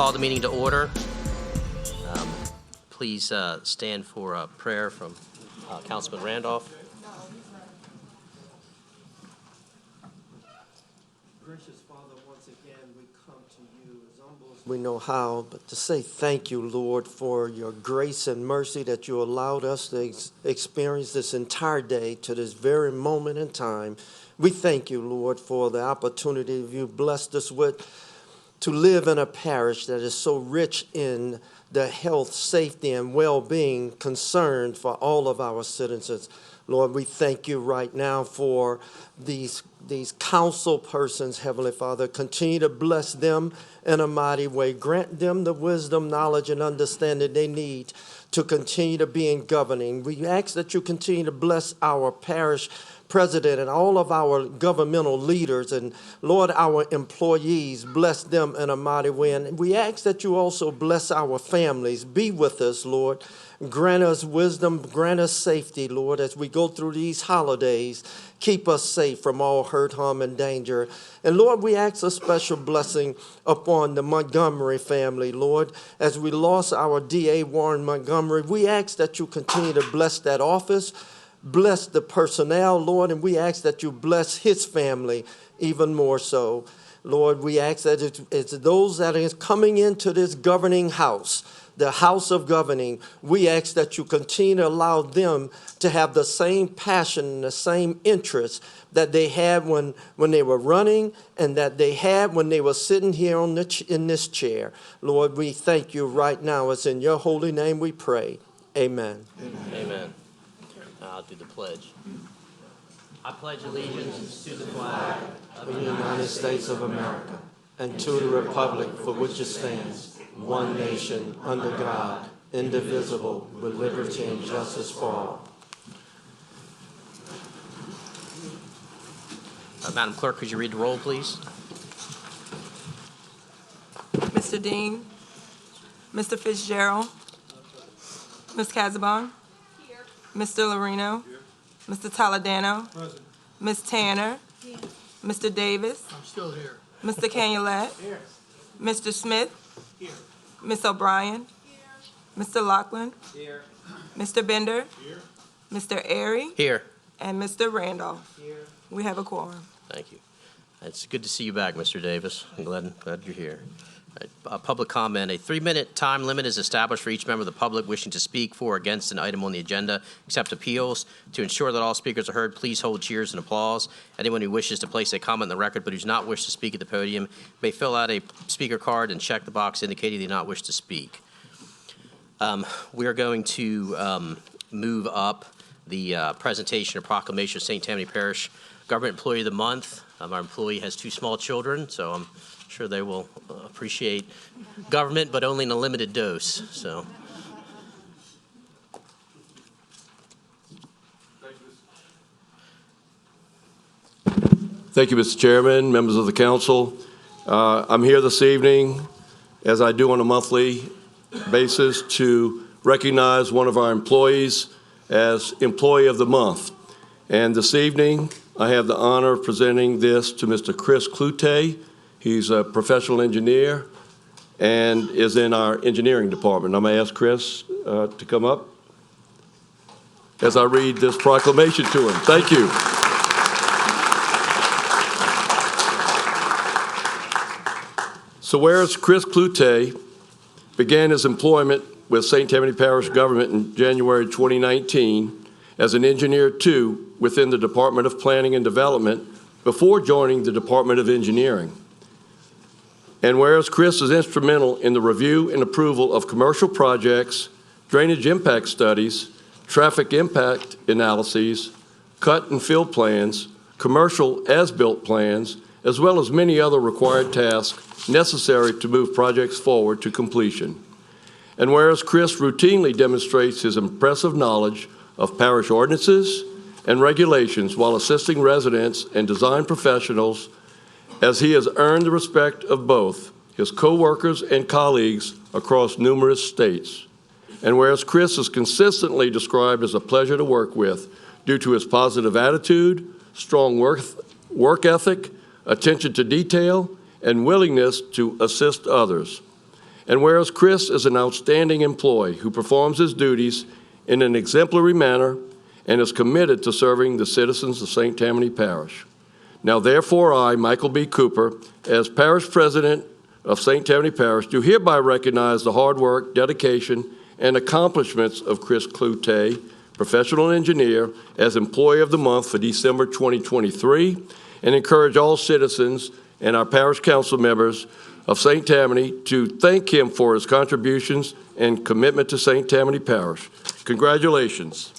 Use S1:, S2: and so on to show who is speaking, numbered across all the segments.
S1: call the meeting to order. Please stand for a prayer from Councilman Randolph.
S2: Gracious Father, once again, we come to you as humble as we know how, but to say thank you, Lord, for your grace and mercy that you allowed us to experience this entire day to this very moment in time. We thank you, Lord, for the opportunity you blessed us with to live in a parish that is so rich in the health, safety, and well-being concerned for all of our citizens. Lord, we thank you right now for these council persons, Heavenly Father. Continue to bless them in a mighty way. Grant them the wisdom, knowledge, and understanding they need to continue to be in governing. We ask that you continue to bless our parish president and all of our governmental leaders, and Lord, our employees, bless them in a mighty way. And we ask that you also bless our families. Be with us, Lord. Grant us wisdom, grant us safety, Lord, as we go through these holidays. Keep us safe from all hurt, harm, and danger. And Lord, we ask a special blessing upon the Montgomery family, Lord. As we lost our DA, Warren Montgomery, we ask that you continue to bless that office. Bless the personnel, Lord, and we ask that you bless his family even more so. Lord, we ask that it's those that are coming into this governing house, the house of governing, we ask that you continue to allow them to have the same passion and the same interest that they had when they were running and that they had when they were sitting here in this chair. Lord, we thank you right now. It's in your holy name we pray. Amen.
S1: Amen. Amen. I'll do the pledge. I pledge allegiance to the flag
S2: of the United States of America and to the republic for which it stands, one nation, under God, indivisible, with liberty and justice for all.
S1: Madam Clerk, could you read the roll, please?
S3: Mr. Dean, Mr. Fitzgerald, Ms. Casabon, Mr. Lorino, Mr. Toledano,
S4: Present.
S3: Ms. Tanner, Mr. Davis,
S4: I'm still here.
S3: Mr. Canulet,
S4: Here.
S3: Mr. Smith,
S4: Here.
S3: Ms. O'Brien, Mr. Lachlan,
S4: Here.
S3: Mr. Bender,
S4: Here.
S3: Mr. Airy,
S1: Here.
S3: and Mr. Randolph.
S4: Here.
S3: We have a quorum.
S1: Thank you. It's good to see you back, Mr. Davis. I'm glad you're here. Public comment. A 3-minute time limit is established for each member of the public wishing to speak for or against an item on the agenda, except appeals. To ensure that all speakers are heard, please hold cheers and applause. Anyone who wishes to place a comment in the record but does not wish to speak at the podium may fill out a speaker card and check the box indicating they do not wish to speak. We are going to move up the presentation or proclamation of St. Tammany Parish Government Employee of the Month. Our employee has 2 small children, so I'm sure they will appreciate government, but only in a limited dose. So.
S5: Thank you, Mr. Chairman, members of the council. I'm here this evening, as I do on a monthly basis, to recognize one of our employees as Employee of the Month. And this evening, I have the honor of presenting this to Mr. Chris Cloutier. He's a professional engineer and is in our engineering department. I'm going to ask Chris to come up as I read this proclamation to him. Thank you. So whereas Chris Cloutier began his employment with St. Tammany Parish government in January 2019 as an engineer 2 within the Department of Planning and Development before joining the Department of Engineering. And whereas Chris is instrumental in the review and approval of commercial projects, drainage impact studies, traffic impact analyses, cut and fill plans, commercial as-built plans, as well as many other required tasks necessary to move projects forward to completion. And whereas Chris routinely demonstrates his impressive knowledge of parish ordinances and regulations while assisting residents and design professionals, as he has earned the respect of both his co-workers and colleagues across numerous states. And whereas Chris is consistently described as a pleasure to work with due to his positive attitude, strong work ethic, attention to detail, and willingness to assist others. And whereas Chris is an outstanding employee who performs his duties in an exemplary manner and is committed to serving the citizens of St. Tammany Parish. Now therefore I, Michael B. Cooper, as Parish President of St. Tammany Parish, do hereby recognize the hard work, dedication, and accomplishments of Chris Cloutez, professional engineer, as Employee of the Month for December 2023, and encourage all citizens and our parish council members of St. Tammany to thank him for his contributions and commitment to St. Tammany Parish. Congratulations.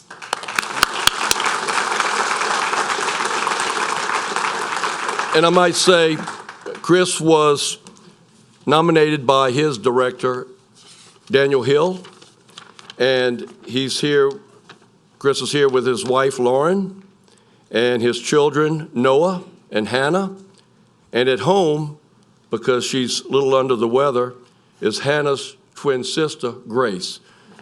S5: And I might say, Chris was nominated by his director, Daniel Hill, and he's here, Chris is here with his wife, Lauren, and his children, Noah and Hannah, and at home, because she's a little under the weather, is Hannah's twin sister, Grace.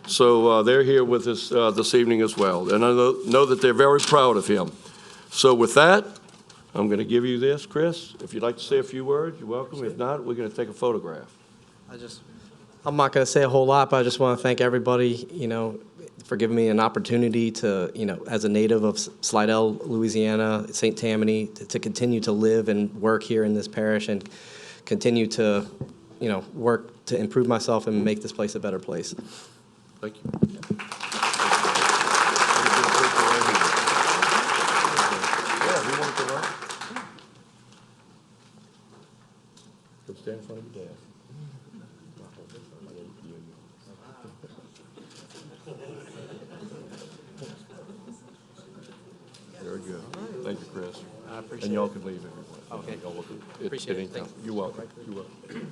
S5: So they're here with us this evening as well, and I know that they're very proud of him. So with that, I'm going to give you this, Chris. If you'd like to say a few words, you're welcome. If not, we're going to take a photograph.
S4: I'm not going to say a whole lot, but I just want to thank everybody, for giving me an opportunity to, as a native of Slidell, Louisiana, St. Tammany, to continue to live and work here in this parish and continue to, work to improve myself and make this place a better place.
S5: Thank you. Stand in front of your dad. Very good. Thank you, Chris.
S1: I appreciate it.
S5: And y'all can leave everyone.
S1: Okay.
S5: Y'all welcome.
S1: Appreciate it.
S5: Anytime.
S1: Thank you.
S5: You're welcome. You're welcome.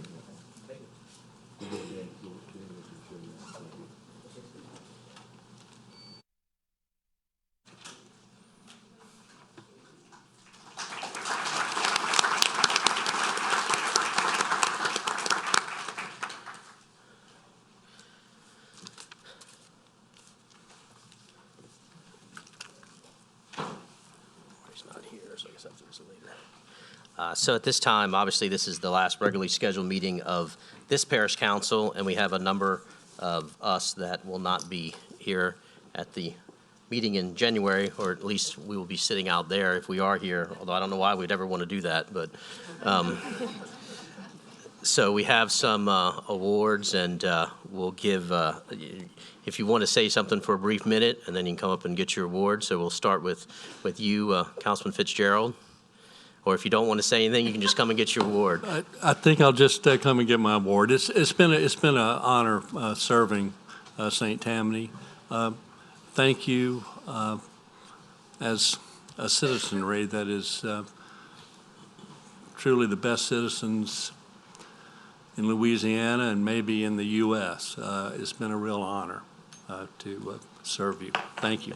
S1: So at this time, obviously, this is the last regularly scheduled meeting of this parish council, and we have a number of us that will not be here at the meeting in January, or at least we will be sitting out there if we are here, although I don't know why we'd ever want to do that, but so we have some awards, and we'll give, if you want to say something for a brief minute, and then you can come up and get your award. So we'll start with you, Councilman Fitzgerald. Or if you don't want to say anything, you can just come and get your award.
S6: I think I'll just come and get my award. It's been an honor serving St. Tammany. Thank you as a citizenry that is truly the best citizens in Louisiana and maybe in the U.S. It's been a real honor to serve you. Thank you.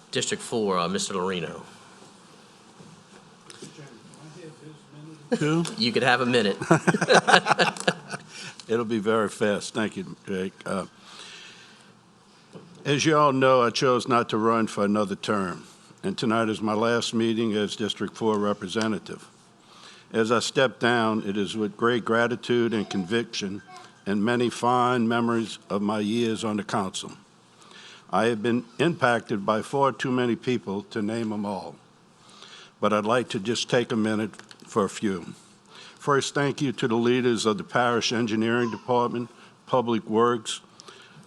S1: District 4, Mr. Lorino.
S6: Who?
S1: You could have a minute.
S7: It'll be very fast. Thank you, Jake. As you all know, I chose not to run for another term, and tonight is my last meeting as District 4 representative. As I step down, it is with great gratitude and conviction and many fond memories of my years on the council. I have been impacted by far too many people to name them all, but I'd like to just take a minute for a few. First, thank you to the leaders of the Parish Engineering Department, Public Works,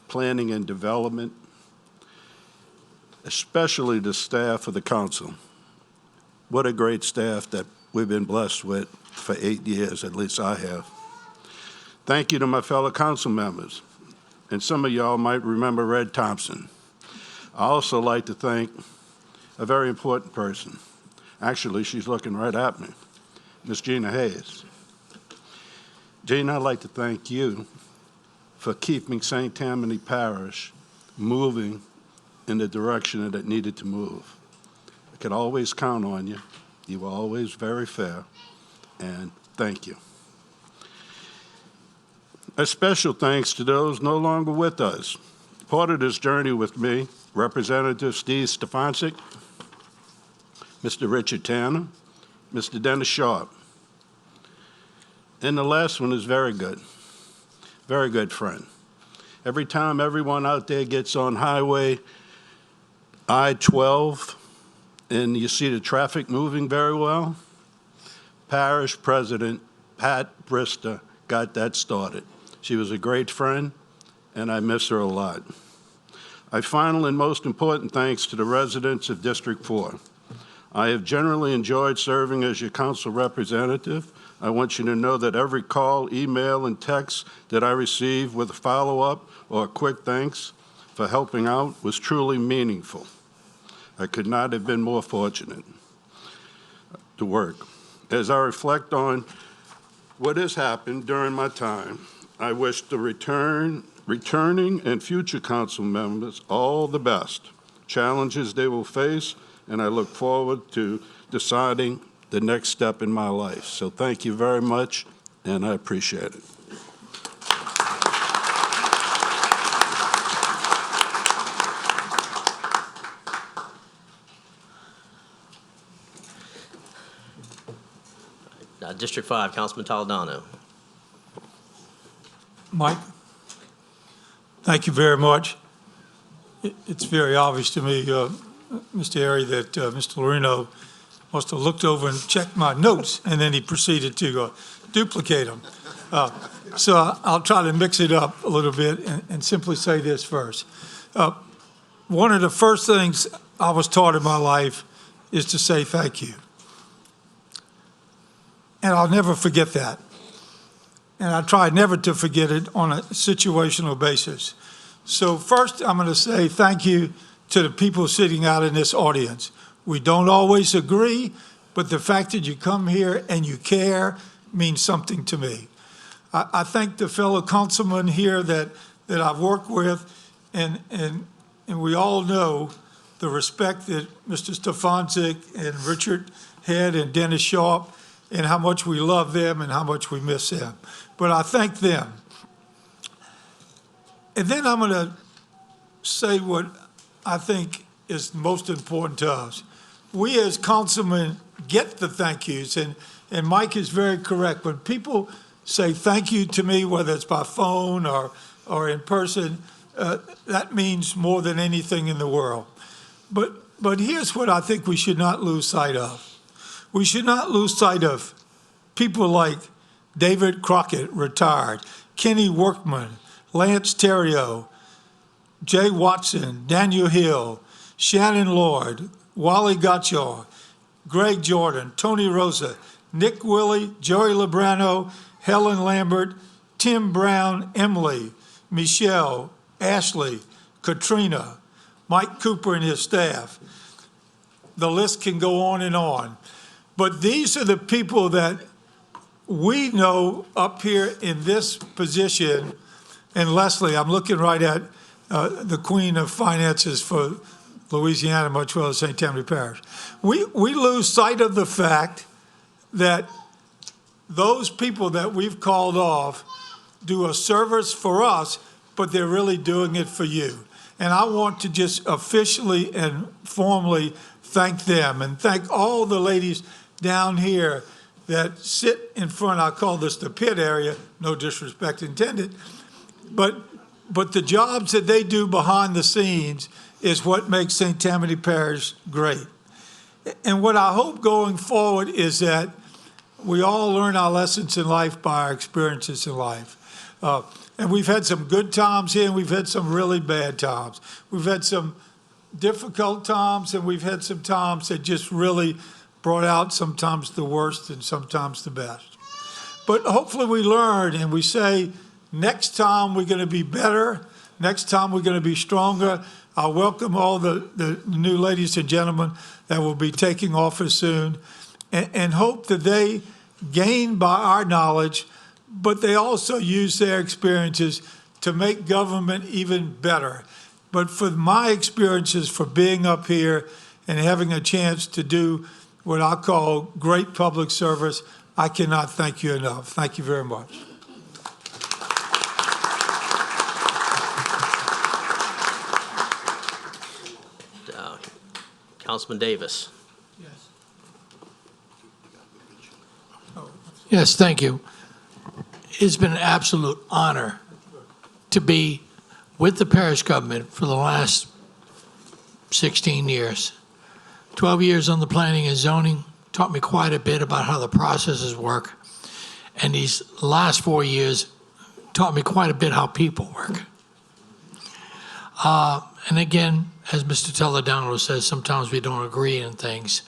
S7: Planning and Development, especially the staff of the council. What a great staff that we've been blessed with for 8 years, at least I have. Thank you to my fellow council members. And some of y'all might remember Red Thompson. I also like to thank a very important person. Actually, she's looking right at me, Miss Gina Hayes. Gina, I'd like to thank you for keeping St. Tammany Parish moving in the direction that it needed to move. I could always count on you. You were always very fair, and thank you. A special thanks to those no longer with us. Part of this journey with me, Representative Steve Stefanczyk, Mr. Richard Tanner, Mr. Dennis Sharp. And the last one is very good friend. Every time everyone out there gets on Highway I-12 and you see the traffic moving very well, Parish President Pat Brister got that started. She was a great friend, and I miss her a lot. My final and most important thanks to the residents of District 4. I have generally enjoyed serving as your council representative. I want you to know that every call, email, and text that I received with a follow-up or a quick thanks for helping out was truly meaningful. I could not have been more fortunate to work. As I reflect on what has happened during my time, I wish the returning and future council members all the best, challenges they will face, and I look forward to deciding the next step in my life. So thank you very much, and I appreciate it.
S1: District 5, Councilman Toledano.
S8: Mike, thank you very much. It's very obvious to me, Mr. Airy, that Mr. Lorino must have looked over and checked my notes, and then he proceeded to duplicate them. So I'll try to mix it up a little bit and simply say this first. One of the first things I was taught in my life is to say thank you. And I'll never forget that. And I try never to forget it on a situational basis. So first, I'm going to say thank you to the people sitting out in this audience. We don't always agree, but the fact that you come here and you care means something to me. I thank the fellow councilmen here that I've worked with, and we all know the respect that Mr. Stefanczyk and Richard had and Dennis Sharp, and how much we love them and how much we miss them. But I thank them. And then I'm going to say what I think is most important to us. We as councilmen get the thank yous, and Mike is very correct. When people say thank you to me, whether it's by phone or in person, that means more than anything in the world. But here's what I think we should not lose sight of. We should not lose sight of people like David Crockett, retired, Kenny Workman, Lance Terrio, Jay Watson, Daniel Hill, Shannon Lord, Wally Gottschall, Greg Jordan, Tony Rosa, Nick Willie, Joey Lebrano, Helen Lambert, Tim Brown, Emily, Michelle, Ashley, Katrina, Mike Cooper and his staff. The list can go on and on. But these are the people that we know up here in this position. And Leslie, I'm looking right at the Queen of Finances for Louisiana, much well as St. Tammany Parish. We lose sight of the fact that those people that we've called off do a service for us, but they're really doing it for you. And I want to just officially and formally thank them and thank all the ladies down here that sit in front. I call this the pit area, no disrespect intended, but the jobs that they do behind the scenes is what makes St. Tammany Parish great. And what I hope going forward is that we all learn our lessons in life by our experiences in life. And we've had some good times here, and we've had some really bad times. We've had some difficult times, and we've had some times that just really brought out sometimes the worst and sometimes the best. But hopefully we learn and we say, next time we're going to be better. Next time we're going to be stronger. I welcome all the new ladies and gentlemen that will be taking office soon, and hope that they gain by our knowledge, but they also use their experiences to make government even better. But for my experiences for being up here and having a chance to do what I call great public service, I cannot thank you enough. Thank you very much.
S1: Councilman Davis.
S9: Yes, thank you. It's been an absolute honor to be with the parish government for the last 16 years. 12 years on the planning and zoning taught me quite a bit about how the processes work. And these last 4 years taught me quite a bit how people work. And again, as Mr. Toledano says, sometimes we don't agree on things.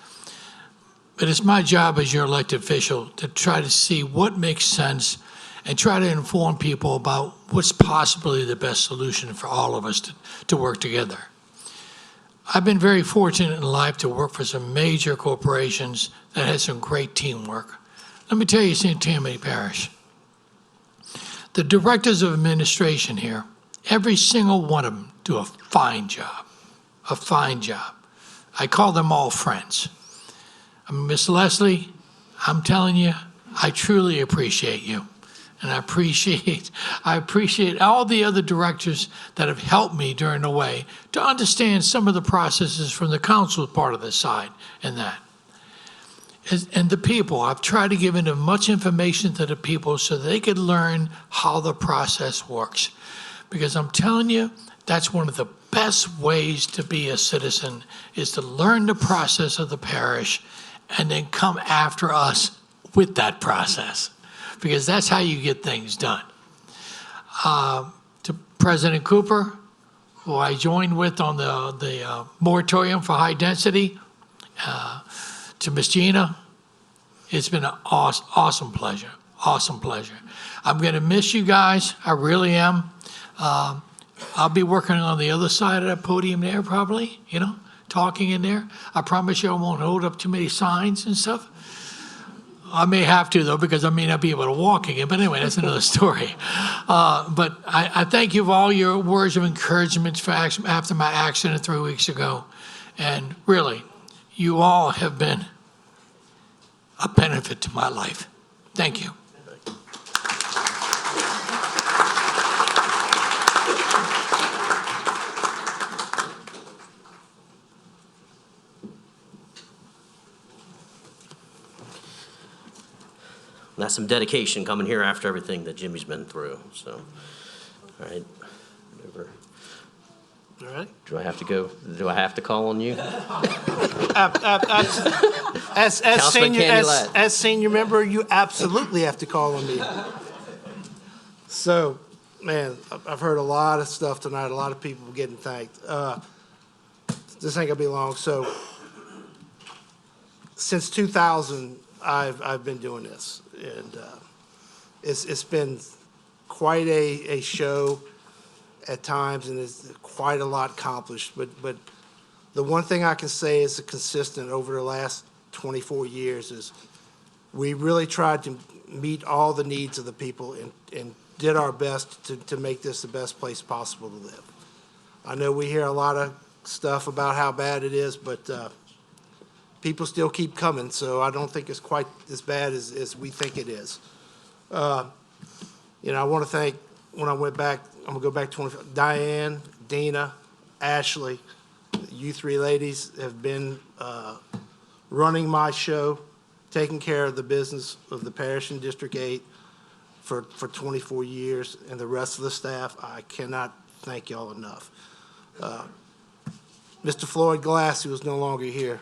S9: But it's my job as your elected official to try to see what makes sense and try to inform people about what's possibly the best solution for all of us to work together. I've been very fortunate in life to work for some major corporations that had some great teamwork. Let me tell you, St. Tammany Parish, the directors of administration here, every single one of them do a fine job, a fine job. I call them all friends. Miss Leslie, I'm telling you, I truly appreciate you. And I appreciate all the other directors that have helped me during the way to understand some of the processes from the council part of the side and that. And the people, I've tried to give as much information to the people so they could learn how the process works. Because I'm telling you, that's one of the best ways to be a citizen, is to learn the process of the parish and then come after us with that process, because that's how you get things done. To President Cooper, who I joined with on the moratorium for high density, to Ms. Gina, it's been an awesome pleasure, awesome pleasure. I'm gonna miss you guys, I really am. I'll be working on the other side of that podium there probably, you know, talking in there. I promise you I won't hold up too many signs and stuff. I may have to, though, because I may not be able to walk again. But anyway, that's another story. But I thank you for all your words of encouragement after my accident 3 weeks ago. And really, you all have been a benefit to my life. Thank you.
S1: That's some dedication coming here after everything that Jimmy's been through, so. All right. Whatever.
S10: All right.
S1: Do I have to call on you?
S10: As
S1: Councilman Candy Ladd.
S10: as senior member, you absolutely have to call on me. So, man, I've heard a lot of stuff tonight, a lot of people getting thanked. This ain't gonna be long. So, since 2000, I've been doing this, and it's been quite a show at times, and it's quite a lot accomplished. But the one thing I can say is consistent over the last 24 years is we really tried to meet all the needs of the people and did our best to make this the best place possible to live. I know we hear a lot of stuff about how bad it is, but people still keep coming, so I don't think it's quite as bad as we think it is. You know, I want to thank, when I went back, I'm going to go back 20, Diane, Dina, Ashley, you three ladies have been running my show, taking care of the business of the parish in District 8 for 24 years, and the rest of the staff, I cannot thank y'all enough. Mr. Floyd Glass, who is no longer here,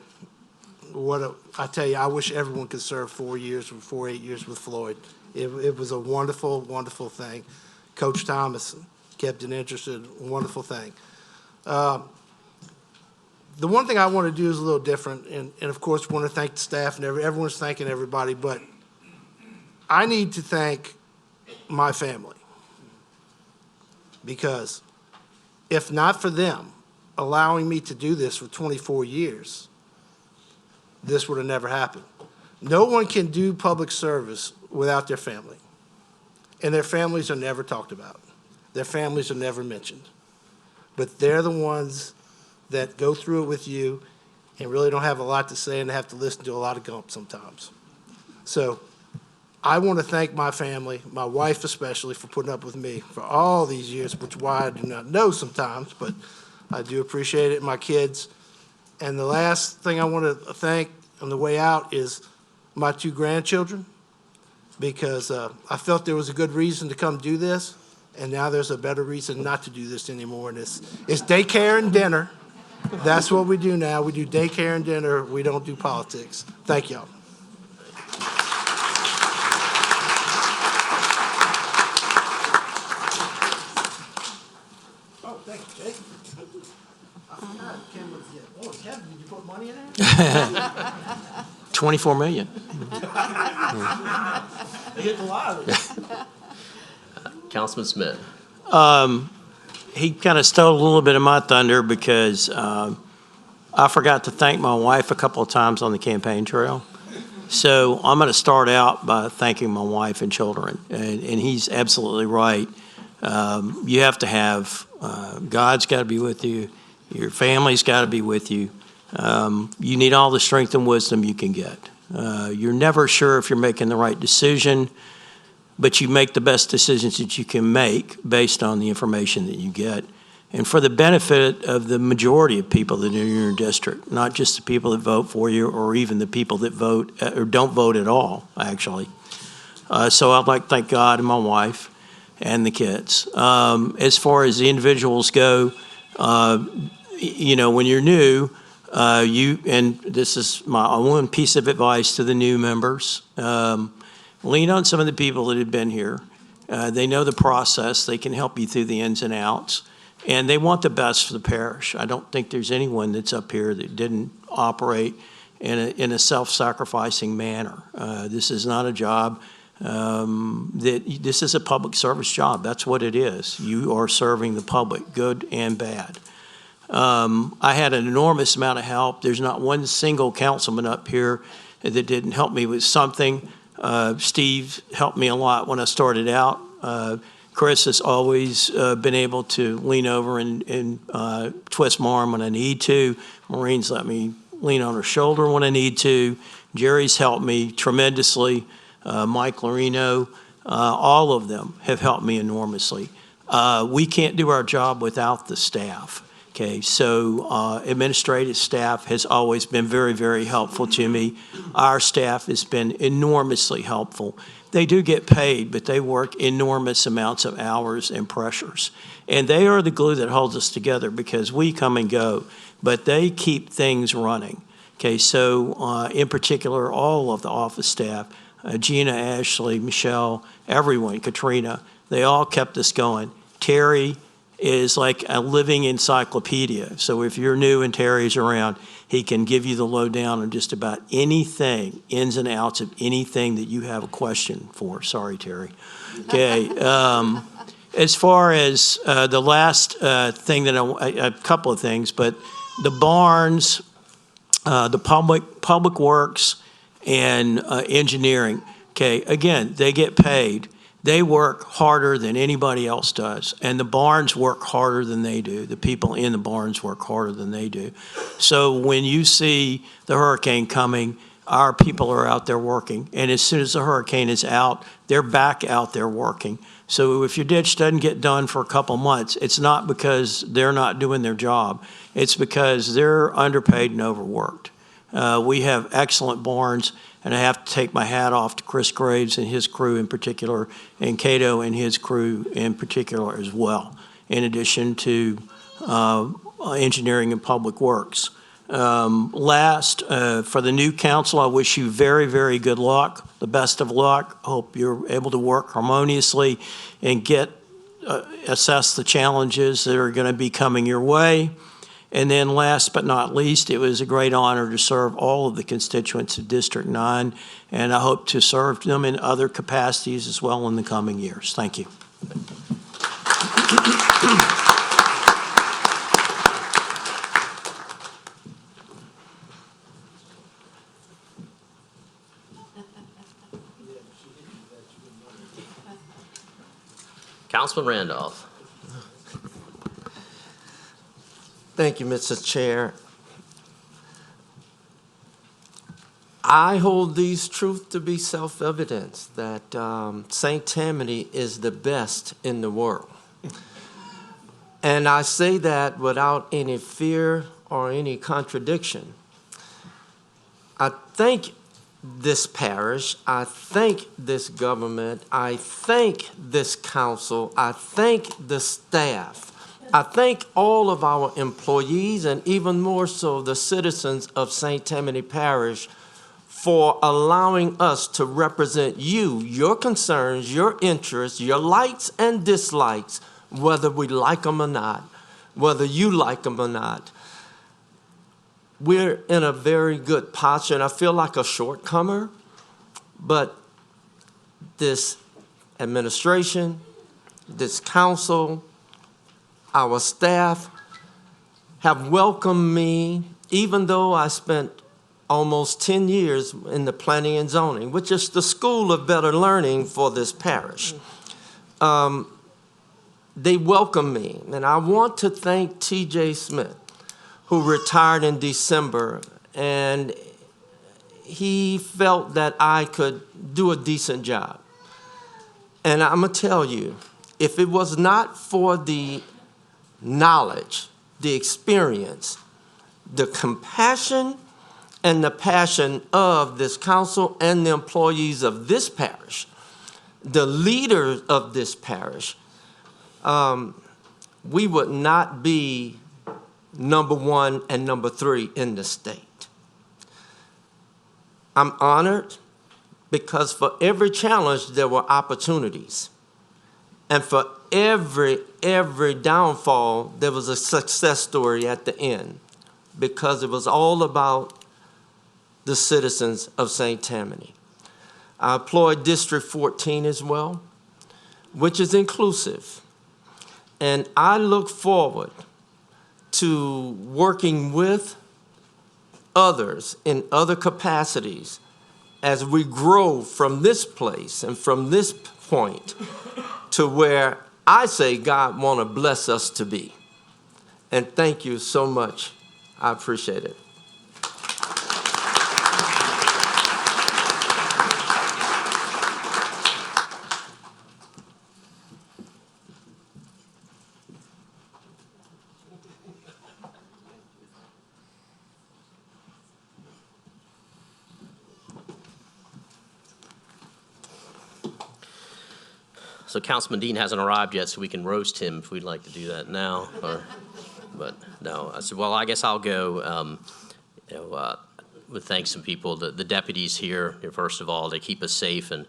S10: I tell you, I wish everyone could serve 4 years or 8 years with Floyd. It was a wonderful, wonderful thing. Coach Thomas kept it interested, wonderful thing. The one thing I want to do is a little different, and of course, want to thank the staff, and everyone's thanking everybody, but I need to thank my family, because if not for them allowing me to do this for 24 years, this would have never happened. No one can do public service without their family, and their families are never talked about. Their families are never mentioned, but they're the ones that go through it with you and really don't have a lot to say and have to listen to a lot of gump sometimes. So I want to thank my family, my wife especially, for putting up with me for all these years, which why I do not know sometimes, but I do appreciate it. My kids, And the last thing I want to thank on the way out is my 2 grandchildren, because I felt there was a good reason to come do this, and now there's a better reason not to do this anymore. And it's daycare and dinner. That's what we do now. We do daycare and dinner. We don't do politics. Thank y'all. Oh, thank you, Jake. I forgot Ken was here. Oh, Kevin, did you put money in there?
S11: 24 million.
S10: They hit the lottery.
S1: Councilman Smith.
S11: He kind of stole a little bit of my thunder because I forgot to thank my wife a couple of times on the campaign trail. So I'm going to start out by thanking my wife and children. And he's absolutely right. You have to have, God's got to be with you. Your family's got to be with you. You need all the strength and wisdom you can get. You're never sure if you're making the right decision, but you make the best decisions that you can make based on the information that you get. And for the benefit of the majority of people that are in your district, not just the people that vote for you or even the people that vote or don't vote at all, actually. So I'd like to thank God and my wife and the kids. As far as the individuals go, you know, when you're new, and this is my one piece of advice to the new members, lean on some of the people that have been here. They know the process. They can help you through the ins and outs. And they want the best for the parish. I don't think there's anyone that's up here that didn't operate in a self-sacrificing manner. This is not a job. This is a public service job. That's what it is. You are serving the public, good and bad. I had an enormous amount of help. There's not one single councilman up here that didn't help me with something. Steve helped me a lot when I started out. Chris has always been able to lean over and twist my arm when I need to. Maureen's let me lean on her shoulder when I need to. Jerry's helped me tremendously. Mike Lorino, all of them have helped me enormously. We can't do our job without the staff. Okay, so administrative staff has always been very, very helpful to me. Our staff has been enormously helpful. They do get paid, but they work enormous amounts of hours and pressures. And they are the glue that holds us together because we come and go, but they keep things running. Okay, so in particular, all of the office staff, Gina, Ashley, Michelle, everyone, Katrina, they all kept us going. Terry is like a living encyclopedia. So if you're new and Terry's around, he can give you the lowdown on just about anything, ins and outs of anything that you have a question for. Sorry, Terry. Okay. As far as the last thing that a couple of things, but the barns, the public works, and engineering. Okay. Again, they get paid. They work harder than anybody else does, and the barns work harder than they do. The people in the barns work harder than they do. So when you see the hurricane coming, our people are out there working, and as soon as the hurricane is out, they're back out there working. So if your ditch doesn't get done for a couple months, it's not because they're not doing their job. It's because they're underpaid and overworked. We have excellent barns. And I have to take my hat off to Chris Graves and his crew in particular, and Cato and his crew in particular as well, in addition to engineering and public works. Last, for the new council, I wish you very, very good luck, the best of luck. Hope you're able to work harmoniously and assess the challenges that are going to be coming your way. And then last but not least, it was a great honor to serve all of the constituents of District 9, and I hope to serve them in other capacities as well in the coming years. Thank you.
S1: Councilman Randolph.
S2: Thank you, Mr. Chair. I hold these truths to be self-evident that St. Tammany is the best in the world. And I say that without any fear or any contradiction. I thank this parish, I thank this government, I thank this council, I thank the staff, I thank all of our employees, and even more so the citizens of St. Tammany Parish, for allowing us to represent you, your concerns, your interests, your likes and dislikes, whether we like them or not, whether you like them or not. We're in a very good posture, and I feel like a shortcomer, but this administration, this council, our staff have welcomed me, even though I spent almost 10 years in the planning and zoning, which is the school of better learning for this parish. They welcome me, and I want to thank T.J. Smith, who retired in December, and he felt that I could do a decent job. And I'm gonna tell you, if it was not for the knowledge, the experience, the compassion, and the passion of this council and the employees of this parish, the leaders of this parish, we would not be number 1 and number 3 in the state. I'm honored because for every challenge there were opportunities. And for every downfall there was a success story at the end, because it was all about the citizens of St. Tammany. I applaud District 14 as well, which is inclusive. And I look forward to working with others in other capacities as we grow from this place and from this point to where I say God want to bless us to be. And thank you so much. I appreciate it.
S1: So Councilman Dean hasn't arrived yet, so we can roast him if we'd like to do that now. But no, I said, well, I guess I'll go. With thanks some people, the deputies here. First of all, they keep us safe, and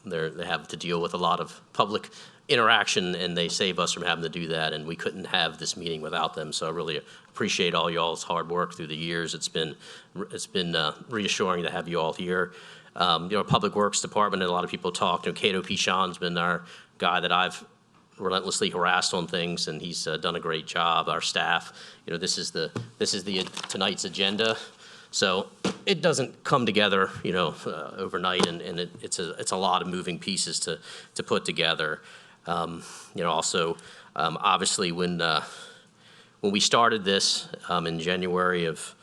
S1: they have to deal with a lot of public interaction, and they save us from having to do that. And we couldn't have this meeting without them. So I really appreciate all y'all's hard work through the years. It's been reassuring to have you all here. Public Works Department, and a lot of people talk. Cato Pichon's been our guy that I've relentlessly harassed on things, and he's done a great job. Our staff, this is tonight's agenda, so it doesn't come together, overnight, and it's a lot of moving pieces to put together. Also, obviously, when we started this in January of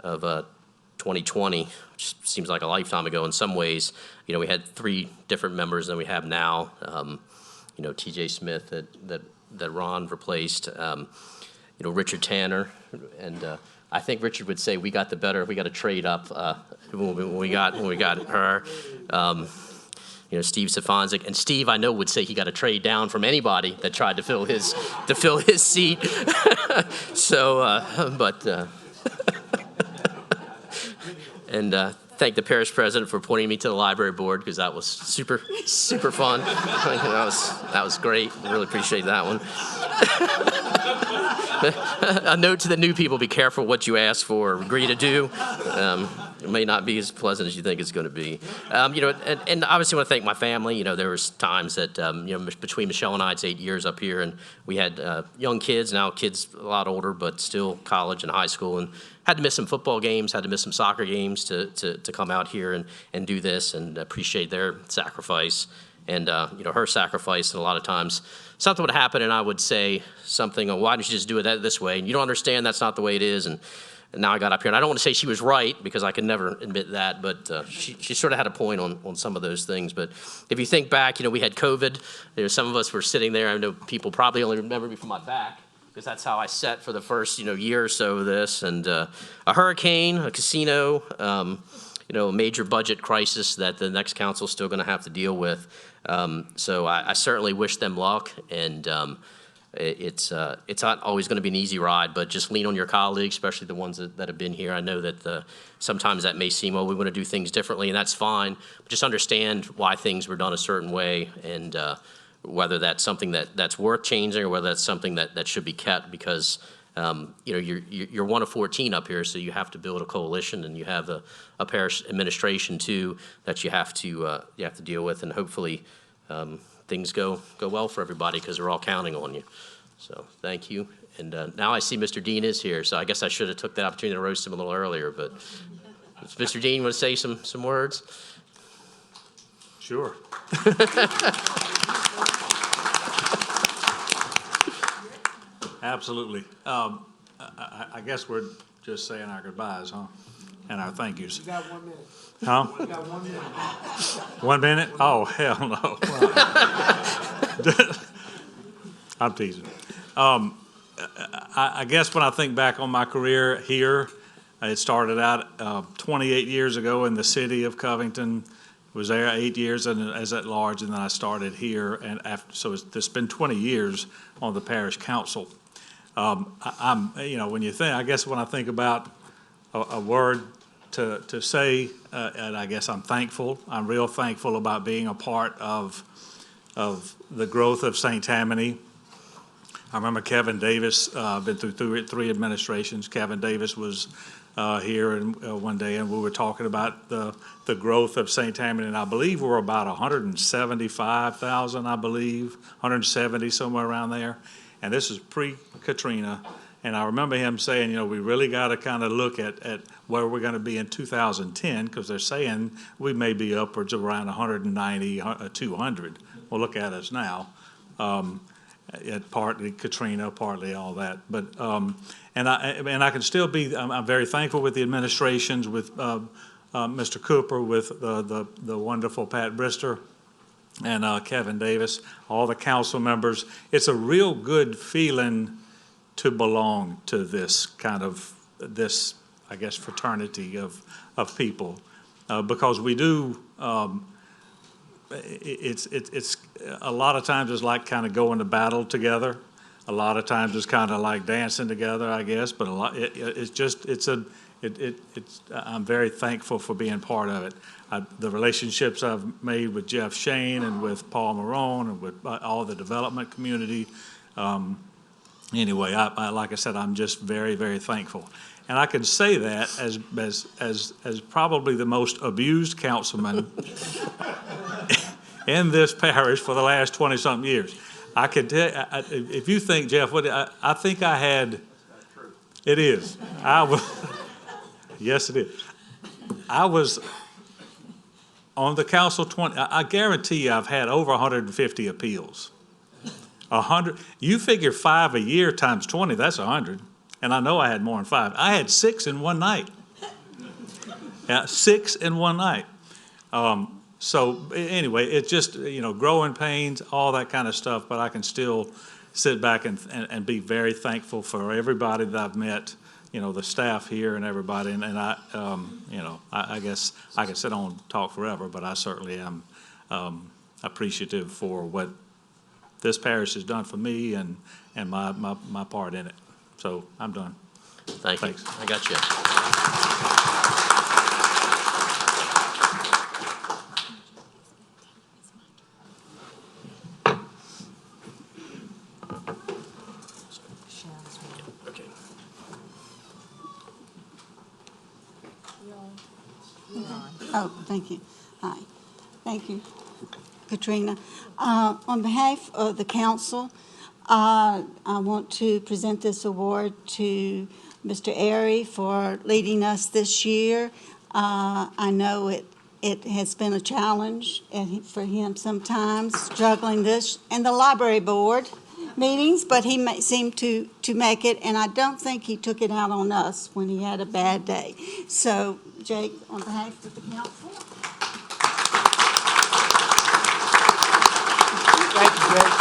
S1: 2020, which seems like a lifetime ago in some ways, we had 3 different members than we have now. T.J. Smith that Ron replaced, Richard Tanner, and I think Richard would say we got a trade up when we got her. Steve Stefanczyk, and Steve I know would say he got a trade down from anybody that tried to fill his seat. So, and thank the parish president for appointing me to the library board, because that was super fun. That was great. I really appreciate that one. A note to the new people: be careful what you ask for or agree to do. It may not be as pleasant as you think it's going to be. And obviously I want to thank my family. There was times that, between Michelle and I, it's 8 years up here, and we had young kids, now kids a lot older, but still college and high school, and had to miss some football games, had to miss some soccer games to come out here and do this, and appreciate their sacrifice and, her sacrifice. And a lot of times something would happen and I would say something, oh, why don't you just do it this way? And you don't understand, that's not the way it is. And now I got up here, and I don't want to say she was right, because I could never admit that, but she sort of had a point on some of those things. But if you think back, we had COVID. Some of us were sitting there. I know people probably only remember me from my back. because that's how I set for the first, year or so of this. And a hurricane, a casino, a major budget crisis that the next council's still going to have to deal with. So I certainly wish them luck, and it's not always going to be an easy ride, but just lean on your colleagues, especially the ones that have been here. I know that sometimes that may seem, we want to do things differently, and that's fine. But just understand why things were done a certain way, and whether that's something that's worth changing or whether that's something that should be kept, because you're one of 14 up here, so you have to build a coalition, and you have a parish administration too that you have to deal with, and hopefully things go well for everybody, because we're all counting on you. So thank you. And now I see Mr. Dean is here, so I guess I should have took the opportunity to roast him a little earlier. But Mr. Dean, want to say some words?
S6: Sure. Absolutely. I guess we're just saying our goodbyes, huh? And our thank yous.
S10: You got 1 minute.
S6: Huh?
S10: You got 1 minute.
S6: 1 minute? Oh, hell no. I'm teasing. I guess when I think back on my career here, it started out 28 years ago in the city of Covington. Was there 8 years as at large, and then I started here. And so it's been 20 years on the parish council. When you think, I guess when I think about a word to say, and I guess I'm thankful. I'm real thankful about being a part of the growth of St. Tammany. I remember Kevin Davis, been through three administrations. Kevin Davis was here one day, and we were talking about the growth of St. Tammany, and I believe we're about 175,000, 170, somewhere around there. And this is pre-Katrina. And I remember him saying, we really got to kind of look at where we're going to be in 2010, because they're saying we may be upwards of around 190, 200. Well, look at us now. Partly Katrina, partly all that. But and I can still be. I'm very thankful with the administrations, with Mr. Cooper, with the wonderful Pat Brister, and Kevin Davis, all the council members. It's a real good feeling to belong to this I guess, fraternity of people, because we do. It's a lot of times it's like kind of going to battle together. A lot of times it's kind of like dancing together, I guess. But I'm very thankful for being part of it. The relationships I've made with Jeff Shane and with Paul Marone and with all the development community. Anyway, like I said, I'm just very, very thankful. And I can say that as probably the most abused councilman in this parish for the last 20-something years. I can tell, if you think, Jeff, I think I had, it is. Yes, it is. I was on the council I guarantee I've had over 150 appeals. 100, you figure 5 a year times 20, that's 100. And I know I had more than 5. I had 6 in one night. Yeah, 6 in one night. So anyway, it's just, growing pains, all that kind of stuff, but I can still sit back and be very thankful for everybody that I've met, the staff here and everybody. And I, I guess I could sit on and talk forever, but I certainly am appreciative for what this parish has done for me and my part in it. So I'm done.
S1: Thanks. I got you.
S12: Oh, thank you. Hi. Thank you, Katrina. On behalf of the council, I want to present this award to Mr. Airy for leading us this year. I know it has been a challenge for him sometimes, juggling this and the library board meetings, but he seemed to make it, and I don't think he took it out on us when he had a bad day. So, Jake, on behalf of the council.
S2: Thank you, Jake.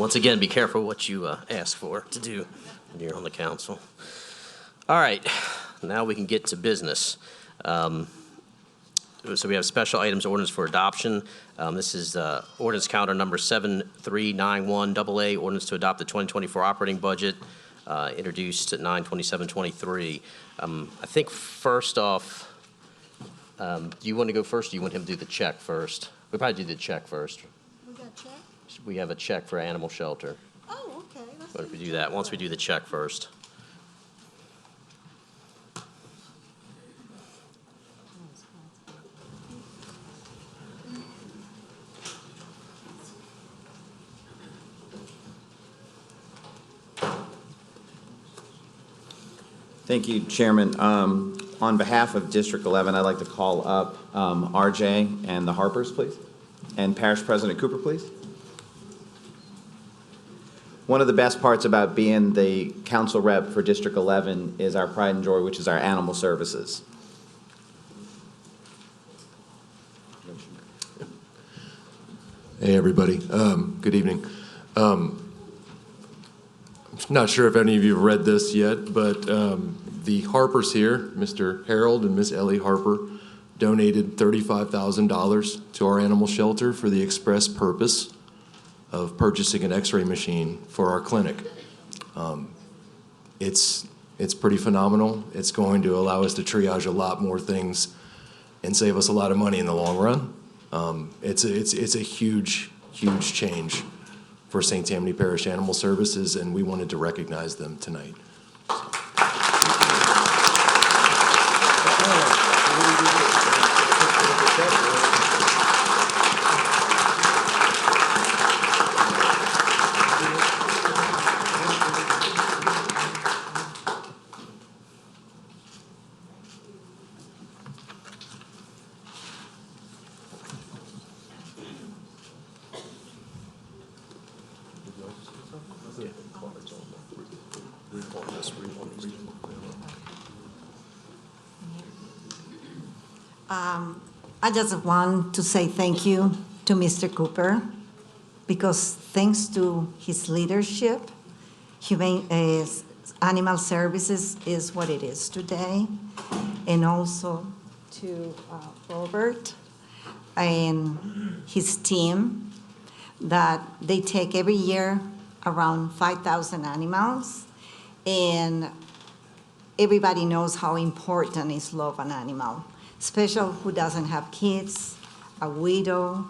S1: Once again, be careful what you ask for to do when you're on the council. All right, now we can get to business. So we have special items ordinance for adoption. This is ordinance counter number 7391 AA, ordinance to adopt the 2024 operating budget, introduced at 9/27/23. I think first off, do you want to go first, or do you want him to do the check first? We'll probably do the check first.
S12: We got check?
S1: We have a check for animal shelter.
S12: Oh, okay.
S1: What if we do that? Once we do the check first.
S13: Thank you, Chairman. On behalf of District 11, I'd like to call up RJ and the Harpers, please. And Parish President Cooper, please. One of the best parts about being the council rep for District 11 is our pride and joy, which is our animal services.
S14: Hey, everybody. Good evening. I'm not sure if any of you have read this yet, but the Harpers here, Mr. Harold and Miss Ellie Harper, donated $35,000 to our animal shelter for the express purpose of purchasing an x-ray machine for our clinic. It's pretty phenomenal. It's going to allow us to triage a lot more things and save us a lot of money in the long run. It's a huge, huge change for St. Tammany Parish Animal Services, and we wanted to recognize them tonight.
S15: I just want to say thank you to Mr. Cooper, because thanks to his leadership, animal services is what it is today, and also to Robert and his team, that they take every year around 5,000 animals, and everybody knows how important is love an animal, especially who doesn't have kids, a widow,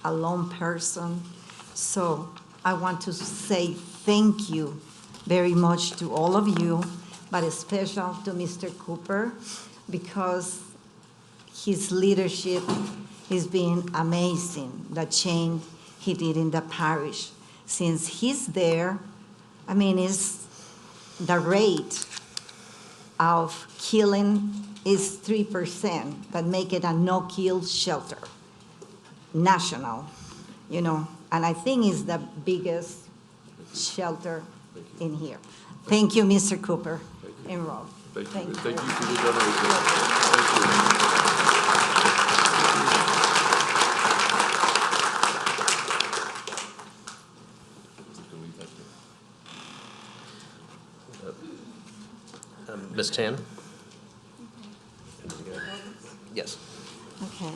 S15: a lone person. So I want to say thank you very much to all of you, but especially to Mr. Cooper, because his leadership has been amazing, the change he did in the parish. Since he's there, I mean, it's the rate of killing is 3%, that make it a no-kill shelter, national, and I think it's the biggest shelter in here. Thank you, Mr. Cooper and Rob.
S5: Thank you for the donation. Thank you.
S1: Ms. Tan? Yes.
S12: Okay.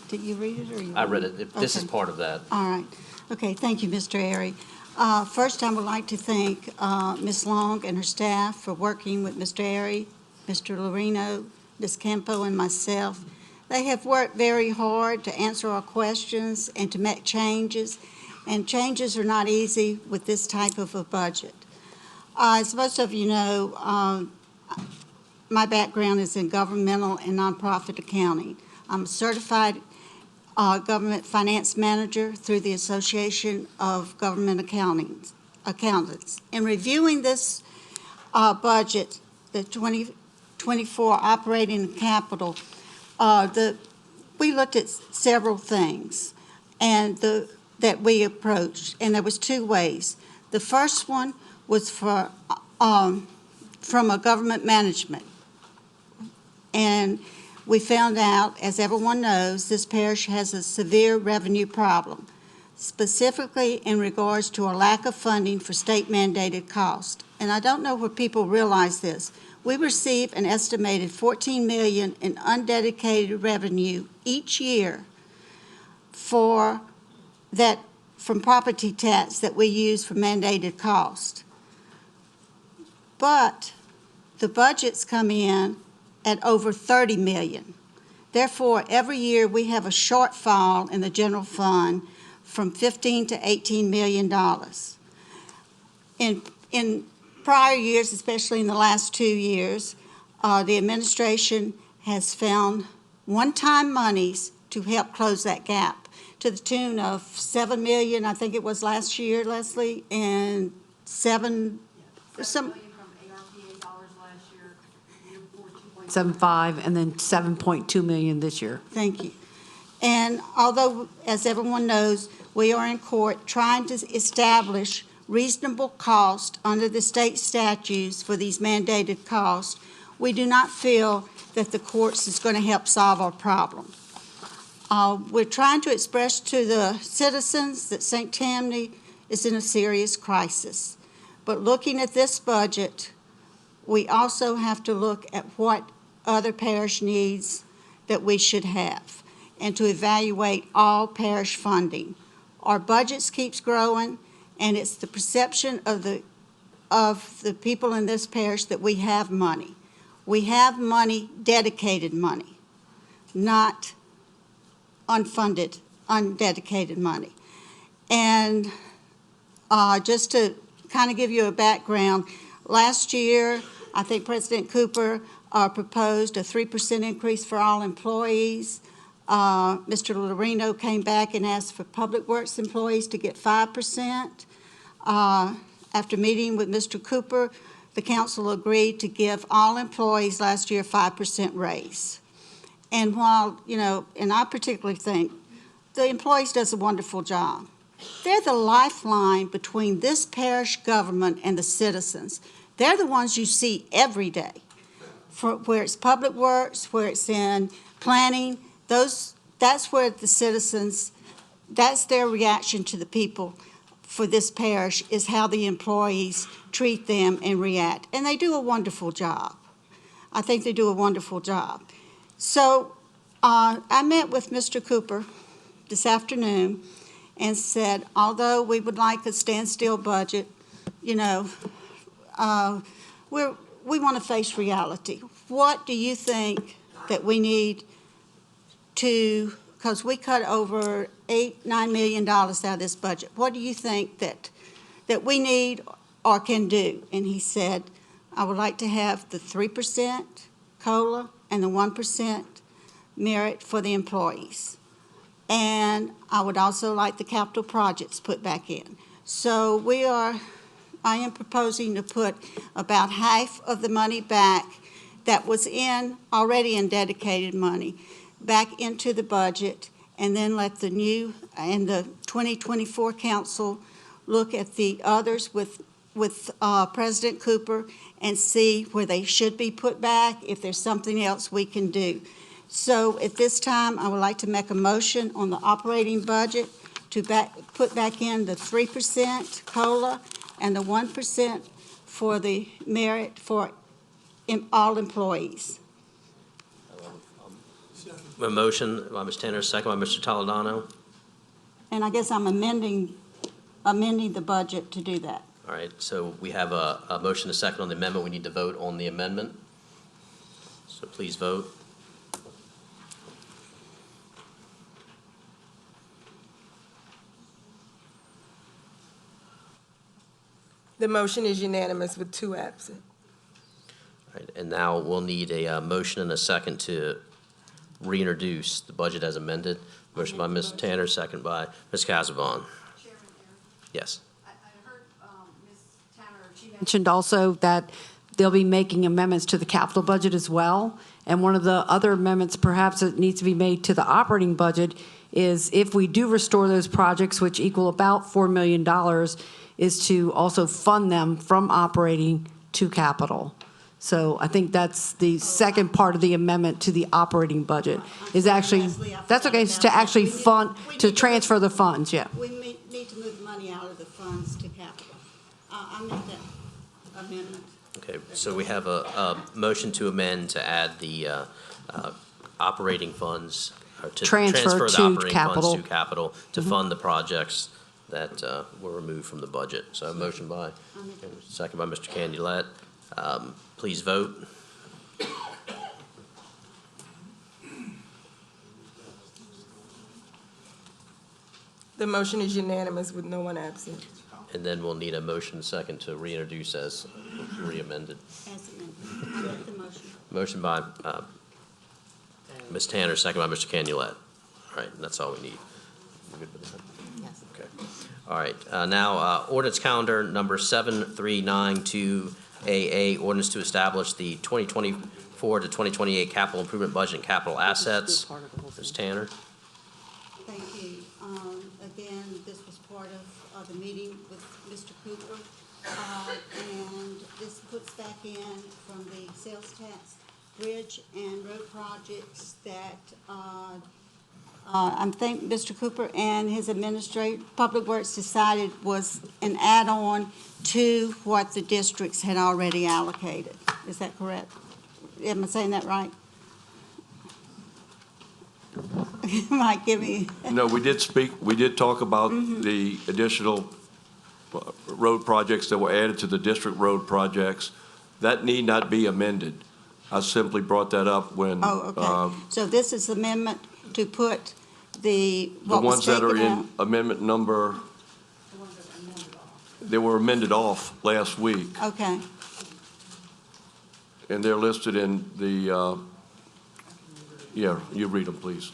S12: Did you read it, or you?
S1: I read it. This is
S12: Okay.
S1: part of that.
S12: All right. Okay, thank you, Mr. Airy. First, I would like to thank Ms. Long and her staff for working with Mr. Airy, Mr. Lorino, Ms. Campo, and myself. They have worked very hard to answer our questions and to make changes, and changes are not easy with this type of a budget. As most of you know, my background is in governmental and nonprofit accounting. I'm a certified government finance manager through the Association of Government Accountants. In reviewing this budget, the 2024 operating capital, we looked at several things and that we approached, and there was two ways. The first one was from a government management. And we found out, as everyone knows, this parish has a severe revenue problem. specifically in regards to a lack of funding for state-mandated costs. And I don't know where people realize this. We receive an estimated $14 million in undedicated revenue each year from property tax that we use for mandated cost. But the budgets come in at over $30 million. Therefore, every year we have a shortfall in the general fund from $15 to $18 million. In prior years, especially in the last 2 years, the administration has found one-time monies to help close that gap to the tune of $7 million, I think it was last year, Leslie, and some.
S16: 7.5 and then 7.2 million this year.
S12: Thank you. And although, as everyone knows, we are in court trying to establish reasonable cost under the state statutes for these mandated costs, we do not feel that the courts is going to help solve our problem. We're trying to express to the citizens that St. Tammany is in a serious crisis. But looking at this budget, we also have to look at what other parish needs that we should have and to evaluate all parish funding. Our budgets keeps growing, and it's the perception of the people in this parish that we have money. We have money, dedicated money, not unfunded, undedicated money. And just to kind of give you a background, last year, I think President Cooper proposed a 3% increase for all employees. Mr. Lorino came back and asked for Public Works employees to get 5%. After meeting with Mr. Cooper, the council agreed to give all employees last year a 5% raise. And while, and I particularly think the employees does a wonderful job, they're the lifeline between this parish government and the citizens. They're the ones you see every day, where it's Public Works, where it's in planning. That's where the citizens, that's their reaction to the people for this parish, is how the employees treat them and react. And they do a wonderful job. I think they do a wonderful job. So I met with Mr. Cooper this afternoon and said, although we would like a standstill budget, we want to face reality. What do you think that we need to, because we cut over $8-9 million out of this budget, what do you think that we need or can do? And he said, I would like to have the 3% COLA and the 1% merit for the employees. And I would also like the capital projects put back in. So I am proposing to put about half of the money back that was already in dedicated money back into the budget, and then let the new and the 2024 council look at the others with President Cooper and see where they should be put back, if there's something else we can do. So at this time, I would like to make a motion on the operating budget to put back in the 3% COLA and the 1% for the merit for all employees.
S1: A motion by Ms. Tanner, second by Mr. Toledano.
S12: And I guess I'm amending the budget to do that.
S1: All right, so we have a motion, a second on the amendment. We need to vote on the amendment. So please vote.
S3: The motion is unanimous with 2 absent.
S1: All right, and now we'll need a motion and a second to reintroduce the budget as amended. Motion by Ms. Tanner, second by Ms. Casabon. Yes.
S16: I heard Ms. Tanner, she mentioned also that they'll be making amendments to the capital budget as well. And one of the other amendments perhaps that needs to be made to the operating budget is if we do restore those projects, which equal about $4 million, is to also fund them from operating to capital. So I think that's the second part of the amendment to the operating budget, is actually, that's okay, is to actually fund, to transfer the funds, yeah.
S12: We need to move the money out of the funds to capital. I make that amendment.
S1: Okay, so we have a motion to amend to add the operating funds, or to
S16: Transfer
S1: transfer the
S16: to
S1: operating
S16: capital.
S1: funds to capital to fund the projects that were removed from the budget. So a motion by, second by Mr. Candilet. Please vote.
S3: The motion is unanimous with no one absent.
S1: And then we'll need a motion second to reintroduce as re-amended.
S12: As amended. I make the motion.
S1: Motion by Ms. Tanner, second by Mr. Candilet. All right, that's all we need. You good with that?
S12: Yes.
S1: Okay. All right, now, ordinance calendar number 7392AA, ordinance to establish the 2024 to 2028 capital improvement budget and capital assets. Ms. Tanner?
S12: Thank you. Again, this was part of the meeting with Mr. Cooper. And this puts back in from the sales tax, bridge and road projects that I think Mr. Cooper and his Public Works decided was an add-on to what the districts had already allocated. Is that correct? Am I saying that right? Mike, give me.
S5: No, we did talk about the additional road projects that were added to the district road projects. That need not be amended. I simply brought that up when.
S12: Oh, okay. So this is amendment to put the
S5: ones that are in amendment number, they were amended off last week,
S12: Okay.
S5: and they're listed in the, yeah, you read them, please.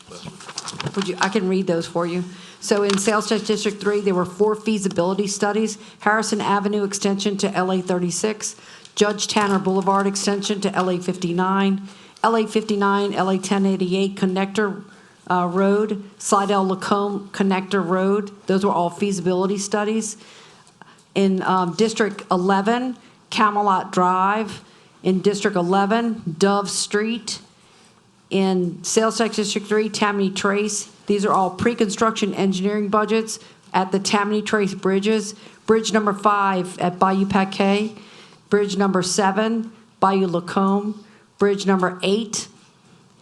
S16: I can read those for you. So in Sales Tax District 3, there were 4 feasibility studies: Harrison Avenue extension to LA 36, Judge Tanner Boulevard extension to LA 59, LA 59, LA 1088 connector road, Slidell Lacombe connector road. Those were all feasibility studies. In District 11, Camelot Drive. In District 11, Dove Street. In Sales Tax District 3, Tammany Trace. These are all pre-construction engineering budgets at the Tammany Trace bridges. Bridge number 5 at Bayou Paquet. Bridge number 7, Bayou Lacombe. Bridge number 8,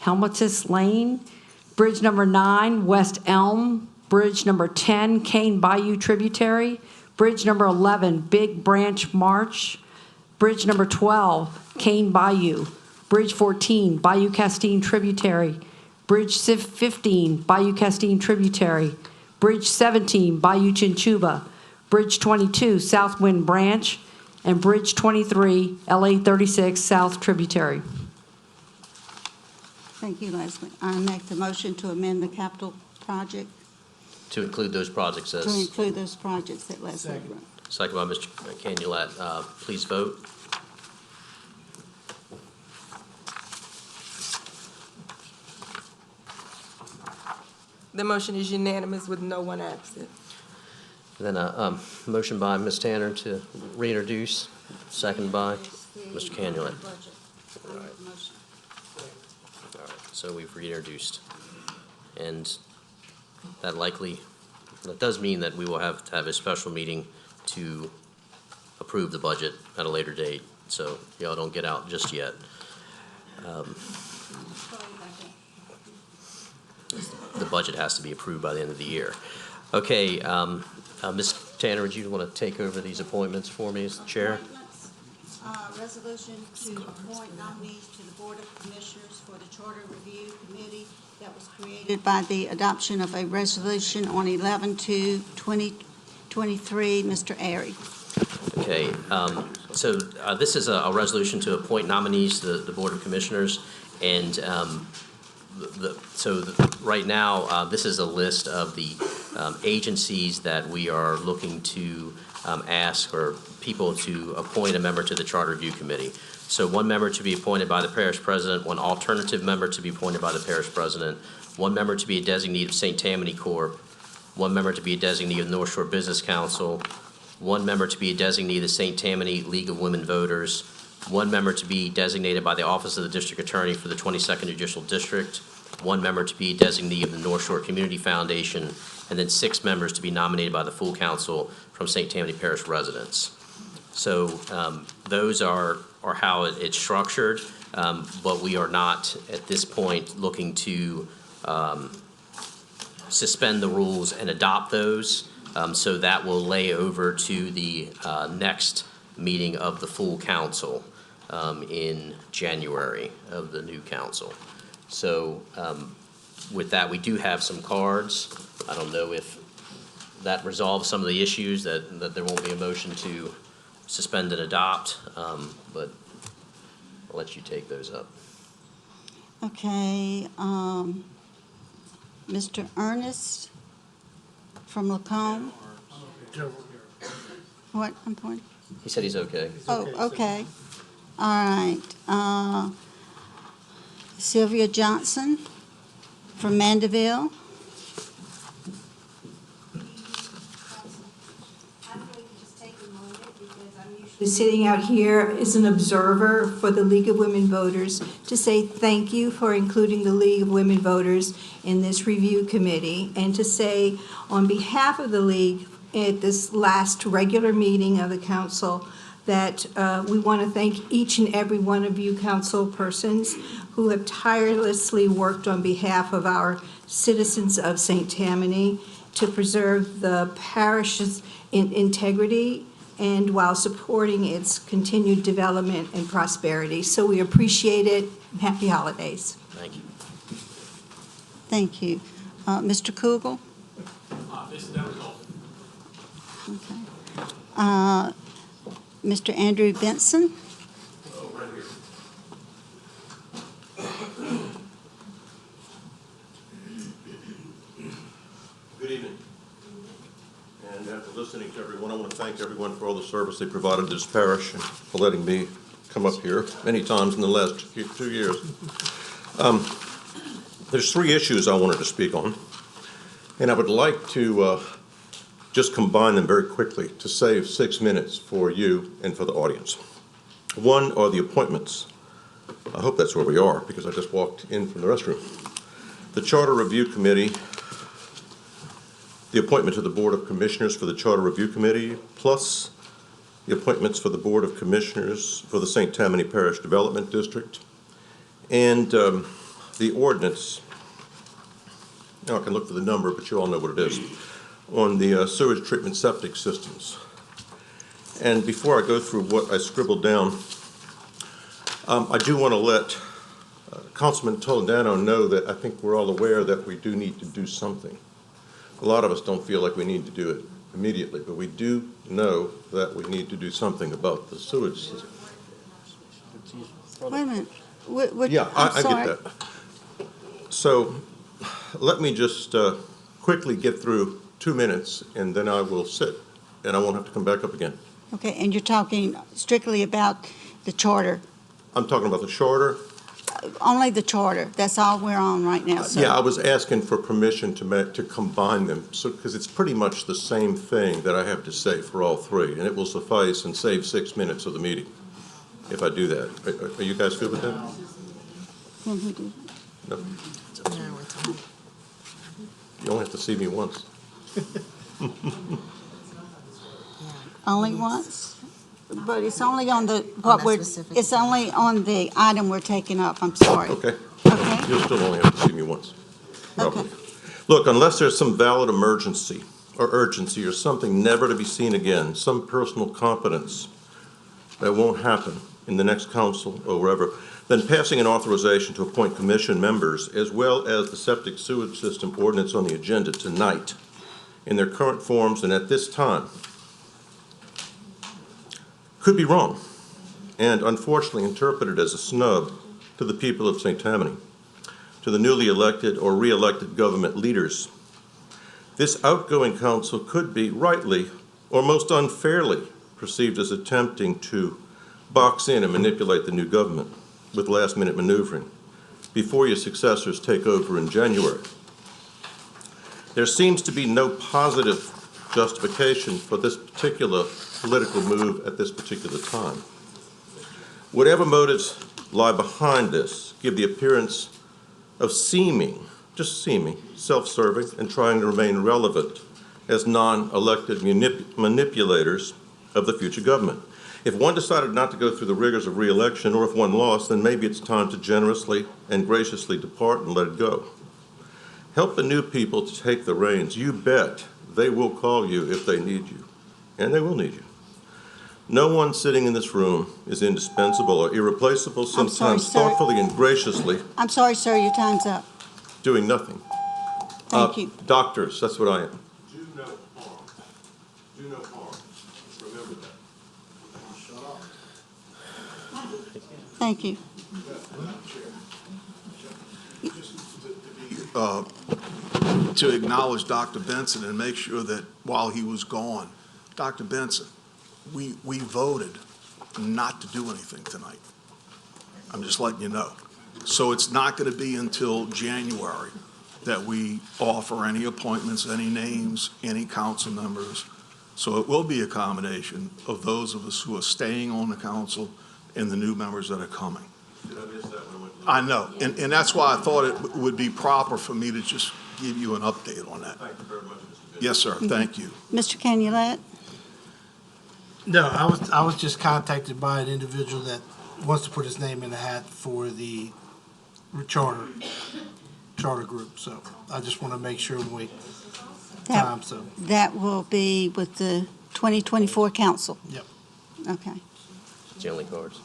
S16: Helmutis Lane. Bridge number 9, West Elm. Bridge number 10, Cane Bayou Tributary. Bridge number 11, Big Branch March. Bridge number 12, Cane Bayou. Bridge 14, Bayou Castine Tributary. Bridge 15, Bayou Castine Tributary. Bridge 17, Bayou Chinchuba. Bridge 22, Southwind Branch. And Bridge 23, LA 36 South Tributary.
S12: Thank you, Leslie. I make the motion to amend the capital project,
S1: To include those projects
S12: to
S1: as,
S12: include those projects that Leslie wrote.
S1: second by Mr. Candilet. Please vote.
S3: The motion is unanimous with no one absent.
S1: Then a motion by Ms. Tanner to reintroduce, second by Mr. Candilet. All right, so we've reintroduced. And that does mean that we will have to have a special meeting to approve the budget at a later date. So y'all don't get out just yet. The budget has to be approved by the end of the year. Okay, Ms. Tanner, would you want to take over these appointments for me as the chair?
S12: Appointments. Resolution to appoint nominees to the Board of Commissioners for the Charter Review Committee that was created by the adoption of a resolution on 11/2/2023. Mr. Airy.
S1: Okay, so this is a resolution to appoint nominees to the Board of Commissioners, and right now, this is a list of the agencies that we are looking to ask for people to appoint a member to the Charter Review Committee. So 1 member to be appointed by the parish president, 1 alternative member to be appointed by the parish president, 1 member to be a designee of St. Tammany Corp., 1 member to be a designee of North Shore Business Council, 1 member to be a designee of the St. Tammany League of Women Voters, 1 member to be designated by the Office of the District Attorney for the 22nd Judicial District, 1 member to be designee of the North Shore Community Foundation, and then 6 members to be nominated by the full council from St. Tammany Parish residents. So those are how it's structured, but we are not, at this point, looking to suspend the rules and adopt those. So that will lay over to the next meeting of the full council in January of the new council. So with that, we do have some cards. I don't know if that resolves some of the issues, that there won't be a motion to suspend and adopt, but I'll let you take those up.
S12: Okay, Mr. Ernest from Lacombe. What, I'm pointing?
S1: He said he's okay.
S12: Oh, okay. All right. Sylvia Johnson from Mandeville.
S17: Sitting out here as an observer for the League of Women Voters to say thank you for including the League of Women Voters in this review committee, and to say on behalf of the League at this last regular meeting of the council that we want to thank each and every one of you council persons who have tirelessly worked on behalf of our citizens of St. Tammany to preserve the parish's integrity and while supporting its continued development and prosperity. So we appreciate it. Happy holidays.
S1: Thank you.
S12: Thank you. Mr. Kugel? Okay. Mr. Andrew Benson?
S18: Good evening. And after listening to everyone, I want to thank everyone for all the service they provided to this parish and for letting me come up here many times in the last 2 years. There's 3 issues I wanted to speak on, and I would like to just combine them very quickly to save 6 minutes for you and for the audience. One are the appointments. I hope that's where we are, because I just walked in from the restroom. The Charter Review Committee, the appointment to the Board of Commissioners for the Charter Review Committee, plus the appointments for the Board of Commissioners for the St. Tammany Parish Development District, and the ordinance, now I can look for the number, but you all know what it is, on the sewage treatment septic systems. And before I go through what I scribbled down, I do want to let Councilman Toledano know that I think we're all aware that we do need to do something. A lot of us don't feel like we need to do it immediately, but we do know that we need to do something about the sewage system.
S12: Wait a minute. What,
S18: Yeah, I
S12: sorry.
S18: get that. So let me just quickly get through 2 minutes, and then I will sit, and I won't have to come back up again.
S12: Okay, and you're talking strictly about the charter,
S18: I'm talking about the charter.
S12: only the charter. That's all we're on right now, sir.
S18: Yeah, I was asking for permission to combine them, so, because it's pretty much the same thing that I have to say for all 3, and it will suffice and save 6 minutes of the meeting if I do that. Are you guys good with that?
S12: Can we do?
S18: No? You only have to see me once.
S12: Only once? But it's only on the, it's only on the item we're taking up, I'm sorry.
S18: Okay.
S12: Okay.
S18: You'll still only have to see me once, probably. Look, unless there's some valid emergency or urgency or something never to be seen again, some personal competence that won't happen in the next council or wherever, then passing an authorization to appoint commission members as well as the septic sewage system ordinance on the agenda tonight in their current forms and at this time could be wrong and unfortunately interpreted as a snub to the people of St. Tammany, to the newly elected or re-elected government leaders. This outgoing council could be rightly or most unfairly perceived as attempting to box in and manipulate the new government with last-minute maneuvering before your successors take over in January. There seems to be no positive justification for this particular political move at this particular time. Whatever motives lie behind this give the appearance of seeming, just seeming, self-serving and trying to remain relevant as non-elected manipulators of the future government. If one decided not to go through the rigors of re-election, or if one lost, then maybe it's time to generously and graciously depart and let it go. Help the new people to take the reins. You bet they will call you if they need you, and they will need you. No one sitting in this room is indispensable or irreplaceable, sometimes
S12: sir.
S18: thoughtfully and graciously
S12: I'm sorry, sir, your time's up.
S18: doing nothing.
S12: Thank you.
S18: Doctors, that's what I am. Do no harm. Do no harm. Remember that.
S12: Thank you.
S7: To acknowledge Dr. Benson and make sure that while he was gone, Dr. Benson, we voted not to do anything tonight. I'm just letting you know. So it's not going to be until January that we offer any appointments, any names, any council members. So it will be a combination of those of us who are staying on the council and the new members that are coming.
S18: Did I miss that one?
S7: I know, and that's why I thought it would be proper for me to just give you an update on that.
S18: Thank you very much, Mr. Benson.
S7: Yes, sir, thank you.
S12: Mr. Canulet?
S10: No, I was just contacted by an individual that wants to put his name in the hat for the charter group, so I just want to make sure we time, so.
S12: That will be with the 2024 council?
S10: Yep.
S12: Okay.
S1: That's the only cards.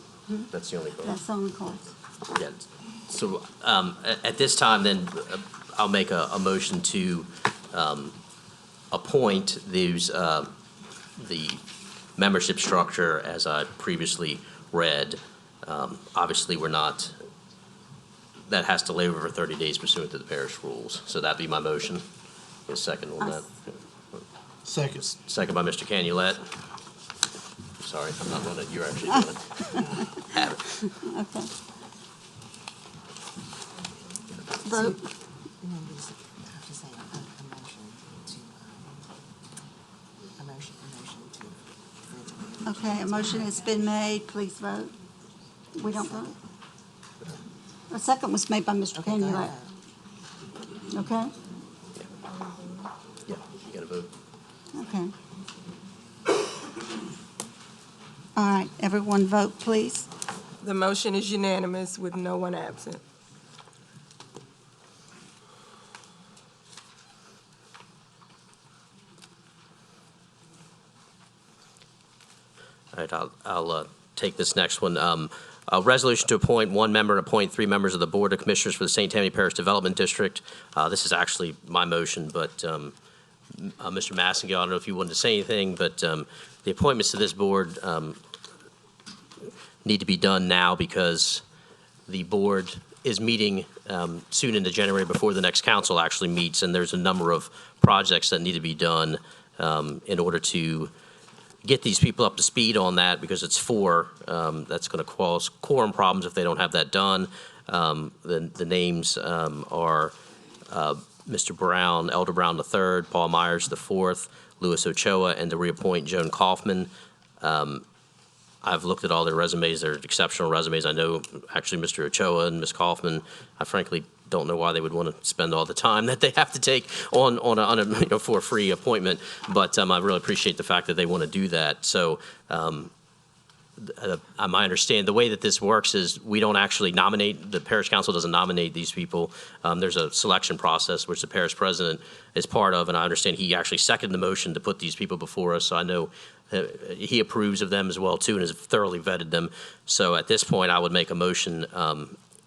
S1: That's the only cards.
S12: That's on the cards.
S1: Yeah. So at this time, then, I'll make a motion to appoint these, the membership structure as I previously read. Obviously, we're not, that has to lay over for 30 days pursuant to the parish rules. So that'd be my motion. A second on that.
S10: Second.
S1: Second by Mr. Canulet. Sorry, I'm not doing it. You're actually doing it. Have it.
S12: Okay. Vote. Okay, a motion has been made. Please vote. We don't vote? A second was made by Mr. Canulet. Okay?
S1: Yeah, you gotta vote.
S12: Okay. All right, everyone vote, please.
S3: The motion is unanimous with no one absent.
S1: All right, I'll take this next one. A resolution to appoint one member and appoint 3 members of the Board of Commissioners for the St. Tammany Parish Development District. This is actually my motion, but Mr. Massengill, I don't know if you wanted to say anything, but the appointments to this board need to be done now because the board is meeting soon into January before the next council actually meets, and there's a number of projects that need to be done in order to get these people up to speed on that, because it's 4 that's going to cause quorum problems if they don't have that done. The names are Mr. Brown, Elder Brown III, Paul Myers IV, Louis Ochoa, and to reappoint Joan Kaufman. I've looked at all their resumes. They're exceptional resumes. I know actually Mr. Ochoa and Ms. Kaufman, I frankly don't know why they would want to spend all the time that they have to take on a for a free appointment, but I really appreciate the fact that they want to do that. So I understand the way that this works is we don't actually nominate, the parish council doesn't nominate these people. There's a selection process which the parish president is part of, and I understand he actually seconded the motion to put these people before us, so I know he approves of them as well too and has thoroughly vetted them. So at this point, I would make a motion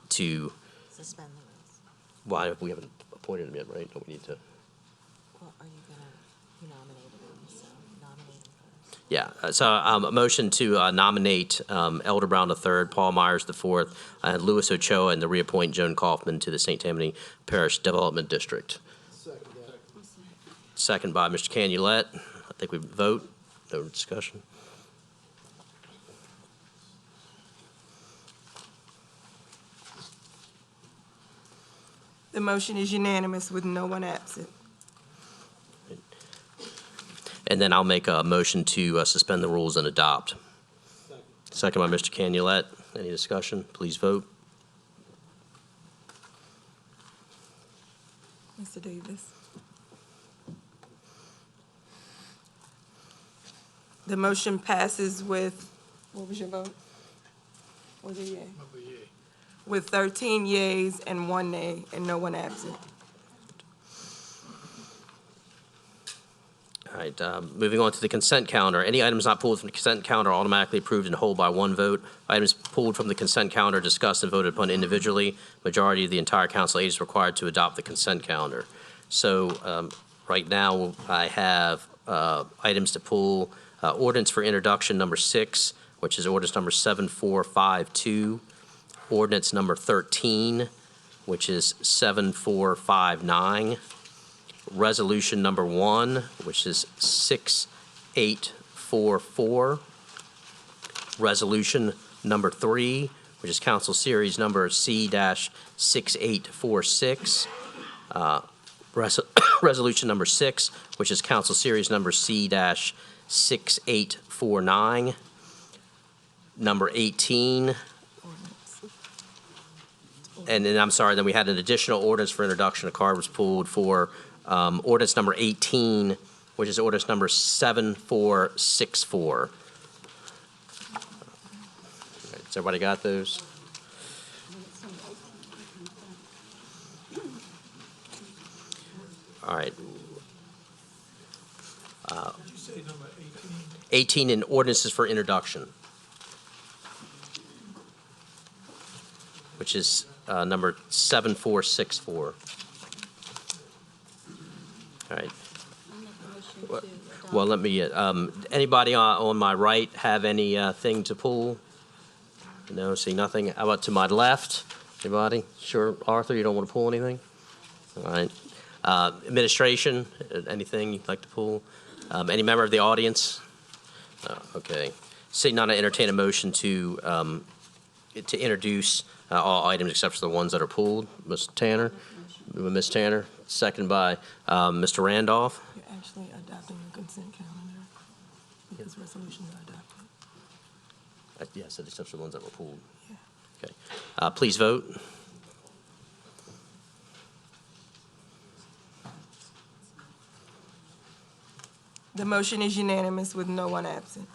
S1: to
S19: Suspend the rules.
S1: Why, we haven't appointed him yet, right? Don't we need to?
S19: Well, are you gonna, you nominated him, so nominate him first.
S1: Yeah, so a motion to nominate Elder Brown III, Paul Myers IV, and Louis Ochoa, and to reappoint Joan Kaufman to the St. Tammany Parish Development District. Second by Mr. Canulet. I think we vote. No discussion.
S3: The motion is unanimous with no one absent.
S1: And then I'll make a motion to suspend the rules and adopt. Second by Mr. Canulet. Any discussion? Please vote.
S3: Mr. Davis. The motion passes with, what was your vote? Was it yea? With 13 yeas and 1 nay, and no one absent.
S1: All right, moving on to the consent calendar. Any items not pulled from the consent calendar are automatically approved in whole by one vote. Items pulled from the consent calendar discussed and voted upon individually. Majority of the entire council age is required to adopt the consent calendar. So right now, I have items to pull. Ordinance for introduction number 6, which is ordinance number 7452. Ordinance number 13, which is 7459. Resolution number 1, which is 6844. Resolution number 3, which is Council Series number C-6846. Resolution number 6, which is Council Series number C-6849. Number 18. And then, I'm sorry, then we had an additional ordinance for introduction. A card was pulled for ordinance number 18, which is ordinance number 7464. Has everybody got those? All right. 18 in ordinances for introduction, which is number 7464. All right. Well, let me, anybody on my right have anything to pull? No, see nothing. How about to my left? Anybody? Sure, Arthur, you don't want to pull anything? All right. Administration, anything you'd like to pull? Any member of the audience? Okay. Seeing none, I entertain a motion to introduce all items except for the ones that are pulled. Ms. Tanner? Ms. Tanner, second by Mr. Randolph.
S3: You're actually adopting the consent calendar because resolutions are adopted.
S1: Yes, except for the ones that were pulled.
S3: Yeah.
S1: Okay. Please vote.
S3: The motion is unanimous with no one absent.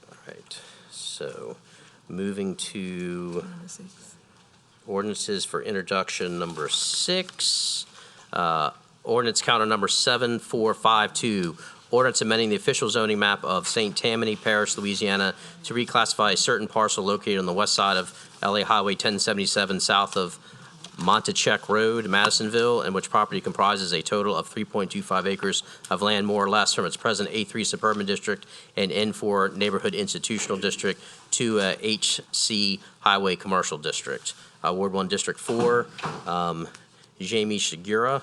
S1: All right. So moving to
S3: Number 6.
S1: ordinances for introduction number 6. Ordinance counter number 7452. Ordinance amending the official zoning map of St. Tammany Parish, Louisiana to reclassify a certain parcel located on the west side of LA Highway 1077 south of Montechek Road, Madisonville, and which property comprises a total of 3.25 acres of land more or less from its present A3 suburban district and N4 neighborhood institutional district to HC highway commercial district. Ward 1, District 4, Jamie Shigura.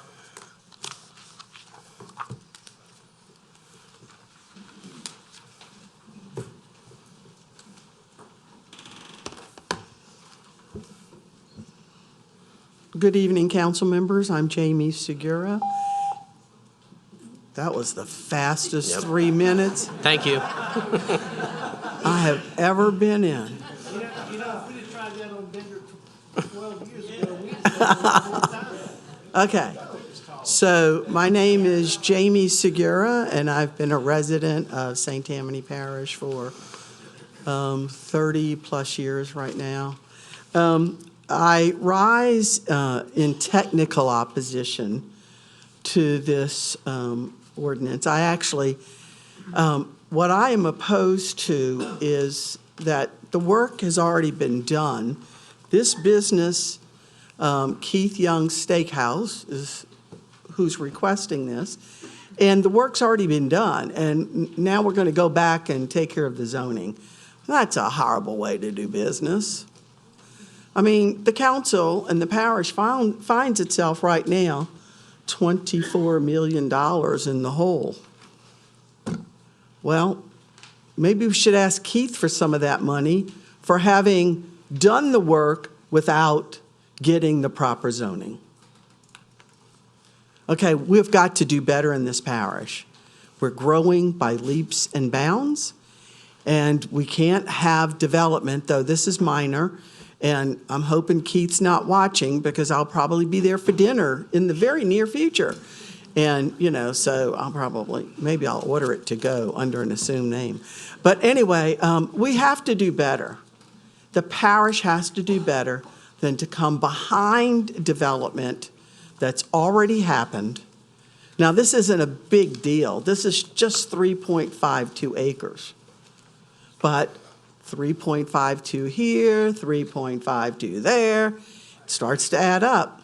S20: Good evening, council members. I'm Jamie Segura. That was the fastest 3 minutes
S1: Thank you.
S20: I have ever been in.
S10: You know, if we'd have tried that on Bender 12 years ago, we'd have done it 4 times.
S20: Okay, so my name is Jamie Segura, and I've been a resident of St. Tammany Parish for 30-plus years right now. I rise in technical opposition to this ordinance. I actually, what I am opposed to is that the work has already been done. This business, Keith Young Steakhouse, is who's requesting this, and the work's already been done, and now we're going to go back and take care of the zoning. That's a horrible way to do business. I mean, the council and the parish finds itself right now $24 million in the hole. Well, maybe we should ask Keith for some of that money for having done the work without getting the proper zoning. Okay, we've got to do better in this parish. We're growing by leaps and bounds, and we can't have development, though this is minor, And I'm hoping Keith's not watching because I'll probably be there for dinner in the very near future. And, so maybe I'll order it to go under an assumed name. But anyway, we have to do better. The parish has to do better than to come behind development that's already happened. Now, this isn't a big deal. This is just 3.52 acres. But 3.52 here, 3.52 there, it starts to add up.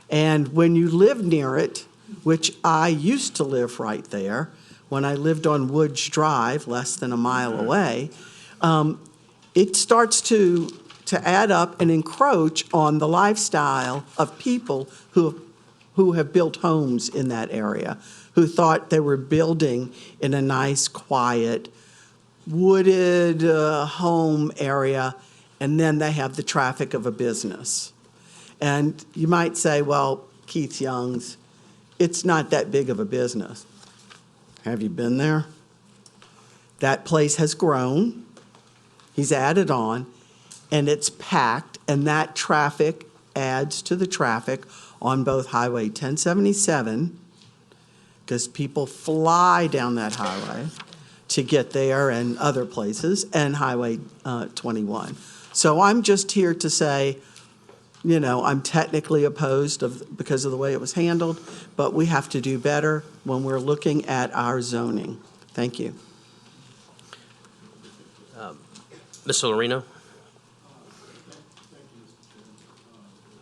S20: And when you live near it, which I used to live right there, when I lived on Woods Drive, less than a mile away, it starts to add up and encroach on the lifestyle of people who have built homes in that area, who thought they were building in a nice, quiet, wooded home area, and then they have the traffic of a business. And you might say, well, Keith Young's, it's not that big of a business. Have you been there? That place has grown. He's added on, and it's packed, and that traffic adds to the traffic on both Highway 1077, because people fly down that highway to get there and other places, and Highway 21. So I'm just here to say, I'm technically opposed because of the way it was handled, but we have to do better when we're looking at our zoning. Thank you.
S1: Mr. Lorino?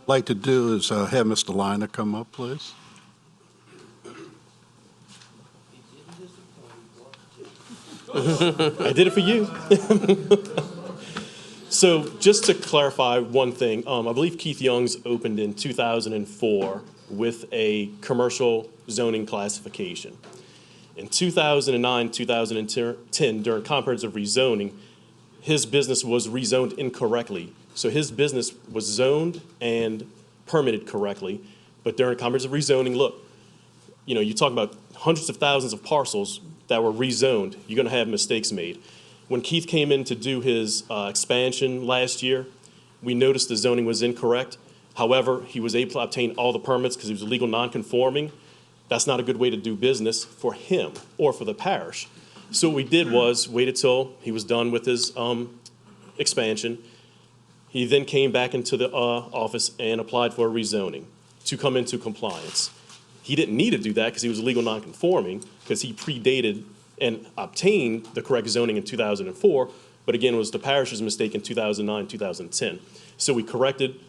S7: I'd like to do is have Mr. Liner come up, please.
S21: I did it for you. So just to clarify one thing, I believe Keith Young's opened in 2004 with a commercial zoning classification. In 2009, 2010, during comprehensive rezoning, his business was rezoned incorrectly. So his business was zoned and permitted correctly, but during comprehensive rezoning, look, you talk about hundreds of thousands of parcels that were rezoned. You're going to have mistakes made. When Keith came in to do his expansion last year, we noticed the zoning was incorrect. However, he was able to obtain all the permits because he was legal non-conforming. That's not a good way to do business for him or for the parish. So what we did was waited till he was done with his expansion. He then came back into the office and applied for a rezoning to come into compliance. He didn't need to do that because he was legal non-conforming, because he predated and obtained the correct zoning in 2004, but again, it was the parish's mistake in 2009, 2010. So we corrected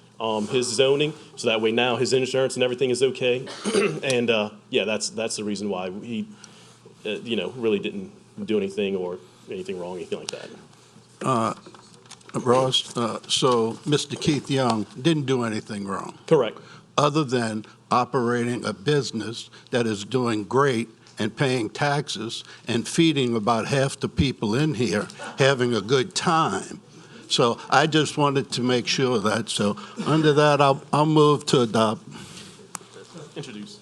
S21: his zoning, so that way now his insurance and everything is okay. And that's the reason why he, really didn't do anything or anything wrong, anything like that.
S7: Ross, so Mr. Keith Young didn't do anything wrong,
S21: Correct.
S7: other than operating a business that is doing great and paying taxes and feeding about half the people in here, having a good time. So I just wanted to make sure of that. So under that, I'll move to adopt.
S21: Introduce.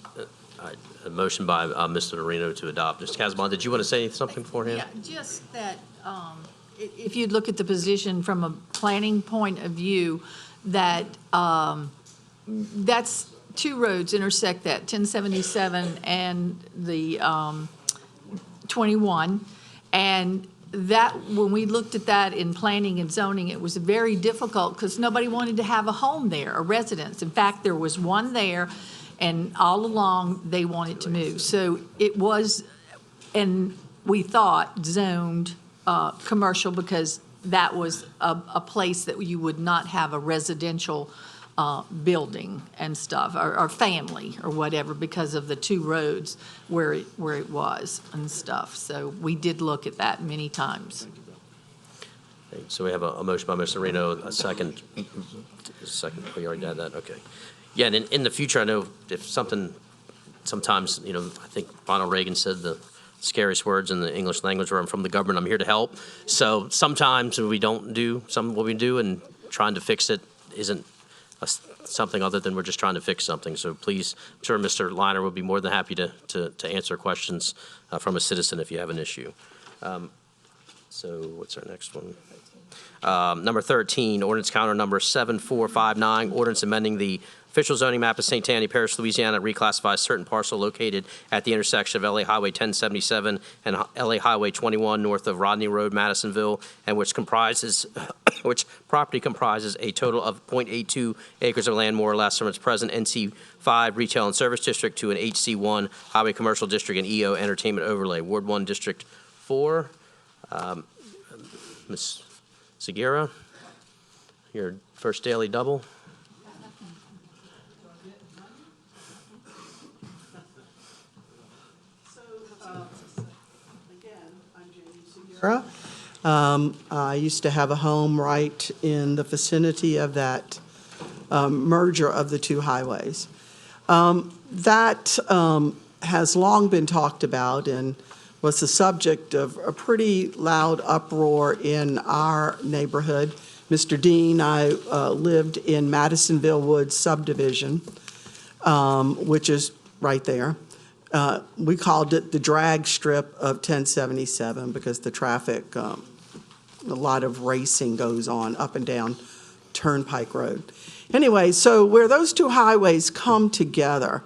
S1: A motion by Mr. Lorino to adopt. Mr. Casabon, did you want to say something beforehand?
S22: Yeah, just that if you look at the position from a planning point of view, that that's two roads intersect that, 1077 and the 21. And that, when we looked at that in planning and zoning, it was very difficult because nobody wanted to have a home there, a residence. In fact, there was one there, and all along they wanted to move. So it was, and we thought, zoned commercial because that was a place that you would not have a residential building and stuff, or family or whatever, because of the two roads where it was and stuff. So we did look at that many times.
S1: Okay, so we have a motion by Mr. Reno, a second. We already had that, okay. Yeah, and in the future, I know if sometimes, I think Ronald Reagan said the scariest words in the English language were, "I'm from the government, I'm here to help." So sometimes we don't do what we do, and trying to fix it isn't something other than we're just trying to fix something. So please, I'm sure Mr. Liner will be more than happy to answer questions from a citizen if you have an issue. So what's our next one? Number 13, ordinance counter number 7459, ordinance amending the official zoning map of St. Tammany Parish, Louisiana, reclassifies certain parcel located at the intersection of LA Highway 1077 and LA Highway 21 north of Rodney Road, Madisonville, and which property comprises a total of .82 acres of land, more or less, from its present NC5 Retail and Service District to an HC1 Highway Commercial District and EO Entertainment Overlay. Ward 1, District 4. Ms. Segura, your first daily double.
S20: I used to have a home right in the vicinity of that merger of the two highways. That has long been talked about and was the subject of a pretty loud uproar in our neighborhood. Mr. Dean, I lived in Madisonville Woods Subdivision, which is right there. We called it the drag strip of 1077 because the traffic, a lot of racing goes on up and down Turnpike Road. Anyway, so where those two highways come together,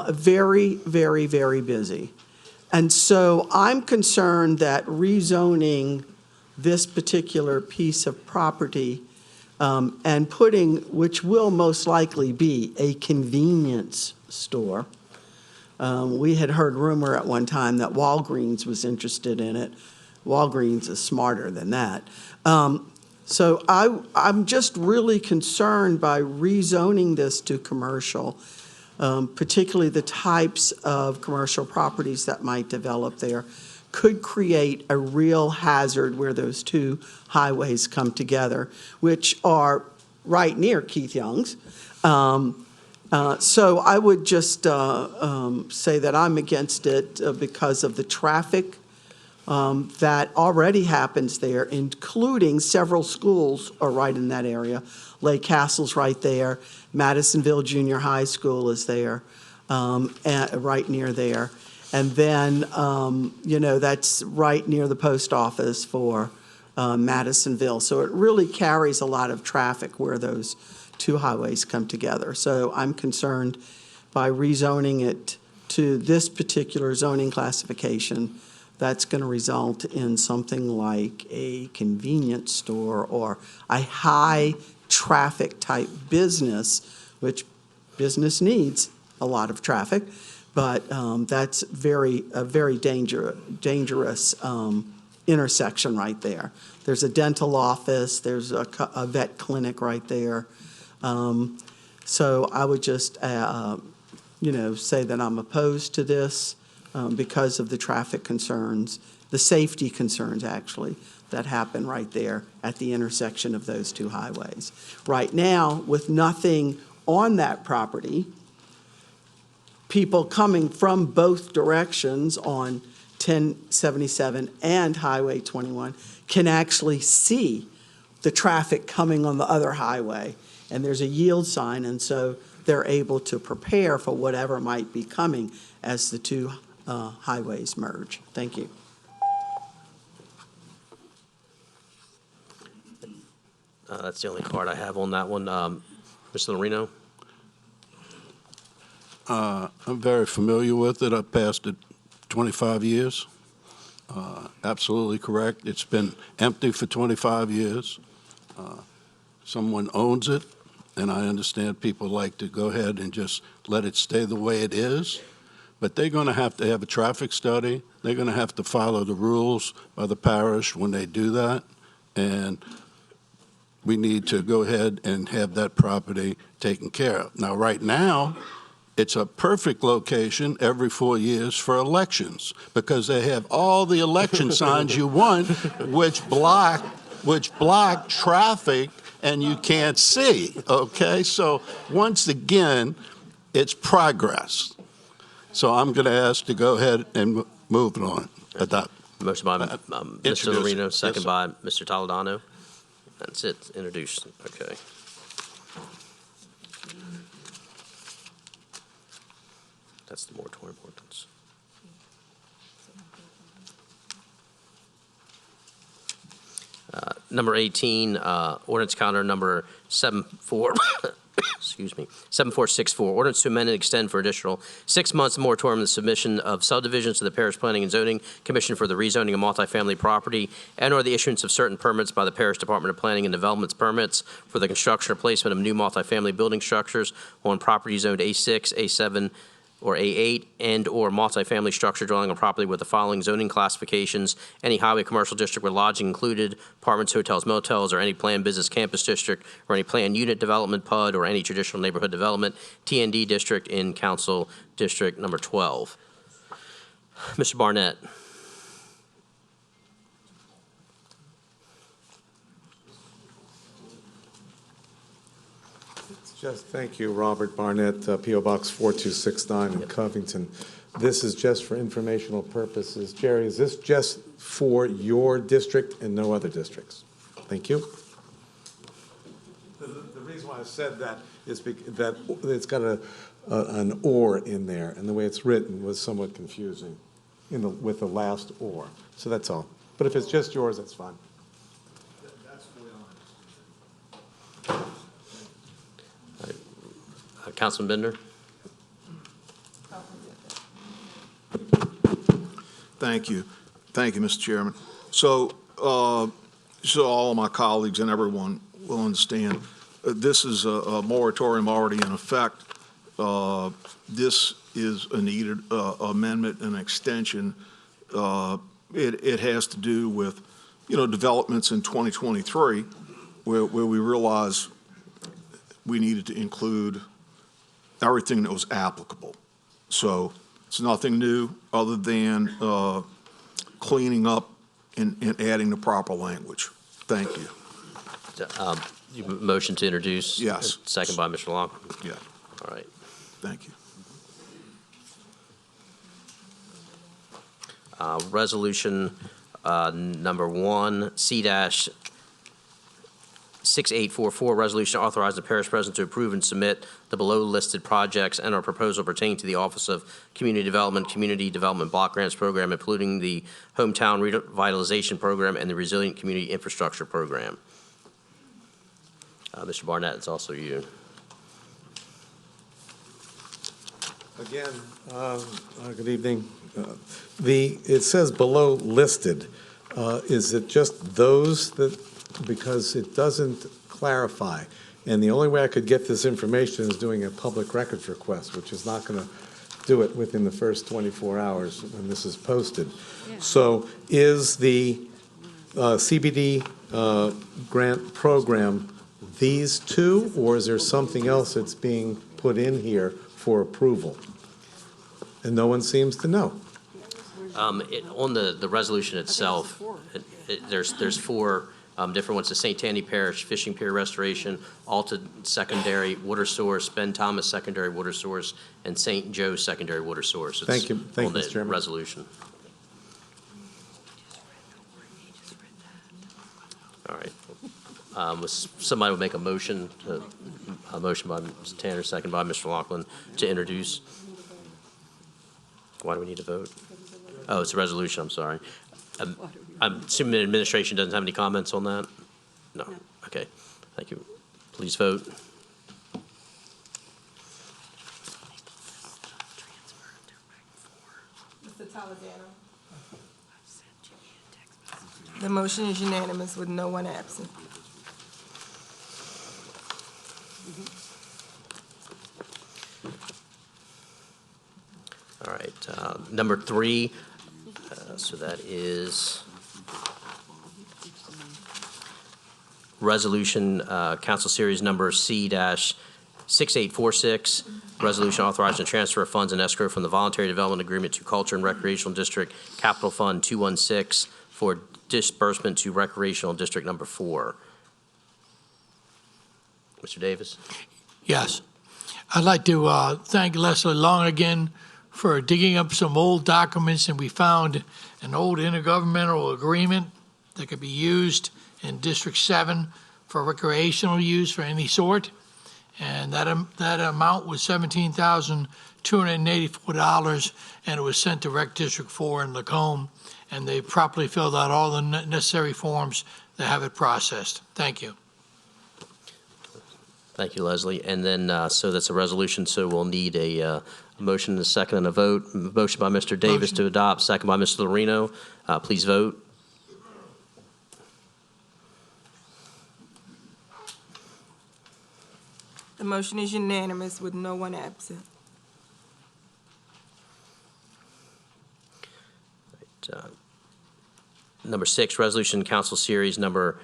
S20: very, very, very busy. And so I'm concerned that rezoning this particular piece of property and putting, which will most likely be a convenience store. We had heard rumor at one time that Walgreens was interested in it. Walgreens is smarter than that. So I'm just really concerned by rezoning this to commercial, particularly the types of commercial properties that might develop there could create a real hazard where those two highways come together, which are right near Keith Young's. So I would just say that I'm against it because of the traffic that already happens there, including several schools are right in that area. Lake Castle's right there. Madisonville Junior High School is there, right near there. And then, that's right near the post office for Madisonville. So it really carries a lot of traffic where those two highways come together. So I'm concerned by rezoning it to this particular zoning classification, that's going to result in something like a convenience store or a high traffic type business, which business needs a lot of traffic, but that's a very dangerous intersection right there. There's a dental office, there's a vet clinic right there. So I would just, say that I'm opposed to this because of the traffic concerns, the safety concerns, actually, that happen right there at the intersection of those two highways. Right now, with nothing on that property, people coming from both directions on 1077 and Highway 21 can actually see the traffic coming on the other highway. And there's a yield sign, and so they're able to prepare for whatever might be coming as the two highways merge. Thank you.
S1: That's the only card I have on that one. Mr. Lorino?
S7: I'm very familiar with it. I've passed it 25 years. Absolutely correct. It's been empty for 25 years. Someone owns it, and I understand people like to go ahead and just let it stay the way it is, but they're going to have a traffic study. They're going to have to follow the rules by the parish when they do that, and we need to go ahead and have that property taken care of. Now, right now, it's a perfect location every 4 years for elections because they have all the election signs you want, which block traffic and you can't see, okay? So once again, it's progress. So I'm going to ask to go ahead and move it on. Adopt.
S1: Motion by Mr. Lorino, second by Mr. Toledano. That's it, introduced, okay. That's the moratorium ordinance. Number 18, ordinance calendar number 74, excuse me, 7464, ordinance to amend and extend for additional 6 months moratorium the submission of subdivisions to the Parish Planning and Zoning Commission for the rezoning of multifamily property and/or the issuance of certain permits by the Parish Department of Planning and Development's permits for the construction or placement of new multifamily building structures on property zoned A6, A7, or A8, and/or multifamily structure dwelling on property with the following zoning classifications: any highway commercial district with lodging included, apartments, hotels, motels, or any planned business campus district, or any planned unit development PUD, or any traditional neighborhood development TND district in Council District Number 12. Mr. Barnett.
S4: Thank you, Robert Barnett, P.O. Box 4269 in Covington. This is just for informational purposes. Jerry, is this just for your district and no other districts? Thank you. The reason why I said that is that it's got an or in there, and the way it's written was somewhat confusing with the last or. So that's all. But if it's just yours, that's fine.
S1: Councilman Bender?
S8: Thank you. Thank you, Mr. Chairman. So all of my colleagues and everyone will understand, this is a moratorium already in effect. This is a needed amendment and extension. It has to do with, developments in 2023 where we realized we needed to include everything that was applicable. So it's nothing new other than cleaning up and adding the proper language. Thank you.
S1: You motion to introduce?
S8: Yes.
S1: Second by Mr. Long?
S8: Yeah.
S1: All right.
S8: Thank you.
S1: Resolution number 1, C-6844, resolution authorizing the parish president to approve and submit the below-listed projects and/or proposal pertaining to the Office of Community Development Block Grants Program, including the Hometown Revitalization Program and the Resilient Community Infrastructure Program. Mr. Barnett, it's also you.
S4: Again, good evening. It says below listed. Is it just those that, because it doesn't clarify? And the only way I could get this information is doing a public records request, which is not going to do it within the first 24 hours when this is posted. Yeah. So is the CBD grant program these two, or is there something else that's being put in here for approval? And no one seems to know.
S1: On the resolution itself, there's 4 different ones: the St. Tammany Parish Fishing Pier Restoration, Alta Secondary Water Source, Ben Thomas Secondary Water Source, and St. Joe Secondary Water Source.
S4: Thank you, Mr.
S1: On
S4: Chairman.
S1: the resolution. All right. Somebody would make a motion by Mr. Tanner, second by Mr. Laughlin, to introduce. Why do we need to vote? Oh, it's a resolution, I'm sorry. I'm assuming the administration doesn't have any comments on that? No. Okay, thank you. Please vote.
S3: Mr. Toledano? The motion is unanimous with no one absent.
S1: All right, number 3, so that is resolution, council series number C-6846, resolution authorizing the transfer of funds and escrow from the voluntary development agreement to Culture and Recreational District Capital Fund 216 for disbursement to Recreational District Number 4. Mr. Davis?
S9: Yes. I'd like to thank Leslie Long again for digging up some old documents, and we found an old intergovernmental agreement that could be used in District 7 for recreational use for any sort. And that amount was $17,284, and it was sent to Rec District 4 in Lacombe, and they properly filled out all the necessary forms to have it processed. Thank you.
S1: Thank you, Leslie. And then, so that's a resolution, so we'll need a motion and a second and a vote. Motion by Mr. Davis to adopt, second by Mr. Lorino. Please vote.
S3: The motion is unanimous with no one absent.
S1: Number 6, Resolution Council Series Number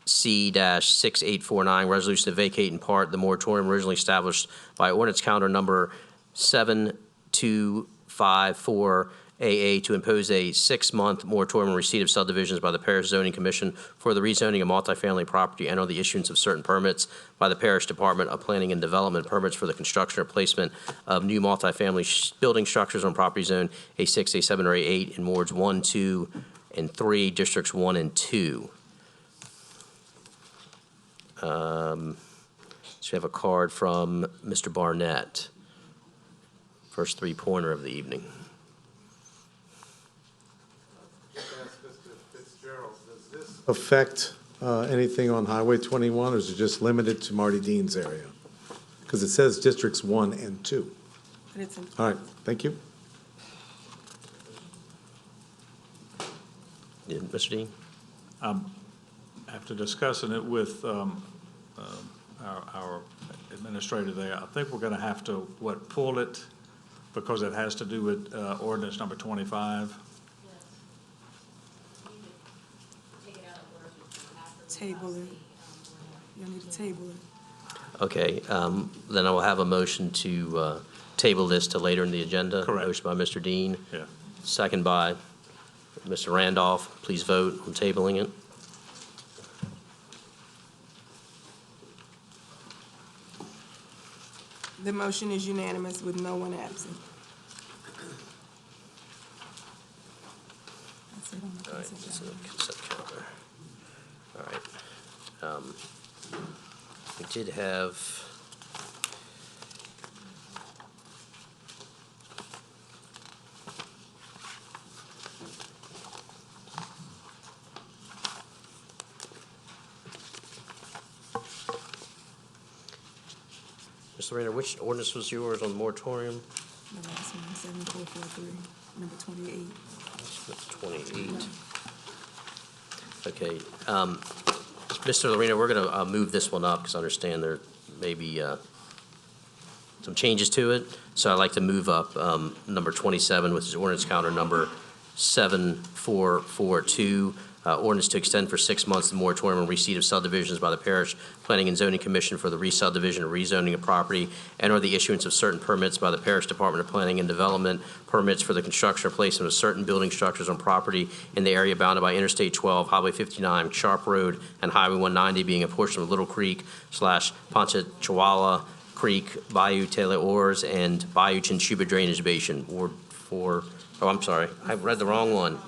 S1: C-6849, resolution to vacate in part the moratorium originally established by ordinance calendar number 7254 AA to impose a 6-month moratorium on receipt of subdivisions by the Parish Zoning Commission for the rezoning of multifamily property and on the issuance of certain permits by the Parish Department of Planning and Development, permits for the construction or placement of new multifamily building structures on property zone A6, A7, or A8 in wards 1, 2, and 3, districts 1 and 2. So we have a card from Mr. Barnett. First three-pointer of the evening.
S4: Affect anything on Highway 21, or is it just limited to Marty Dean's area? Because it says districts 1 and 2. All right, thank you.
S1: Yeah, Mr. Dean?
S6: After discussing it with our administrator there, I think we're going to have to, pull it because it has to do with ordinance number 25.
S3: Table it. You'll need to table it.
S1: Okay, then I will have a motion to table this to later in the agenda.
S6: Correct.
S1: Motion by Mr. Dean.
S6: Yeah.
S1: Second by Mr. Randolph. Please vote on tabling it.
S3: The motion is unanimous with no one absent. That's it on the
S1: All right,
S3: consent
S1: this is
S3: agenda.
S1: a consent calendar. All right. We did have, Mr. Rayner, which ordinance was yours on the moratorium?
S3: The last one, 7443, number 28.
S1: That's 28. Okay. Mr. Lorena, we're going to move this one up because I understand there may be some changes to it. So I'd like to move up number 27, which is ordinance calendar number 7442. Ordinance to extend for 6 months the moratorium on receipt of subdivisions by the Parish Planning and Zoning Commission for the re-subdivision or rezoning of property and or the issuance of certain permits by the Parish Department of Planning and Development, permits for the construction or placement of certain building structures on property in the area bounded by Interstate 12, Highway 59, Sharp Road, and Highway 190, being a portion of Little Creek / Ponchatoula Creek, Bayou Taylor Oars, and Bayou Chinchuba Drainage Basin, Ward 4. Oh, I'm sorry. I read the wrong one.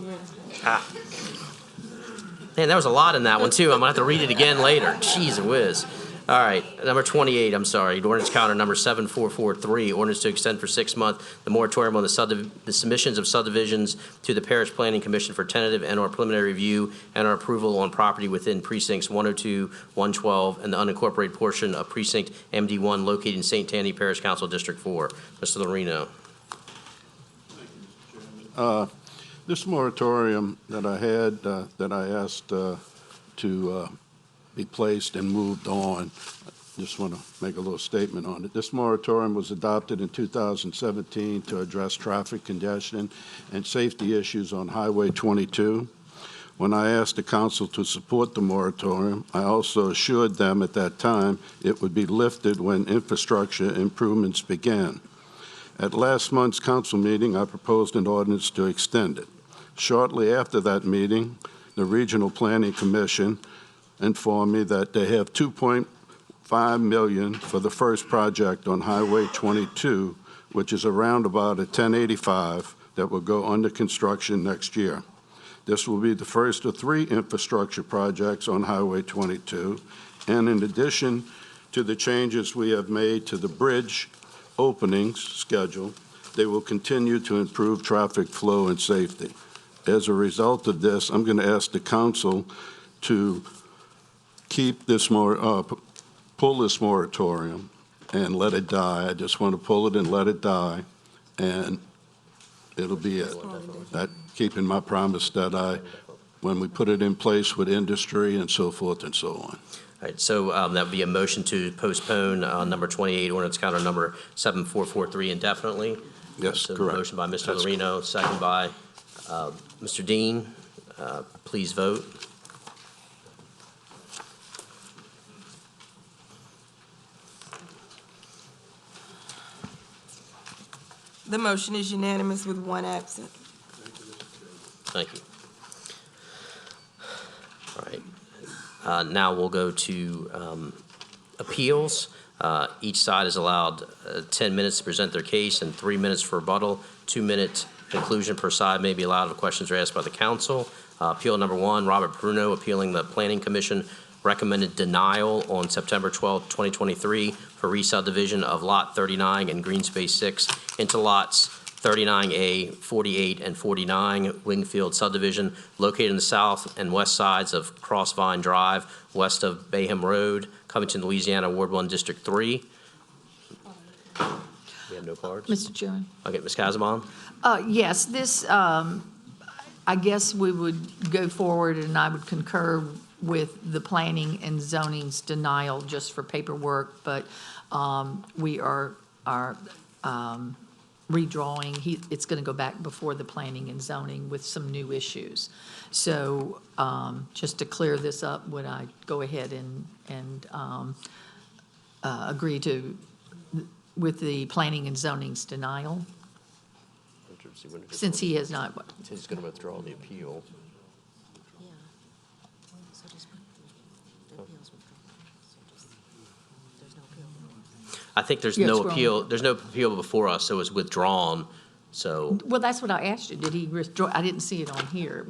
S1: Ah. Man, there was a lot in that one, too. I'm going to have to read it again later. Jeez whiz. All right, number 28, I'm sorry. Ordinance calendar number 7443, ordinance to extend for 6 months the moratorium on the submissions of subdivisions to the Parish Planning Commission for tentative and/or preliminary review and/or approval on property within precincts 102, 112, and the unincorporated portion of precinct MD1 located in St. Tammany Parish Council District 4. Mr. Lorino.
S7: This moratorium that I had, that I asked to be placed and moved on, I just want to make a little statement on it. This moratorium was adopted in 2017 to address traffic congestion and safety issues on Highway 22. When I asked the council to support the moratorium, I also assured them at that time it would be lifted when infrastructure improvements began. At last month's council meeting, I proposed an ordinance to extend it. Shortly after that meeting, the Regional Planning Commission informed me that they have $2.5 million for the first project on Highway 22, which is a roundabout at 1085 that will go under construction next year. This will be the first of 3 infrastructure projects on Highway 22, and in addition to the changes we have made to the bridge openings schedule, they will continue to improve traffic flow and safety. As a result of this, I'm going to ask the council to keep this pull this moratorium and let it die. I just want to pull it and let it die, and it'll be it. That, keeping my promise that when we put it in place with industry and so forth and so on.
S1: All right, so that would be a motion to postpone number 28, ordinance counter number 7443 indefinitely.
S7: Yes,
S1: So
S7: correct.
S1: motion by Mr.
S7: That's
S1: Lorino, second by Mr. Dean. Please vote.
S3: The motion is unanimous with one absent.
S1: Thank you. All right. Now we'll go to appeals. Each side is allowed 10 minutes to present their case and 3 minutes for rebuttal. 2-minute conclusion per side may be allowed if questions are asked by the council. Appeal number 1, Robert Bruno appealing the Planning Commission recommended denial on September 12, 2023 for re-subdivision of Lot 39 and Green Space 6 into lots 39A, 48, and 49 Wingfield subdivision located in the south and west sides of Crossvine Drive, west of Bayham Road, Covington, Louisiana, Ward 1, District 3. We have no cards?
S22: Mr. Chairman?
S1: Okay, Ms. Kazamon?
S22: Yes, this, I guess we would go forward, and I would concur with the planning and zoning's denial just for paperwork, but we are redrawing. It's going to go back before the planning and zoning with some new issues. So just to clear this up, would I go ahead and agree with the planning and zoning's denial? Since he has not.
S1: He's going to withdraw the appeal.
S19: Yeah. So just put the appeals withdrawn. So just, there's no appeal.
S1: I think there's
S22: Yeah,
S1: no
S22: it's
S1: appeal, there's no appeal before us, so it's withdrawn, so.
S22: Well, that's what I asked you. Did he withdraw? I didn't see it on here.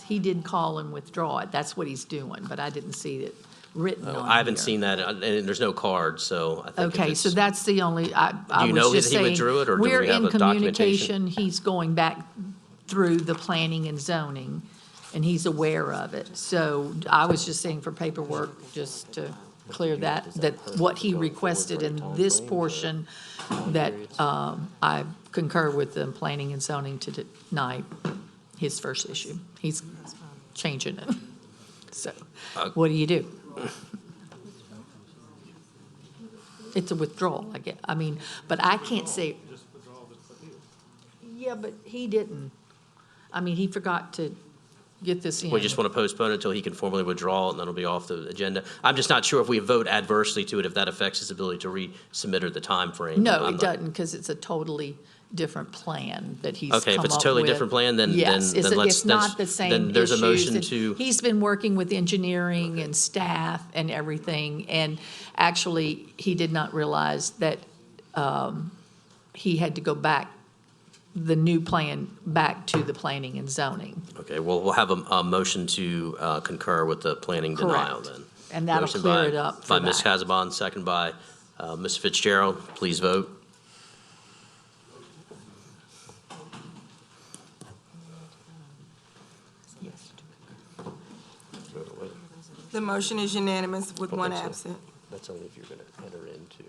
S22: He did call and withdraw it. That's what he's doing, but I didn't see it written on here.
S1: I haven't seen that, and there's no card, so I think.
S22: Okay, so that's the only, I
S1: Do you
S22: was
S1: know
S22: just
S1: that he
S22: saying,
S1: withdrew it, or do we
S22: we're
S1: have
S22: in
S1: the documentation?
S22: communication. He's going back through the planning and zoning, and he's aware of it. So I was just saying for paperwork, just to clear that what he requested in this portion, that I concur with the planning and zoning to deny his first issue. He's changing it. So what do you do? It's a withdrawal, I get. I mean, but I can't say. Yeah, but he didn't. I mean, he forgot to get this in.
S1: We just want to postpone it until he can formally withdraw it, and then it'll be off the agenda. I'm just not sure if we vote adversely to it, if that affects his ability to resubmit or the timeframe.
S22: No, it doesn't, because it's a totally different plan that he's come up with.
S1: Okay, if it's a totally different plan, then
S22: Yes,
S1: let's.
S22: it's not the same
S1: Then there's a
S22: issues,
S1: motion
S22: and
S1: to.
S22: He's been working with engineering and staff and everything, and actually, he did not realize that he had to go back, the new plan, back to the planning and zoning.
S1: Okay, well, we'll have a motion to concur with the planning denial
S22: Correct.
S1: then.
S22: And that'll
S1: Motion
S22: clear
S1: by-
S22: it up
S1: By
S22: for
S1: Ms.
S22: that.
S1: Casabon, second by Ms. Fitzgerald. Please vote.
S3: The motion is unanimous with one
S1: Okay, so
S3: absent.
S1: That's only if you're going to enter into.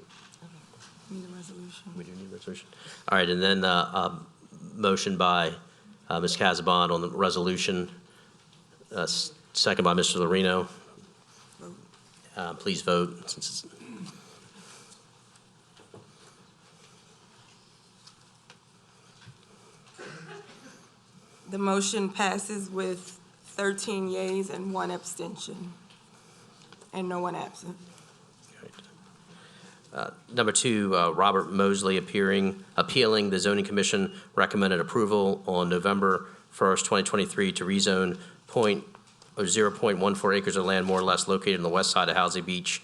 S3: Need a resolution.
S1: We do need a resolution. All right, and then motion by Ms. Casabon on the resolution, second by Mr. Lorino. Please vote. Since it's-
S3: The motion passes with 13 yeas and one abstention, and no one absent.
S1: Number 2, Robert Mosley appealing the zoning commission recommended approval on November 1st, 2023 to rezone 0.14 acres of land more or less located on the west side of Housay Beach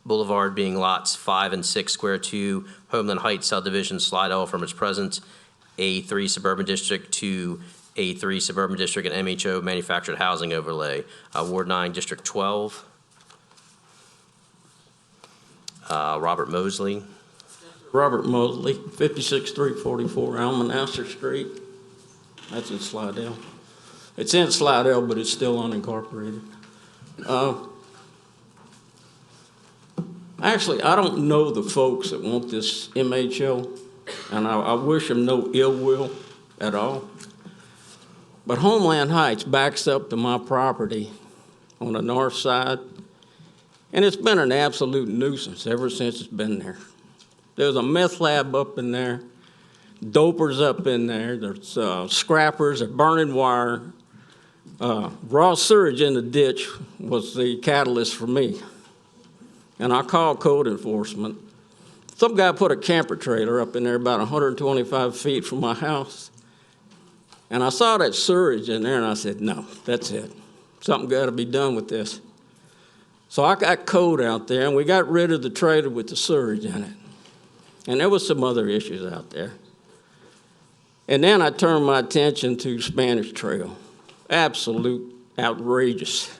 S1: Boulevard, being lots 5 and 6, Square 2, Homeland Heights subdivision, Slide L from its present A3 suburban district to A3 suburban district and MHO manufactured housing overlay. Ward 9, District 12. Robert Mosley.
S2: Robert Mosley, 56344 Almanasser Street. That's in Slidell. It's in Slidell, but it's still unincorporated. Actually, I don't know the folks that want this MHO, and I wish them no ill will at all. But Homeland Heights backs up to my property on the north side, and it's been an absolute nuisance ever since it's been there. There's a meth lab up in there, dopers up in there, there's scrappers, there's burning wire. Raw sewage in the ditch was the catalyst for me. And I called code enforcement. Some guy put a camper trailer up in there about 125 feet from my house. And I saw that sewage in there, and I said, no, that's it. Something got to be done with this. So I got code out there, and we got rid of the trailer with the sewage in it. And there was some other issues out there. And then I turned my attention to Spanish Trail. Absolute outrageous.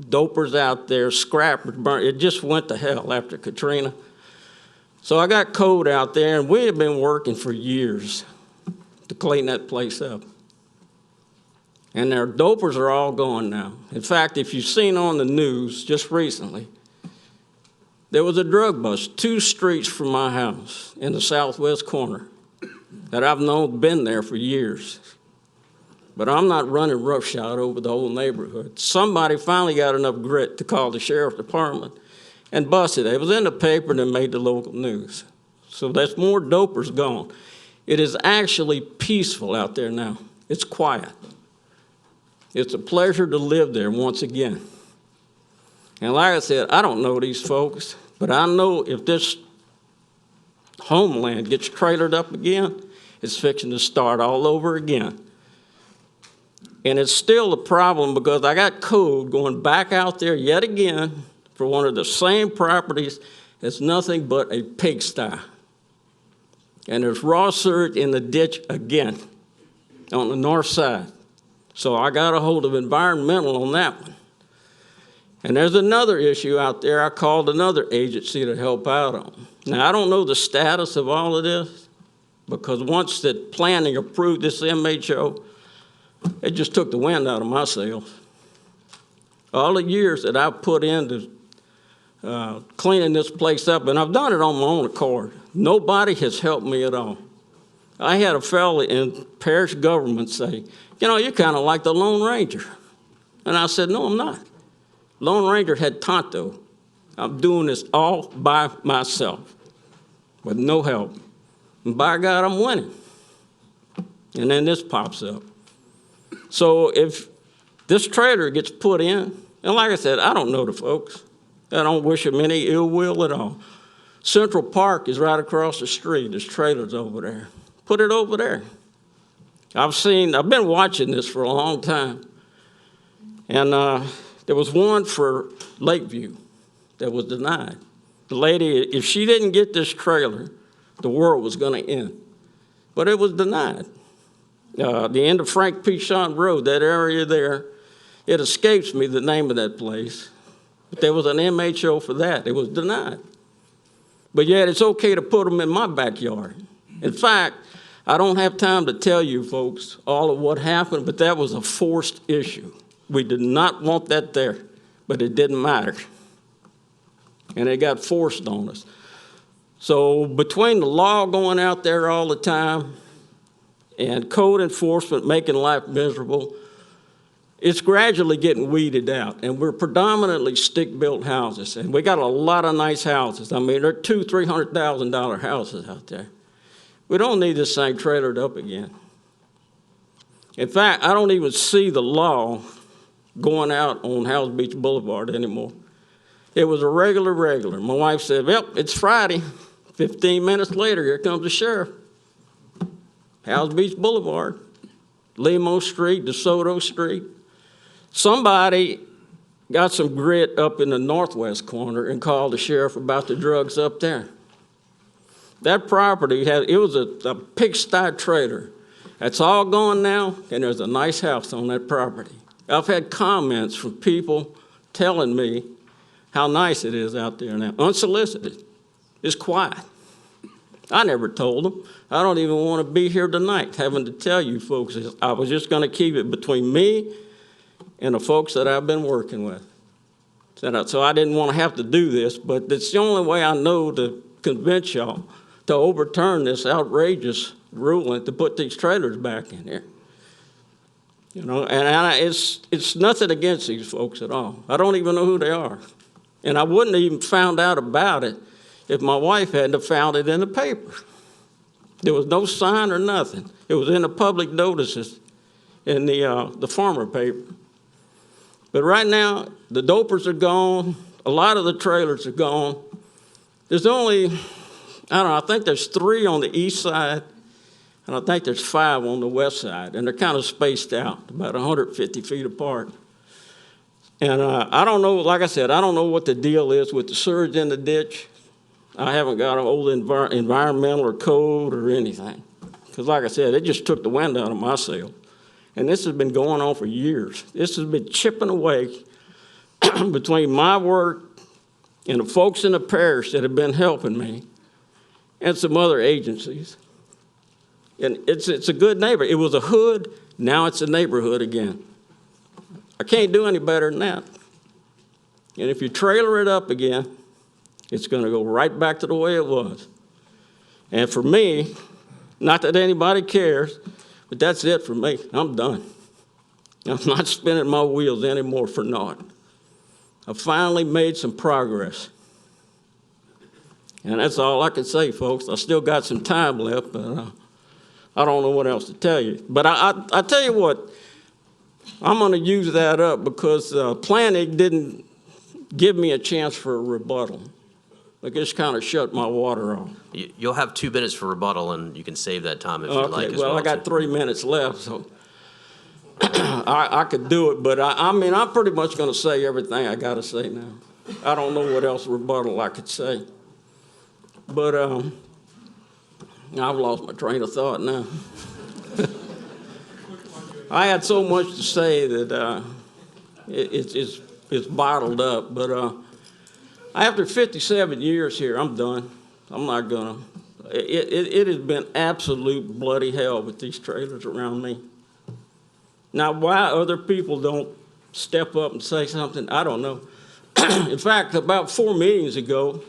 S2: Dopers out there, scrappers, burnt. It just went to hell after Katrina. So I got code out there, and we have been working for years to clean that place up. And their dopers are all gone now. In fact, if you've seen on the news just recently, there was a drug bust 2 streets from my house in the southwest corner that I've known been there for years. But I'm not running roughshod over the whole neighborhood. Somebody finally got enough grit to call the sheriff's department and busted it. It was in the paper and it made the local news. So there's more dopers gone. It is actually peaceful out there now. It's quiet. It's a pleasure to live there once again. And like I said, I don't know these folks, but I know if this homeland gets trailered up again, it's fixing to start all over again. And it's still a problem because I got code going back out there yet again for one of the same properties that's nothing but a pigsty. And there's raw sewage in the ditch again on the north side. So I got a hold of environmental on that one. And there's another issue out there I called another agency to help out on. Now, I don't know the status of all of this because once the planning approved this MHO, it just took the wind out of my sails. All the years that I've put into cleaning this place up, and I've done it on my own accord, nobody has helped me at all. I had a fellow in parish government say, you know, you're kind of like the Lone Ranger. And I said, no, I'm not. Lone Ranger had Tonto. I'm doing this all by myself with no help. And by God, I'm winning. And then this pops up. So if this trailer gets put in, and like I said, I don't know the folks. I don't wish them any ill will at all. Central Park is right across the street. There's trailers over there. Put it over there. I've been watching this for a long time. And there was one for Lakeview that was denied. The lady, if she didn't get this trailer, the world was going to end. But it was denied. The end of Frank P. Shant Road, that area there, it escapes me the name of that place. But there was an MHO for that. It was denied. But yet it's okay to put them in my backyard. In fact, I don't have time to tell you folks all of what happened, but that was a forced issue. We did not want that there, but it didn't matter. And it got forced on us. So between the law going out there all the time and code enforcement making life miserable, it's gradually getting weeded out. And we're predominantly stick-built houses. And we got a lot of nice houses. I mean, they're $200,000, $300,000 houses out there. We don't need this thing trailered up again. In fact, I don't even see the law going out on House Beach Boulevard anymore. It was a regular. My wife said, well, it's Friday. 15 minutes later, here comes the sheriff. House Beach Boulevard, Limo Street, DeSoto Street. Somebody got some grit up in the northwest corner and called the sheriff about the drugs up there. That property, it was a pigsty trailer. That's all gone now, and there's a nice house on that property. I've had comments from people telling me how nice it is out there now, unsolicited. It's quiet. I never told them. I don't even want to be here tonight having to tell you folks. I was just going to keep it between me and the folks that I've been working with. So I didn't want to have to do this, but it's the only way I know to convince y'all to overturn this outrageous ruling to put these trailers back in here. You know, it's nothing against these folks at all. I don't even know who they are. And I wouldn't have even found out about it if my wife hadn't have found it in the paper. There was no sign or nothing. It was in the public notices in the farmer paper. But right now, the dopers are gone. A lot of the trailers are gone. There's only, I don't know, I think there's 3 on the east side, and I think there's 5 on the west side, and they're kind of spaced out, about 150 feet apart. And I don't know, like I said, I don't know what the deal is with the surge in the ditch. I haven't got an old environmental or code or anything. Because like I said, it just took the wind out of my sail. And this has been going on for years. This has been chipping away between my work and the folks in the parish that have been helping me and some other agencies. And it's a good neighbor. It was a hood, now it's a neighborhood again. I can't do any better than that. And if you trailer it up again, it's going to go right back to the way it was. And for me, not that anybody cares, but that's it for me. I'm done. I'm not spinning my wheels anymore for naught. I finally made some progress. And that's all I can say, folks. I still got some time left, but I don't know what else to tell you. But I tell you what, I'm going to use that up because planning didn't give me a chance for a rebuttal. I just kind of shut my water off.
S1: You'll have 2 minutes for rebuttal, and you can save that time if you like as well.
S2: Well, I got 3 minutes left, so I could do it. But I mean, I'm pretty much going to say everything I got to say now. I don't know what else rebuttal I could say. But I've lost my train of thought now. I had so much to say that it's bottled up. But after 57 years here, I'm done. I'm not gonna. It has been absolute bloody hell with these trailers around me. Now, why other people don't step up and say something, I don't know. In fact, about 4 meetings ago,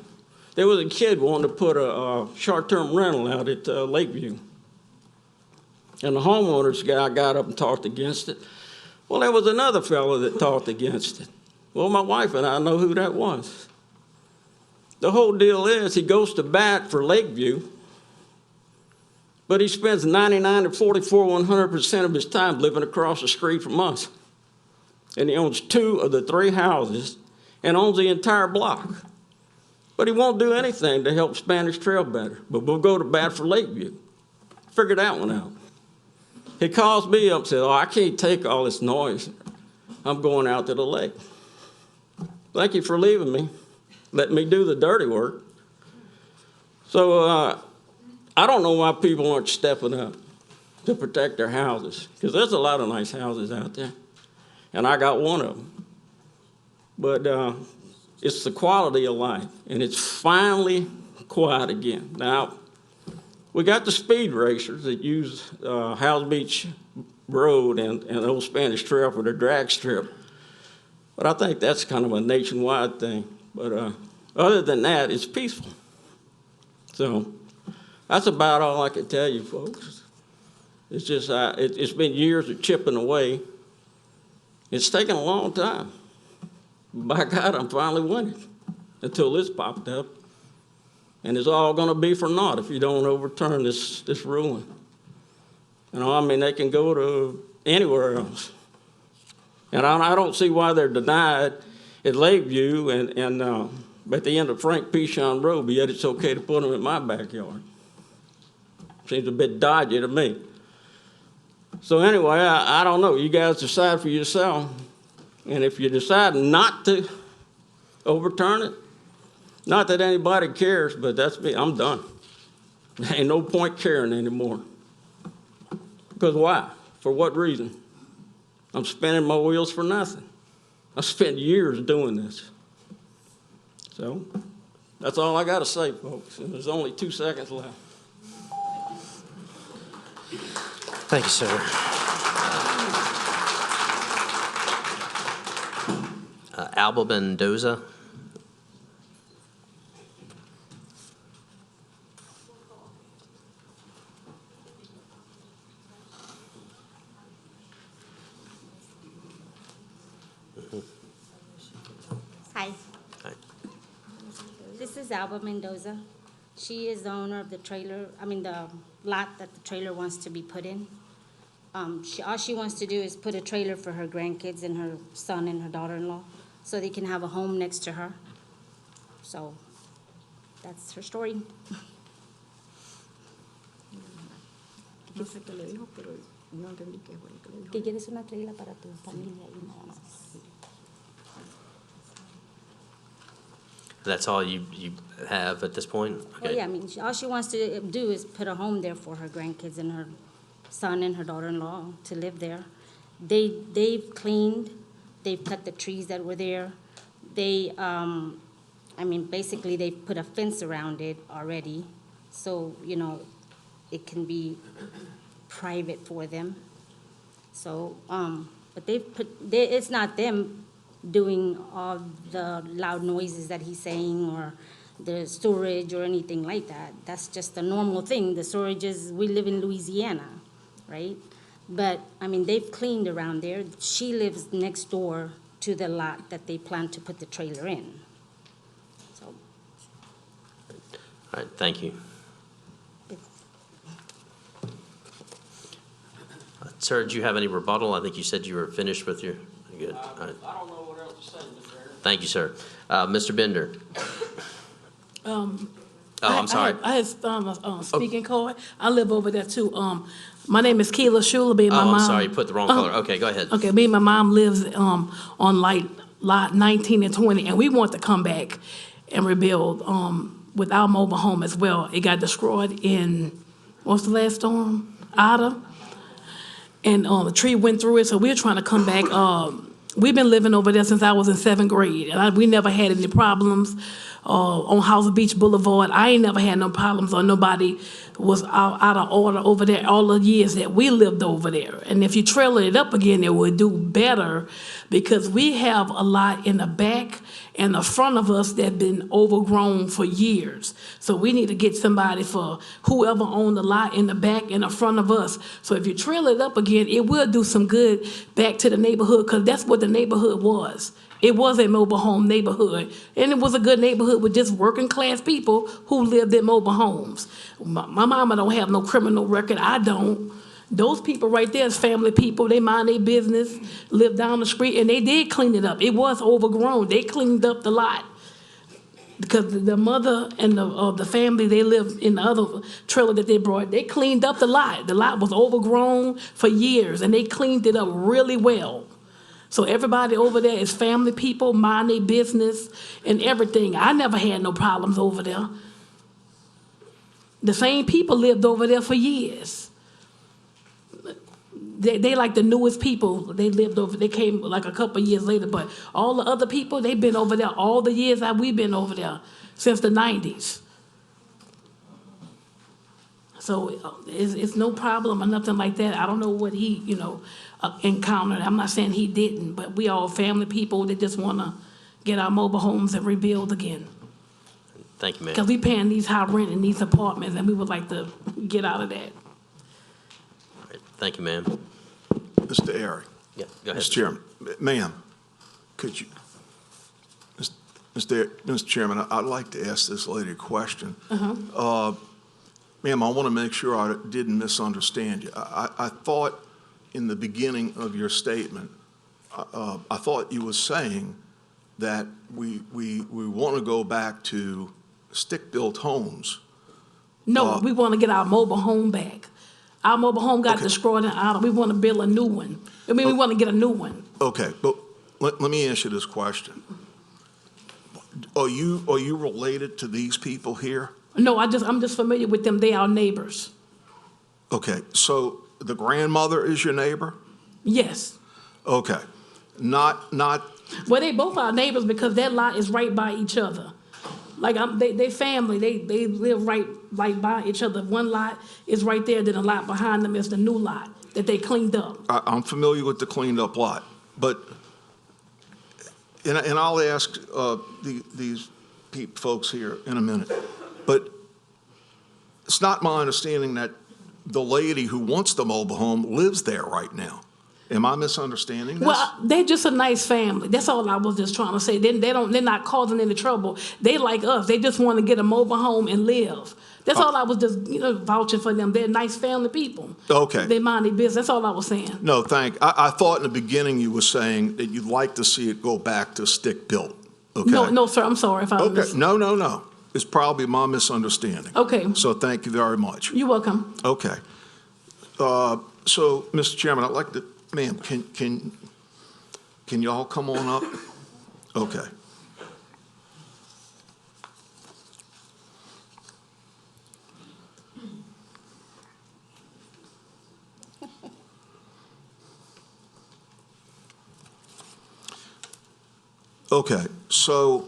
S2: there was a kid wanting to put a short-term rental out at Lakeview. And the homeowners guy got up and talked against it. Well, there was another fellow that talked against it. Well, my wife and I know who that was. The whole deal is he goes to bat for Lakeview, but he spends 99 to 44, 100% of his time living across the street from us. And he owns 2 of the 3 houses and owns the entire block. But he won't do anything to help Spanish Trail better, but we'll go to bat for Lakeview. Figure that one out. He calls me up and says, I can't take all this noise. I'm going out to the lake. Thank you for leaving me. Let me do the dirty work. So I don't know why people aren't stepping up to protect their houses, because there's a lot of nice houses out there, and I got one of them. But it's the quality of life, and it's finally quiet again. Now, we got the speed racers that use Howes Beach Road and Old Spanish Trail for their drag strip, but I think that's kind of a nationwide thing. But other than that, it's peaceful. So that's about all I can tell you, folks. It's just, it's been years of chipping away. It's taken a long time. By God, I'm finally winning until this popped up. And it's all going to be for naught if you don't overturn this ruling. You know, I mean, they can go to anywhere else. And I don't see why they're denied at Lakeview and at the end of Frank Pichon Road, but yet it's okay to put them in my backyard. Seems a bit dodgy to me. So anyway, I don't know. You guys decide for yourself. And if you decide not to overturn it, not that anybody cares, but that's me. I'm done. There ain't no point caring anymore. Because why? For what reason? I'm spinning my wheels for nothing. I spent years doing this. So that's all I got to say, folks. And there's only 2 seconds left.
S1: Thank you, sir. Alba Mendoza.
S11: Hi.
S1: Hi.
S11: This is Alba Mendoza. She is the owner of the trailer, the lot that the trailer wants to be put in. All she wants to do is put a trailer for her grandkids and her son and her daughter-in-law, so they can have a home next to her. So, that's her story. Que quieres una trailer para tu familia y nada más.
S1: That's all you have at this point?
S11: Oh, yeah, all she wants to do is put a home there for her grandkids and her son and her daughter-in-law to live there. They've cleaned, they've cut the trees that were there. They, basically, they put a fence around it already, so, it can be private for them. So, but it's not them doing all the loud noises that he's saying or the storage or anything like that. That's just a normal thing. The storage is, we live in Louisiana, right? But, they've cleaned around there. She lives next door to the lot that they plan to put the trailer in. So.
S1: All right, thank you. Sir, do you have any rebuttal? I think you said you were finished with your, good. All right.
S2: I don't know what else to say, Mr. Aaron.
S1: Thank you, sir. Mr. Bender. I'm sorry.
S13: I have a speaking card. I live over there too. My name is Keela Shulaby. My mom.
S1: I'm sorry, you put the wrong color. Okay, go ahead.
S13: Okay, me and my mom lives on lot 19 and 20, and we want to come back and rebuild with our mobile home as well. It got destroyed in, what's the last storm? Ida. And the tree went through it, so we're trying to come back. We've been living over there since I was in 7th grade, and we never had any problems on House Beach Boulevard. I ain't never had no problems, or nobody was out of order over there all the years that we lived over there. And if you trailer it up again, it would do better, because we have a lot in the back and the front of us that been overgrown for years. So we need to get somebody for whoever owned the lot in the back and the front of us. So if you trailer it up again, it will do some good back to the neighborhood, because that's what the neighborhood was. It was a mobile home neighborhood, and it was a good neighborhood with just working class people who lived in mobile homes. My mama don't have no criminal record, I don't. Those people right there is family people. They mind their business, live down the street, and they did clean it up. It was overgrown. They cleaned up the lot. Because the mother and the family, they lived in the other trailer that they brought, they cleaned up the lot. The lot was overgrown for years, and they cleaned it up really well. So everybody over there is family people, mind their business and everything. I never had no problems over there. The same people lived over there for years. They like the newest people. They lived over, they came like a couple of years later, but all the other people, they've been over there all the years that we've been over there, since the 90s. So it's no problem or nothing like that. I don't know what he, encountered. I'm not saying he didn't, but we all family people that just want to get our mobile homes and rebuild again.
S1: Thank you, ma'am.
S13: Because we paying these high rent in these apartments, and we would like to get out of that.
S1: All right, thank you, ma'am.
S8: Mr. Airy.
S1: Yeah, go ahead.
S8: Mr. Chairman, ma'am, could you, Mr. Chairman, I'd like to ask this lady a question. Ma'am, I want to make sure I didn't misunderstand you. I thought in the beginning of your statement, I thought you were saying that we want to go back to stick-built homes.
S13: No, we want to get our mobile home back. Our mobile home got destroyed in Ida. We want to build a new one. We want to get a new one.
S8: Okay, but let me ask you this question. Are you related to these people here?
S13: No, I'm just familiar with them. They are neighbors.
S8: Okay, so the grandmother is your neighbor?
S13: Yes.
S8: Okay, not.
S13: Well, they both are neighbors because that lot is right by each other. Like, they family, they live right by each other. One lot is right there, then a lot behind them is the new lot that they cleaned up.
S8: I'm familiar with the cleaned up lot, but, and I'll ask these folks here in a minute, but it's not my understanding that the lady who wants the mobile home lives there right now. Am I misunderstanding this?
S13: Well, they're just a nice family. That's all I was just trying to say. They're not causing any trouble. They like us. They just want to get a mobile home and live. That's all I was just, vouching for them. They're nice family people.
S8: Okay.
S13: They mind their business. That's all I was saying.
S8: No, I thought in the beginning you were saying that you'd like to see it go back to stick-built, okay?
S13: No, sir, I'm sorry if I
S8: Okay, no. It's probably my misunderstanding.
S13: Okay.
S8: So thank you very much.
S13: You're welcome.
S8: Okay. So, Mr. Chairman, I'd like to, ma'am, can y'all come on up? Okay. Okay, so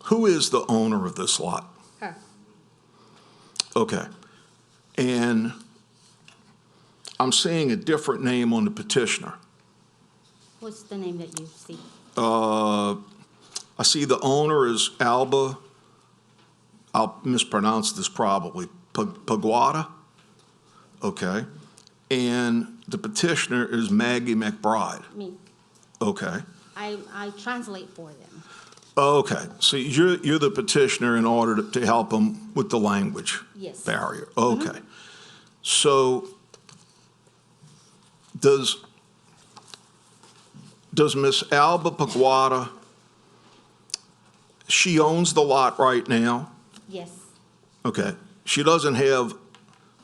S8: who is the owner of this lot?
S11: Her.
S8: Okay. And I'm seeing a different name on the petitioner.
S11: What's the name that you see?
S8: I see the owner is Alba, I'll mispronounce this probably, Paguada? Okay. And the petitioner is Maggie McBride.
S11: Me.
S8: Okay.
S11: I translate for them.
S8: Okay. So you're the petitioner in order to help them with the language
S11: Yes.
S8: barrier. Okay. So does Miss Alba Paguada, she owns the lot right now?
S11: Yes.
S8: Okay. She doesn't have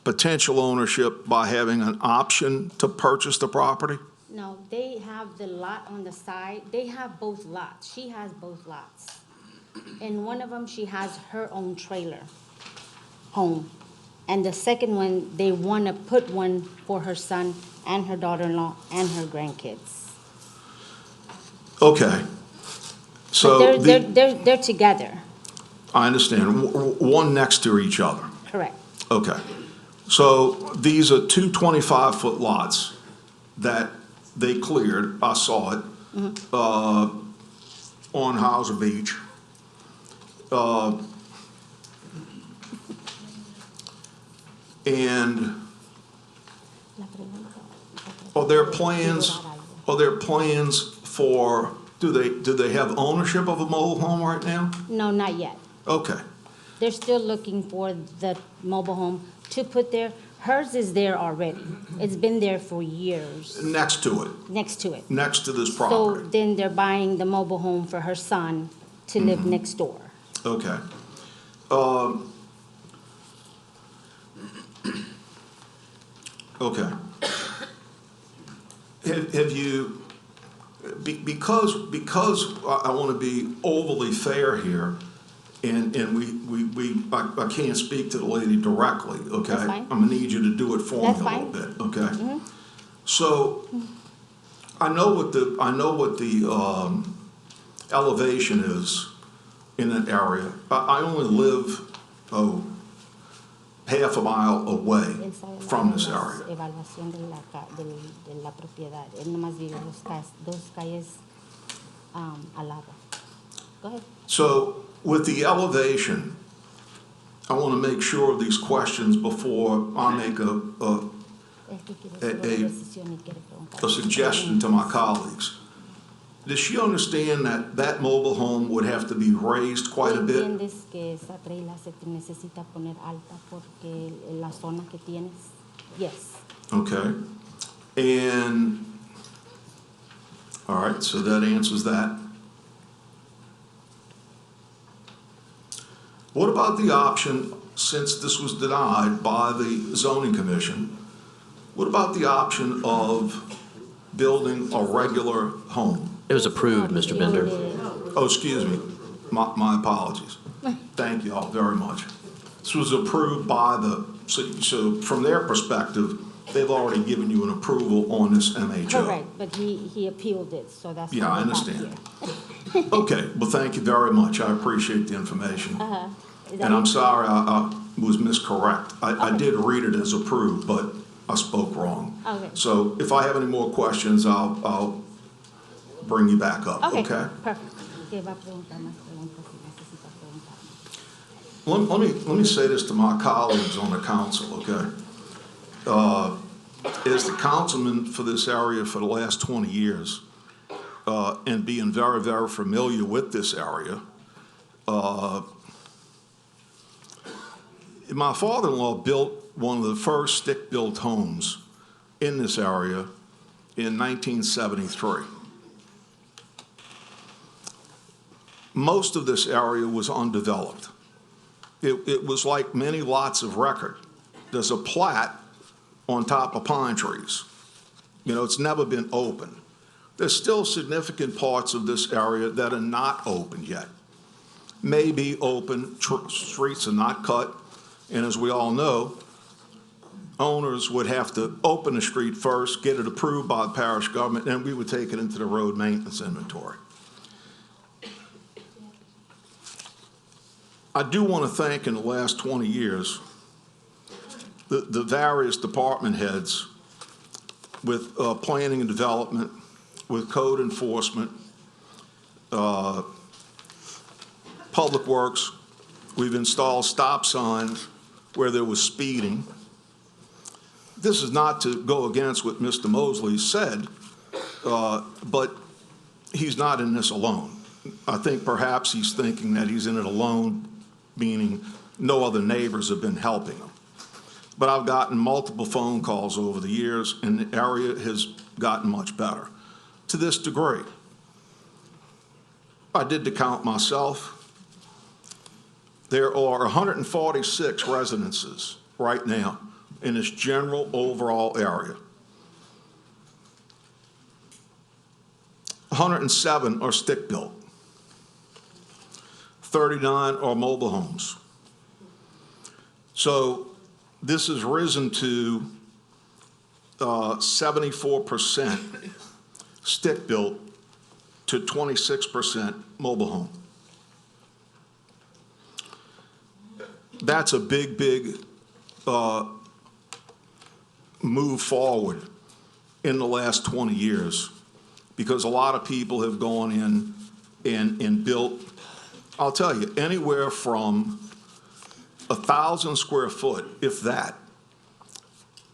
S8: potential ownership by having an option to purchase the property?
S11: No, they have the lot on the side. They have both lots. She has both lots. In one of them, she has her own trailer home. And the second one, they want to put one for her son and her daughter-in-law and her grandkids.
S8: Okay. So
S11: But they're together.
S8: I understand. One next to each other.
S11: Correct.
S8: Okay. So these are two 25-foot lots that they cleared. I saw it on Hauser Beach. And are there plans for, do they have ownership of a mobile home right now?
S11: No, not yet.
S8: Okay.
S11: They're still looking for the mobile home to put there. Hers is there already. It's been there for years,
S8: Next to it,
S11: next to it.
S8: next to this
S11: So
S8: property.
S11: then they're buying the mobile home for her son to live next door.
S8: Okay. Okay. Have you, because I want to be overly fair here, and I can't speak to the lady directly, okay?
S11: That's fine.
S8: I'm gonna need you to do it for me a
S11: That's
S8: little
S11: fine.
S8: bit, okay? So, I know what the elevation is in that area. I only live, half a mile away from this area.
S11: Evaluación de la propiedad. Él nomás vive dos calles al lado. Go ahead.
S8: So with the elevation, I want to make sure of these questions before I make a suggestion to my colleagues. Does she understand that that mobile home would have to be raised quite a bit?
S11: ¿Entiendes que esa traila se te necesita poner alta porque la zona que tienes? Yes.
S8: Okay. And, all right, so that answers that. What about the option, since this was denied by the zoning commission, what about the option of building a regular home?
S1: It was approved, Mr. Bender.
S8: Oh, excuse me. My apologies. Thank you all very much. This was approved by so from their perspective, they've already given you an approval on this MHO.
S11: Correct, but he appealed it, so that's why
S8: Yeah, I
S11: we got
S8: understand.
S11: here.
S8: Okay, well, thank you very much. I appreciate the information.
S11: Is that
S8: And I'm
S11: it?
S8: sorry I was miscorrect. I did read it as approved, but I spoke wrong.
S11: Okay.
S8: So if I have any more questions, I'll bring you back up, okay?
S11: Perfect. ¿Qué va a preguntar más preguntas si necesita preguntar?
S8: Let me say this to my colleagues on the council, okay? As the councilman for this area for the last 20 years, and being very, very familiar with this area, my father-in-law built one of the first stick-built homes in this area in 1973. Most of this area was undeveloped. It was like many lots of record. There's a plat on top of pine trees. You know, it's never been open. There's still significant parts of this area that are not open yet. May be open, streets are not cut, and as we all know, owners would have to open the street first, get it approved by the parish government, and we would take it into the road maintenance inventory. I do want to thank in the last 20 years the various department heads with planning and development, with code enforcement, public works. We've installed stop signs where there was speeding. This is not to go against what Mr. Mosley said, but he's not in this alone. I think perhaps he's thinking that he's in it alone, meaning no other neighbors have been helping him. But I've gotten multiple phone calls over the years, and the area has gotten much better. To this degree, I did the count myself. There are 146 residences right now in this general overall area. 107 are stick-built. 39 are mobile homes. So this has risen to 74% stick-built to 26% mobile home. That's a big, big move forward in the last 20 years because a lot of people have gone in and built, I'll tell you, anywhere from 1,000 square foot, if that,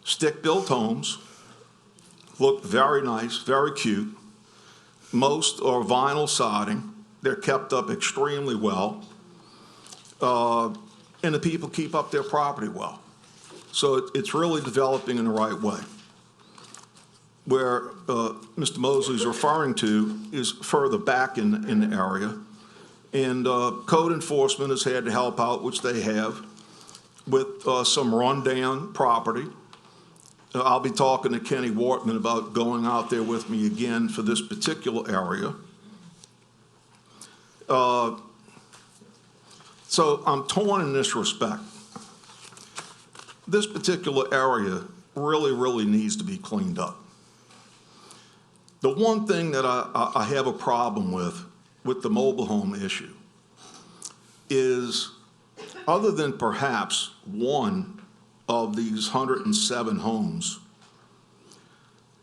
S8: stick-built homes, look very nice, very cute. Most are vinyl siding. They're kept up extremely well. And the people keep up their property well. So it's really developing in the right way. Where Mr. Mosley's referring to is further back in the area. And code enforcement has had to help out, which they have, with some rundown property. I'll be talking to Kenny Wortman about going out there with me again for this particular area. So I'm torn in this respect. This particular area really, really needs to be cleaned up. The one thing that I have a problem with the mobile home issue is, other than perhaps one of these 107 homes,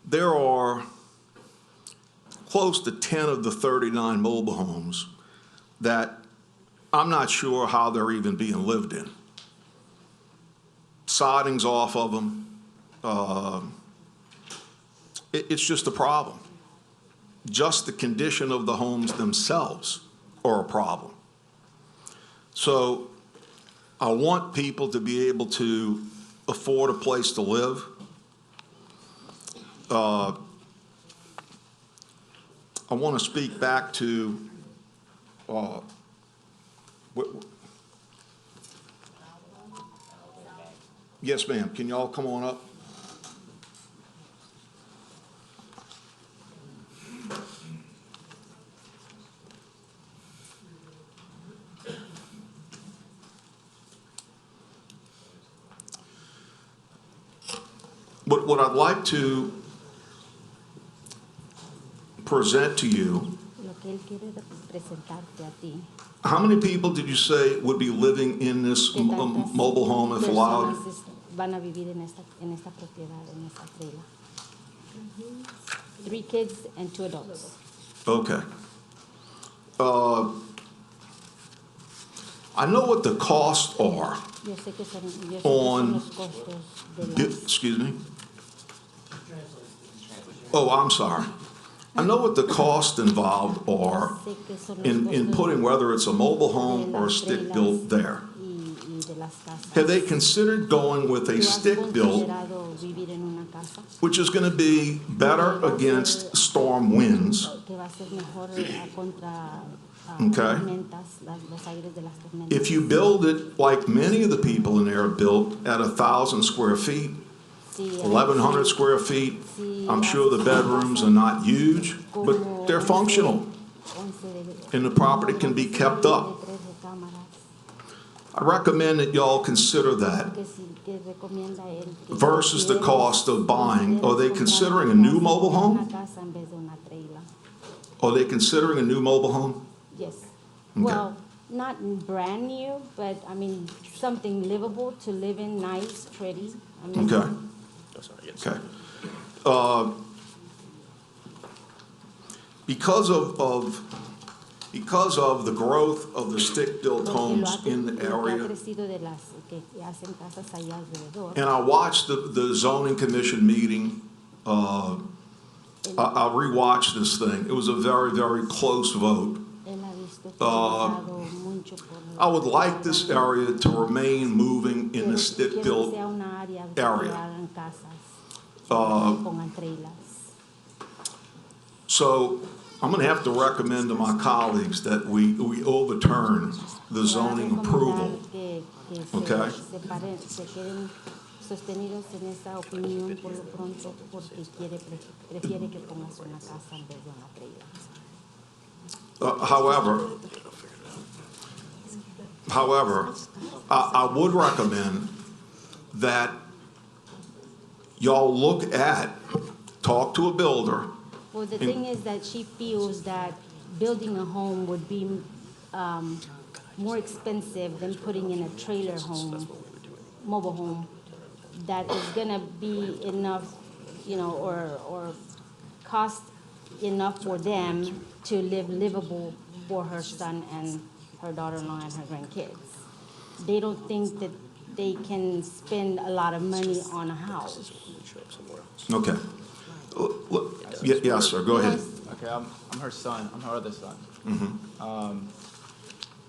S8: there are close to 10 of the 39 mobile homes that I'm not sure how they're even being lived in. Siding's off of them. It's just a problem. Just the condition of the homes themselves are a problem. So I want people to be able to afford a place to live. I want to speak back to yes, ma'am. Can y'all come on up? What I'd like to present to you
S11: que él quiere presentarte a ti.
S8: How many people did you say would be living in this
S11: ¿Qué tantas
S8: mobile home if allowed?
S11: personas van a vivir en esta propiedad, en esta trailer? 3 kids and 2 adults.
S8: Okay. I know what the costs are
S11: Yo sé que son
S8: on,
S11: los costos de las...
S8: excuse me? Oh, I'm sorry. I know what the costs involved are in putting whether it's a mobile home or a stick-built there. Have they considered going with a stick-built, which is going to be better against storm winds? Okay. If you build it like many of the people in there are built at 1,000 square feet, 1,100 square feet, I'm sure the bedrooms are not huge, but they're functional, and the property can be kept up. I recommend that y'all consider that versus the cost of buying. Are they considering a new mobile home? Are they considering a new mobile home?
S11: Yes.
S8: Okay.
S11: Well, not brand new, but I mean, something livable to live in, nice, pretty. I mean,
S8: Okay. Okay. Because of the growth of the stick-built homes in the area, and I watched the zoning commission meeting, I rewatched this thing. It was a very, very close vote. I would like this area to remain moving in the stick-built area. So I'm going to have to recommend to my colleagues that we overturn the zoning approval. Okay?
S11: Sostenidos en esa opinión por lo pronto porque prefiere que pongas una casa en vez de una trailer.
S8: However, I would recommend that y'all talk to a builder.
S11: Well, the thing is that she feels that building a home would be more expensive than putting in a trailer home, mobile home, that is gonna be enough, or cost enough for them to live livable for her son and her daughter-in-law and her grandkids. They don't think that they can spend a lot of money on a house.
S8: Okay. Yes, sir, go ahead.
S14: Okay, I'm her son. I'm her other son.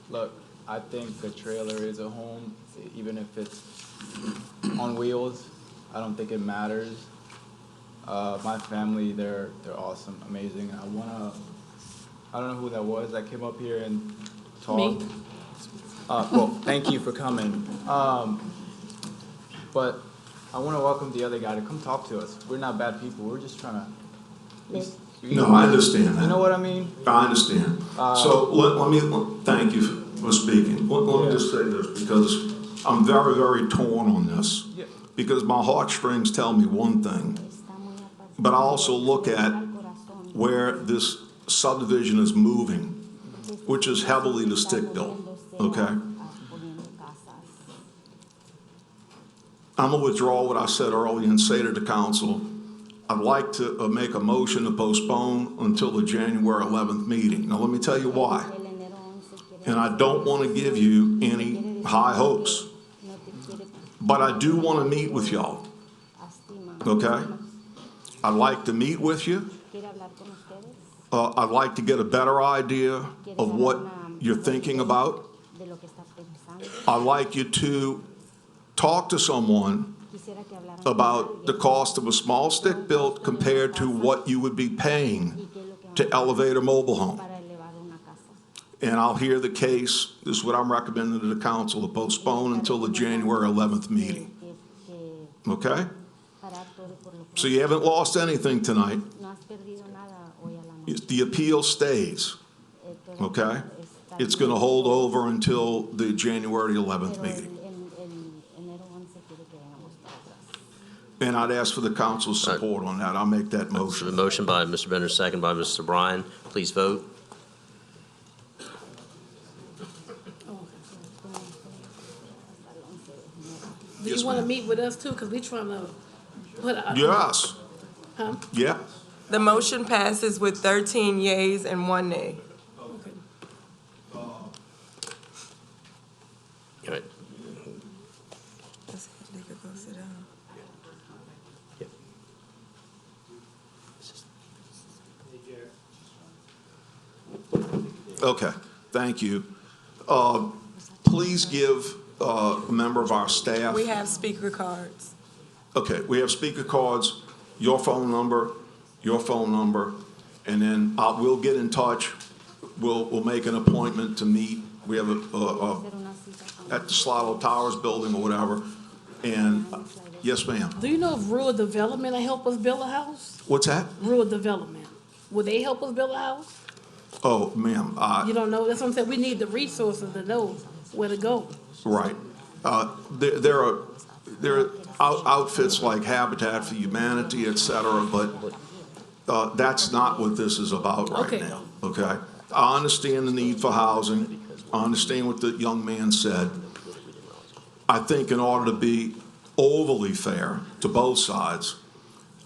S14: Look, I think the trailer is a home, even if it's on wheels. I don't think it matters. My family, they're awesome, amazing. I don't know who that was that came up here and talked.
S13: Me.
S14: Well, thank you for coming. But I want to welcome the other guy to come talk to us. We're not bad people. We're just trying to.
S8: No, I understand that.
S14: You know what I mean?
S8: I understand. So let me thank you for speaking. Let me just say this, because I'm very, very torn on this.
S14: Yeah.
S8: Because my heartstrings tell me one thing, but I also look at where this subdivision is moving, which is heavily to stick-built, okay? I'm going to withdraw what I said earlier and say to the council, I'd like to make a motion to postpone until the January 11th meeting. Now, let me tell you why. And I don't want to give you any high hopes, but I do want to meet with y'all, okay? I'd like to meet with you. I'd like to get a better idea of what you're thinking about. I'd like you to talk to someone about the cost of a small stick-built compared to what you would be paying to elevate a mobile home. And I'll hear the case. This is what I'm recommending to the council, to postpone until the January 11th meeting. Okay? So you haven't lost anything tonight. The appeal stays. Okay? It's going to hold over until the January 11th meeting. And I'd ask for the council's support on that. I'll make that motion.
S1: The motion by Mr. Bender, second by Mr. Bryan. Please vote.
S13: Do
S8: Yes,
S13: you want to
S8: ma'am.
S13: meet with us too? Because we trying to put a.
S8: Yes.
S13: Huh?
S8: Yeah.
S3: The motion passes with 13 yeas and 1 nay.
S13: Okay.
S1: All right.
S3: They could go sit down.
S8: Okay, thank you. Please give a member of our staff.
S3: We have speaker cards.
S8: Okay, we have speaker cards, your phone number, and then we'll get in touch. We'll make an appointment to meet. We have at the Slidell Towers building or whatever. And, yes, ma'am.
S13: Do you know if rural development will help us build a house?
S8: What's that?
S13: Rural development. Will they help us build a house?
S8: Oh, ma'am,
S13: You don't know? That's what I'm saying. We need the resources to know where to go.
S8: right. There are outfits like Habitat for Humanity, et cetera, but that's not what this is about right
S13: Okay.
S8: now, okay? I understand the need for housing. I understand what the young man said. I think in order to be overly fair to both sides,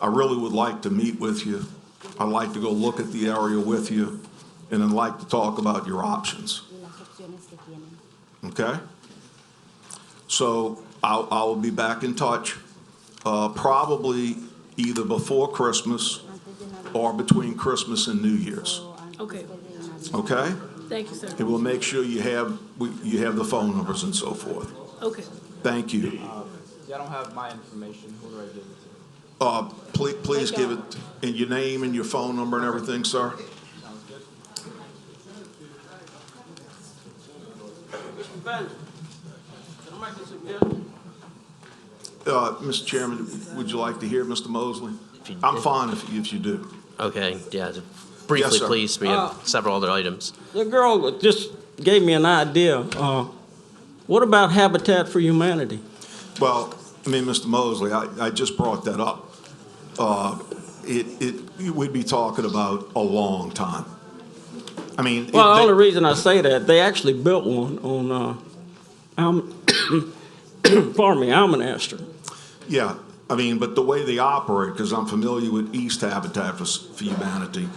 S8: I really would like to meet with you. I'd like to go look at the area with you, and I'd like to talk about your options. Okay? So I'll be back in touch, probably either before Christmas or between Christmas and New Year's.
S13: Okay.
S8: Okay?
S13: Thank you, sir.
S8: And we'll make sure you have the phone numbers and so forth.
S13: Okay.
S8: Thank you.
S14: Yeah, I don't have my information. Who do I give it to?
S8: Please give it, and your name and your phone number and everything, sir.
S14: Sounds good.
S8: Mr. Chairman, would you like to hear Mr. Mosley? I'm fine if you do.
S1: Okay, yeah, briefly,
S8: sir.
S1: please, we have several other items.
S2: The girl just gave me an idea. What about Habitat for Humanity?
S8: Well, I mean, Mr. Mosley, I just brought that up. We'd be talking about a long time. I mean.
S2: Well, the only reason I say that, they actually built one on, Almanaster.
S8: Yeah, I mean, but the way they operate, because I'm familiar with East Habitat for Humanity,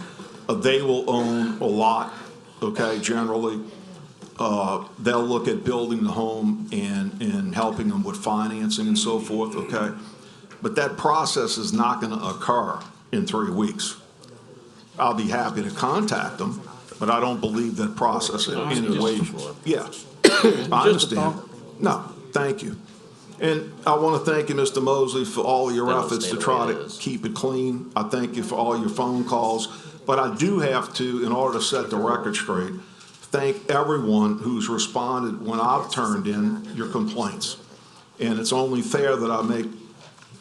S8: they will own a lot, okay, generally. They'll look at building the home and helping them with financing and so forth, okay? But that process is not going to occur in 3 weeks. I'll be happy to contact them, but I don't believe that process in any way. Yeah, I understand. No, thank you. And I want to thank you, Mr. Mosley, for all your efforts to try to keep it clean. I thank you for all your phone calls. But I do have to, in order to set the record straight, thank everyone who's responded when I've turned in your complaints. And it's only fair that I make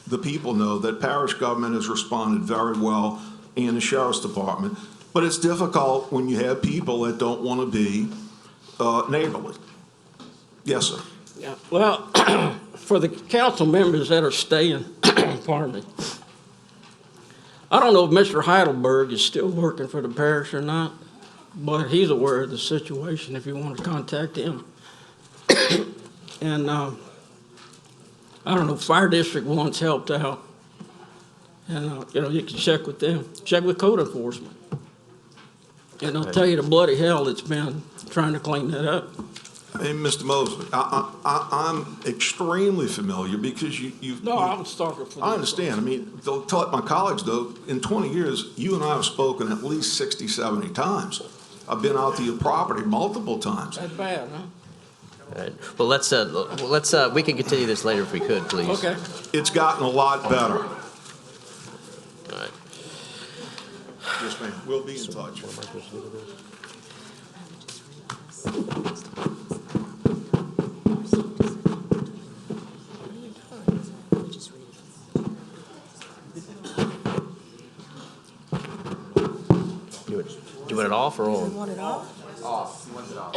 S8: the people know that parish government has responded very well, and the sheriff's department. But it's difficult when you have people that don't want to be neighborly. Yes, sir.
S2: Yeah, well, for the council members that are staying, pardon me, I don't know if Mr. Heidelberg is still working for the parish or not, but he's aware of the situation if you want to contact him. And I don't know, Fire District once helped out. And, you can check with them, check with code enforcement. And they'll tell you the bloody hell it's been trying to clean that up.
S8: Hey, Mr. Mosley, I'm extremely familiar because you've.
S2: No, I'm stalker for
S8: I understand. I mean, they'll tell my colleagues, though, in 20 years, you and I have spoken at least 60, 70 times. I've been out to your property multiple times.
S2: That's bad, huh?
S1: All right, well, we can continue this later if we could, please.
S2: Okay.
S8: It's gotten a lot better.
S1: All right.
S8: Yes, ma'am. We'll be in touch.
S1: Do it off or on?
S3: Want it off?
S14: Off. He wants it off.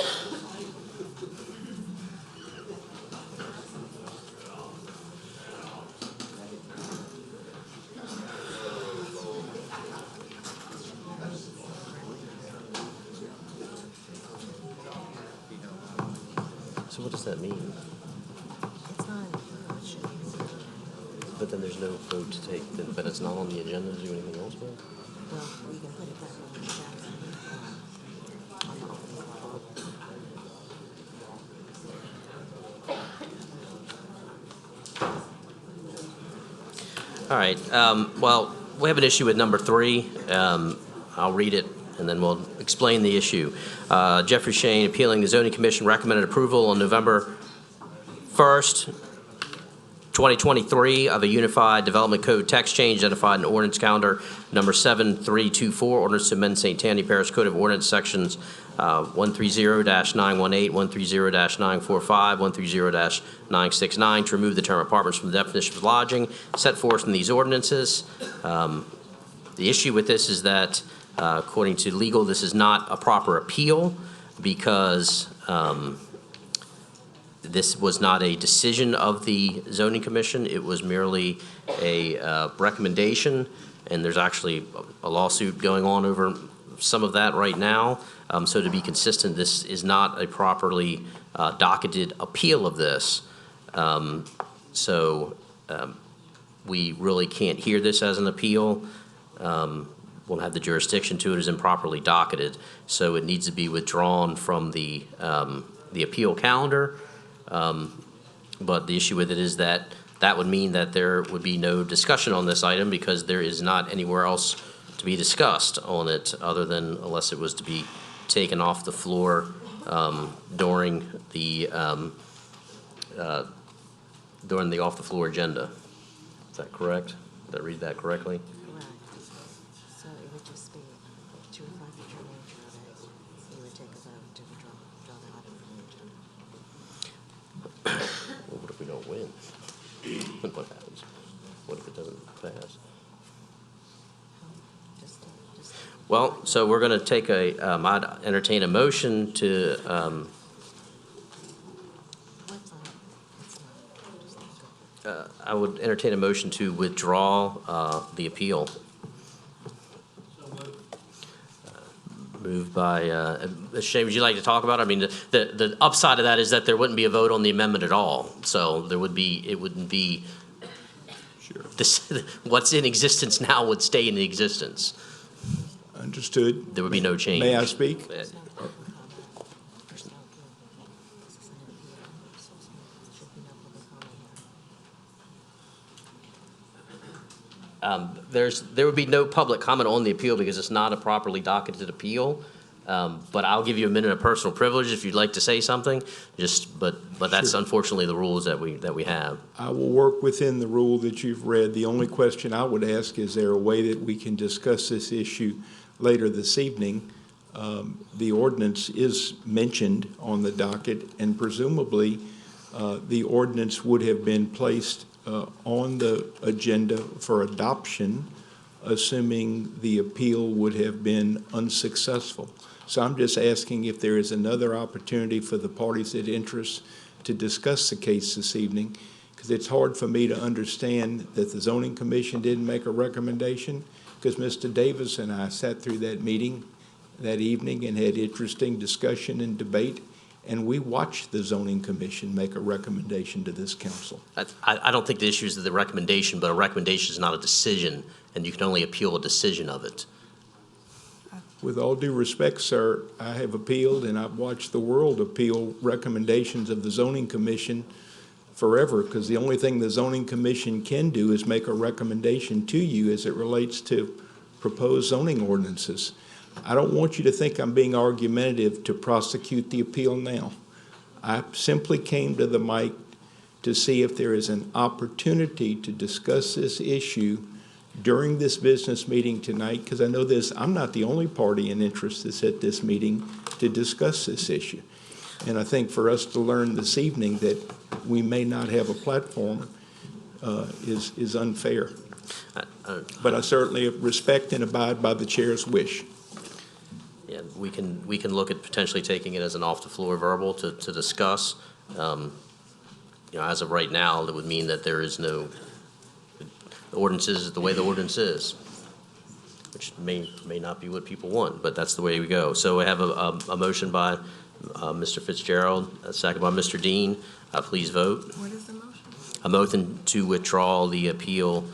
S1: So what does that mean?
S19: It's not, no, it should
S1: But then there's no vote to take, but it's not on the agenda to do anything else with?
S19: Well, we can put it back on the agenda. On the opening vote.
S1: All right, well, we have an issue with number 3. I'll read it, and then we'll explain the issue. Jeffrey Shane, appealing the zoning commission, recommended approval on November 1st, 2023 of a unified development code text change identified in ordinance calendar number 7324, ordinance to amend St. Tammany Parish Code of Ordinance sections 130-918, 130-945, 130-969 to remove the term apartments from the definition of lodging set forth in these ordinances. The issue with this is that, according to legal, this is not a proper appeal because this was not a decision of the zoning commission. It was merely a recommendation, and there's actually a lawsuit going on over some of that right now. So to be consistent, this is not a properly docketed appeal of this. We really can't hear this as an appeal. Won't have the jurisdiction to it as improperly docketed. So it needs to be withdrawn from the appeal calendar. But the issue with it is that that would mean that there would be no discussion on this item because there is not anywhere else to be discussed on it other than unless it was to be taken off the floor during the off the floor agenda. Is that correct? Did I read that correctly?
S19: Correct. So it would just be to reflect the true nature of it. You would take a vote to withdraw the item from the agenda.
S1: Well, what if we don't win? What happens? What if it doesn't pass? Well, so we're going to take I'd entertain a motion to, I would entertain a motion to withdraw the appeal. Moved by, Shane, would you like to talk about it? I mean, the upside of that is that there wouldn't be a vote on the amendment at all. So there would be, it wouldn't be, this, what's in existence now would stay in existence.
S5: Understood.
S1: There would be no change.
S5: May I speak?
S1: There would be no public comment on the appeal because it's not a properly docketed appeal. But I'll give you a minute of personal privilege if you'd like to say something. But that's unfortunately the rules that we have.
S5: I will work within the rule that you've read. The only question I would ask, is there a way that we can discuss this issue later this evening? The ordinance is mentioned on the docket, and presumably the ordinance would have been placed on the agenda for adoption, assuming the appeal would have been unsuccessful. So I'm just asking if there is another opportunity for the parties of interest to discuss the case this evening, because it's hard for me to understand that the Zoning Commission didn't make a recommendation, because Mr. Davis and I sat through that meeting that evening and had interesting discussion and debate, and we watched the Zoning Commission make a recommendation to this council.
S1: I don't think the issue is the recommendation, but a recommendation is not a decision, and you can only appeal a decision of it.
S5: With all due respect, sir, I have appealed and I've watched the world appeal recommendations of the Zoning Commission forever, because the only thing the Zoning Commission can do is make a recommendation to you as it relates to proposed zoning ordinances. I don't want you to think I'm being argumentative to prosecute the appeal now. I simply came to the mic to see if there is an opportunity to discuss this issue during this business meeting tonight, because I know I'm not the only party in interest that's at this meeting to discuss this issue. And I think for us to learn this evening that we may not have a platform is unfair. But I certainly respect and abide by the chair's wish.
S1: Yeah, we can look at potentially taking it as an off-the-floor verbal to discuss. As of right now, that would mean that there is no, the ordinance is the way the ordinance is, which may not be what people want, but that's the way we go. So we have a motion by Mr. Fitzgerald, a second by Mr. Dean. Please vote.
S3: What is the motion?
S1: A motion to withdraw the appeal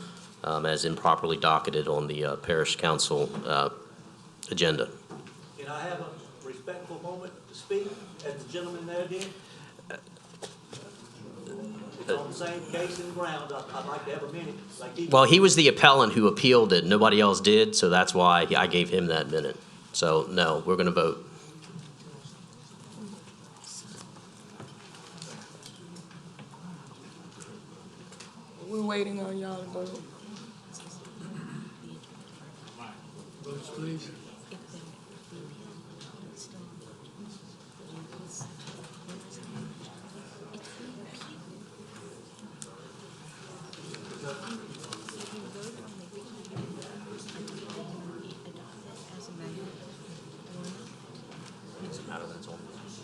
S1: as improperly docketed on the Parish Council agenda.
S15: Can I have a respectful moment to speak, as the gentleman there did? It's on the same case and ground. I'd like to have a minute, like he.
S1: Well, he was the appellant who appealed it. Nobody else did, so that's why I gave him that minute. So, no, we're going to vote.
S3: We're waiting on y'all to vote.
S9: Votes, please.
S1: Doesn't matter, that's on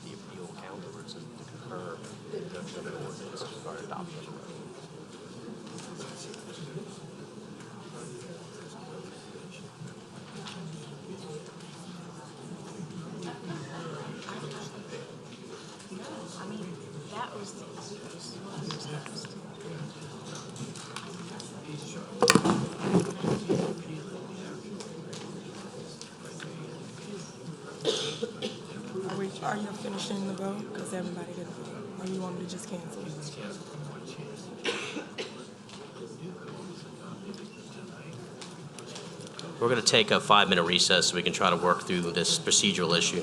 S1: the appeal count, or it's to concur the ordinance or adoption.
S19: I mean, that was
S3: Are you finishing the vote? Because everybody did vote. Or you want me to just cancel?
S1: We're going to take a 5-minute recess so we can try to work through this procedural issue.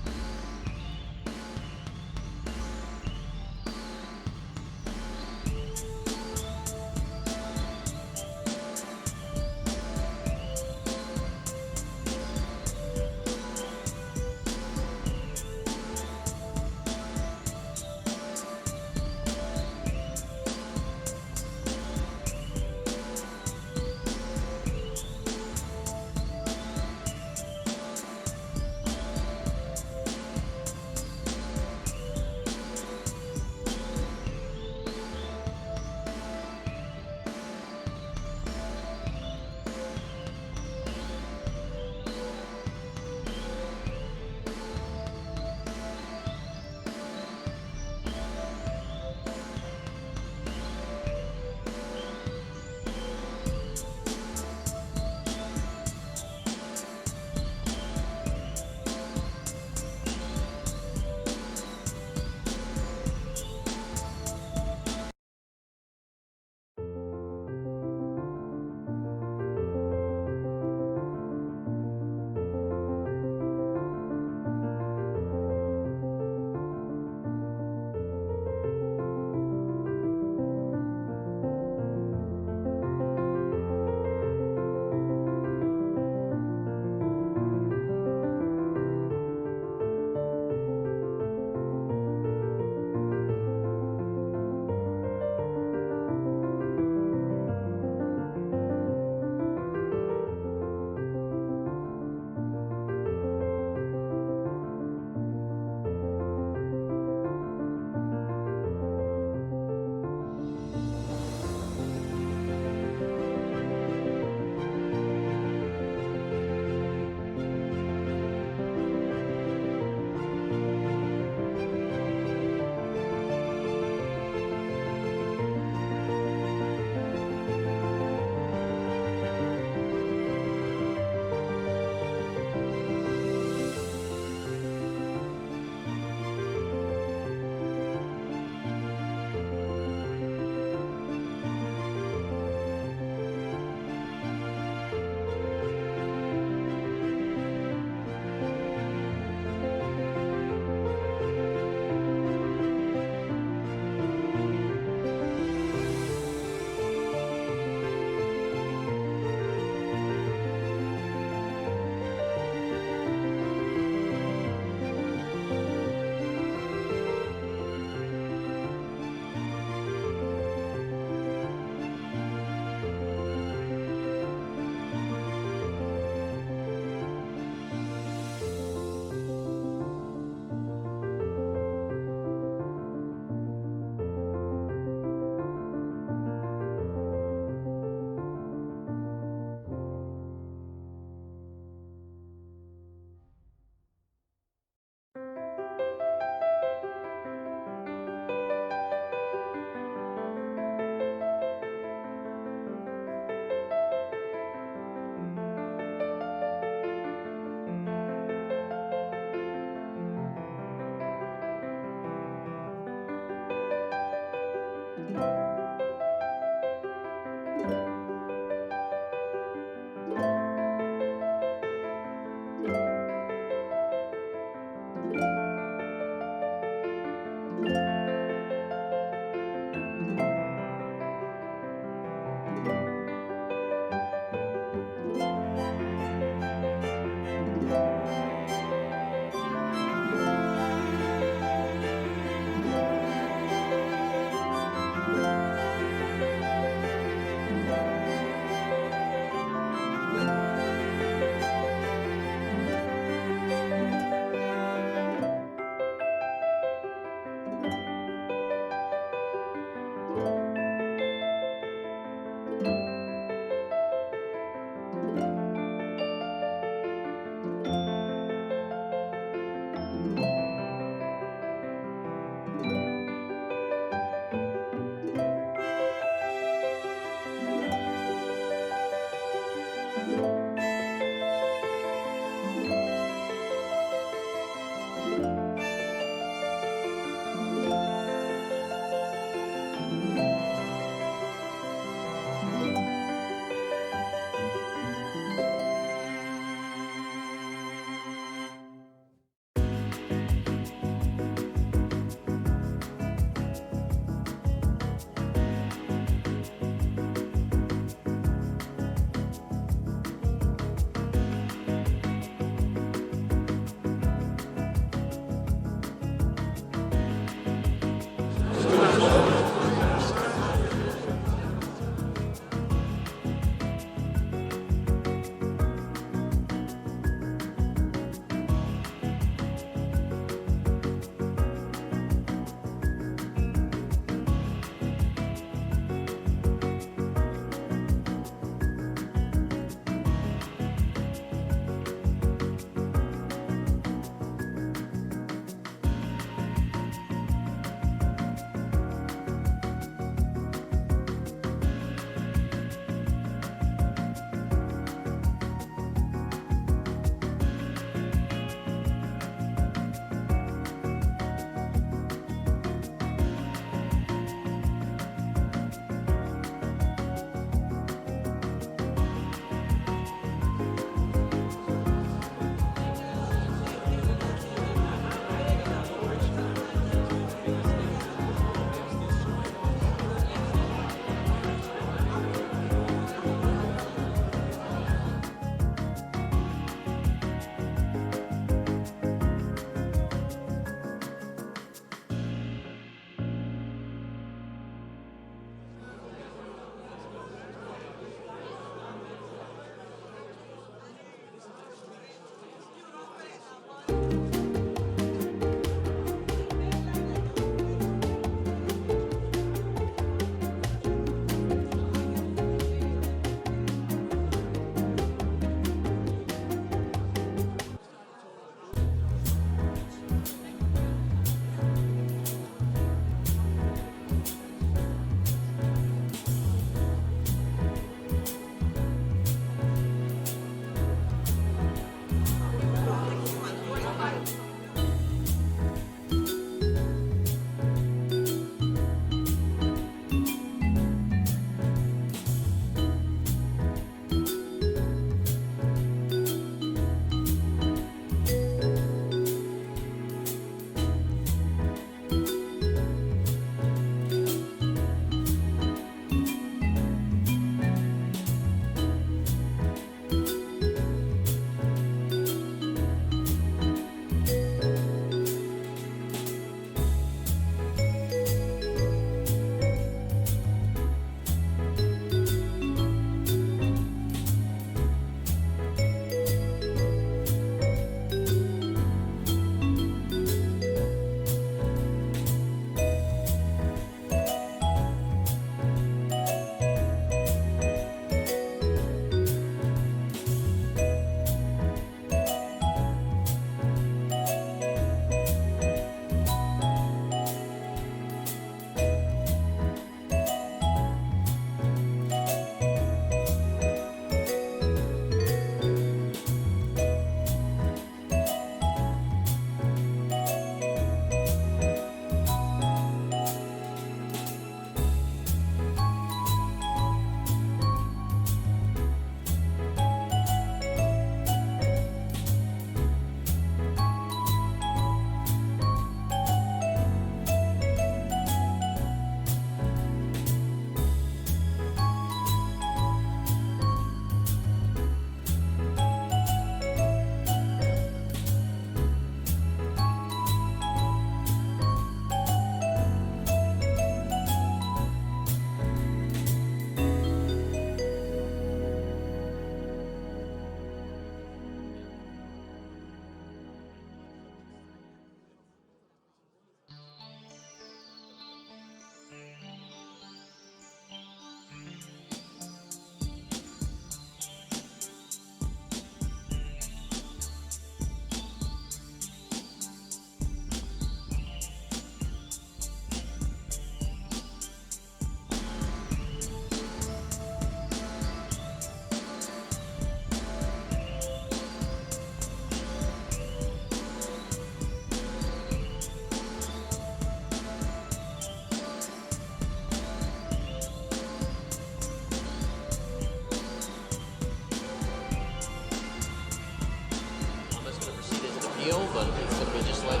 S1: appeal, but it's going to be just like.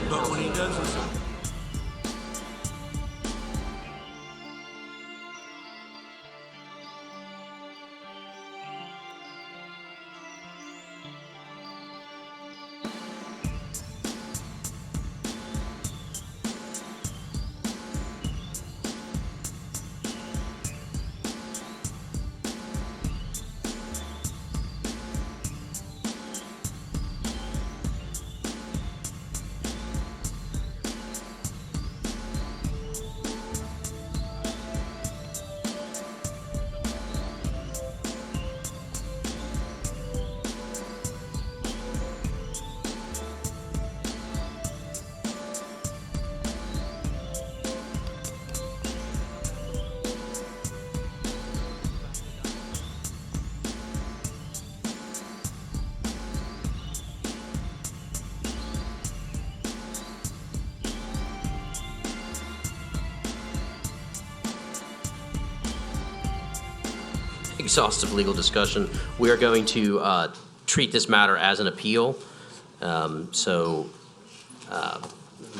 S5: But when he does this,
S1: exhaustive legal discussion. We are going to treat this matter as an appeal. Mr.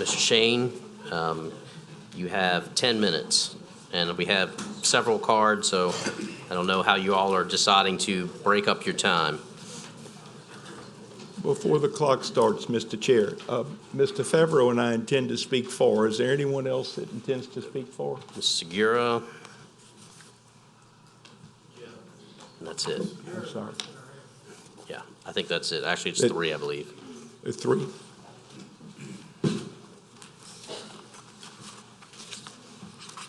S1: Shane, you have 10 minutes, and we have several cards, so I don't know how you all are deciding to break up your time.
S5: before the clock starts, Mr. Chair, Mr. Favreau and I intend to speak for. Is there anyone else that intends to speak for?
S1: Ms. Segura. And that's it.
S5: I'm sorry.
S1: Yeah, I think that's it. Actually, it's 3, I believe.
S5: 3?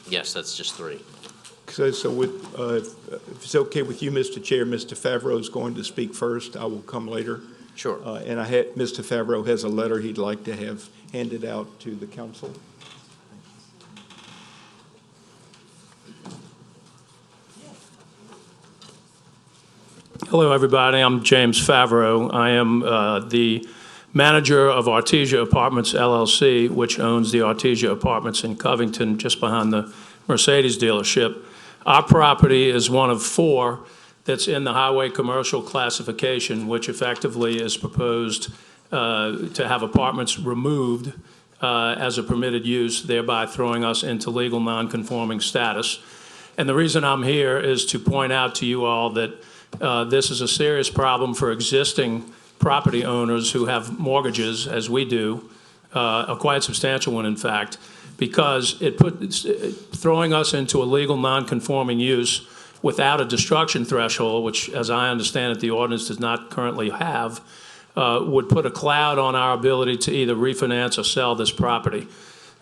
S1: Yes, that's just 3.
S5: So with, if it's okay with you, Mr. Chair, Mr. Favreau is going to speak first. I will come later.
S1: Sure.
S5: And Mr. Favreau has a letter he'd like to have handed out to the council.
S16: Hello, everybody. I'm James Favreau. I am the manager of Artesia Apartments LLC, which owns the Artesia Apartments in Covington, just behind the Mercedes dealership. Our property is one of 4 that's in the highway commercial classification, which effectively is proposed to have apartments removed as a permitted use, thereby throwing us into legal nonconforming status. And the reason I'm here is to point out to you all that this is a serious problem for existing property owners who have mortgages, as we do, a quite substantial one, in fact, because throwing us into a legal nonconforming use without a destruction threshold, which, as I understand it, the ordinance does not currently have, would put a cloud on our ability to either refinance or sell this property.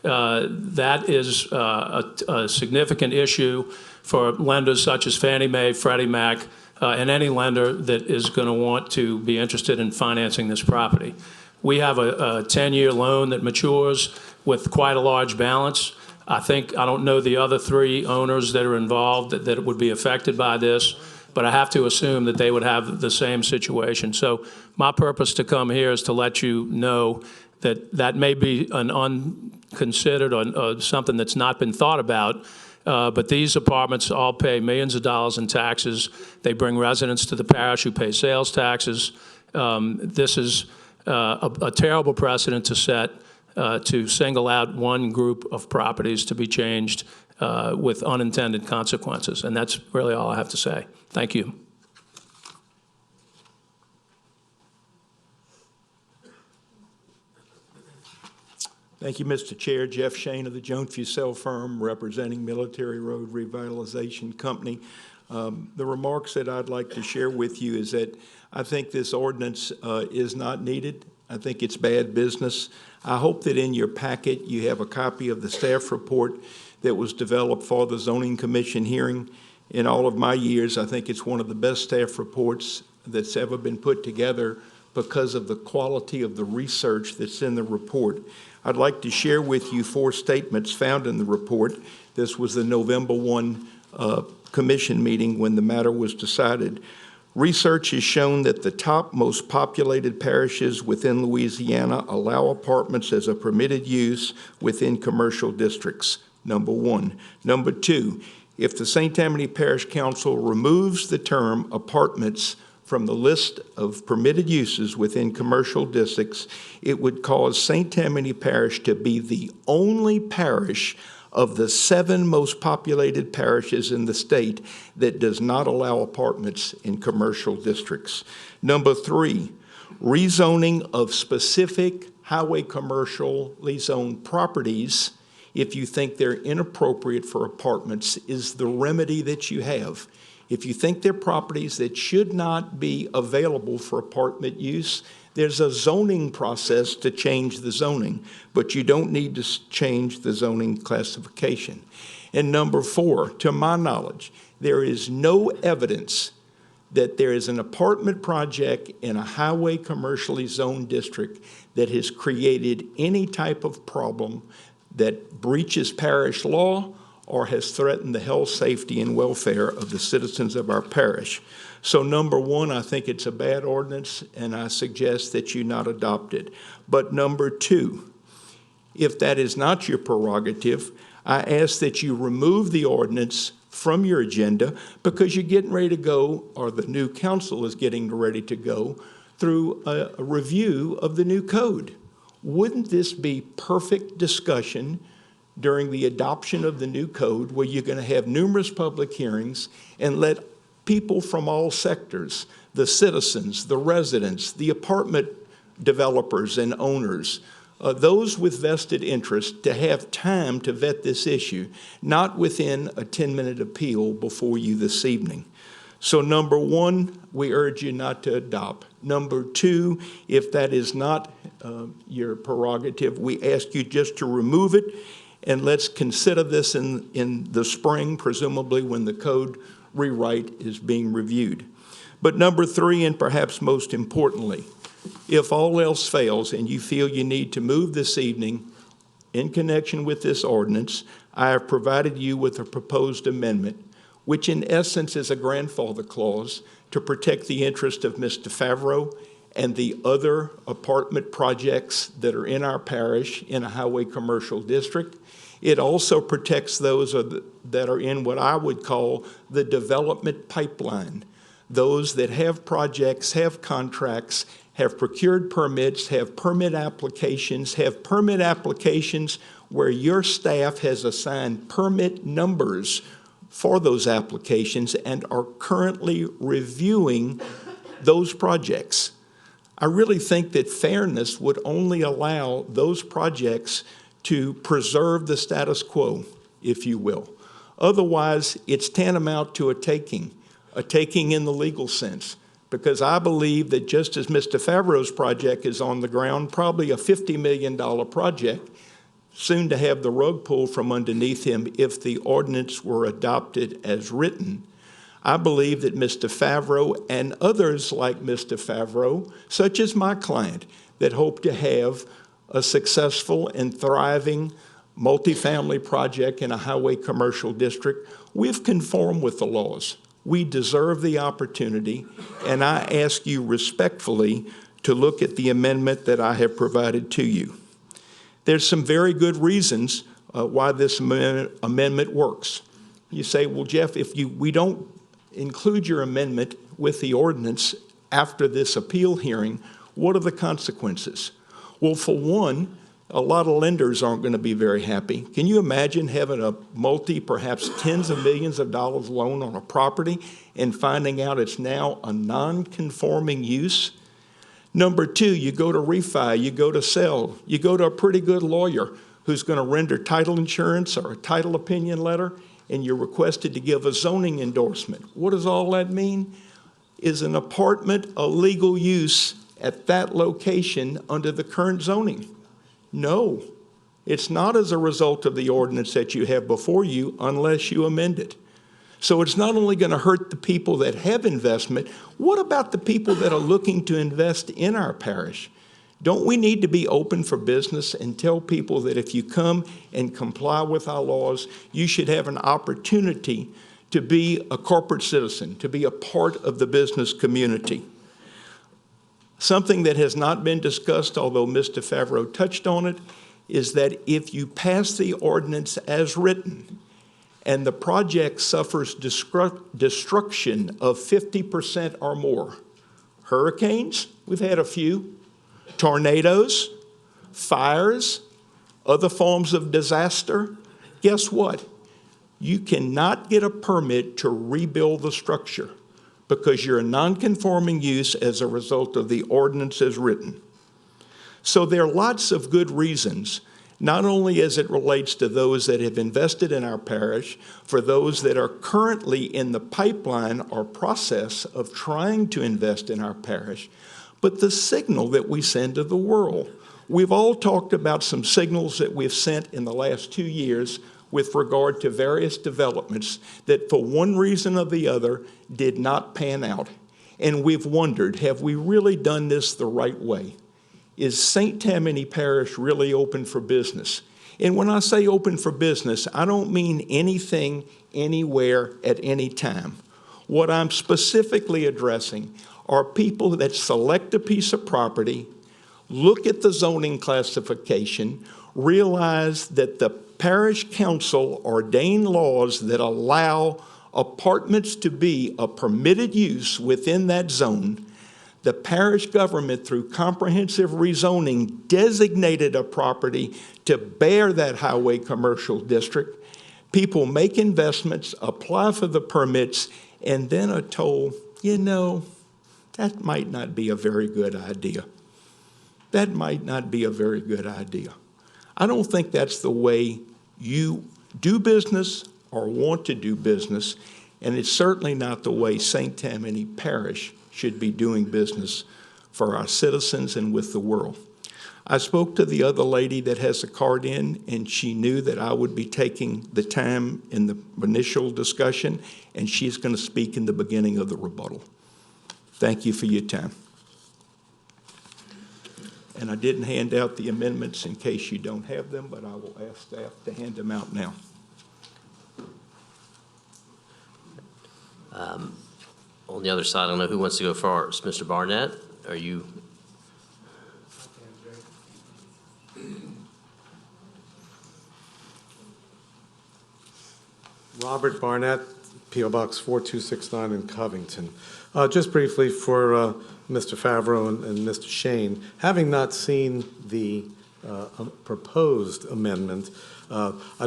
S16: That is a significant issue for lenders such as Fannie Mae, Freddie Mac, and any lender that is going to want to be interested in financing this property. We have a 10-year loan that matures with quite a large balance. I don't know the other 3 owners that are involved that would be affected by this, but I have to assume that they would have the same situation. So my purpose to come here is to let you know that that may be an unconsidered or something that's not been thought about. But these apartments all pay millions of dollars in taxes. They bring residents to the parish who pay sales taxes. This is a terrible precedent to set, to single out one group of properties to be changed with unintended consequences. And that's really all I have to say. Thank you.
S5: Thank you, Mr. Chair. Jeff Shane of the Jones Fussell Firm, representing Military Road Revitalization Company. The remarks that I'd like to share with you is that I think this ordinance is not needed. I think it's bad business. I hope that in your packet you have a copy of the staff report that was developed for the Zoning Commission hearing. In all of my years, I think it's one of the best staff reports that's ever been put together because of the quality of the research that's in the report. I'd like to share with you 4 statements found in the report. This was the November 1 commission meeting when the matter was decided. Research has shown that the top most populated parishes within Louisiana allow apartments as a permitted use within commercial districts, number 1. Number 2, if the St. Tammany Parish Council removes the term apartments from the list of permitted uses within commercial districts, it would cause St. Tammany Parish to be the only parish of the 7 most populated parishes in the state that does not allow apartments in commercial districts. Number 3, rezoning of specific highway commercially zoned properties, if you think they're inappropriate for apartments, is the remedy that you have. If you think they're properties that should not be available for apartment use, there's a zoning process to change the zoning, but you don't need to change the zoning classification. And number 4, to my knowledge, there is no evidence that there is an apartment project in a highway commercially zoned district that has created any type of problem that breaches parish law or has threatened the health, safety, and welfare of the citizens of our parish. So number 1, I think it's a bad ordinance, and I suggest that you not adopt it. But number 2, if that is not your prerogative, I ask that you remove the ordinance from your agenda because you're getting ready to go, or the new council is getting ready to go, through a review of the new code. Wouldn't this be perfect discussion during the adoption of the new code, where you're going to have numerous public hearings and let people from all sectors, the citizens, the residents, the apartment developers and owners, those with vested interest, to have time to vet this issue, not within a 10-minute appeal before you this evening. So number 1, we urge you not to adopt. Number 2, if that is not your prerogative, we ask you just to remove it, and let's consider this in the spring, presumably when the code rewrite is being reviewed. But number 3, and perhaps most importantly, if all else fails and you feel you need to move this evening in connection with this ordinance, I have provided you with a proposed amendment, which in essence is a grandfather clause to protect the interest of Mr. Favreau and the other apartment projects that are in our parish in a highway commercial district. It also protects those that are in what I would call the development pipeline, those that have projects, have contracts, have procured permits, have permit applications where your staff has assigned permit numbers for those applications and are currently reviewing those projects. I really think that fairness would only allow those projects to preserve the status quo, if you will. Otherwise, it's tantamount to a taking in the legal sense, because I believe that just as Mr. Favreau's project is on the ground, probably a $50 million project, soon to have the rug pulled from underneath him if the ordinance were adopted as written. I believe that Mr. Favreau and others like Mr. Favreau, such as my client, that hope to have a successful and thriving multifamily project in a highway commercial district, we've conformed with the laws. We deserve the opportunity, and I ask you respectfully to look at the amendment that I have provided to you. There's some very good reasons why this amendment works. You say, well, Jeff, if we don't include your amendment with the ordinance after this appeal hearing, what are the consequences? Well, for one, a lot of lenders aren't going to be very happy. Can you imagine having a perhaps tens of millions of dollars loan on a property and finding out it's now a non-conforming use? Number 2, you go to refi, you go to sell, you go to a pretty good lawyer who's going to render title insurance or a title opinion letter, and you're requested to give a zoning endorsement. What does all that mean? Is an apartment a legal use at that location under the current zoning? No, it's not as a result of the ordinance that you have before you unless you amend it. So it's not only going to hurt the people that have investment, what about the people that are looking to invest in our parish? Don't we need to be open for business and tell people that if you come and comply with our laws, you should have an opportunity to be a corporate citizen, to be a part of the business community? Something that has not been discussed, although Mr. Favreau touched on it, is that if you pass the ordinance as written and the project suffers destruction of 50% or more, Hurricanes, we've had a few. Tornadoes, fires, other forms of disaster. Guess what? You cannot get a permit to rebuild the structure because you're a non-conforming use as a result of the ordinance as written. So there are lots of good reasons, not only as it relates to those that have invested in our parish, for those that are currently in the pipeline or process of trying to invest in our parish, but the signal that we send to the world. We've all talked about some signals that we've sent in the last 2 years with regard to various developments that for one reason or the other did not pan out. And we've wondered, have we really done this the right way? Is St. Tammany Parish really open for business? And when I say open for business, I don't mean anything, anywhere, at any time. What I'm specifically addressing are people that select a piece of property, look at the zoning classification, realize that the parish council ordained laws that allow apartments to be a permitted use within that zone. The parish government, through comprehensive rezoning, designated a property to bear that highway commercial district. People make investments, apply for the permits, and then are told, you know, that might not be a very good idea. That might not be a very good idea. I don't think that's the way you do business or want to do business, and it's certainly not the way St. Tammany Parish should be doing business for our citizens and with the world. I spoke to the other lady that has a card in, and she knew that I would be taking the time in the initial discussion, and she's going to speak in the beginning of the rebuttal. Thank you for your time. And I didn't hand out the amendments in case you don't have them, but I will ask staff to hand them out now.
S1: On the other side, I don't know who wants to go first. Mr. Barnett, are you?
S4: Robert Barnett, P.O. Box 4269 in Covington. Just briefly for Mr. Favreau and Mr. Shane, having not seen the proposed amendment,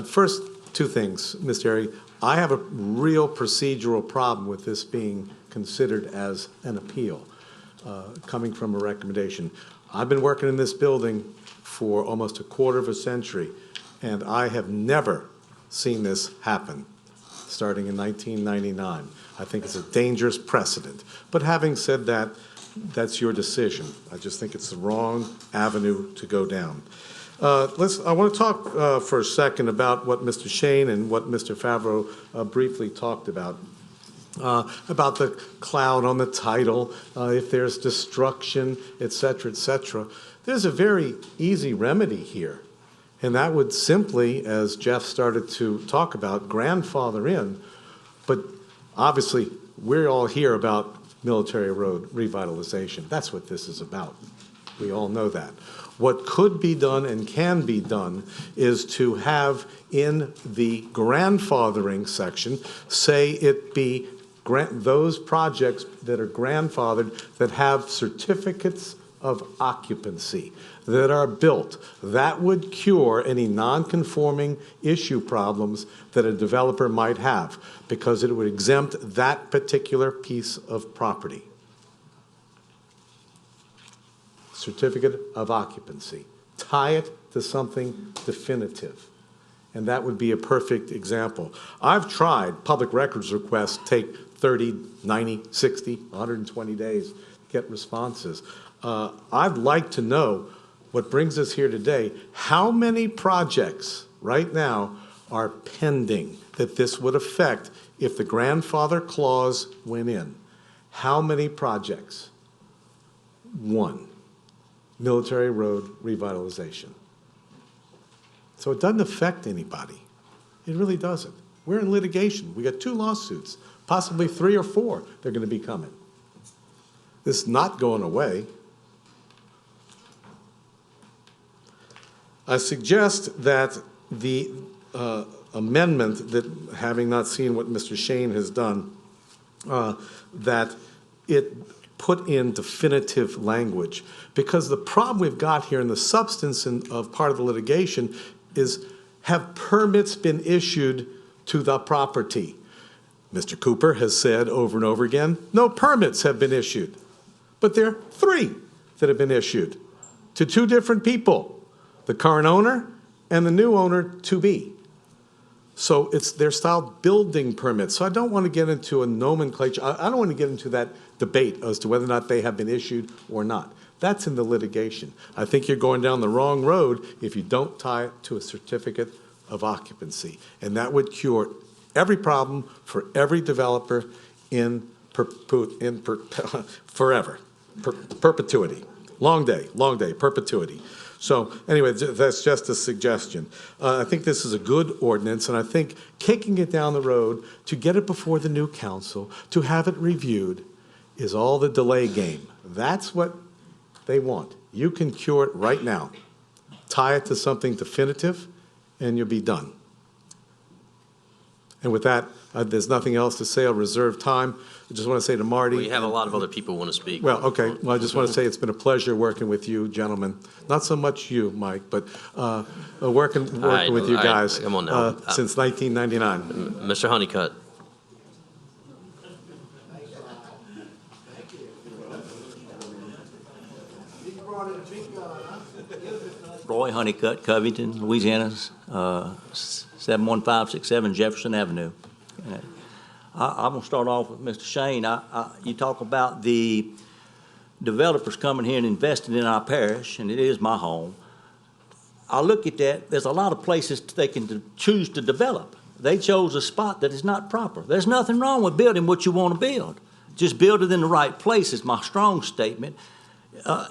S4: first, two things, Mr. Airy. I have a real procedural problem with this being considered as an appeal, coming from a recommendation. I've been working in this building for almost a quarter of a century, and I have never seen this happen, starting in 1999. I think it's a dangerous precedent. But having said that, that's your decision. I just think it's the wrong avenue to go down. I want to talk for a second about what Mr. Shane and what Mr. Favreau briefly talked about the cloud on the title, if there's destruction, et cetera, et cetera. There's a very easy remedy here, and that would simply, as Jeff started to talk about, grandfather in. But obviously, we're all here about military road revitalization. That's what this is about. We all know that. What could be done and can be done is to have in the grandfathering section, say it be those projects that are grandfathered that have certificates of occupancy that are built. That would cure any non-conforming issue problems that a developer might have, because it would exempt that particular piece of property. Certificate of occupancy. Tie it to something definitive. And that would be a perfect example. I've tried public records requests take 30, 90, 60, 120 days to get responses. I'd like to know what brings us here today. How many projects right now are pending that this would affect if the grandfather clause went in? How many projects? One. Military road revitalization. So it doesn't affect anybody. It really doesn't. We're in litigation. We got 2 lawsuits, possibly 3 or 4 they're going to be coming. This is not going away. I suggest that the amendment, that having not seen what Mr. Shane has done, that it put in definitive language. Because the problem we've got here in the substance of part of the litigation is, have permits been issued to the property? Mr. Cooper has said over and over again, no permits have been issued. But there are 3 that have been issued to 2 different people, the current owner and the new owner to be. So they're styled building permits. So I don't want to get into a nomenclature. I don't want to get into that debate as to whether or not they have been issued or not. That's in the litigation. I think you're going down the wrong road if you don't tie it to a certificate of occupancy. And that would cure every problem for every developer in forever. Perpetuity. Long day, perpetuity. So anyway, that's just a suggestion. I think this is a good ordinance, and I think kicking it down the road to get it before the new council, to have it reviewed, is all the delay game. That's what they want. You can cure it right now. Tie it to something definitive, and you'll be done. And with that, there's nothing else to say. I'll reserve time. I just want to say to Marty.
S1: We have a lot of other people who want to speak.
S4: Well, okay. Well, I just want to say it's been a pleasure working with you, gentlemen. Not so much you, Mike, but working with you guys
S1: come on now.
S4: Since 1999.
S1: Mr. Honeycutt.
S15: Roy Honeycutt, Covington, Louisiana, 71567 Jefferson Avenue. I'm going to start off with Mr. Shane. You talk about the developers coming here and investing in our parish, and it is my home. I look at that, there's a lot of places they can choose to develop. They chose a spot that is not proper. There's nothing wrong with building what you want to build. Just build it in the right place is my strong statement.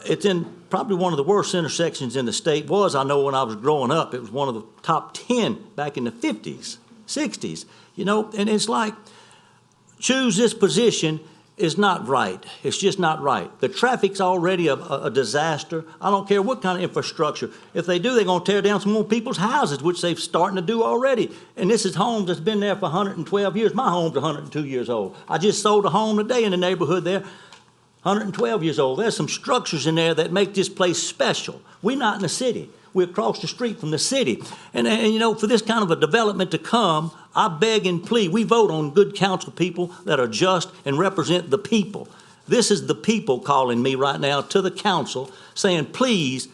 S15: It's in probably one of the worst intersections in the state. I know when I was growing up, it was one of the top 10 back in the 50s, 60s, and it's like, choose this position is not right. It's just not right. The traffic's already a disaster. I don't care what kind of infrastructure. If they do, they're going to tear down some more people's houses, which they're starting to do already. And this is homes that's been there for 112 years. My home's 102 years old. I just sold a home today in the neighborhood there, 112 years old. There's some structures in there that make this place special. We're not in the city. We're across the street from the city. And for this kind of a development to come, I beg and plead. We vote on good council people that are just and represent the people. This is the people calling me right now to the council saying, please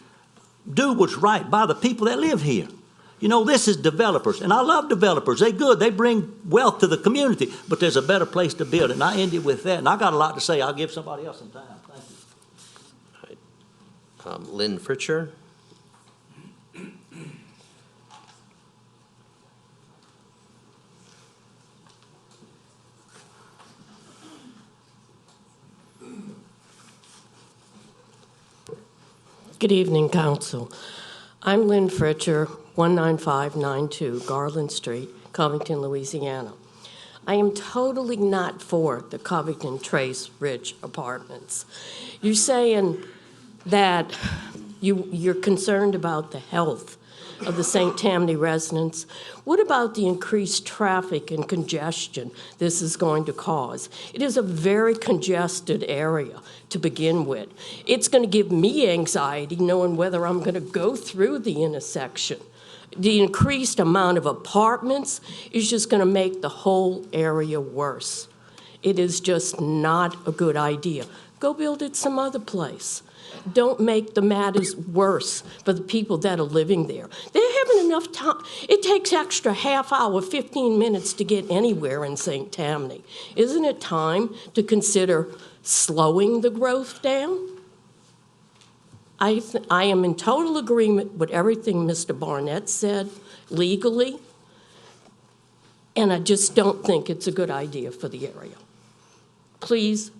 S15: do what's right by the people that live here. This is developers, and I love developers. They're good. They bring wealth to the community, but there's a better place to build it. And I end it with that. And I got a lot to say. I'll give somebody else some time. Thank you.
S1: Lynn Fritcher.
S17: Good evening, Council. I'm Lynn Fritcher, 19592 Garland Street, Covington, Louisiana. I am totally not for the Covington Trace Ridge Apartments. You're saying that you're concerned about the health of the St. Tammany residents. What about the increased traffic and congestion this is going to cause? It is a very congested area to begin with. It's going to give me anxiety knowing whether I'm going to go through the intersection. The increased amount of apartments is just going to make the whole area worse. It is just not a good idea. Go build it some other place. Don't make the matters worse for the people that are living there. They're having enough time. It takes extra half hour, 15 minutes to get anywhere in St. Tammany. Isn't it time to consider slowing the growth down? I am in total agreement with everything Mr. Barnett said legally, and I just don't think it's a good idea for the area. Please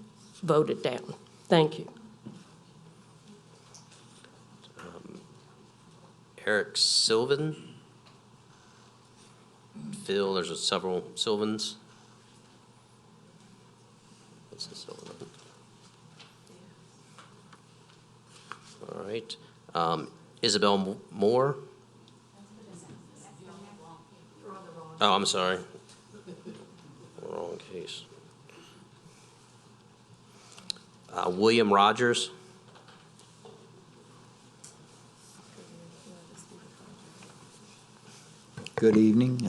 S17: vote it down. Thank you.
S1: Eric Sylvan. Phil, there's several Sylvans. What's the Sylvan? All right. Isabel Moore. Oh, I'm sorry. Wrong case. William Rogers.
S12: Good evening.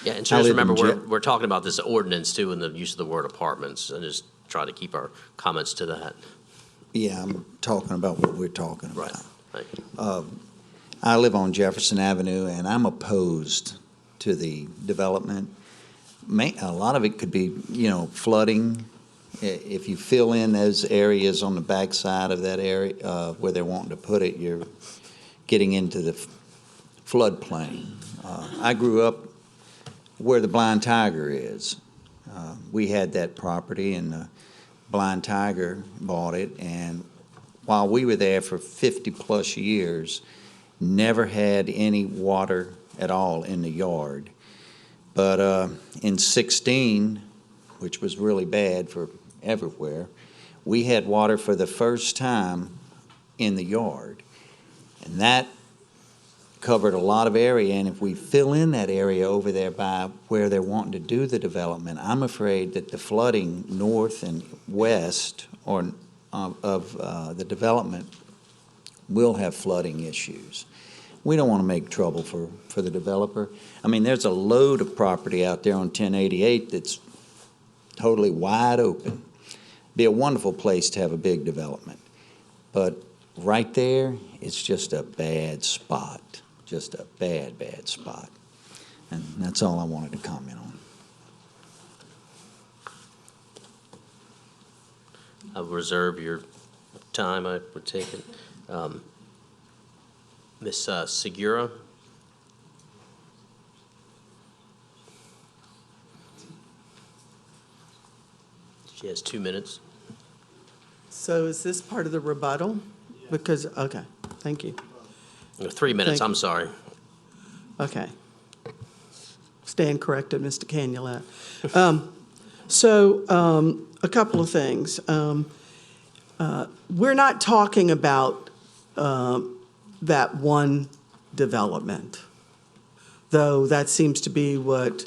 S1: Yeah, and
S12: I
S1: just
S12: live
S1: remember,
S12: in
S1: we're talking about this ordinance too, and the use of the word apartments, and just try to keep our comments to that.
S12: Yeah, I'm talking about what we're talking about.
S1: Right.
S12: I live on Jefferson Avenue, and I'm opposed to the development. A lot of it could be, flooding. If you fill in those areas on the backside of that area where they're wanting to put it, you're getting into the floodplain. I grew up where the Blind Tiger is. We had that property, and the Blind Tiger bought it, and while we were there for 50-plus years, never had any water at all in the yard. But in 16, which was really bad for everywhere, we had water for the first time in the yard. And that covered a lot of area, and if we fill in that area over there by where they're wanting to do the development, I'm afraid that the flooding north and west of the development will have flooding issues. We don't want to make trouble for the developer. I mean, there's a load of property out there on 1088 that's totally wide open. Be a wonderful place to have a big development. But right there, it's just a bad spot. Just a bad, bad spot. And that's all I wanted to comment on.
S1: I'll reserve your time, I would take it. Ms. Segura? She has 2 minutes.
S20: So is this part of the rebuttal? Because, okay, thank you.
S1: 3 minutes,
S20: Thank
S1: I'm
S20: you.
S1: sorry.
S20: Okay. Stand corrected, Mr. Canulet. So a couple of things. We're not talking about that one development, though that seems to be what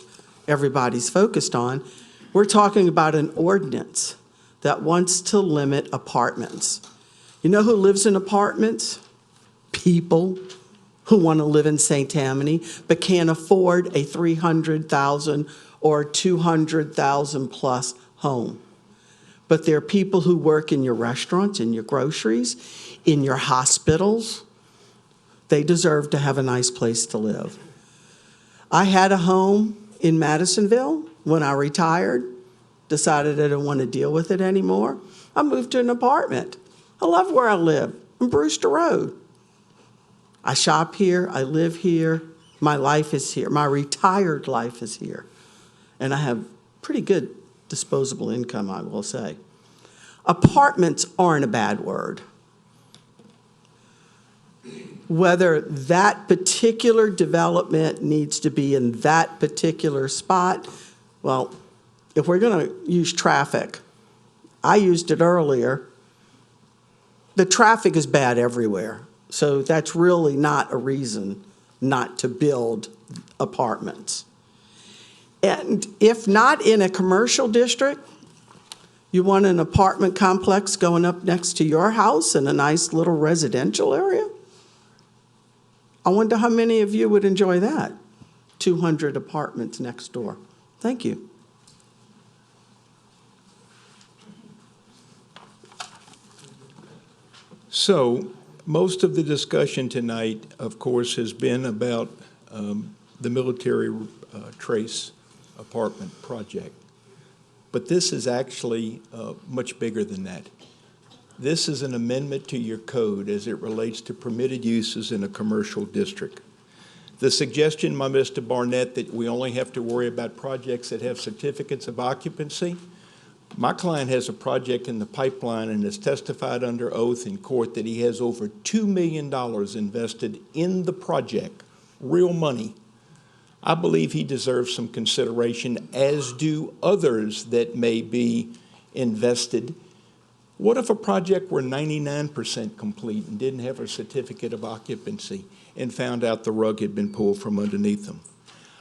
S20: everybody's focused on. We're talking about an ordinance that wants to limit apartments. You know who lives in apartments? People who want to live in St. Tammany but can't afford a $300,000 or $200,000 plus home. But there are people who work in your restaurants, in your groceries, in your hospitals. They deserve to have a nice place to live. I had a home in Madisonville when I retired, decided I didn't want to deal with it anymore. I moved to an apartment. I love where I live, on Brewster Road. I shop here, I live here, my life is here, my retired life is here. And I have pretty good disposable income, I will say. Apartments aren't a bad word. Whether that particular development needs to be in that particular spot, well, if we're going to use traffic, I used it earlier, the traffic is bad everywhere. So that's really not a reason not to build apartments. And if not in a commercial district, you want an apartment complex going up next to your house in a nice little residential area? I wonder how many of you would enjoy that? 200 apartments next door. Thank you.
S5: So, most of the discussion tonight, of course, has been about the military trace apartment project. But this is actually much bigger than that. This is an amendment to your code as it relates to permitted uses in a commercial district. The suggestion by Mr. Barnett that we only have to worry about projects that have certificates of occupancy, my client has a project in the pipeline and has testified under oath in court that he has over $2 million invested in the project, real money. I believe he deserves some consideration, as do others that may be invested. What if a project were 99% complete and didn't have a certificate of occupancy and found out the rug had been pulled from underneath them?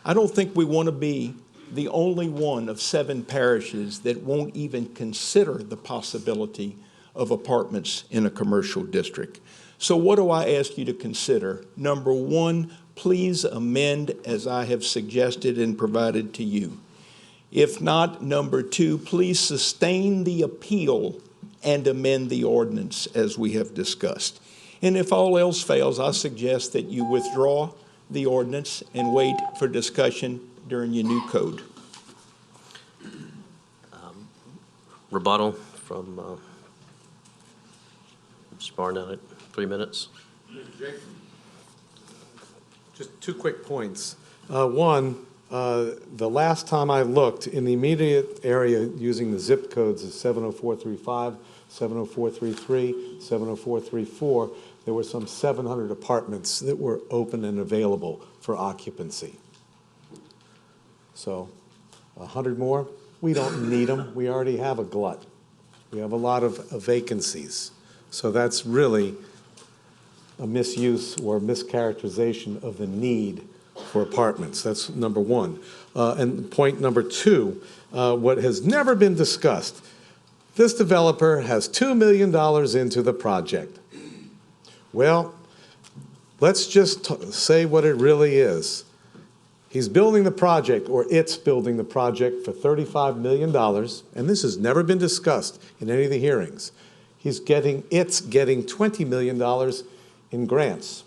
S5: I don't think we want to be the only one of 7 parishes that won't even consider the possibility of apartments in a commercial district. So what do I ask you to consider? Number one, please amend as I have suggested and provided to you. If not, number two, please sustain the appeal and amend the ordinance as we have discussed. And if all else fails, I suggest that you withdraw the ordinance and wait for discussion during your new code.
S1: Rebuttal from Mr. Barnett, 3 minutes.
S4: Just 2 quick points. One, the last time I looked, in the immediate area using the zip codes of 70435, 70433, 70434, there were some 700 apartments that were open and available for occupancy. So 100 more, we don't need them. We already have a glut. We have a lot of vacancies. So that's really a misuse or mischaracterization of the need for apartments. That's number one. And point number two, what has never been discussed, this developer has $2 million into the project. Well, let's just say what it really is. He's building the project, or it's building the project for $35 million, and this has never been discussed in any of the hearings. It's getting $20 million in grants.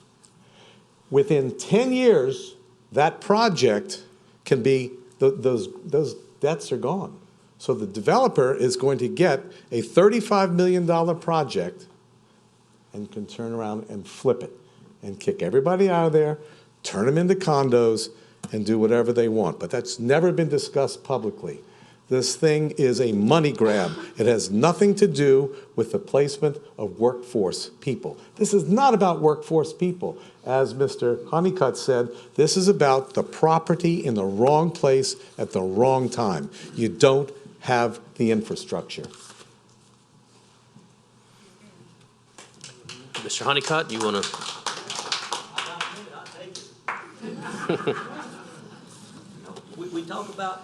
S4: Within 10 years, that project can be, those debts are gone. So the developer is going to get a $35 million project and can turn around and flip it and kick everybody out of there, turn them into condos, and do whatever they want. But that's never been discussed publicly. This thing is a money grab. It has nothing to do with the placement of workforce people. This is not about workforce people. As Mr. Honeycutt said, this is about the property in the wrong place at the wrong time. You don't have the infrastructure.
S1: Mr. Honeycutt, you want to?
S15: We talk about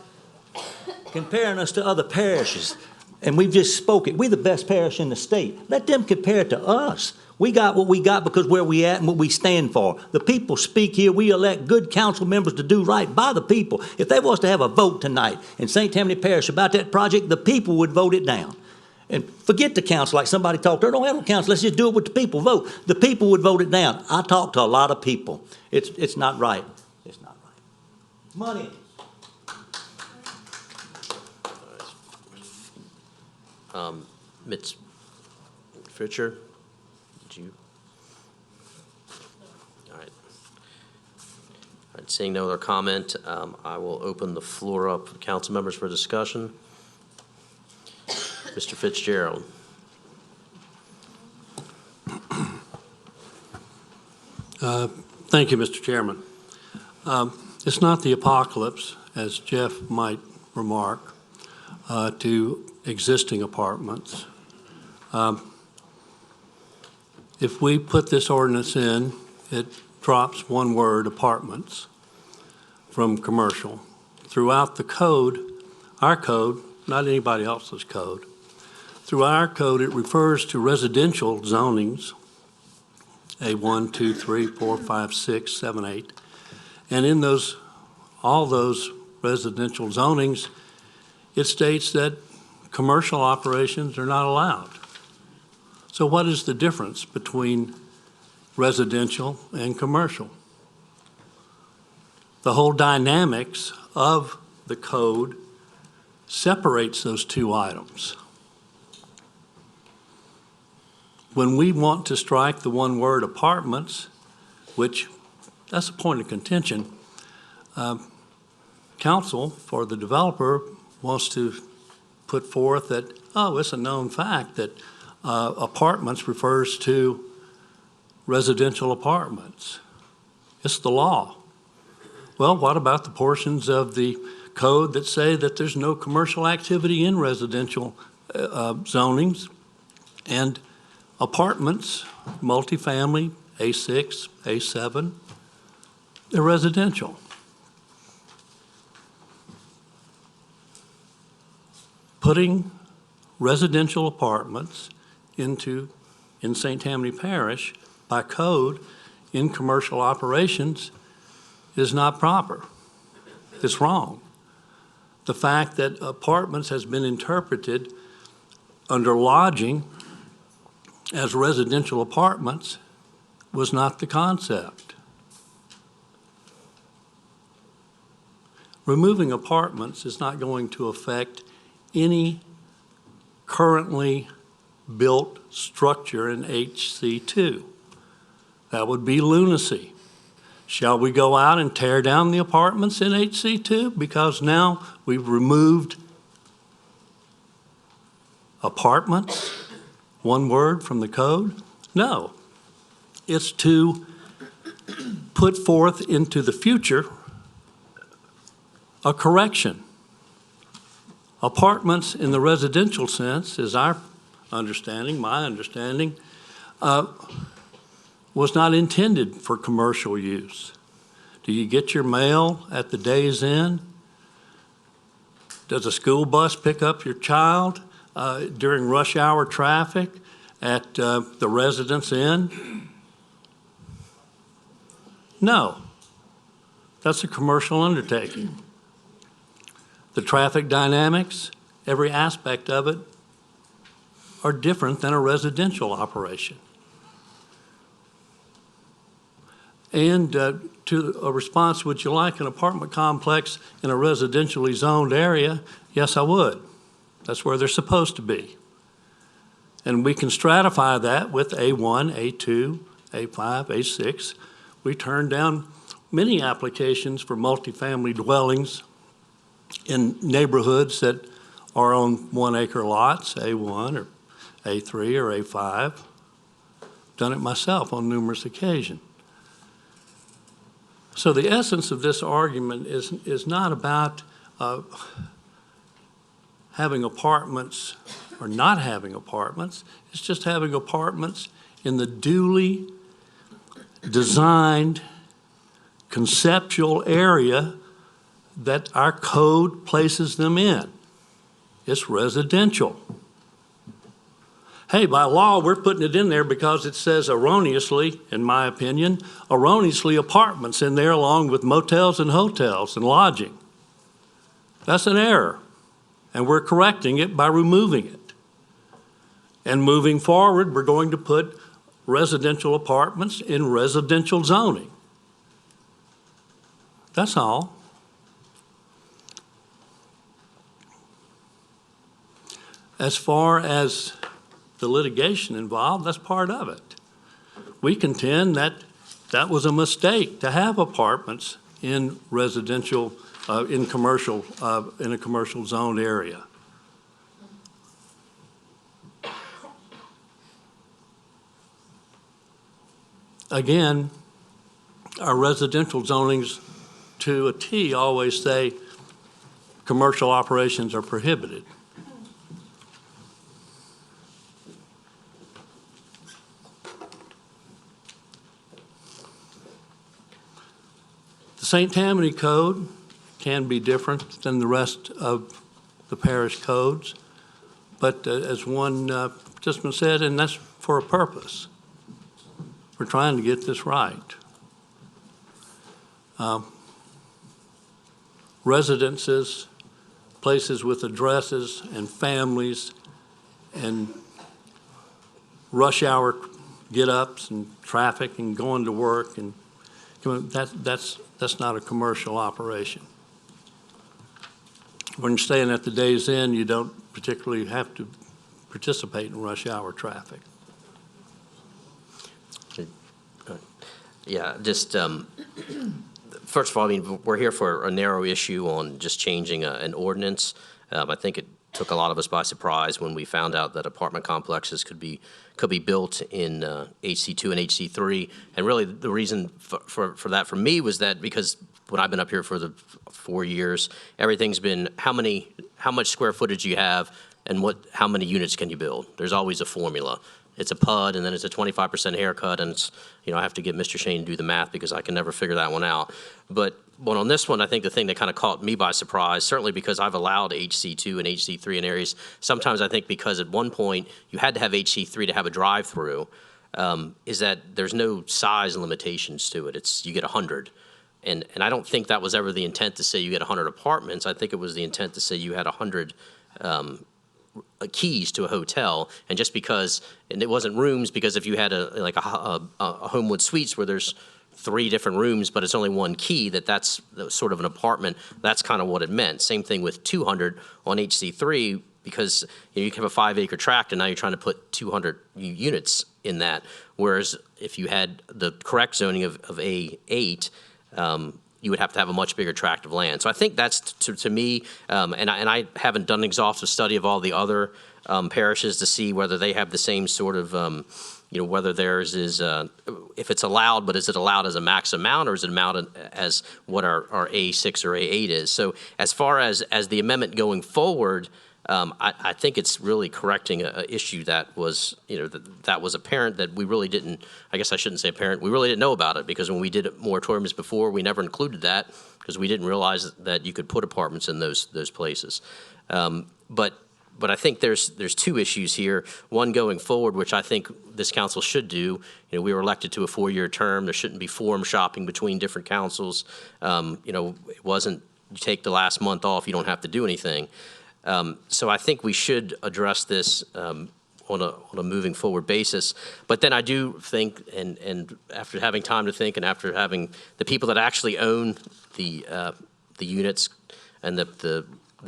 S15: comparing us to other parishes, and we've just spoken. We're the best parish in the state. Let them compare it to us. We got what we got because where we at and what we stand for. The people speak here. We elect good council members to do right by the people. If they was to have a vote tonight in St. Tammany Parish about that project, the people would vote it down. And forget the council like somebody talked there. Don't have no council. Let's just do it with the people vote. The people would vote it down. I talked to a lot of people. It's not right. It's not right. Money.
S1: Ms. Fritcher, did you? All right. All right, seeing no other comment, I will open the floor up for council members for discussion. Mr. Fitzgerald.
S10: Thank you, Mr. Chairman. It's not the apocalypse, as Jeff might remark, to existing apartments. If we put this ordinance in, it drops one word, apartments, from commercial. Throughout the code, our code, not anybody else's code, through our code, it refers to residential zonings, A1, 2, 3, 4, 5, 6, 7, 8. And in those, all those residential zonings, it states that commercial operations are not allowed. So what is the difference between residential and commercial? The whole dynamics of the code separates those two items. When we want to strike the one word apartments, which that's a point of contention, counsel for the developer wants to put forth that, oh, it's a known fact that apartments refers to residential apartments. It's the law. Well, what about the portions of the code that say that there's no commercial activity in residential zonings, and apartments, multifamily, A6, A7, they're residential. putting residential apartments in St. Tammany Parish by code in commercial operations is not proper. It's wrong. The fact that apartments has been interpreted under lodging as residential apartments was not the concept. Removing apartments is not going to affect any currently built structure in HC2. That would be lunacy. Shall we go out and tear down the apartments in HC2 because now we've removed apartments, one word, from the code? No. It's to put forth into the future a correction. Apartments in the residential sense, is our understanding, my understanding, was not intended for commercial use. Do you get your mail at the day's end? Does a school bus pick up your child during rush hour traffic at the residence inn? No. That's a commercial undertaking. The traffic dynamics, every aspect of it, are different than a residential operation. And to a response, would you like an apartment complex in a residentially zoned area? Yes, I would. That's where they're supposed to be. And we can stratify that with A1, A2, A5, A6. We turn down many applications for multifamily dwellings in neighborhoods that are on 1 acre lots, A1 or A3 or A5. Done it myself on numerous occasions. So the essence of this argument is not about having apartments or not having apartments. It's just having apartments in the duly designed conceptual area that our code places them in. It's residential. Hey, by law, we're putting it in there because it says erroneously, in my opinion, erroneously apartments in there along with motels and hotels and lodging. That's an error, and we're correcting it by removing it. And moving forward, we're going to put residential apartments in residential zoning. That's all. As far as the litigation involved, that's part of it. We contend that that was a mistake to have apartments in residential, in a commercial zoned area. Again, our residential zonings to a T always say commercial operations are prohibited. The St. Tammany Code can be different than the rest of the parish codes, but as one participant said, and that's for a purpose. We're trying to get this right. Residences, places with addresses and families and rush hour get-ups and traffic and going to work, and that's not a commercial operation. When you're staying at the day's end, you don't particularly have to participate in rush hour traffic.
S1: Yeah, just, first of all, I mean, we're here for a narrow issue on just changing an ordinance. I think it took a lot of us by surprise when we found out that apartment complexes could be built in HC2 and HC3. And really, the reason for that for me was that because when I've been up here for the 4 years, everything's been how much square footage you have and how many units can you build. There's always a formula. it's a PUD, and then it's a 25% haircut, and it's, I have to get Mr. Shane to do the math because I can never figure that one out. But on this one, I think the thing that kind of caught me by surprise, certainly because I've allowed HC2 and HC3 in areas, sometimes I think because at one point you had to have HC3 to have a drive-through, is that there's no size limitations to it. You get 100. And I don't think that was ever the intent to say you get 100 apartments. I think it was the intent to say you had 100 keys to a hotel, and just because, and it wasn't rooms, because if you had a Homewood Suites where there's 3 different rooms, but it's only 1 key, that's sort of an apartment, that's kind of what it meant. Same thing with 200 on HC3, because you can have a 5-acre tract, and now you're trying to put 200 units in that, whereas if you had the correct zoning of A8, you would have to have a much bigger tract of land. So I think that's, to me, and I haven't done an exhaustive study of all the other parishes to see whether they have the same sort of, whether theirs is, if it's allowed, but is it allowed as a max amount, or is it allowed as what our A6 or A8 is? So as far as the amendment going forward, I think it's really correcting an issue that was, that was apparent that we really didn't, I guess I shouldn't say apparent, we really didn't know about it, because when we did moratoriums before, we never included that because we didn't realize that you could put apartments in those places. But I think there's 2 issues here. One, going forward, which I think this council should do. We were elected to a 4-year term. There shouldn't be forum shopping between different councils. It wasn't, you take the last month off, you don't have to do anything. So I think we should address this on a moving forward basis. But then I do think, and after having time to think, and after having the people that actually own the units and the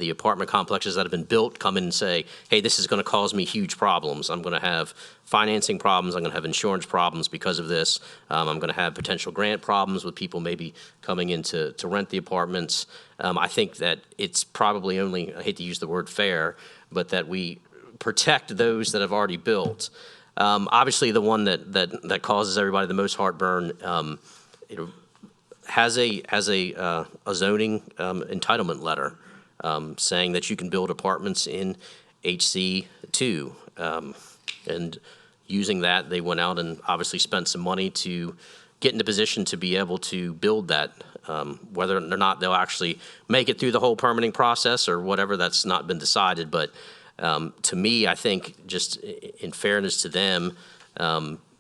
S1: apartment complexes that have been built come in and say, hey, this is going to cause me huge problems. I'm going to have financing problems. I'm going to have insurance problems because of this. I'm going to have potential grant problems with people maybe coming in to rent the apartments. I think that it's probably only, I hate to use the word fair, but that we protect those that have already built. Obviously, the one that causes everybody the most heartburn has a zoning entitlement letter saying that you can build apartments in HC2. And using that, they went out and obviously spent some money to get in the position to be able to build that. Whether or not they'll actually make it through the whole permitting process or whatever, that's not been decided. But to me, I think just in fairness to them,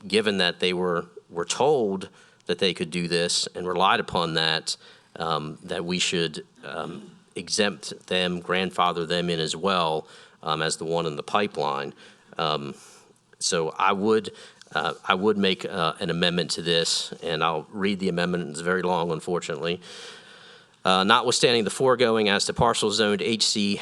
S1: given that they were told that they could do this and relied upon that, that we should exempt them, grandfather them in as well as the one in the pipeline. So I would make an amendment to this, and I'll read the amendment. It's very long, unfortunately. Notwithstanding the foregoing, as to parcel zoned HC2,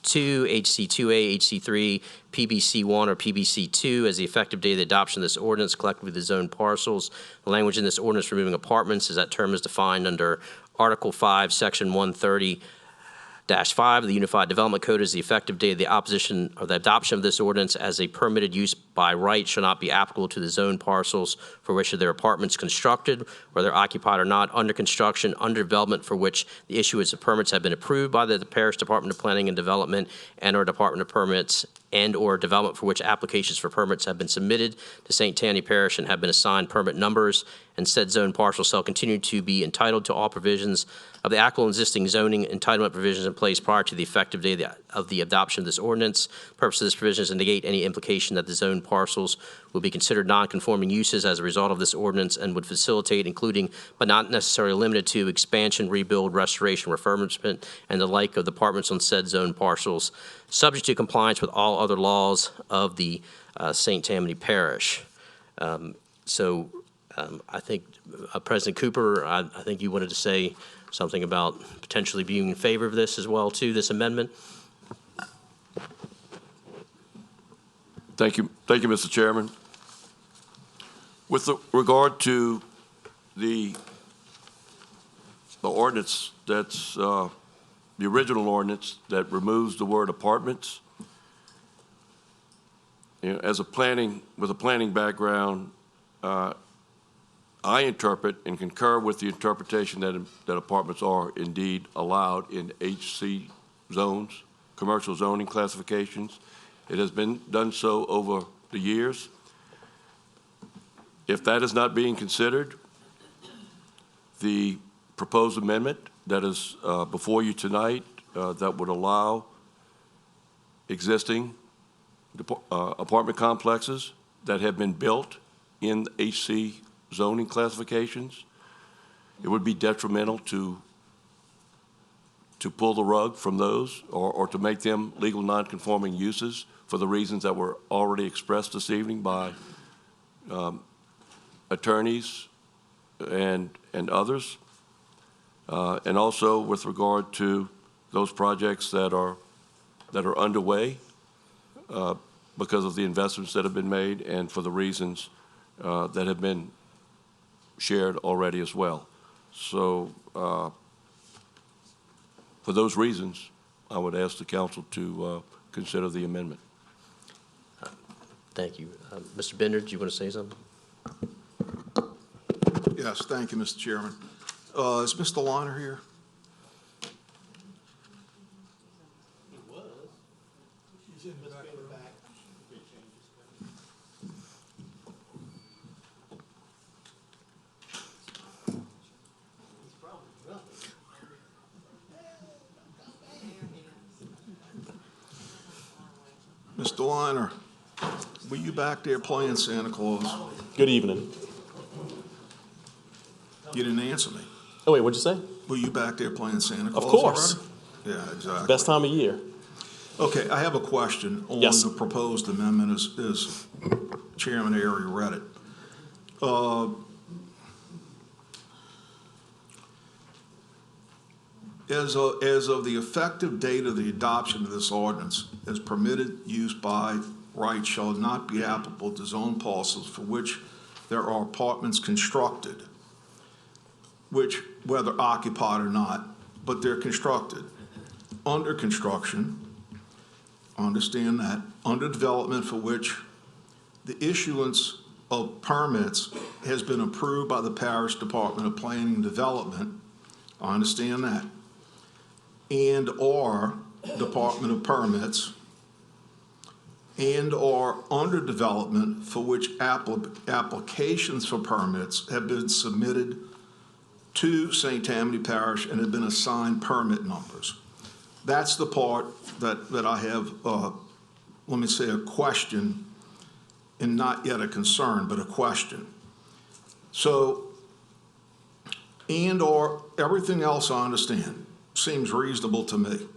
S1: HC2A, HC3, PBC1, or PBC2, as the effective date of the adoption of this ordinance, collectively the zoned parcels, the language in this ordinance removing apartments, as that term is defined under Article 5, Section 130-5 of the Unified Development Code, is the effective date of the opposition or the adoption of this ordinance as a permitted use by right shall not be applicable to the zoned parcels for which their apartments constructed, whether occupied or not, under construction, under development for which the issuance of permits have been approved by the Parish Department of Planning and Development and/or Department of Permits, and/or development for which applications for permits have been submitted to St. Tammany Parish and have been assigned permit numbers, and said zone parcel shall continue to be entitled to all provisions of the applicable existing zoning entitlement provisions in place prior to the effective date of the adoption of this ordinance. Purpose of this provision is to negate any implication that the zone parcels will be considered non-conforming uses as a result of this ordinance and would facilitate, including but not necessarily limited to, expansion, rebuild, restoration, refurbishment, and the like of apartments on said zone parcels, subject to compliance with all other laws of the St. Tammany Parish. I think President Cooper, I think you wanted to say something about potentially being in favor of this as well, too, this amendment.
S18: Thank you, Mr. Chairman. With regard to the ordinance that's the original ordinance that removes the word apartments, with a planning background, I interpret and concur with the interpretation that apartments are indeed allowed in HC zones, commercial zoning classifications. It has been done so over the years. If that is not being considered, the proposed amendment that is before you tonight that would allow existing apartment complexes that have been built in HC zoning classifications, it would be detrimental to pull the rug from those or to make them legal non-conforming uses for the reasons that were already expressed this evening by attorneys and others. And also with regard to those projects that are underway because of the investments that have been made and for the reasons that have been shared already as well. So for those reasons, I would ask the council to consider the amendment.
S1: Thank you. Mr. Bender, do you want to say something?
S8: Yes, thank you, Mr. Chairman. Is Mr. Liner here? Mr. Liner, were you back there playing Santa Claus?
S6: Good evening.
S8: You didn't answer me.
S6: Oh, wait, what'd you say?
S8: Were you back there playing Santa Claus?
S6: Of course.
S8: Already? Yeah, exactly.
S6: Best time of year.
S8: Okay, I have a question on
S6: Yes.
S8: the proposed amendment as Chairman Airy read it. As of the effective date of the adoption of this ordinance, as permitted use by right shall not be applicable to zone parcels for which there are apartments constructed, which, whether occupied or not, but they're constructed. Under construction, understand that, under development for which the issuance of permits has been approved by the Parish Department of Planning and Development, I understand that, and/or Department of Permits, and/or under development for which applications for permits have been submitted to St. Tammany Parish and have been assigned permit numbers. That's the part that I have, let me say, a question, and not yet a concern, but a question. So, and/or everything else I understand seems reasonable to me.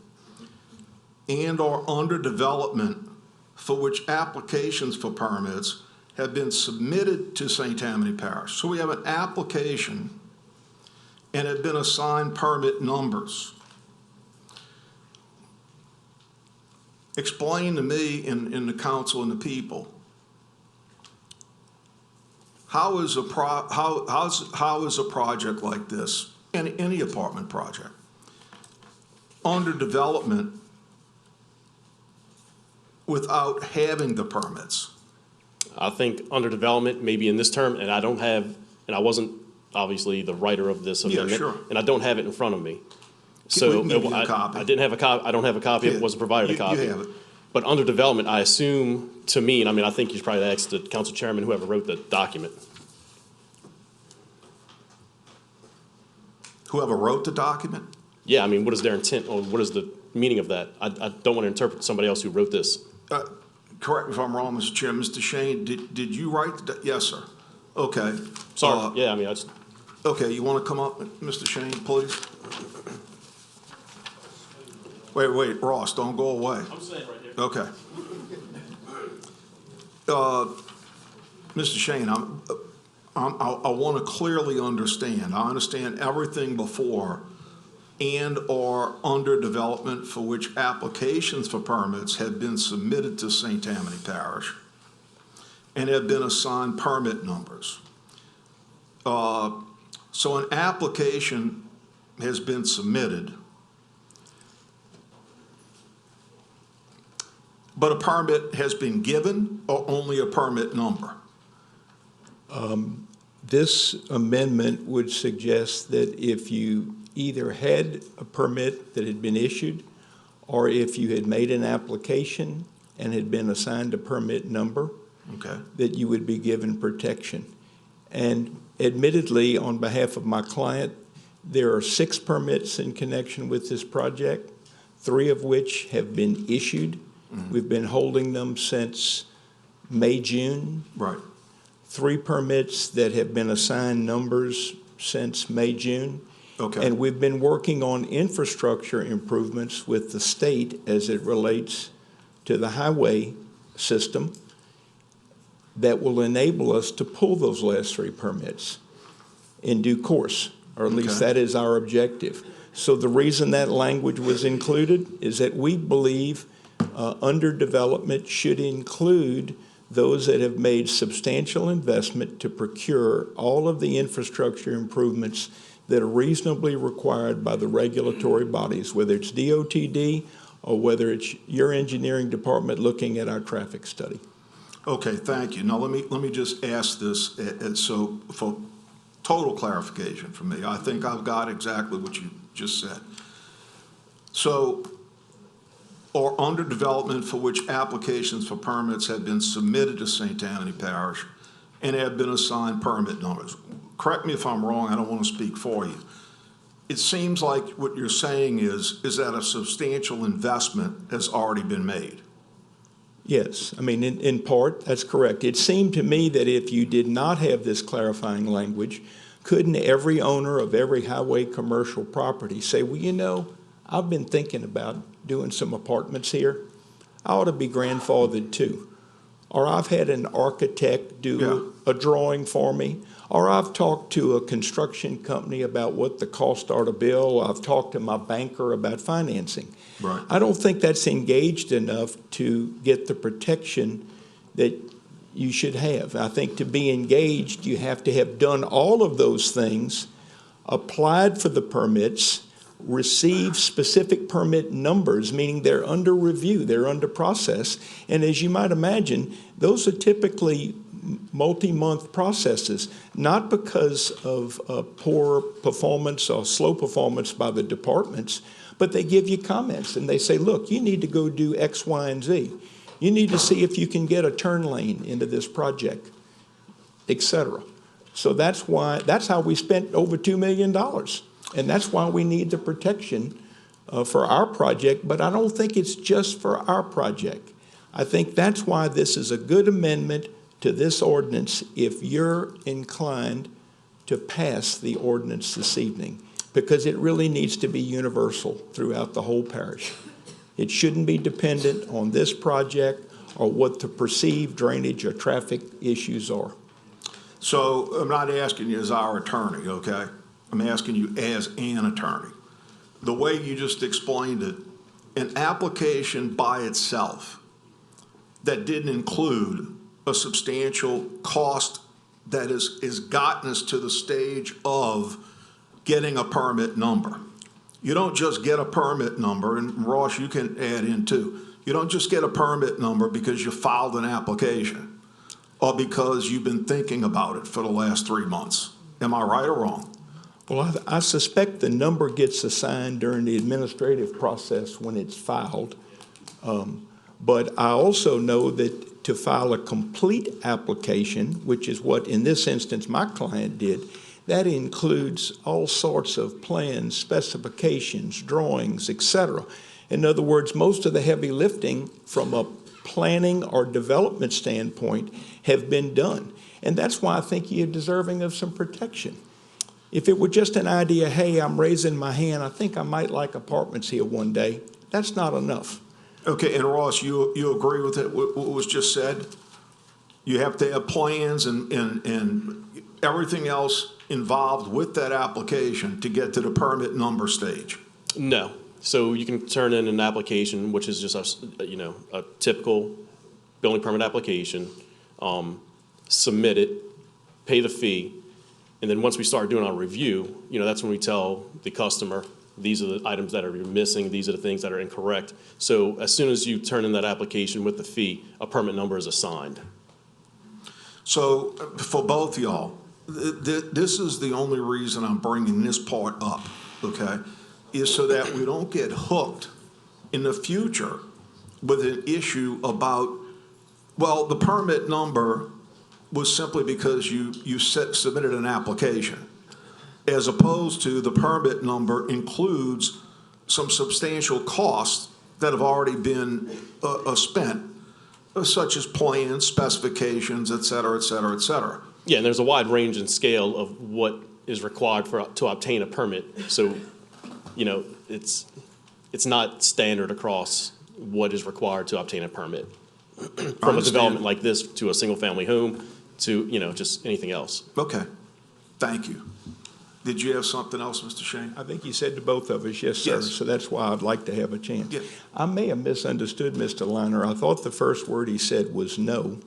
S8: And/or under development for which applications for permits have been submitted to St. Tammany Parish. So we have an application and have been assigned permit numbers. Explain to me and the council and the people, how is a project like this, any apartment project, under development without having the permits?
S6: I think under development, maybe in this term, and I don't have, and I wasn't obviously the writer of this amendment.
S8: Sure.
S6: And I don't have it in front of me.
S8: We
S6: So
S8: can give you a copy.
S6: I didn't have a copy, I don't have a copy, it wasn't provided a copy.
S8: You have it.
S6: But under development, I assume to mean, I mean, I think you should probably ask the council chairman, whoever wrote the document.
S8: Whoever wrote the document?
S6: Yeah, I mean, what is their intent, or what is the meaning of that? I don't want to interpret somebody else who wrote this.
S8: Correct me if I'm wrong, Mr. Chair. Mr. Shane, did you write yes, sir. Okay.
S6: Sorry, yeah, I mean, I just.
S8: Okay, you want to come up, Mr. Shane, please? Wait, Ross, don't go away.
S6: I'm saying right here.
S8: Okay. Mr. Shane, I want to clearly understand. I understand everything before and/or under development for which applications for permits have been submitted to St. Tammany Parish and have been assigned permit numbers. So an application has been submitted, but a permit has been given, or only a permit number?
S5: This amendment would suggest that if you either had a permit that had been issued, or if you had made an application and had been assigned a permit number,
S8: Okay.
S5: that you would be given protection. And admittedly, on behalf of my client, there are 6 permits in connection with this project, 3 of which have been issued. We've been holding them since May, June.
S8: Right.
S5: 3 permits that have been assigned numbers since May, June.
S8: Okay.
S5: And we've been working on infrastructure improvements with the state as it relates to the highway system that will enable us to pull those last 3 permits in due course, or at least
S8: Okay.
S5: that is our objective. So the reason that language was included is that we believe under development should include those that have made substantial investment to procure all of the infrastructure improvements that are reasonably required by the regulatory bodies, whether it's DOTD or whether it's your engineering department looking at our traffic study.
S8: Okay, thank you. Now, let me just ask this, so for total clarification for me. I think I've got exactly what you just said. So, or under development for which applications for permits have been submitted to St. Tammany Parish and have been assigned permit numbers. Correct me if I'm wrong, I don't want to speak for you. It seems like what you're saying is that a substantial investment has already been made.
S5: Yes, I mean, in part, that's correct. It seemed to me that if you did not have this clarifying language, couldn't every owner of every highway commercial property say, well, you know, I've been thinking about doing some apartments here. I ought to be grandfathered too. Or I've had an architect do a drawing for me. Or I've talked to a construction company about what the costs are to build. I've talked to my banker about financing.
S8: Right.
S5: I don't think that's engaged enough to get the protection that you should have. I think to be engaged, you have to have done all of those things, applied for the permits, received specific permit numbers, meaning they're under review, they're under process. And as you might imagine, those are typically multi-month processes, not because of poor performance or slow performance by the departments, but they give you comments and they say, look, you need to go do X, Y, and Z. You need to see if you can get a turn lane into this project, et cetera. So that's how we spent over $2 million. And that's why we need the protection for our project, but I don't think it's just for our project. I think that's why this is a good amendment to this ordinance if you're inclined to pass the ordinance this evening, because it really needs to be universal throughout the whole parish. It shouldn't be dependent on this project or what the perceived drainage or traffic issues are.
S8: So I'm not asking you as our attorney, okay? I'm asking you as an attorney. The way you just explained it, an application by itself that didn't include a substantial cost that is gotten us to the stage of getting a permit number. You don't just get a permit number, and Ross, you can add in too. You don't just get a permit number because you filed an application or because you've been thinking about it for the last 3 months. Am I right or wrong?
S5: Well, I suspect the number gets assigned during the administrative process when it's filed. But I also know that to file a complete application, which is what in this instance my client did, that includes all sorts of plans, specifications, drawings, et cetera. In other words, most of the heavy lifting from a planning or development standpoint have been done. And that's why I think you're deserving of some protection. If it were just an idea, hey, I'm raising my hand, I think I might like apartments here one day, that's not enough.
S8: Okay, and Ross, you agree with it, what was just said? You have to have plans and everything else involved with that application to get to the permit number stage?
S6: No. So you can turn in an application, which is just a typical building permit application, submit it, pay the fee, and then once we start doing our review, that's when we tell the customer, these are the items that are missing, these are the things that are incorrect. So as soon as you turn in that application with the fee, a permit number is assigned.
S8: So for both y'all, this is the only reason I'm bringing this part up, okay, is so that we don't get hooked in the future with an issue about Well, the permit number was simply because you submitted an application, as opposed to the permit number includes some substantial costs that have already been spent, such as plans, specifications, et cetera, et cetera, et cetera.
S6: Yeah, and there's a wide range and scale of what is required to obtain a permit. So, you know, it's not standard across what is required to obtain a permit. From a development like this to a single-family home to, you know, just anything else.
S8: Okay, thank you. Did you have something else, Mr. Shane?
S5: I think you said to both of us, yes, sir.
S8: Yes.
S5: So that's why I'd like to have a chance.
S8: Yes.
S5: I may have misunderstood Mr. Liner. I thought the first word he said was no,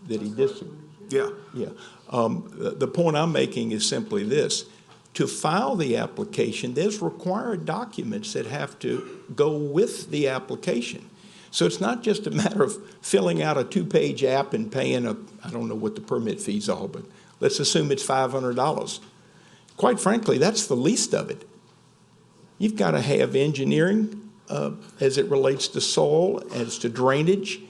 S5: that he disagreed.
S8: Yeah.
S5: Yeah. The point I'm making is simply this. To file the application, there's required documents that have to go with the application. So it's not just a matter of filling out a 2-page app and paying I don't know what the permit fees are, but let's assume it's $500. Quite frankly, that's the least of it. You've got to have engineering as it relates to soil, as to drainage,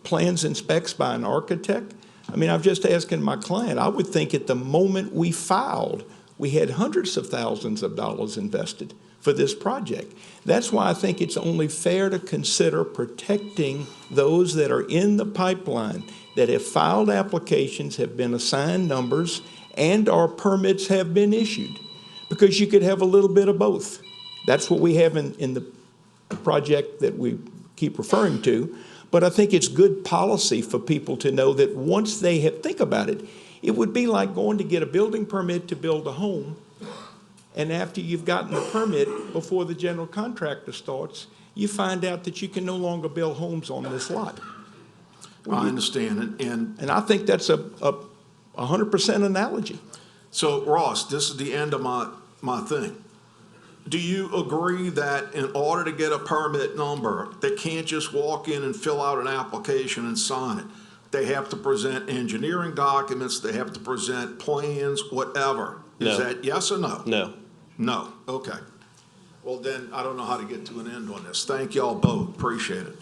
S5: plans and specs by an architect. I mean, I'm just asking my client, I would think at the moment we filed, we had hundreds of thousands of dollars invested for this project. That's why I think it's only fair to consider protecting those that are in the pipeline, that have filed applications, have been assigned numbers, and our permits have been issued. Because you could have a little bit of both. That's what we have in the project that we keep referring to. But I think it's good policy for people to know that once they have, think about it, it would be like going to get a building permit to build a home, and after you've gotten the permit, before the general contractor starts, you find out that you can no longer build homes on this lot.
S8: I understand,
S5: and I think that's a 100% analogy.
S8: So, Ross, this is the end of my thing. Do you agree that in order to get a permit number, they can't just walk in and fill out an application and sign it? They have to present engineering documents, they have to present plans, whatever.
S6: No.
S8: Is that yes or no?
S6: No.
S8: No, okay. Well, then, I don't know how to get to an end on this. Thank y'all both, appreciate it.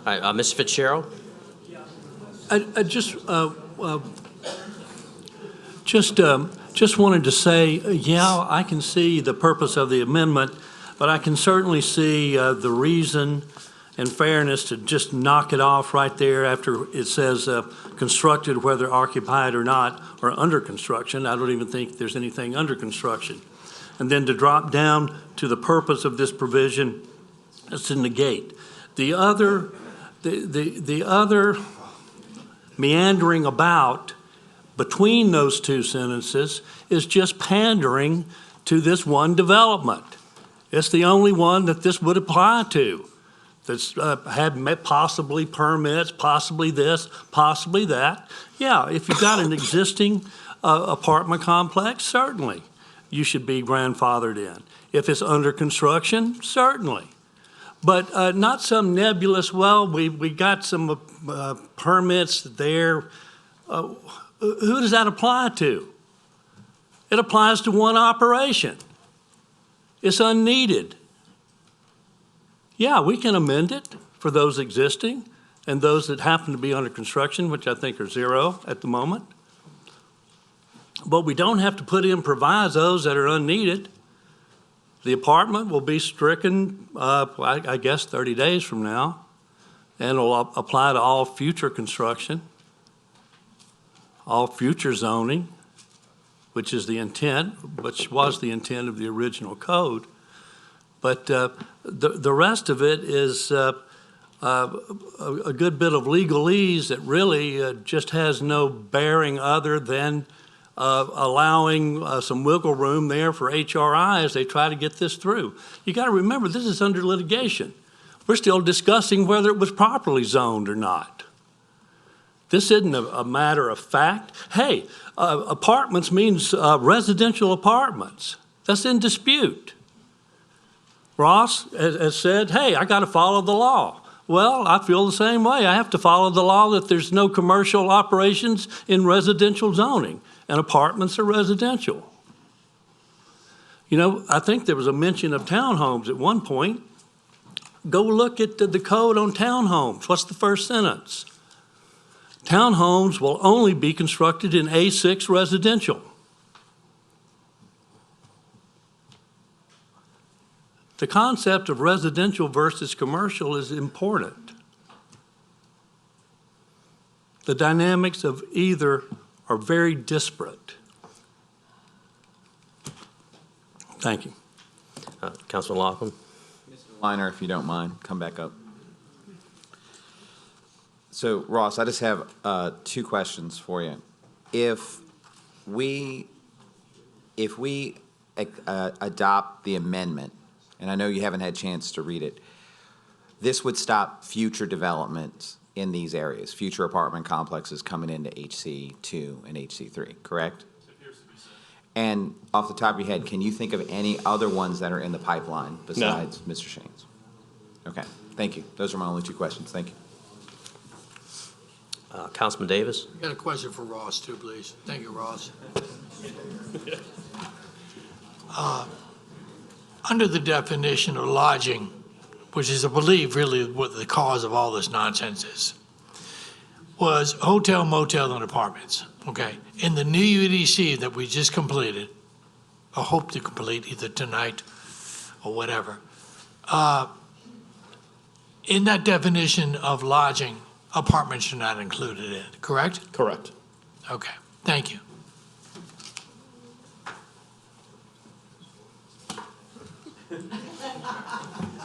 S1: All right, Ms. Fitzgerald?
S10: I just wanted to say, yeah, I can see the purpose of the amendment, but I can certainly see the reason and fairness to just knock it off right there after it says constructed, whether occupied or not, or under construction. I don't even think there's anything under construction. And then to drop down to the purpose of this provision is to negate. The other meandering about between those two sentences is just pandering to this one development. It's the only one that this would apply to. That's had possibly permits, possibly this, possibly that. Yeah, if you've got an existing apartment complex, certainly you should be grandfathered in. If it's under construction, certainly. But not some nebulous, well, we got some permits there. Who does that apply to? It applies to one operation. It's unneeded. Yeah, we can amend it for those existing and those that happen to be under construction, which I think are 0 at the moment. But we don't have to put in provisos that are unneeded. The apartment will be stricken, I guess, 30 days from now, and will apply to all future construction, all future zoning, which is the intent, which was the intent of the original code. But the rest of it is a good bit of legalese that really just has no bearing other than allowing some wiggle room there for HRI as they try to get this through. You got to remember, this is under litigation. We're still discussing whether it was properly zoned or not. This isn't a matter of fact. Hey, apartments means residential apartments. That's in dispute. Ross has said, hey, I got to follow the law. Well, I feel the same way. I have to follow the law that there's no commercial operations in residential zoning, and apartments are residential. You know, I think there was a mention of townhomes at one point. Go look at the code on townhomes. What's the first sentence? Townhomes will only be constructed in A6 residential. The concept of residential versus commercial is important. The dynamics of either are very disparate. Thank you.
S1: Councilman Laughlin?
S7: Liner, if you don't mind, come back up. So, Ross, I just have 2 questions for you. If we adopt the amendment, and I know you haven't had a chance to read it, this would stop future development in these areas, future apartment complexes coming into HC2 and HC3, correct? And off the top of your head, can you think of any other ones that are in the pipeline besides Mr. Shane's? Okay, thank you. Those are my only 2 questions. Thank you.
S1: Councilman Davis?
S9: I got a question for Ross, too, please. Thank you, Ross. Under the definition of lodging, which is, I believe, really what the cause of all this nonsense is, was hotel, motel, and apartments, okay? In the new UDC that we just completed, or hope to complete either tonight or whatever, in that definition of lodging, apartments are not included in it, correct?
S6: Correct.
S9: Okay, thank you.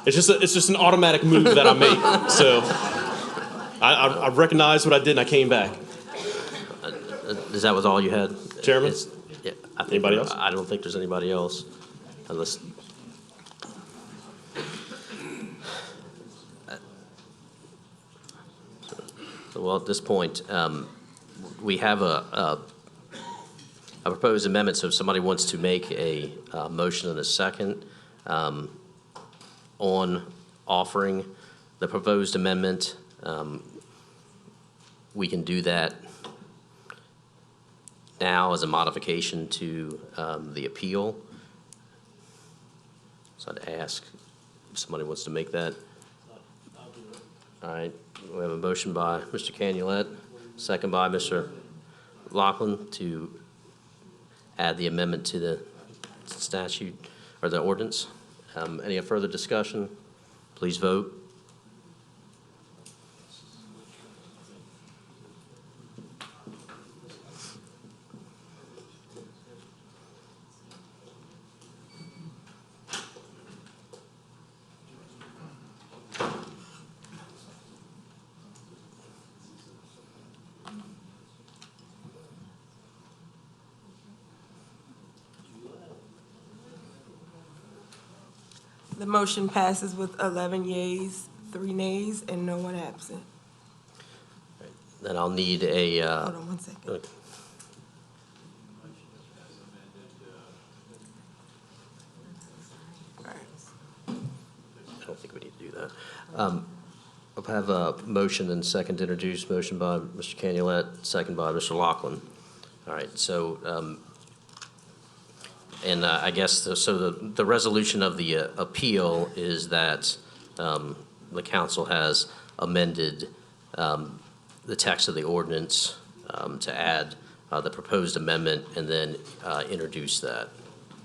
S6: It's just an automatic move that I make. So I recognized what I did and I came back.
S1: Is that was all you had?
S6: Chairman?
S1: Yeah, I think
S6: Anybody else?
S1: I don't think there's anybody else. Unless, well, at this point, we have a proposed amendment, so if somebody wants to make a motion in a second on offering the proposed amendment, we can do that now as a modification to the appeal. So I'd ask if somebody wants to make that. All right, we have a motion by Mr. Canulet, second by Mr. Laughlin to add the amendment to the statute or the ordinance. Any further discussion? Please vote.
S3: The motion passes with 11 yeas, 3 nays, and no one absent.
S1: Then I'll need a.
S3: Hold on 1 second.
S1: Okay. I don't think we need to do that. I'll have a motion and second to introduce. Motion by Mr. Canulet, second by Mr. Laughlin. All right, so, and I guess, so the resolution of the appeal is that the council has amended the text of the ordinance to add the proposed amendment and then introduce that.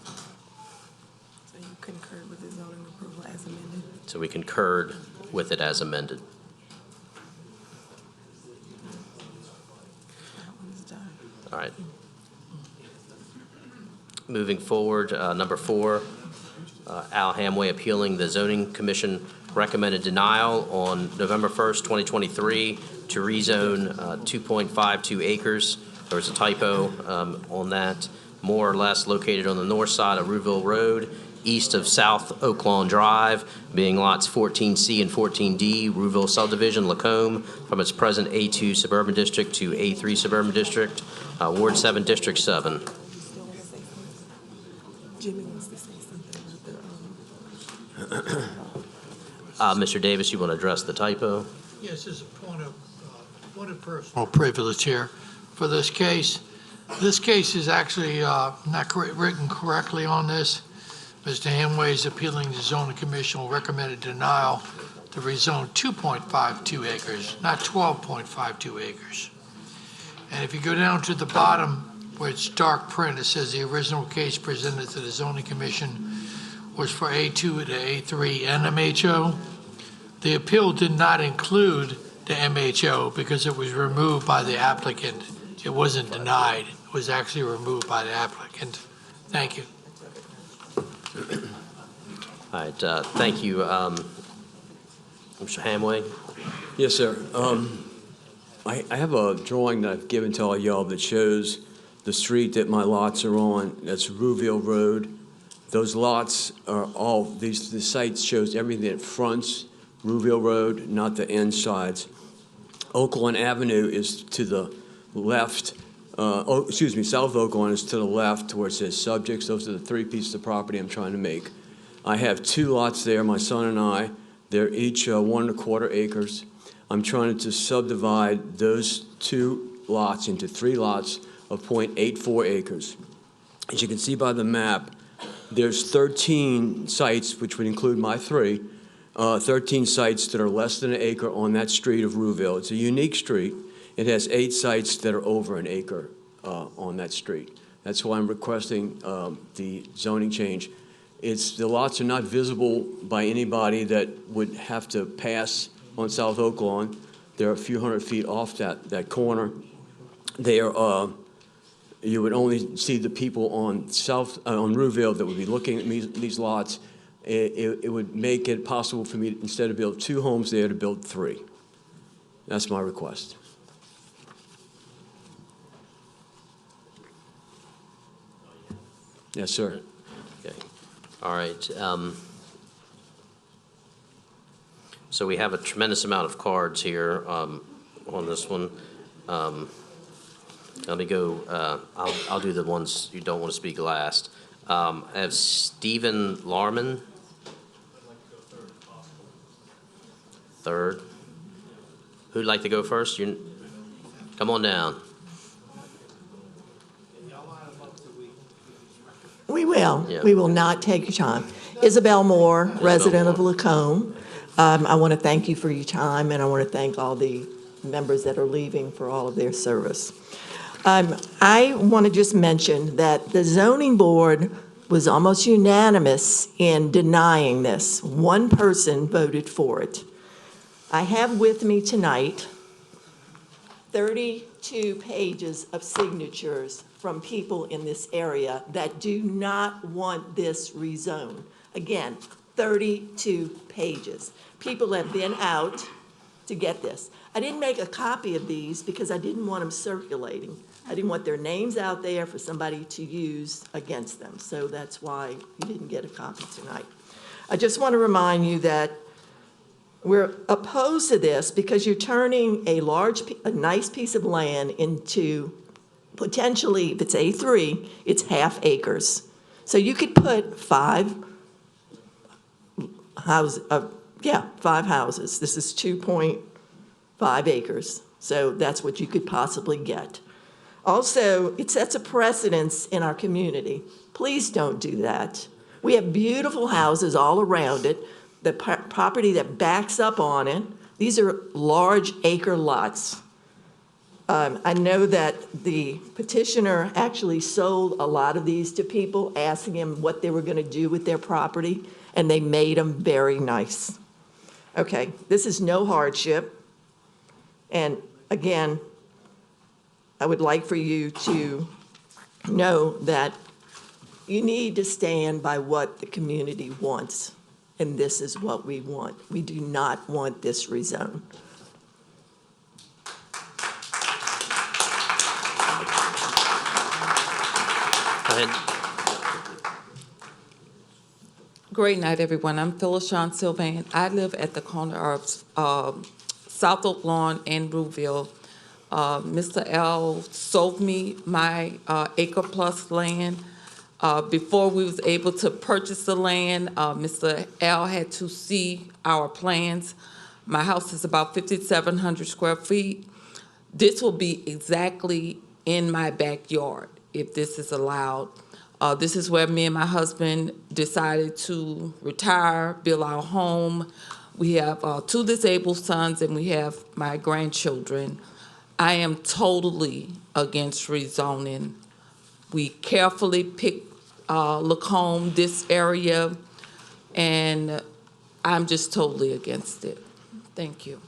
S3: So you concurred with the zoning approval as amended?
S1: So we concurred with it as amended.
S3: That one's done.
S1: All right. Moving forward, number 4, Al Hamway appealing the zoning commission recommended denial on November 1st, 2023 to rezone 2.52 acres. There was a typo on that, more or less located on the north side of Rouville Road, east of South Oaklawn Drive, being lots 14C and 14D, Rouville Subdivision, Lacombe, from its present A2 suburban district to A3 suburban district, Ward 7, District 7.
S3: Jimmy wants to say something about the,
S1: Mr. Davis, you want to address the typo?
S9: Yes, as a point of personal privilege here for this case. This case is actually not written correctly on this. Mr. Hamway is appealing the zoning commission recommended denial to rezone 2.52 acres, not 12.52 acres. And if you go down to the bottom where it's dark print, it says the original case presented to the zoning commission was for A2 to A3 and MHO. The appeal did not include the MHO because it was removed by the applicant. It wasn't denied, it was actually removed by the applicant. Thank you.
S1: All right, thank you. Mr. Hamway?
S21: Yes, sir. I have a drawing that I've given to all y'all that shows the street that my lots are on. That's Rouville Road. Those lots are all, the site shows everything that fronts Rouville Road, not the end sides. Oaklawn Avenue is to the left. South Oaklawn is to the left where it says subjects. Those are the three pieces of property I'm trying to make. I have two lots there, my son and I. They're each 1 1/4 acres. I'm trying to subdivide those two lots into 3 lots of 0.84 acres. As you can see by the map, there's 13 sites, which would include my 3, 13 sites that are less than 1 acre on that street of Rouville. It's a unique street. It has 8 sites that are over 1 acre on that street. That's why I'm requesting the zoning change. The lots are not visible by anybody that would have to pass on South Oaklawn. They're a few hundred feet off that corner. They are, you would only see the people on Rouville that would be looking at these lots. It would make it possible for me, instead of build 2 homes there, to build 3. That's my request. Yes, sir.
S1: Okay. All right. So we have a tremendous amount of cards here on this one. Let me go. I'll do the ones you don't want to speak last. I have Stephen Larman. Third. Who'd like to go first? Come on down.
S22: We will.
S1: Yeah.
S22: We will not take your time. Isabel Moore, resident of Lacombe. I want to thank you for your time, and I want to thank all the members that are leaving for all of their service. I want to just mention that the zoning board was almost unanimous in denying this. 1 person voted for it. I have with me tonight 32 pages of signatures from people in this area that do not want this rezoned. Again, 32 pages. People have been out to get this. I didn't make a copy of these because I didn't want them circulating. I didn't want their names out there for somebody to use against them. So that's why you didn't get a copy tonight. I just want to remind you that we're opposed to this because you're turning a nice piece of land into potentially, if it's A3, it's half acres. So you could put 5 houses. This is 2.5 acres. So that's what you could possibly get. Also, it sets a precedence in our community. Please don't do that. We have beautiful houses all around it. The property that backs up on it, these are large acre lots. I know that the petitioner actually sold a lot of these to people, asking them what they were going to do with their property, and they made them very nice. Okay, this is no hardship. And again, I would like for you to know that you need to stand by what the community wants, and this is what we want. We do not want this rezoned.
S1: Go ahead.
S23: Great night, everyone. I'm Phyllis Sean Sylvain. I live at the corner of South Oak Lawn and Rouville. Mr. L sold me my acre-plus land. Before we was able to purchase the land, Mr. L had to see our plans. My house is about 5,700 square feet. This will be exactly in my backyard if this is allowed. This is where me and my husband decided to retire, build our home. We have 2 disabled sons, and we have my grandchildren. I am totally against rezoning. We carefully picked Lacombe, this area, and I'm just totally against it. Thank you.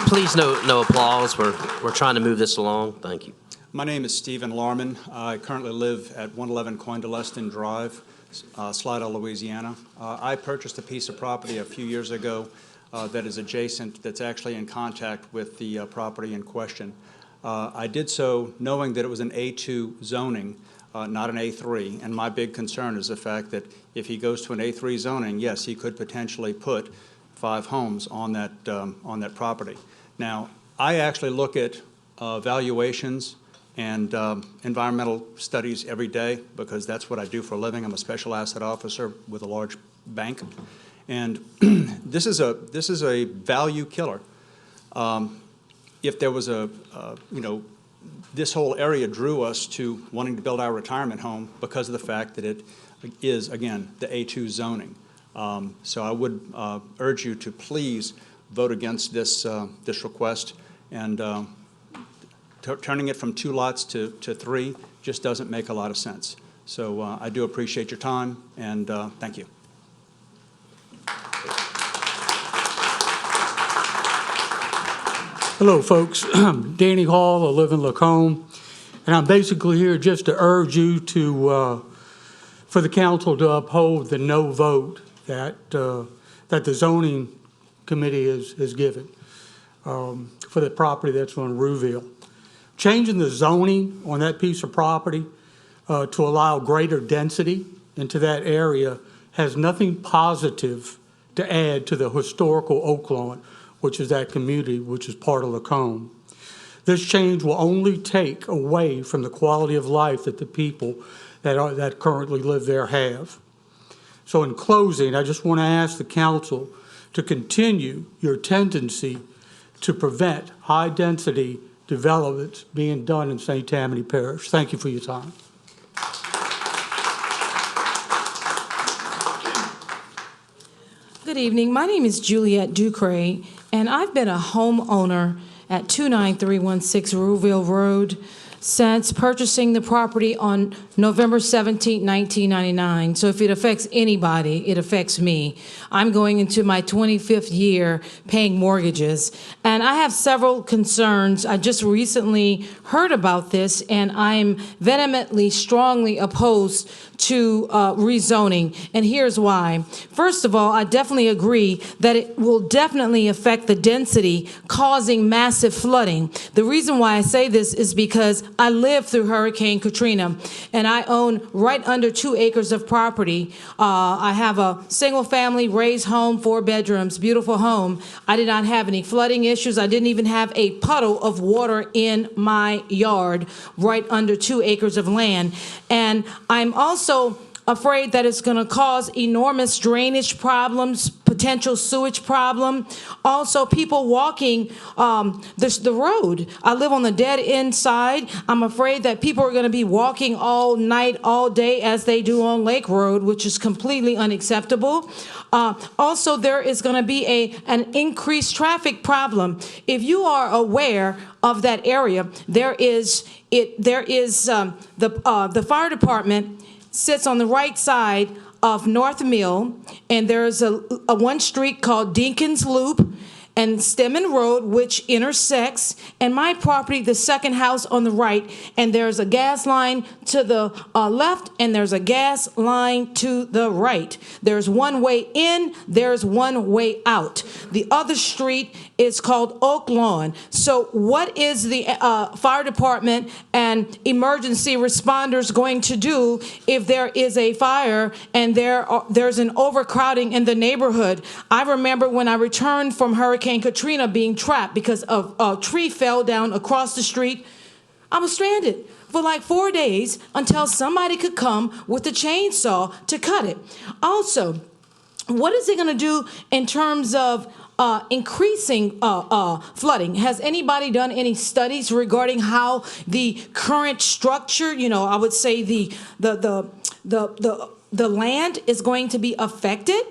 S1: Please, no applause. We're trying to move this along. Thank you.
S2: My name is Stephen Larman. I currently live at 111 Coindaleston Drive, Slidell, Louisiana. I purchased a piece of property a few years ago that is adjacent, that's actually in contact with the property in question. I did so knowing that it was an A2 zoning, not an A3, and my big concern is the fact that if he goes to an A3 zoning, yes, he could potentially put 5 homes on that property. Now, I actually look at valuations and environmental studies every day because that's what I do for a living. I'm a special asset officer with a large bank, and this is a value killer. If there was this whole area drew us to wanting to build our retirement home because of the fact that it is, again, the A2 zoning. So I would urge you to please vote against this request, and turning it from 2 lots to 3 just doesn't make a lot of sense. So I do appreciate your time, and thank you.
S11: Hello, folks. I'm Danny Hall. I live in Lacombe, and I'm basically here just to urge you to, for the council to uphold the no vote that the zoning committee has given for the property that's on Rouville. Changing the zoning on that piece of property to allow greater density into that area has nothing positive to add to the historical Oak Lawn, which is that community, which is part of Lacombe. This change will only take away from the quality of life that the people that currently live there have. So in closing, I just want to ask the council to continue your tendency to prevent high-density developments being done in St. Tammany Parish. Thank you for your time.
S13: Good evening. My name is Juliette Ducray, and I've been a homeowner at 29316 Rouville Road since purchasing the property on November 17, 1999. So if it affects anybody, it affects me. I'm going into my 25th year paying mortgages, and I have several concerns. I just recently heard about this, and I'm vehemently, strongly opposed to rezoning, and here's why. First of all, I definitely agree that it will definitely affect the density, causing massive flooding. The reason why I say this is because I lived through Hurricane Katrina, and I own right under 2 acres of property. I have a single-family raised home, 4 bedrooms, beautiful home. I did not have any flooding issues. I didn't even have a puddle of water in my yard, right under 2 acres of land. And I'm also afraid that it's going to cause enormous drainage problems, potential sewage problem. Also, people walking the road. I live on the dead end side. I'm afraid that people are going to be walking all night, all day, as they do on Lake Road, which is completely unacceptable. Also, there is going to be an increased traffic problem. If you are aware of that area, the fire department sits on the right side of North Mill, and there's a one street called Dinkins Loop and Stemmen Road, which intersects, and my property, the second house on the right, and there's a gas line to the left, and there's a gas line to the right. There's one way in, there's one way out. The other street is called Oak Lawn. So what is the fire department and emergency responders going to do if there is a fire and there's an overcrowding in the neighborhood? I remember when I returned from Hurricane Katrina being trapped because a tree fell down across the street. I was stranded for like 4 days until somebody could come with a chainsaw to cut it. Also, what is it going to do in terms of increasing flooding? Has anybody done any studies regarding how the current structure, I would say the land is going to be affected?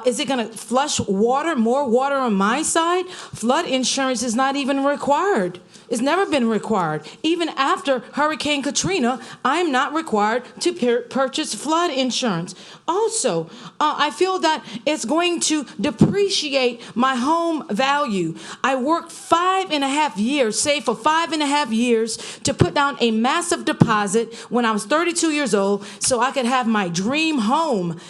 S13: Is it going to flush more water on my side? Flood insurance is not even required. It's never been required. Even after Hurricane Katrina, I'm not required to purchase flood insurance. Also, I feel that it's going to depreciate my home value. I worked 5.5 years, saved for 5.5 years to put down a massive deposit when I was 32 years old so I could have my dream home.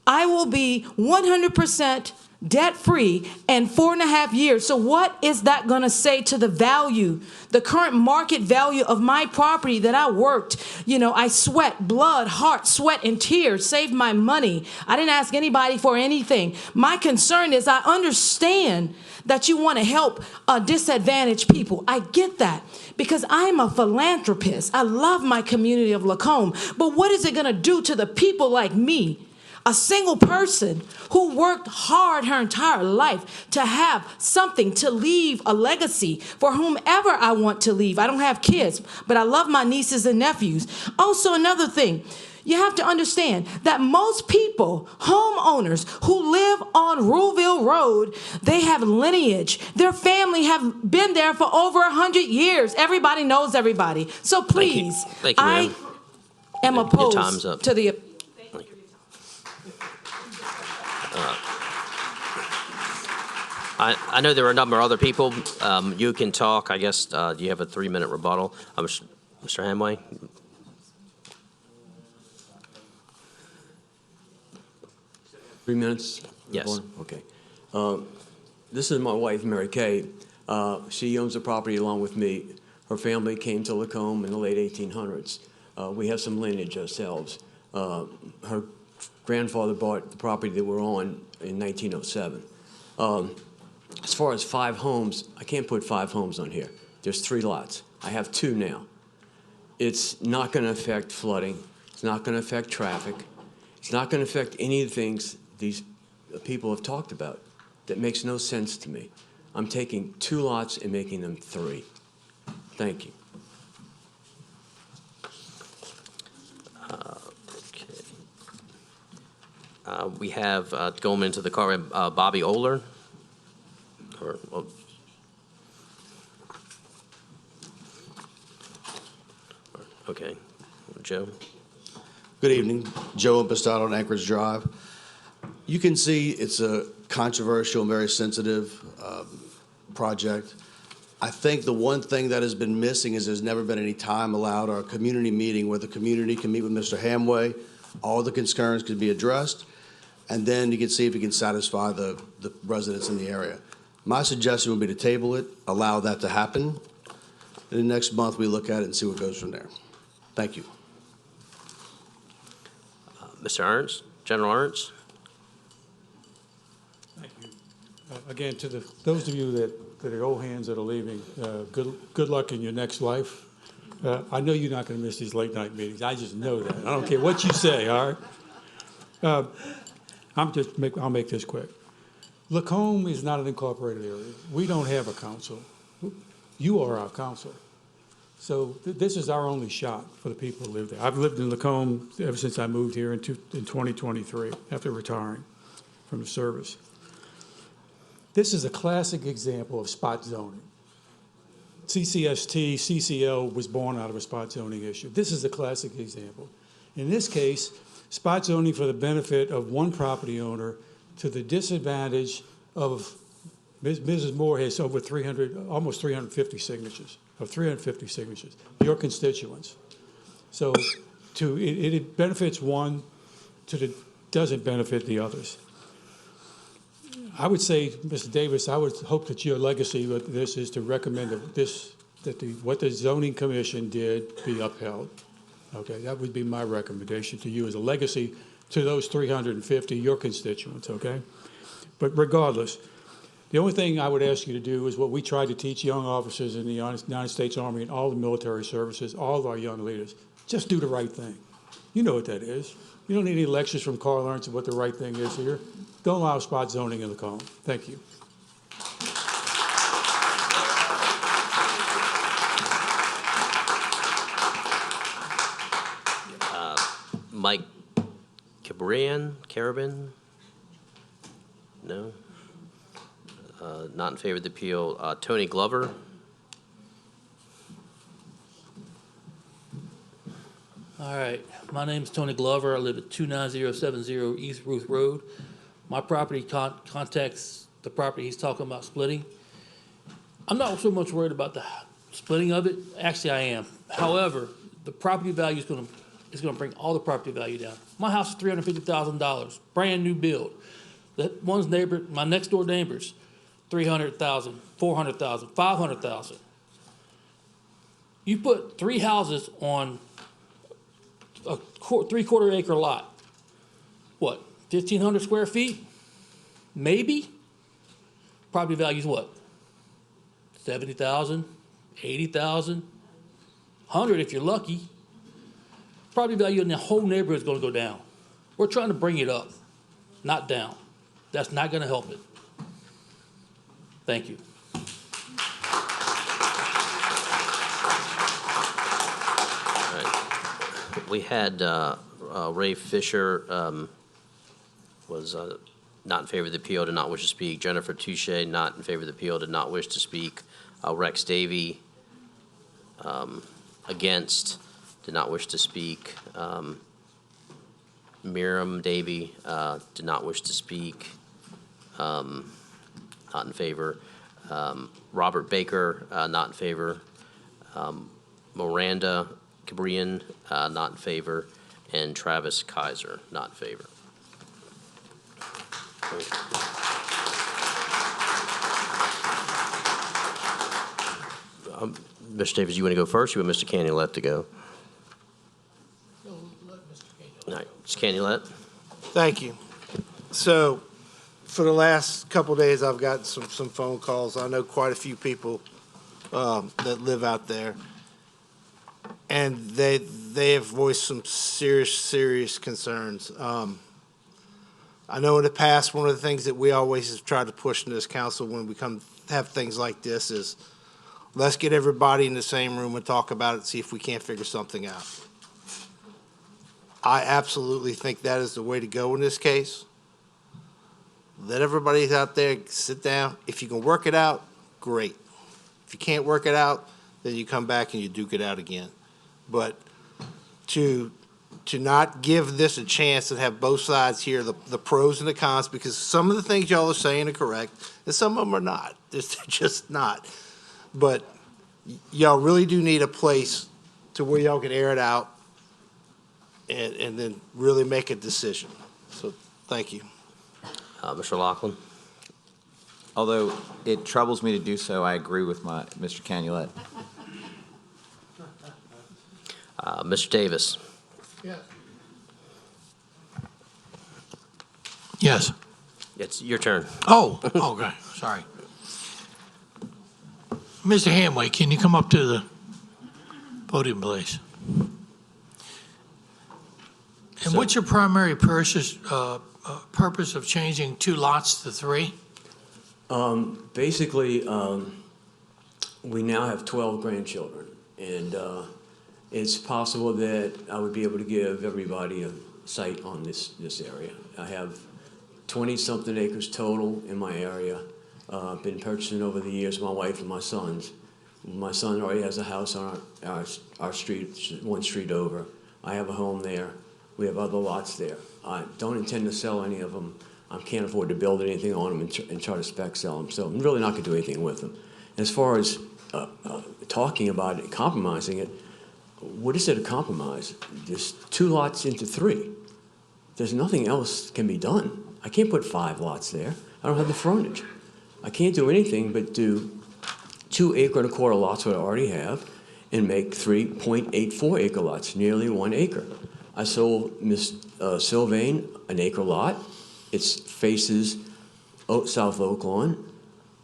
S13: I will be 100% debt-free in 4.5 years. So what is that going to say to the value, the current market value of my property that I worked? I sweat, blood, heart, sweat, and tears, saved my money. I didn't ask anybody for anything. My concern is I understand that you want to help disadvantaged people. I get that because I'm a philanthropist. I love my community of Lacombe. But what is it going to do to the people like me? A single person who worked hard her entire life to have something to leave a legacy for whomever I want to leave. I don't have kids, but I love my nieces and nephews. Also, another thing, you have to understand that most people, homeowners who live on Ruleville Road, they have lineage. Their family have been there for over 100 years. Everybody knows everybody. So please,
S1: Thank you, ma'am.
S13: I am
S1: Your
S13: opposed
S1: time's up.
S13: to the...
S1: I know there are a number of other people. You can talk. I guess you have a 3-minute rebuttal. Mr. Hamway?
S21: 3 minutes?
S1: Yes.
S21: Okay. This is my wife, Mary Kay. She owns the property along with me. Her family came to Lacombe in the late 1800s. We have some lineage ourselves. Her grandfather bought the property that we're on in 1907. As far as 5 homes, I can't put 5 homes on here. There's 3 lots. I have 2 now. It's not going to affect flooding. It's not going to affect traffic. It's not going to affect any of the things these people have talked about. That makes no sense to me. I'm taking 2 lots and making them 3. Thank you.
S1: We have going into the car, Bobby Oler. Okay, Joe.
S14: Good evening, Joe Impastato on Anchorage Drive. You can see it's a controversial and very sensitive project. I think the one thing that has been missing is there's never been any time allowed or a community meeting where the community can meet with Mr. Hamway, all the concerns could be addressed, and then you can see if you can satisfy the residents in the area. My suggestion would be to table it, allow that to happen, and then next month we look at it and see what goes from there. Thank you.
S1: Mr. Ernst, General Ernst.
S11: Thank you. Again, to those of you that are old hands that are leaving, good luck in your next life. I know you're not going to miss these late night meetings. I just know that. I don't care what you say, all right? I'll make this quick. Lacombe is not an incorporated area. We don't have a council. You are our council. So this is our only shot for the people who live there. I've lived in Lacombe ever since I moved here in 2023 after retiring from the service. This is a classic example of spot zoning. CCST, CCL was born out of a spot zoning issue. This is a classic example. In this case, spot zoning for the benefit of one property owner to the disadvantage of Mrs. Moore has over 300, almost 350 signatures, your constituents. So it benefits one, doesn't benefit the others. I would say, Mr. Davis, I would hope that your legacy with this is to recommend that what the zoning commission did be upheld. Okay, that would be my recommendation to you as a legacy to those 350, your constituents, okay? But regardless, the only thing I would ask you to do is what we try to teach young officers in the United States Army and all the military services, all of our young leaders. Just do the right thing. You know what that is. You don't need any lectures from Carl Ernst of what the right thing is here. don't allow spot zoning in Lacombe. Thank you.
S1: Mike Carabin? No? Not in favor of the appeal. Tony Glover?
S16: All right, my name's Tony Glover. I live at 29070 East Ruth Road. My property contacts the property he's talking about splitting. I'm not so much worried about the splitting of it. Actually, I am. However, the property value is gonna bring all the property value down. My house is $350,000, brand new build. That one's neighbor, my next door neighbors, 300,000, 400,000, 500,000. You put 3 houses on a 3/4 acre lot. What, 1,500 square feet? Maybe? Property value's what? 70,000, 80,000, 100 if you're lucky. Property value in the whole neighborhood is gonna go down. We're trying to bring it up, not down. That's not gonna help it. Thank you.
S1: We had Ray Fisher was not in favor of the appeal, did not wish to speak. Jennifer Touche, not in favor of the appeal, did not wish to speak. Rex Davey, against, did not wish to speak. Miriam Davey did not wish to speak, not in favor. Robert Baker, not in favor. Miranda Cabrian, not in favor, and Travis Kaiser, not in favor. Mr. Davis, you want to go first? You want Mr. Canulette to go? All right, Mr. Canulette.
S17: Thank you. So, for the last couple of days, I've gotten some phone calls. I know quite a few people that live out there. And they have voiced some serious concerns. I know in the past, one of the things that we always have tried to push in this council when we come have things like this is, let's get everybody in the same room and talk about it, see if we can't figure something out. I absolutely think that is the way to go in this case. Let everybody out there sit down. If you can work it out, great. If you can't work it out, then you come back and you duke it out again. But to not give this a chance and have both sides hear the pros and the cons, because some of the things y'all are saying are correct, and some of them are not. They're just not. But y'all really do need a place to where y'all can air it out and then really make a decision. So, thank you.
S1: Mr. Laughlin.
S7: Although it troubles me to do so, I agree with Mr. Canulette.
S1: Mr. Davis.
S9: Yes. Yes.
S1: It's your turn.
S9: Oh, okay, sorry. Mr. Hamway, can you come up to the podium, please? And what's your primary purpose of changing 2 lots to 3?
S21: Basically, we now have 12 grandchildren, and it's possible that I would be able to give everybody a site on this area. I have 20-something acres total in my area. I've been purchasing over the years, my wife and my sons. My son already has a house on our street, one street over. I have a home there. We have other lots there. I don't intend to sell any of them. I can't afford to build anything on them and try to spec sell them, so I'm really not going to do anything with them. As far as talking about it, compromising it, what is it a compromise? There's 2 lots into 3. There's nothing else can be done. I can't put 5 lots there. I don't have the frontage. I can't do anything but do 2 1/4 acre lots, what I already have, and make 3.84 acre lots, nearly 1 acre. I sold Miss Sylvain an acre lot. It faces South Oaklawn.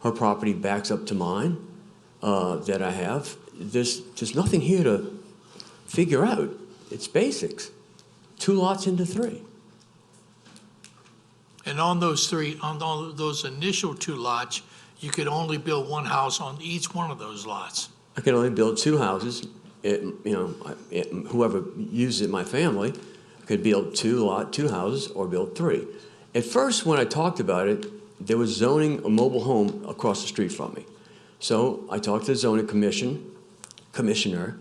S21: Her property backs up to mine that I have. There's nothing here to figure out. It's basics. 2 lots into 3.
S9: And on those those initial 2 lots, you could only build 1 house on each one of those lots.
S21: I can only build 2 houses. Whoever uses it, my family, could build 2 houses or build 3. At first, when I talked about it, there was zoning a mobile home across the street from me. So I talked to the zoning commissioner,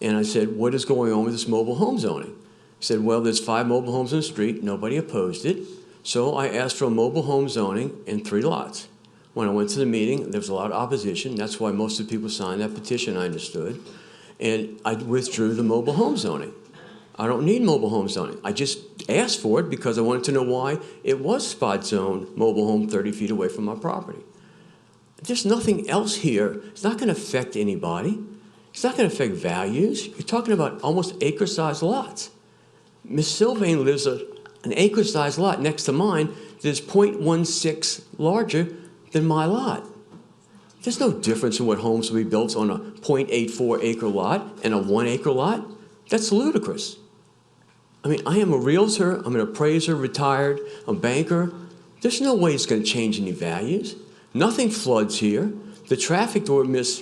S21: and I said, what is going on with this mobile home zoning? He said, well, there's 5 mobile homes on the street. Nobody opposed it. So I asked for a mobile home zoning in 3 lots. When I went to the meeting, there was a lot of opposition. That's why most of the people signed that petition, I understood. And I withdrew the mobile home zoning. I don't need mobile home zoning. I just asked for it because I wanted to know why it was spot zone mobile home 30 feet away from my property. There's nothing else here. It's not going to affect anybody. It's not going to affect values. You're talking about almost acre-sized lots. Ms. Sylvain lives an acre-sized lot next to mine that's 0.16 larger than my lot. There's no difference in what homes will be built on a 0.84 acre lot and a 1 acre lot. That's ludicrous. I mean, I am a realtor, I'm an appraiser, retired, a banker. There's no way it's going to change any values. Nothing floods here. The traffic where Miss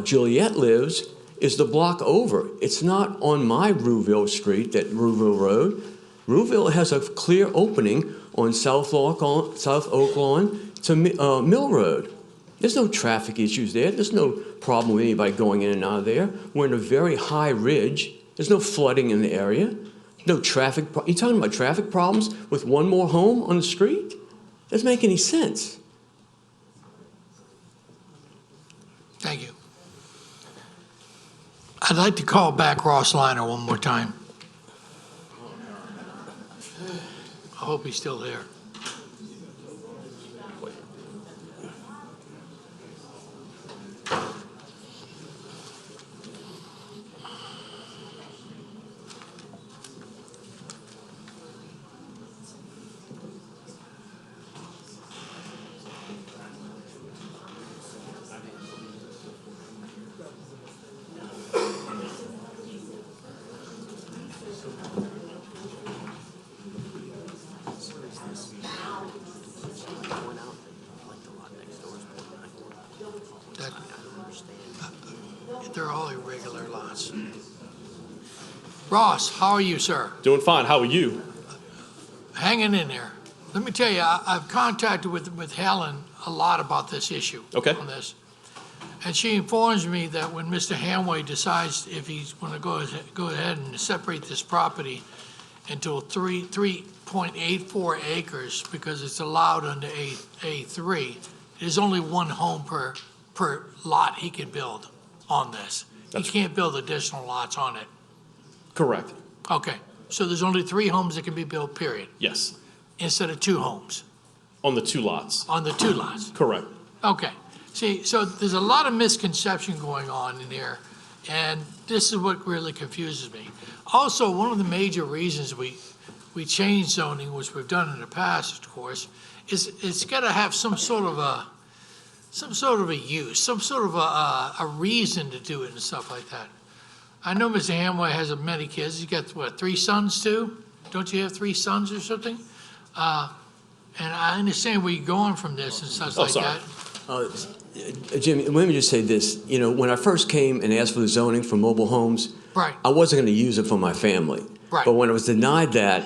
S21: Juliet lives is the block over. It's not on my Rouville Street, that Rouville Road. Rouville has a clear opening on South Oak Lawn to Mill Road. There's no traffic issues there. There's no problem with anybody going in and out of there. We're in a very high ridge. There's no flooding in the area. No traffic. You're talking about traffic problems with one more home on the street? Doesn't make any sense.
S9: Thank you. I'd like to call back Ross Liner one more time. I hope he's still there. They're all irregular lots. Ross, how are you, sir?
S6: Doing fine. How are you?
S9: Hanging in there. Let me tell you, I've contacted with Helen a lot about this issue.
S6: Okay.
S9: On this. And she informs me that when Mr. Hanway decides if he's going to go ahead and separate this property into 3.84 acres, because it's allowed under A3, there's only 1 home per lot he can build on this. He can't build additional lots on it.
S6: Correct.
S9: Okay, so there's only 3 homes that can be built, period,
S6: Yes.
S9: instead of 2 homes
S6: On the 2 lots.
S9: on the 2 lots.
S6: Correct.
S9: Okay, see, so there's a lot of misconception going on in here, and this is what really confuses me. Also, one of the major reasons we changed zoning, which we've done in the past, of course, is it's got to have some sort of a use, some sort of a reason to do it and stuff like that. I know Mr. Hanway has many kids. He's got, what, 3 sons too? Don't you have 3 sons or something? And I understand where you're going from this and stuff like
S6: sorry.
S9: that.
S21: Jim, let me just say this. You know, when I first came and asked for the zoning for mobile homes,
S9: Right.
S21: I wasn't going to use it for my family.
S9: Right.
S21: But when I was denied that,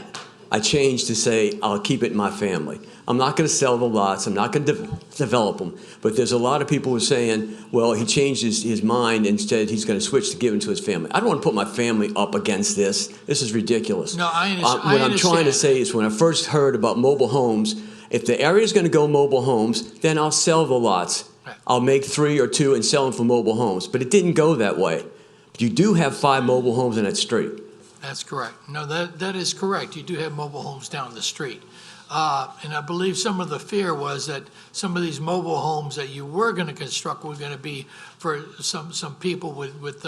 S21: I changed to say I'll keep it in my family. I'm not going to sell the lots. I'm not going to develop them. But there's a lot of people who are saying, well, he changed his mind. Instead, he's going to switch to give it to his family. I don't want to put my family up against this. This is ridiculous.
S9: No, I understand.
S21: What I'm trying to say is when I first heard about mobile homes, if the area is going to go mobile homes, then I'll sell the lots. I'll make 3 or 2 and sell them for mobile homes. But it didn't go that way. You do have 5 mobile homes in that street.
S9: That's correct. No, that is correct. You do have mobile homes down the street. And I believe some of the fear was that some of these mobile homes that you were going to construct were going to be for some people with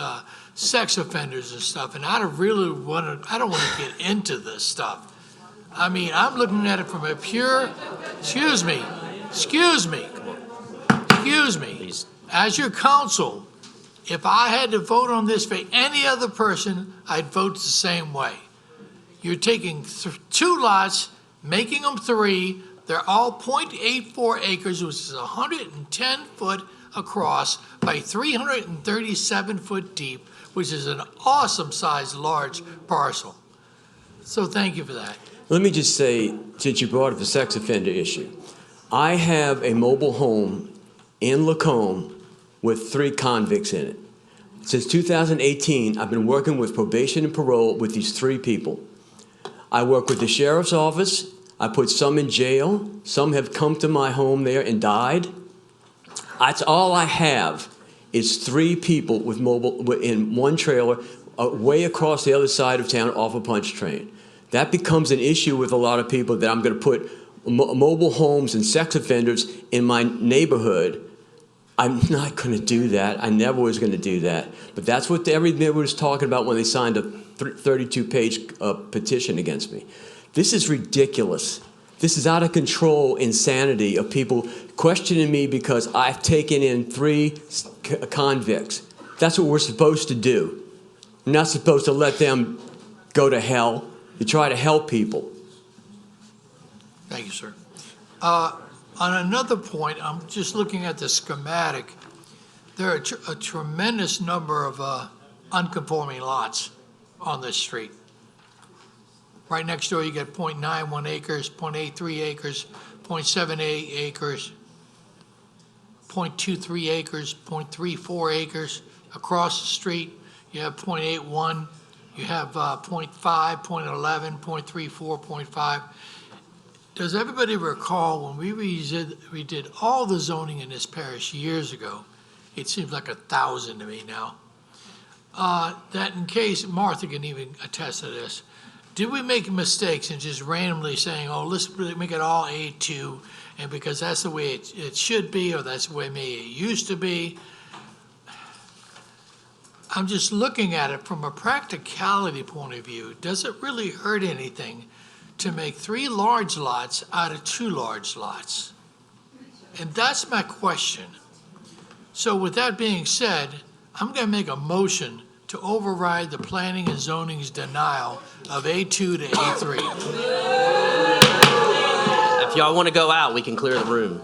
S9: sex offenders and stuff. And I don't want to get into this stuff. I mean, I'm looking at it from a pure, excuse me, as your counsel, if I had to vote on this for any other person, I'd vote the same way. You're taking 2 lots making them 3. They're all .84 acres, which is 110 foot across by 337 foot deep, which is an awesome sized large parcel. So thank you for that.
S21: Let me just say, since you brought up the sex offender issue, I have a mobile home in Lacombe with 3 convicts in it. Since 2018, I've been working with probation and parole with these 3 people. I work with the sheriff's office. I put some in jail. Some have come to my home there and died. That's all I have is 3 people with mobile in one trailer way across the other side of town off a punch train. That becomes an issue with a lot of people that I'm going to put mobile homes and sex offenders in my neighborhood. I'm not going to do that. I never was going to do that. But that's what everybody was talking about when they signed a 32-page petition against me. This is ridiculous. This is out of control insanity of people questioning me because I've taken in 3 convicts. That's what we're supposed to do. We're not supposed to let them go to hell. You try to help people.
S9: Thank you, sir. On another point, I'm just looking at the schematic. There are a tremendous number of unconforming lots on this street. Right next door, you get .91 acres, .83 acres, .78 acres, .23 acres, .34 acres. Across the street, you have .81. You have .5, .11, .34, .5. Does everybody recall when we redid all the zoning in this parish years ago? It seems like 1,000 to me now. That in case, Martha can even attest to this, did we make mistakes in just randomly saying, oh, let's make it all A2, and because that's the way it should be, or that's the way maybe it used to be? I'm just looking at it from a practicality point of view. Does it really hurt anything to make 3 large lots out of 2 large lots? And that's my question. So with that being said, I'm going to make a motion to override the planning and zoning's denial of A2 to A3.
S1: If y'all want to go out, we can clear the room.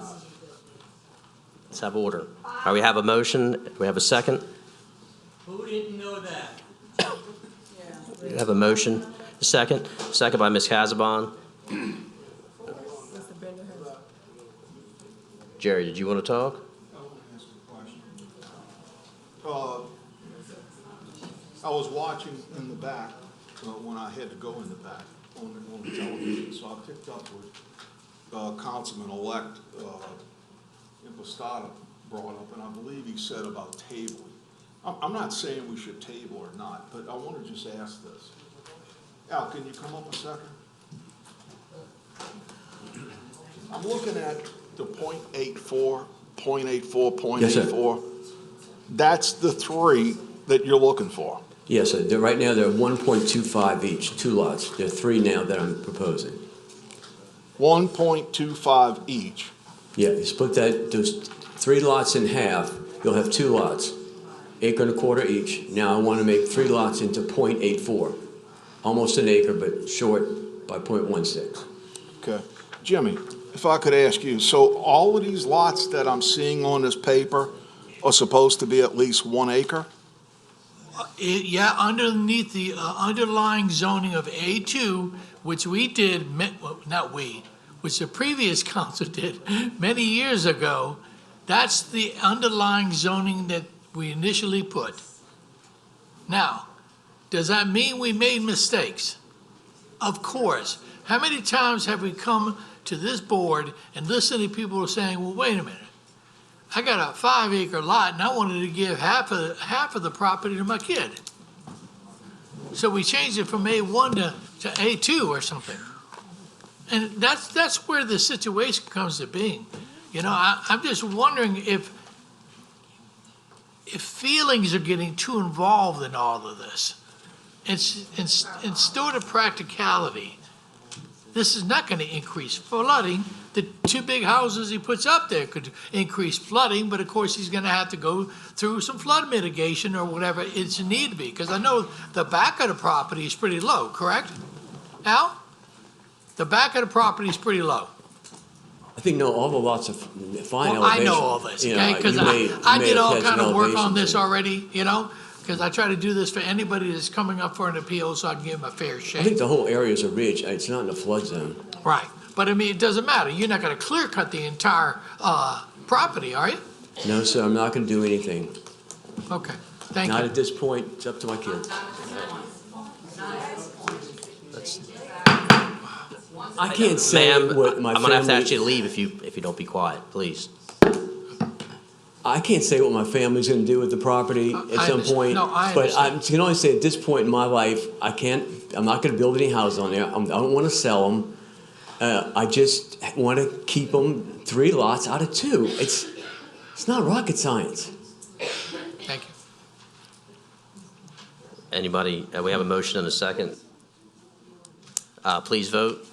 S1: Let's have order. All right, we have a motion. Do we have a second?
S21: Who didn't know that?
S1: We have a motion. A second. Second by Ms. Casabon. Jerry, did you want to talk?
S8: I was watching in the back when I had to go in the back on the television, so I picked up what Councilman-elect Impostata brought up, and I believe he said about tabling. I'm not saying we should table or not, but I want to just ask this. Al, can you come up a second? I'm looking at the .84, .84.
S21: Yes, sir.
S8: That's the 3 that you're looking for.
S21: Yes, sir. Right now, they're 1.25 each, 2 lots. There are 3 now that I'm proposing.
S8: 1.25 each.
S21: Yeah, you split those 3 lots in half, you'll have 2 lots, 1.25 acres each. Now I want to make 3 lots into .84, almost an acre, but short by .16.
S8: Okay. Jimmy, if I could ask you, so all of these lots that I'm seeing on this paper are supposed to be at least 1 acre?
S9: Yeah, underneath the underlying zoning of A2, which we did, not we, which the previous council did many years ago, that's the underlying zoning that we initially put. Now, does that mean we made mistakes? Of course. How many times have we come to this board and listened to people saying, well, wait a minute, I got a 5-acre lot and I wanted to give half of the property to my kid. So we changed it from A1 to A2 or something. And that's where the situation comes to being. You know, I'm just wondering if feelings are getting too involved in all of this. Instead of practicality, this is not going to increase flooding. The 2 big houses he puts up there could increase flooding, but of course he's going to have to go through some flood mitigation or whatever it's need to be, because I know the back of the property is pretty low, correct? Al? The back of the property is pretty low.
S21: I think, no, all the lots are fine
S9: Well, I
S21: elevation.
S9: know all this,
S21: You know,
S9: okay? Because
S21: you may-
S9: I
S21: you may
S9: did
S21: have
S9: all
S21: had
S9: kind
S21: some
S9: of work on
S21: elevations
S9: this
S21: in.
S9: already, you know? Because I try to do this for anybody that's coming up for an appeal so I can give them a fair
S21: I
S9: shake.
S21: think the whole area is a ridge. It's not in a flood zone.
S9: Right. But I mean, it doesn't matter. You're not going to clear cut the entire property, are you?
S21: No, sir, I'm not going to do anything.
S9: Okay. Thank
S21: Not
S9: you.
S21: at this point. It's up to my kids. I can't say
S1: Ma'am,
S21: what my
S1: I'm gonna have to
S21: family-
S1: ask you to leave if you don't be quiet, please.
S21: I can't say what my family's going to do with the property at
S9: I
S21: some
S9: understand.
S21: point.
S9: No, I
S21: but I
S9: understand.
S21: can only say at this point in my life, I'm not going to build any houses on there. I don't want to sell them. I just want to keep them 3 lots out of 2. It's not rocket science.
S9: Thank you.
S1: Anybody, we have a motion and a second. Please vote.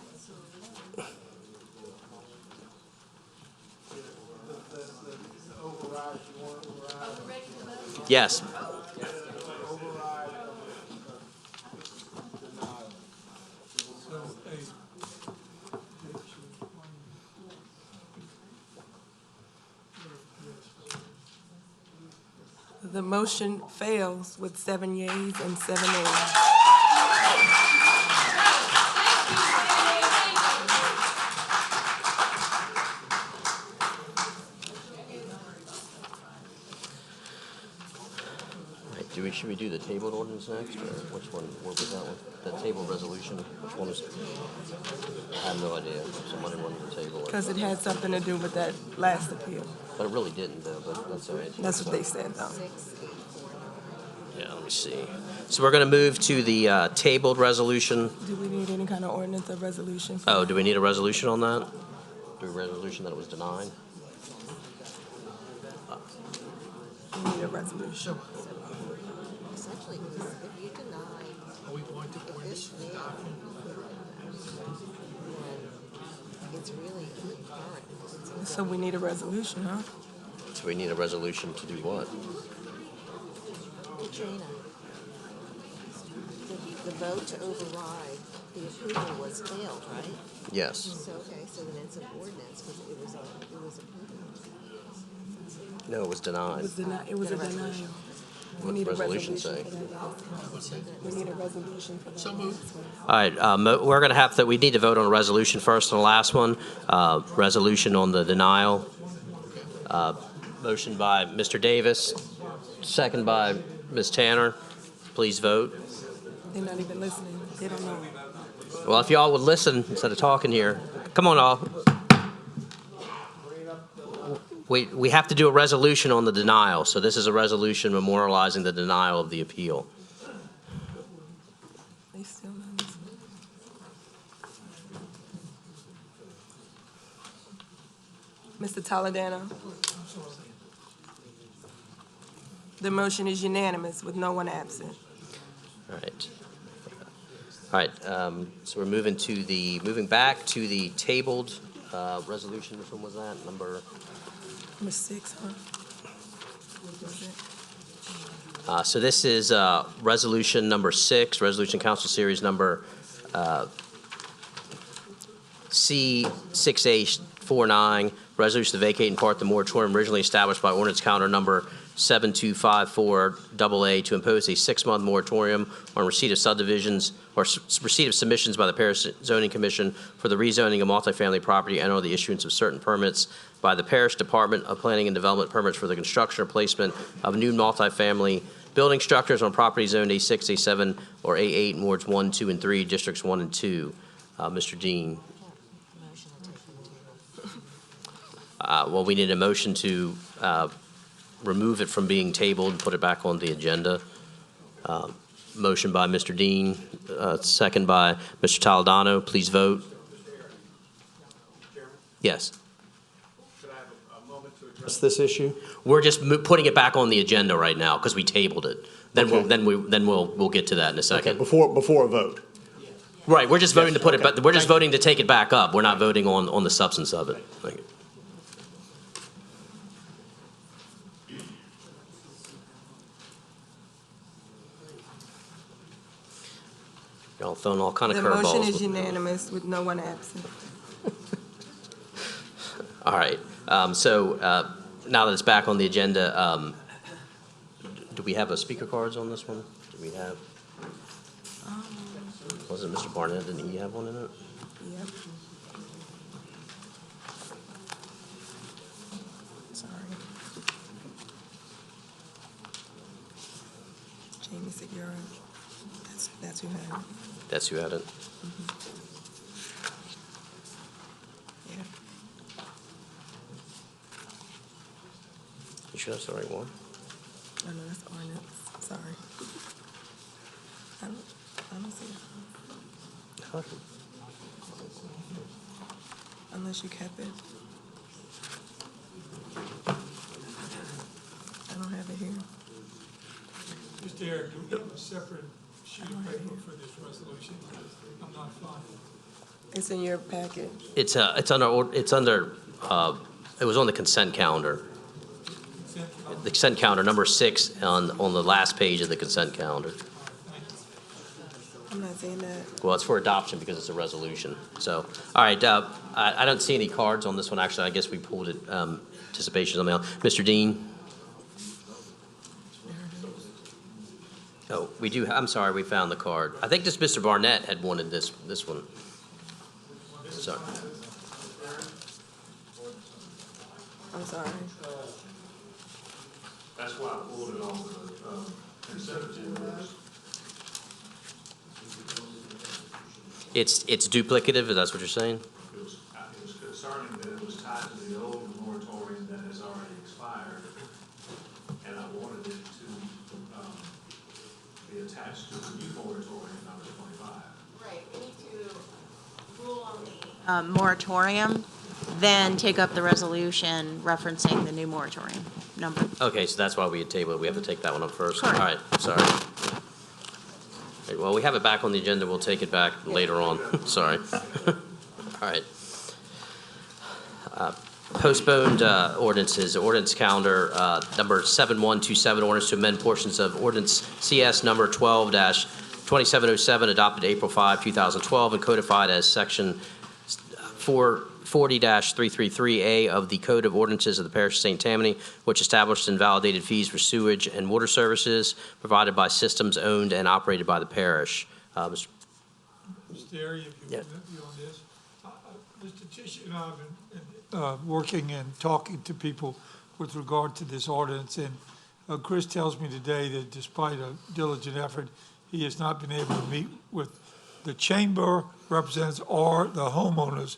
S1: Yes.
S3: The motion fails with 7 yeas and 7 nays.
S1: Right, should we do the tabled ordinance next, or which one, what was that one? The tabled resolution, which one was? I have no idea. Somebody wanted to table it.
S3: Because it had something to do with that last appeal.
S1: But it really didn't, though, but that's all right.
S3: That's what they said, though.
S1: Yeah, let me see. So we're going to move to the tabled resolution.
S3: Do we need any kind of ordinance or resolution?
S1: Oh, do we need a resolution on that? Do a resolution that it was denied?
S3: We need a resolution.
S12: Essentially, if you deny
S9: Are we going to bring this to the document?
S12: it's really concurrent.
S3: So we need a resolution, huh?
S1: So we need a resolution to do what?
S12: Katrina, the vote to override the approval was failed, right?
S1: Yes.
S12: So, okay, so then it's an ordinance because it was approved.
S1: No, it was denied.
S3: It was a denial. We
S1: What
S3: need
S1: the
S3: a
S1: resolution
S3: resolution
S1: say?
S3: for that. We need a resolution for that.
S9: So moved.
S1: All right, we're going to have to, we need to vote on a resolution first on the last one. Resolution on the denial. Motion by Mr. Davis, second by Ms. Tanner. Please vote.
S3: They're not even listening. They don't know.
S1: Well, if y'all would listen instead of talking here. Come on, all. We have to do a resolution on the denial, so this is a resolution memorializing the denial of the appeal.
S3: They still not listening. Mr. Toledano? The motion is unanimous with no one absent.
S1: All right. All right, so we're moving back to the tabled resolution. Which one was that? Number
S3: 6, huh?
S1: So this is resolution number 6, resolution council series number C6A49, resolution to vacate in part the moratorium originally established by ordinance calendar number 7254AA to impose a 6-month moratorium on receipt of subdivisions or receipt of submissions by the Parish Zoning Commission for the rezoning of multifamily property and or the issuance of certain permits by the Parish Department of Planning and Development permits for the construction or placement of new multifamily building structures on property zoned A6, A7, or A8 in wards 1, 2, and 3, districts 1 and 2. Mr. Dean. Well, we need a motion to remove it from being tabled and put it back on the agenda. Motion by Mr. Dean, second by Mr. Toledano. Please vote. Yes.
S2: Address this issue?
S1: We're just putting it back on the agenda right now because we tabled it. Then
S2: Okay.
S1: we'll get to that in a second.
S2: Okay, before a vote.
S1: Right, we're just voting to put it,
S2: okay.
S1: but we're just voting to take it back up. We're not voting on the substance of it. Thank you. Y'all throwing all kind of
S3: The
S1: curveballs.
S3: motion is
S1: with-
S3: unanimous with no one absent.
S1: All right, now that it's back on the agenda, do we have a speaker cards on this one? Do we have, was it Mr. Barnett, didn't he have one in it?
S3: Yep. Sorry. Jamie Segura. That's who had it.
S1: That's who had it?
S3: Yeah.
S1: You sure that's the right one?
S3: Oh, no, that's ordinance. Sorry. I don't see it. Unless you kept it. I don't have it here.
S9: Mr. Eric, do we have a separate sheet of paper for this resolution? I'm not finding it.
S3: It's in your packet.
S1: It's under, it was on the consent calendar. The consent calendar, number 6 on the last page of the consent calendar.
S3: I'm not saying that.
S1: Well, it's for adoption because it's a resolution. So, all right, I don't see any cards on this one, actually. I guess we pulled it, anticipation on the mail. Mr. Dean? Oh, we do, I'm sorry, we found the card. I think this Mr. Barnett had wanted this one. Sorry.
S3: I'm sorry.
S18: That's why I pulled it off the consent agenda.
S1: It's duplicative, is that what you're saying?
S18: It was concerning that it was tied to the old moratorium that has already expired, and I wanted it to be attached to the new moratorium, number 25.
S4: Right, we need to rule on the moratorium, then take up the resolution referencing the new moratorium number.
S1: Okay, so that's why we had tabled it. We have to take that one up first.
S4: Correct.
S1: All right, sorry. Okay, well, we have it back on the agenda. We'll take it back later on. Sorry. All right. Postponed ordinances, ordinance calendar number 7127, ordinance to amend portions of ordinance CS number 12-2707, adopted April 5, 2012, and codified as section 440-333A of the Code of Ordinances of the Parish of St. Tammany, which established and validated fees for sewage and water services provided by systems owned and operated by the parish. Mr.
S9: Mr. Area, if you
S1: Yeah.
S9: want me on this. Mr. Tisha and I have been working and talking to people with regard to this ordinance, and Chris tells me today that despite a diligent effort, he has not been able to meet with the chamber representatives or the homeowners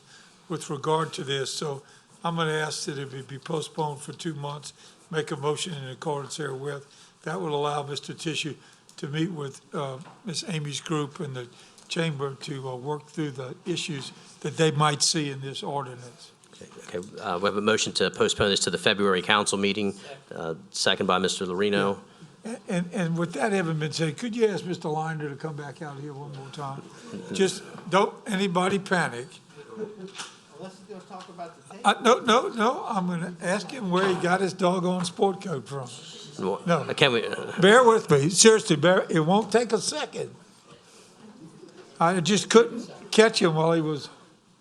S9: with regard to this. So I'm going to ask that it be postponed for 2 months, make a motion in accordance therewith. That will allow Mr. Tissue to meet with Ms. Amy's group and the chamber to work through the issues that they might see in this ordinance.
S1: Okay, we have a motion to postpone this to the February council meeting, second by Mr. Lorino.
S9: And with that having been said, could you ask Mr. Linder to come back out here one more time? Just don't anybody panic.
S17: Unless he's gonna talk about the
S9: No, I'm gonna ask him where he got his doggone sport coat from. No.
S1: Can we?
S9: Bear with me, seriously, it won't take a second. I just couldn't catch him while he was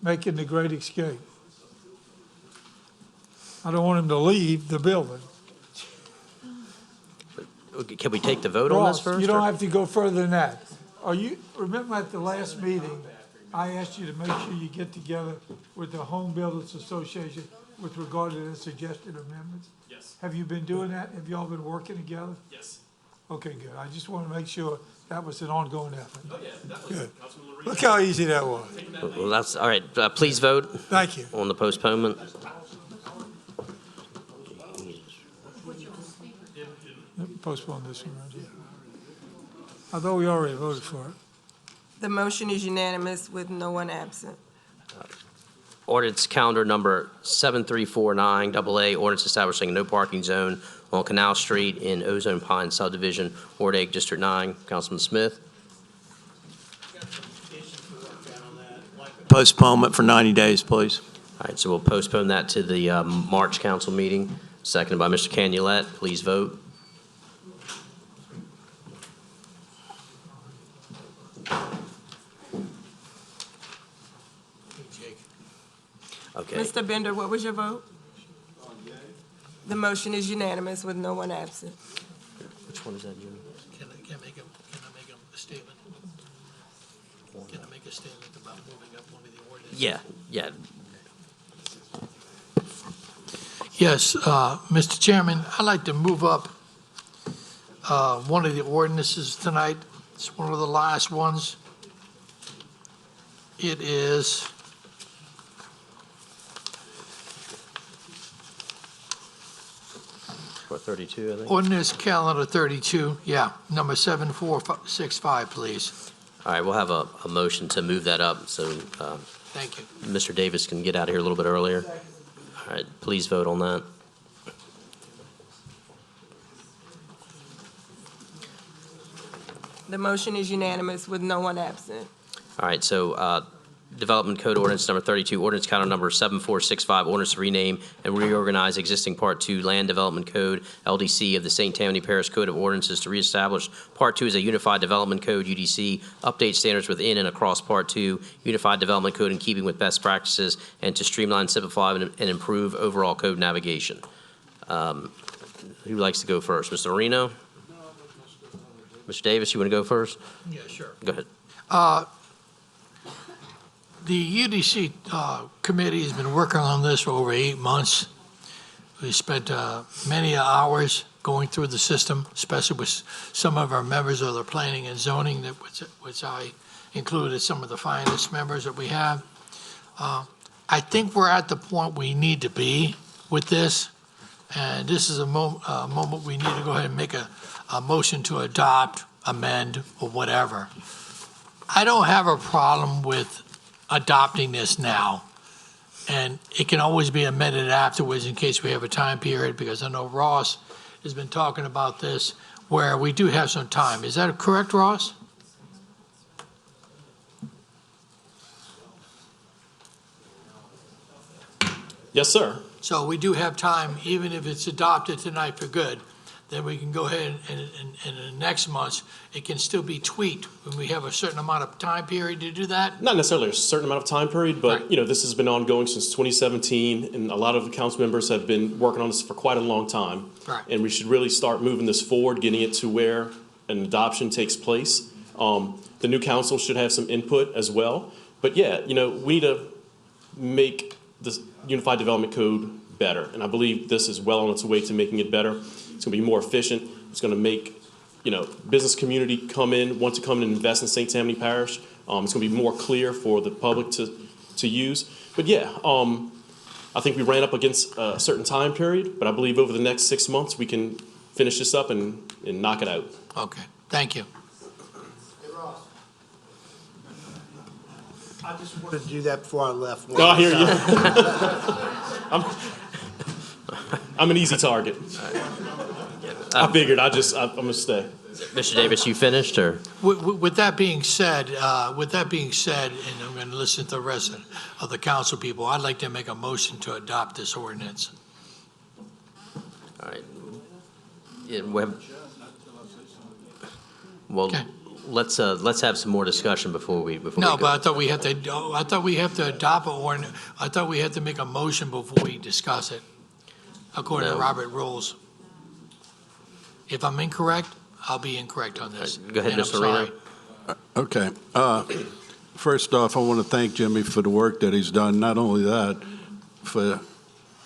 S9: making the great escape. I don't want him to leave the building.
S1: Can we take the vote on this
S9: Ross,
S1: first?
S9: you don't
S1: or-
S9: have to go further than that. Remember at the last meeting, I asked you to make sure you get together with the Home Builders Association with regard to the suggested amendments?
S6: Yes.
S9: Have you been doing that? Have y'all been working together?
S6: Yes.
S9: Okay, good. I just want to make sure that was an ongoing effort.
S6: Oh, yeah, that was
S9: Good.
S6: Councilman Lorino.
S9: Look how easy that was.
S1: Well, that's, all right, please vote.
S9: Thank you.
S1: On the postponement.
S9: Postpone this one right here. I thought we already voted for it.
S3: The motion is unanimous with no one absent.
S1: Ordinance calendar number 7349 AA, ordinance establishing a no parking zone on Canal Street in Ozone Pine Subdivision, Ward 8, District 9. Councilman Smith.
S10: Postponement for 90 days, please.
S1: All right, so we'll postpone that to the March council meeting. Seconded by Mr. Canulette. Please vote. Okay.
S3: Mr. Bender, what was your vote? The motion is unanimous with no one absent.
S1: Which one is that, Jimmy?
S9: Can I make a statement? Can I make a statement about moving up one of the ordinances?
S1: Yeah.
S9: Yes, Mr. Chairman, I'd like to move up one of the ordinances tonight. It's one of the last ones. It is
S1: What, 32, I think?
S9: ordinance calendar 32, number 7465, please.
S1: All right, we'll have a motion to move that up, so
S9: Thank you.
S1: Mr. Davis can get out of here a little bit earlier. All right, please vote on that.
S3: The motion is unanimous with no one absent.
S1: All right, so Development Code Ordinance Number 32, Ordinance Counter Number 7465, ordinance to rename and reorganize existing Part 2 Land Development Code, LDC of the St. Tammany Parish Code of Ordinances to reestablish Part 2 as a Unified Development Code, UDC, update standards within and across Part 2, Unified Development Code in keeping with best practices, and to streamline, simplify, and improve overall code navigation. Who likes to go first? Mr. Marino? Mr. Davis, you want to go first?
S9: Yeah, sure.
S1: Go ahead.
S9: The UDC committee has been working on this for over 8 months. We spent many hours going through the system, especially with some of our members of the planning and zoning, which I included some of the finest members that we have. I think we're at the point we need to be with this, and this is a moment we need to go ahead and make a motion to adopt, amend, or whatever. I don't have a problem with adopting this now, and it can always be amended afterwards in case we have a time period, because I know Ross has been talking about this where we do have some time. Is that correct, Ross?
S6: Yes, sir.
S9: So we do have time, even if it's adopted tonight for good, then we can go ahead and in the next month, it can still be tweaked when we have a certain amount of time period to do that?
S6: Not necessarily a certain amount of time period, but, this has been ongoing since 2017, and a lot of the council members have been working on this for quite a long time.
S9: Right.
S6: And we should really start moving this forward, getting it to where an adoption takes place. The new council should have some input as well. But yeah, we need to make this Unified Development Code better. And I believe this is well on its way to making it better. It's going to be more efficient. It's going to make, business community want to come in and invest in St. Tammany Parish. It's going to be more clear for the public to use. But yeah, I think we ran up against a certain time period, but I believe over the next 6 months, we can finish this up and knock it out.
S9: Okay, thank you.
S17: I just wanted to do that before I left.
S6: Oh, I hear you. I'm an easy target. I figured I'm gonna stay.
S1: Mr. Davis, you finished, or?
S9: With that being said, and I'm going to listen to the rest of the council people, I'd like to make a motion to adopt this ordinance.
S1: All right. Yeah, well,
S9: Okay.
S1: let's have some more discussion before we
S9: No,
S1: go.
S9: but I thought we had to adopt an ordinance. I thought we had to make a motion before we discuss it, according to
S1: No.
S9: Robert rules. If I'm incorrect, I'll be incorrect on this.
S1: Go ahead,
S9: and I'm
S1: Mr. Reno.
S9: sorry.
S15: Okay. First off, I want to thank Jimmy for the work that he's done. Not only that, for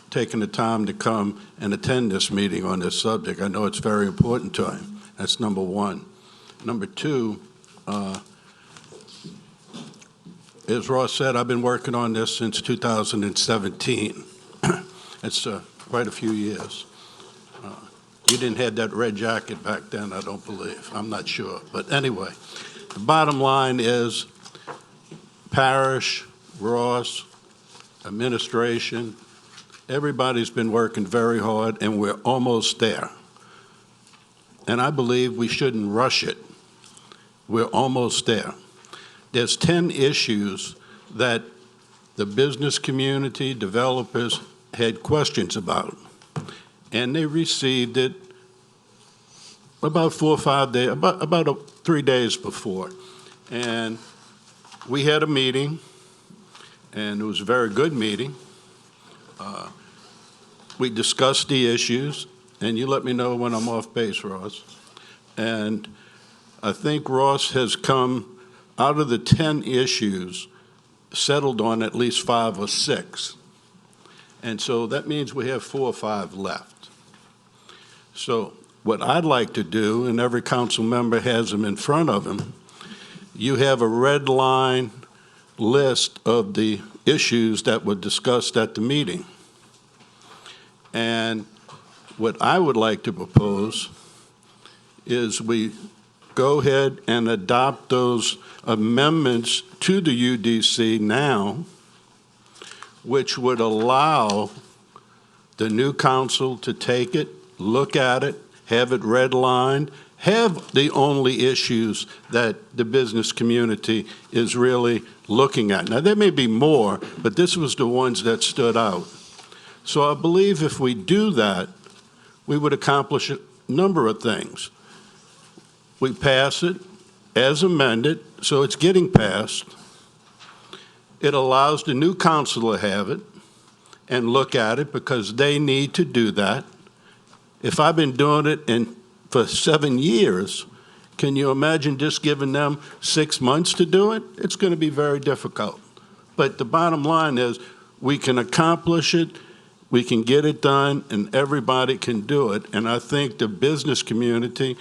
S15: taking the time to come and attend this meeting on this subject. I know it's very important to him. That's number one. Number two, as Ross said, I've been working on this since 2017. It's quite a few years. You didn't have that red jacket back then, I don't believe. I'm not sure. But anyway, the bottom line is Parish, Ross, administration, everybody's been working very hard, and we're almost there. And I believe we shouldn't rush it. We're almost there. There's 10 issues that the business community, developers had questions about. And they received it about 4 or 5 days, about 3 days before. And we had a meeting, and it was a very good meeting. We discussed the issues, and you let me know when I'm off base, Ross. And I think Ross has come, out of the 10 issues, settled on at least 5 or 6. And so that means we have 4 or 5 left. So what I'd like to do, and every council member has them in front of him, you have a red line list of the issues that were discussed at the meeting. And what I would like to propose is we go ahead and adopt those amendments to the UDC now, which would allow the new council to take it, look at it, have it redlined, have the only issues that the business community is really looking at. Now, there may be more, but this was the ones that stood out. So I believe if we do that, we would accomplish a number of things. We pass it as amended, so it's getting passed. It allows the new council to have it and look at it because they need to do that. If I've been doing it for 7 years, can you imagine just giving them 6 months to do it? It's going to be very difficult. But the bottom line is we can accomplish it, we can get it done, and everybody can do it. And I think the business community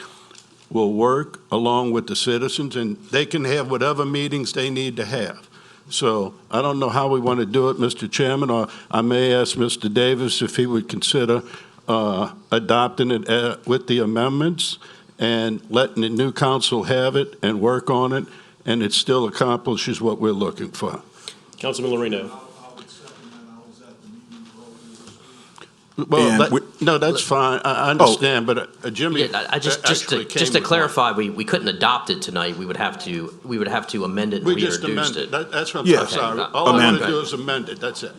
S15: will work along with the citizens, and they can have whatever meetings they need to have. So I don't know how we want to do it, Mr. Chairman, or I may ask Mr. Davis if he would consider adopting it with the amendments and letting the new council have it and work on it, and it still accomplishes what we're looking for.
S6: Councilman Lorino.
S15: Well, no, that's fine. I understand, but Jimmy,
S1: Yeah, just to clarify, we couldn't adopt it tonight. We would have to amend it and
S15: we just
S1: reintroduce
S15: amended.
S1: it.
S15: That's what
S8: Yeah.
S15: I'm sorry.
S1: Okay.
S15: All I want to do is amend it. That's it.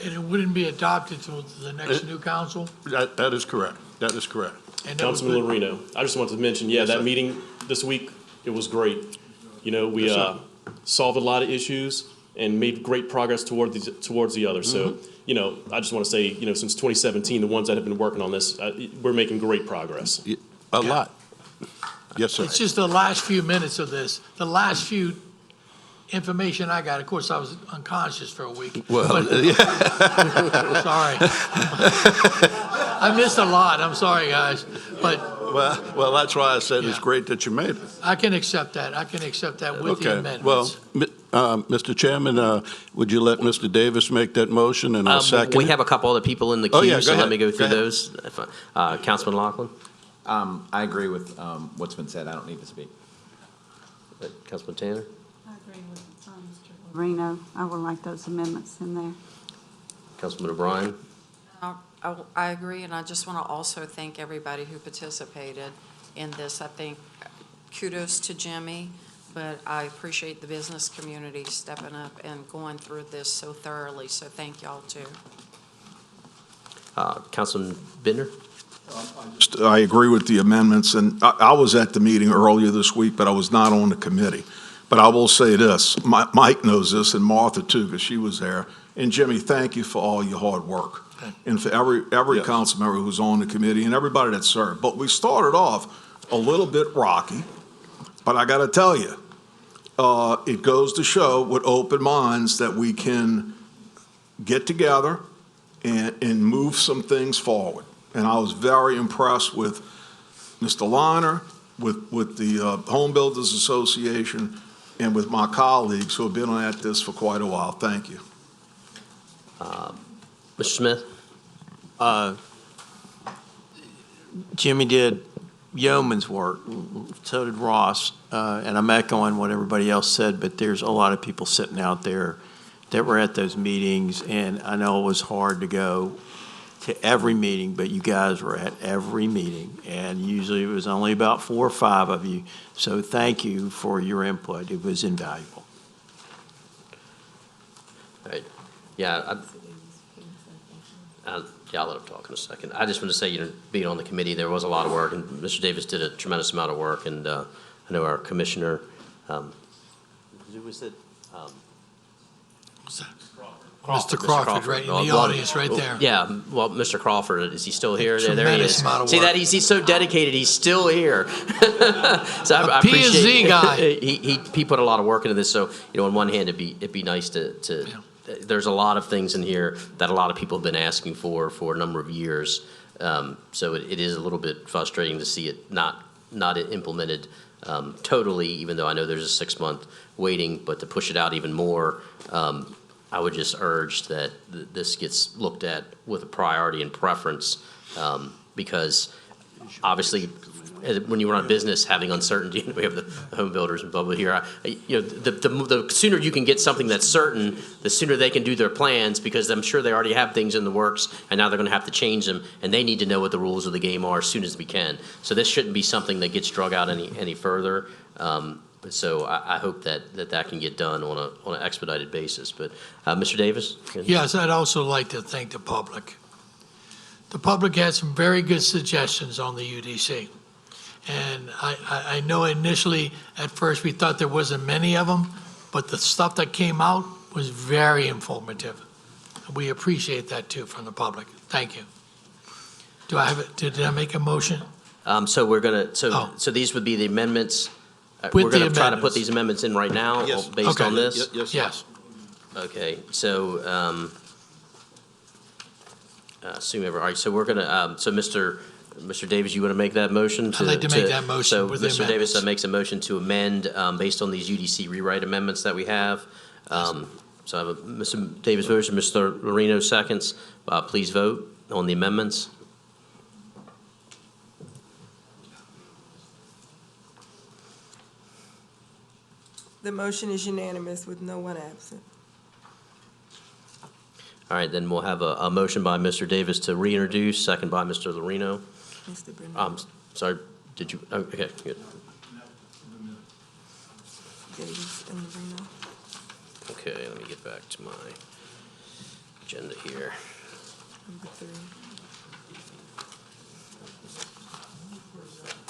S9: And it wouldn't be adopted till the next new council?
S15: That is correct. That is correct.
S9: And that would
S6: Councilman
S9: put-
S6: Lorino, I just wanted to mention, yeah, that meeting this week, it was great. You know, we solved a lot of issues and made great progress towards the others. So, you know, I just want to say, you know, since 2017, the ones that have been working on this, we're making great progress.
S15: A lot. Yes, sir.
S9: It's just the last few minutes of this, the last few information I got. Of course, I was unconscious for a week.
S15: Well,
S9: Sorry. I missed a lot. I'm sorry, guys. But
S15: Well, that's why I said it's great that you made it.
S9: I can accept that. I can accept that with the
S15: Okay. Well,
S9: amendments.
S15: Mr. Chairman, would you let Mr. Davis make that motion and I'll second
S1: We
S15: it?
S1: have a couple other people in the
S15: Oh,
S1: queue,
S15: yeah, go
S1: so let
S15: ahead.
S1: me go through
S15: Go ahead.
S1: those. Councilman Laughlin,
S7: I agree with what's been said. I don't need to speak.
S1: Councilman Tanner,
S5: I agree with Mr. Lorino. I would like those amendments in there.
S1: Councilman O'Brien.
S12: I agree, and I just want to also thank everybody who participated in this. I think kudos to Jimmy, but I appreciate the business community stepping up and going through this so thoroughly, so thank y'all too.
S1: Councilman Bittner.
S8: I agree with the amendments, and I was at the meeting earlier this week, but I was not on the committee. But I will say this, Mike knows this, and Martha too, because she was there. And Jimmy, thank you for all your hard work. And for every council member who's on the committee and everybody that served. But we started off a little bit rocky, but I got to tell you, it goes to show with open minds that we can get together and move some things forward. And I was very impressed with Mr. Liner, with the Home Builders Association, and with my colleagues who have been at this for quite a while. Thank you.
S1: Mr. Smith.
S19: Jimmy did yeoman's work, so did Ross, and I'm echoing what everybody else said, but there's a lot of people sitting out there that were at those meetings, and I know it was hard to go to every meeting, but you guys were at every meeting, and usually it was only about 4 or 5 of you, so thank you for your input. It was invaluable.
S1: All right. Yeah, I'll let him talk in a second. I just want to say, you know, being on the committee, there was a lot of work, and Mr. Davis did a tremendous amount of work, and I know our commissioner, who was it?
S9: Mr. Crawford, right in the audience, right there.
S1: Yeah, well, Mr. Crawford, is he still here? There he
S9: Tremendous
S1: is.
S9: amount of
S1: See
S9: work.
S1: that? He's so dedicated, he's still here. So I
S9: P and Z
S1: appreciate
S9: guy.
S1: He put a lot of work into this, so, on one hand, it'd be nice to, there's a lot of things in here that a lot of people have been asking for a number of years. So it is a little bit frustrating to see it not implemented totally, even though I know there's a 6-month waiting, but to push it out even more, I would just urge that this gets looked at with a priority and preference, because obviously, when you run a business, having uncertainty, we have the home builders and public here, the sooner you can get something that's certain, the sooner they can do their plans, because I'm sure they already have things in the works, and now they're going to have to change them, and they need to know what the rules of the game are as soon as we can. So this shouldn't be something that gets drug out any further. So I hope that can get done on an expedited basis. But Mr. Davis?
S9: Yes, I'd also like to thank the public. The public had some very good suggestions on the UDC. And I know initially, at first, we thought there wasn't many of them, but the stuff that came out was very informative. We appreciate that too from the public. Thank you. Did I make a motion?
S1: So we're gonna, so these would be the amendments.
S9: With
S1: We're gonna
S9: the
S1: try to put
S9: amendments.
S1: these amendments in right now,
S6: Yes.
S1: based on this?
S9: Yes.
S1: Okay, so, assume all right, so we're gonna, so Mr. Davis, you wanna make that motion?
S9: I'd like to make that motion
S1: So
S9: with the
S1: Mr. Davis
S9: amendments.
S1: makes a motion to amend, based on these UDC rewrite amendments that we have. So I have a, Mr. Davis motion, Mr. Lorino seconds. Please vote on the amendments.
S3: The motion is unanimous with no one absent.
S1: All right, then we'll have a motion by Mr. Davis to reintroduce, second by Mr. Lorino.
S3: Mr. Brennan.
S1: Sorry, did you, oh, okay, good.
S3: Davis and Lorino.
S1: Okay, let me get back to my agenda here.
S3: Number 3. Number 3.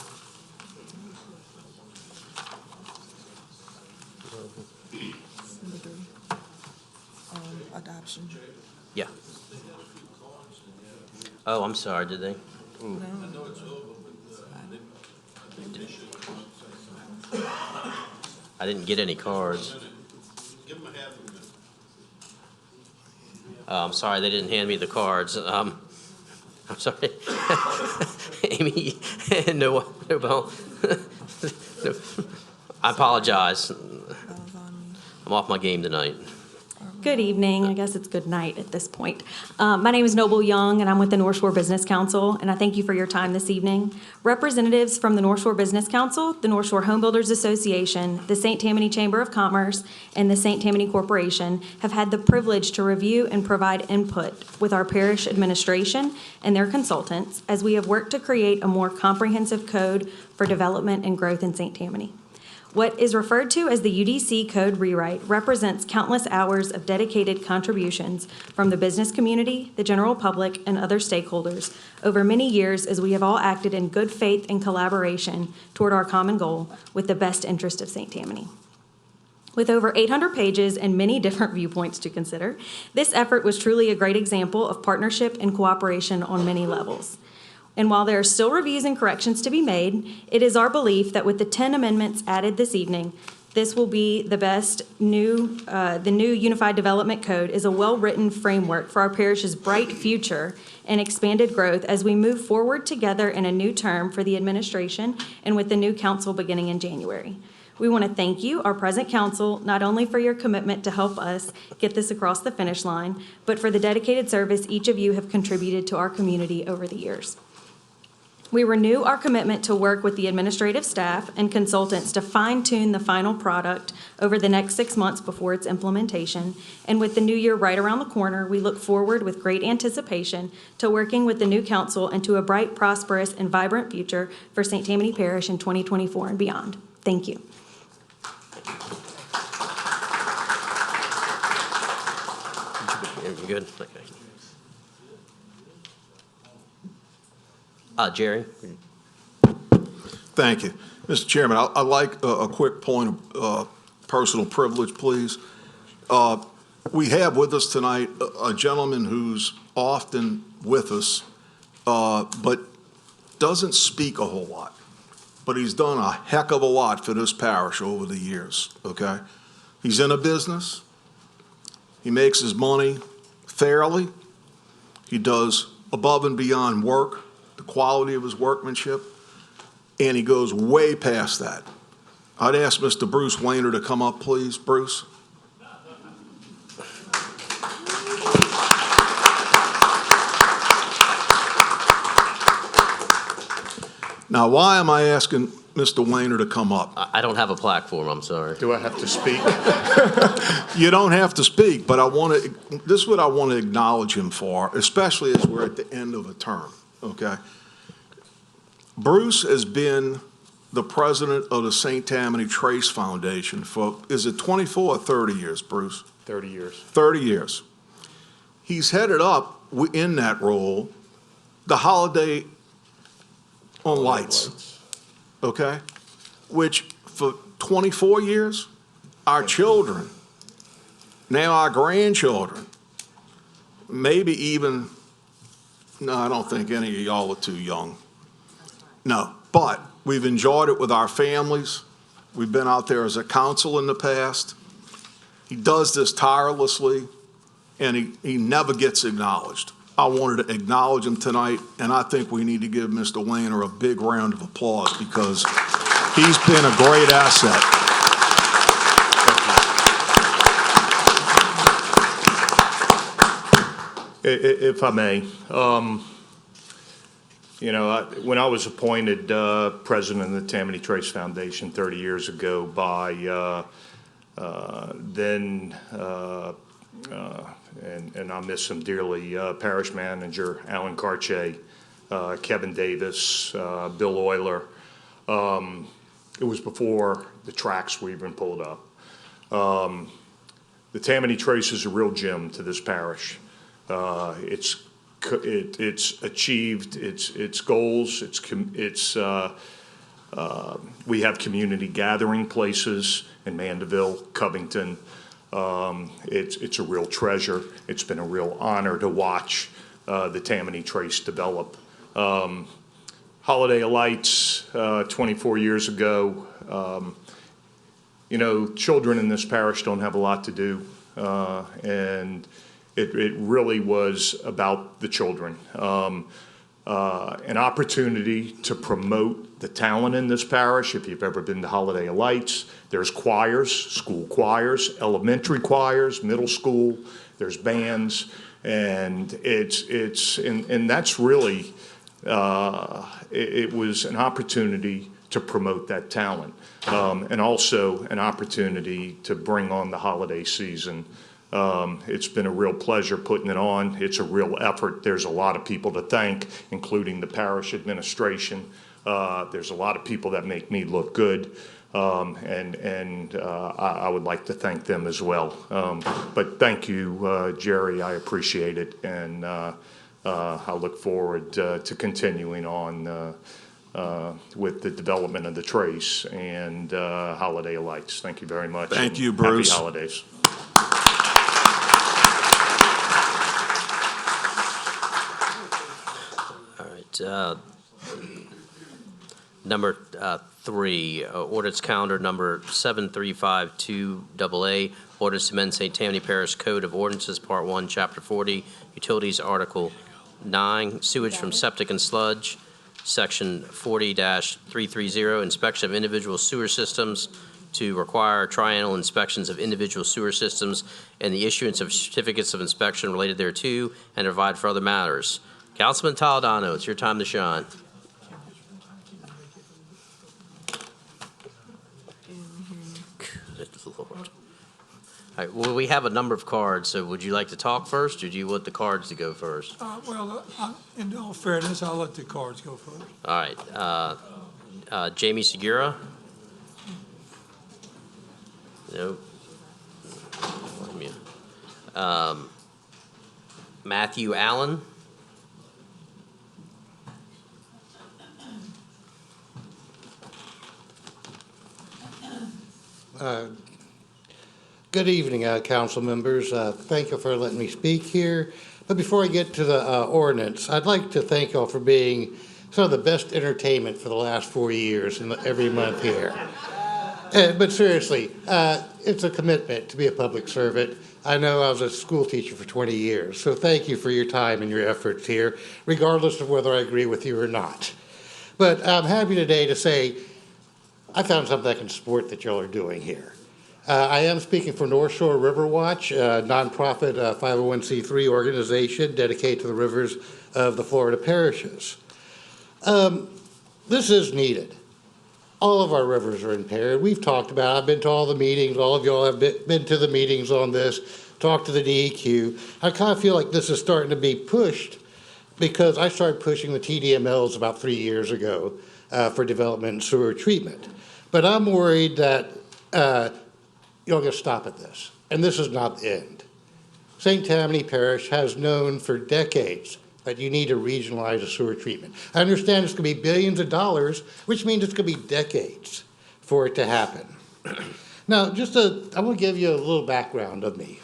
S3: Adoption.
S1: Yeah. Oh, I'm sorry, did they? Ooh. I didn't get any cards. I'm sorry, they didn't hand me the cards. I'm sorry. Amy, no, well, no, I apologize. I'm off my game tonight.
S20: Good evening. I guess it's good night at this point. My name is Noble Young, and I'm with the North Shore Business Council, and I thank you for your time this evening. Representatives from the North Shore Business Council, the North Shore Home Builders Association, the St. Tammany Chamber of Commerce, and the St. Tammany Corporation have had the privilege to review and provide input with our parish administration and their consultants as we have worked to create a more comprehensive code for development and growth in St. Tammany. What is referred to as the UDC Code rewrite represents countless hours of dedicated contributions from the business community, the general public, and other stakeholders over many years as we have all acted in good faith and collaboration toward our common goal with the best interest of St. Tammany. With over 800 pages and many different viewpoints to consider, this effort was truly a great example of partnership and cooperation on many levels. And while there are still reviews and corrections to be made, it is our belief that with the 10 amendments added this evening, this will be the best the new Unified Development Code is a well-written framework for our parish's bright future and expanded growth as we move forward together in a new term for the administration and with the new council beginning in January. We want to thank you, our present council, not only for your commitment to help us get this across the finish line, but for the dedicated service each of you have contributed to our community over the years. We renew our commitment to work with the administrative staff and consultants to fine-tune the final product over the next 6 months before its implementation. And with the new year right around the corner, we look forward with great anticipation to working with the new council into a bright, prosperous, and vibrant future for St. Tammany Parish in 2024 and beyond. Thank you.
S1: You good? Okay. Jerry?
S8: Thank you. Mr. Chairman, I'd like a quick point of personal privilege, please. We have with us tonight a gentleman who's often with us, but doesn't speak a whole lot. But he's done a heck of a lot for this parish over the years, okay? He's in a business. He makes his money fairly. He does above and beyond work, the quality of his workmanship, and he goes way past that. I'd ask Mr. Bruce Wayner to come up, please. Bruce? Now, why am I asking Mr. Wayner to come up?
S1: I don't have a plaque for him, I'm sorry.
S13: Do I have to speak?
S8: You don't have to speak, but this is what I want to acknowledge him for, especially as we're at the end of a term, okay? Bruce has been the president of the St. Tammany Trace Foundation for, is it 24 or 30 years, Bruce?
S13: 30 years.
S8: 30 years. He's headed up in that role the Holiday on Lights, okay? Which for 24 years, our children, now our grandchildren, maybe even, no, I don't think any of y'all are too young. No, but we've enjoyed it with our families. We've been out there as a council in the past. He does this tirelessly, and he never gets acknowledged. I wanted to acknowledge him tonight, and I think we need to give Mr. Wayner a big round of applause because he's been a great asset.
S13: If I may, when I was appointed president of the Tammany Trace Foundation 30 years ago by and I miss him dearly, Parish Manager Alan Cartier, Kevin Davis, Bill Euler. It was before the tracks were even pulled up. The Tammany Trace is a real gem to this parish. It's achieved its goals. We have community gathering places in Mandeville, Covington. It's a real treasure. It's been a real honor to watch the Tammany Trace develop. Holiday of Lights, 24 years ago. Children in this parish don't have a lot to do, and it really was about the children. An opportunity to promote the talent in this parish. If you've ever been to Holiday of Lights, there's choirs, school choirs, elementary choirs, middle school, there's bands, and that's really, it was an opportunity to promote that talent, and also an opportunity to bring on the holiday season. It's been a real pleasure putting it on. It's a real effort. There's a lot of people to thank, including the parish administration. There's a lot of people that make me look good, and I would like to thank them as well. But thank you, Jerry. I appreciate it, and I look forward to continuing on with the development of the Trace and Holiday of Lights. Thank you very much.
S8: Thank you, Bruce.
S13: Happy holidays.
S1: Number 3, ordinance calendar number 73528, ordinance to amend St. Tammany Parish Code of Ordinances, Part 1, Chapter 40, Utilities, Article 9, Sewage from Septic and Sludge, Section 40-330, Inspection of Individual Sewer Systems, to require triennial inspections of individual sewer systems and the issuance of certificates of inspection related thereto, and provide for other matters. Councilman Toledano, it's your time to shine. Good Lord. All right, well, we have a number of cards, so would you like to talk first, or do you want the cards to go first?
S9: In all fairness, I'll let the cards go first.
S1: All right, Jamie Segura? Nope. Matthew Allen?
S14: Good evening, council members. Thank you for letting me speak here. But before I get to the ordinance, I'd like to thank you all for being some of the best entertainment for the last 4 years and every month here. But seriously, it's a commitment to be a public servant. I know I was a school teacher for 20 years, so thank you for your time and your efforts here, regardless of whether I agree with you or not. But I'm happy today to say I found something I can support that y'all are doing here. I am speaking for North Shore River Watch, a nonprofit 501c3 organization dedicated to the rivers of the Florida parishes. This is needed. All of our rivers are impaired. We've talked about it. I've been to all the meetings. All of y'all have been to the meetings on this, talked to the DEQ. I kind of feel like this is starting to be pushed because I started pushing the TDMLs about 3 years ago for development and sewer treatment. But I'm worried that you're going to stop at this, and this is not the end. St. Tammany Parish has known for decades that you need to regionalize the sewer treatment. I understand it's going to be billions of dollars, which means it's going to be decades for it to happen. Now, I want to give you a little background of me.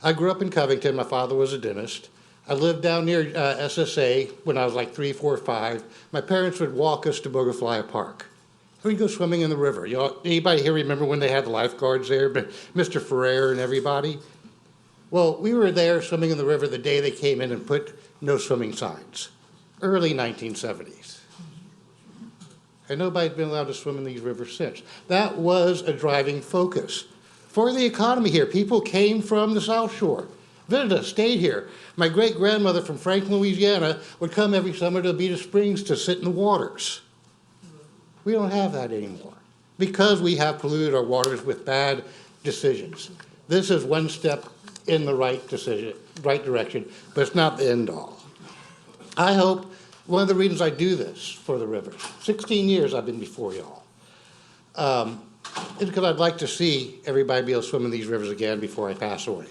S14: I grew up in Covington. My father was a dentist. I lived down near SSA when I was like 3, 4, 5. My parents would walk us to Bogafly Park. We'd go swimming in the river. Anybody here remember when they had the lifeguards there, Mr. Ferrer and everybody? Well, we were there swimming in the river the day they came in and put no swimming signs, early 1970s. And nobody's been allowed to swim in these rivers since. That was a driving focus for the economy here. People came from the South Shore, visited us, stayed here. My great-grandmother from Franklin, Louisiana would come every summer to Abita Springs to sit in the waters. We don't have that anymore because we have polluted our waters with bad decisions. This is one step in the right direction, but it's not the end all. I hope one of the reasons I do this for the rivers, 16 years I've been before y'all, is because I'd like to see everybody be able to swim in these rivers again before I pass away.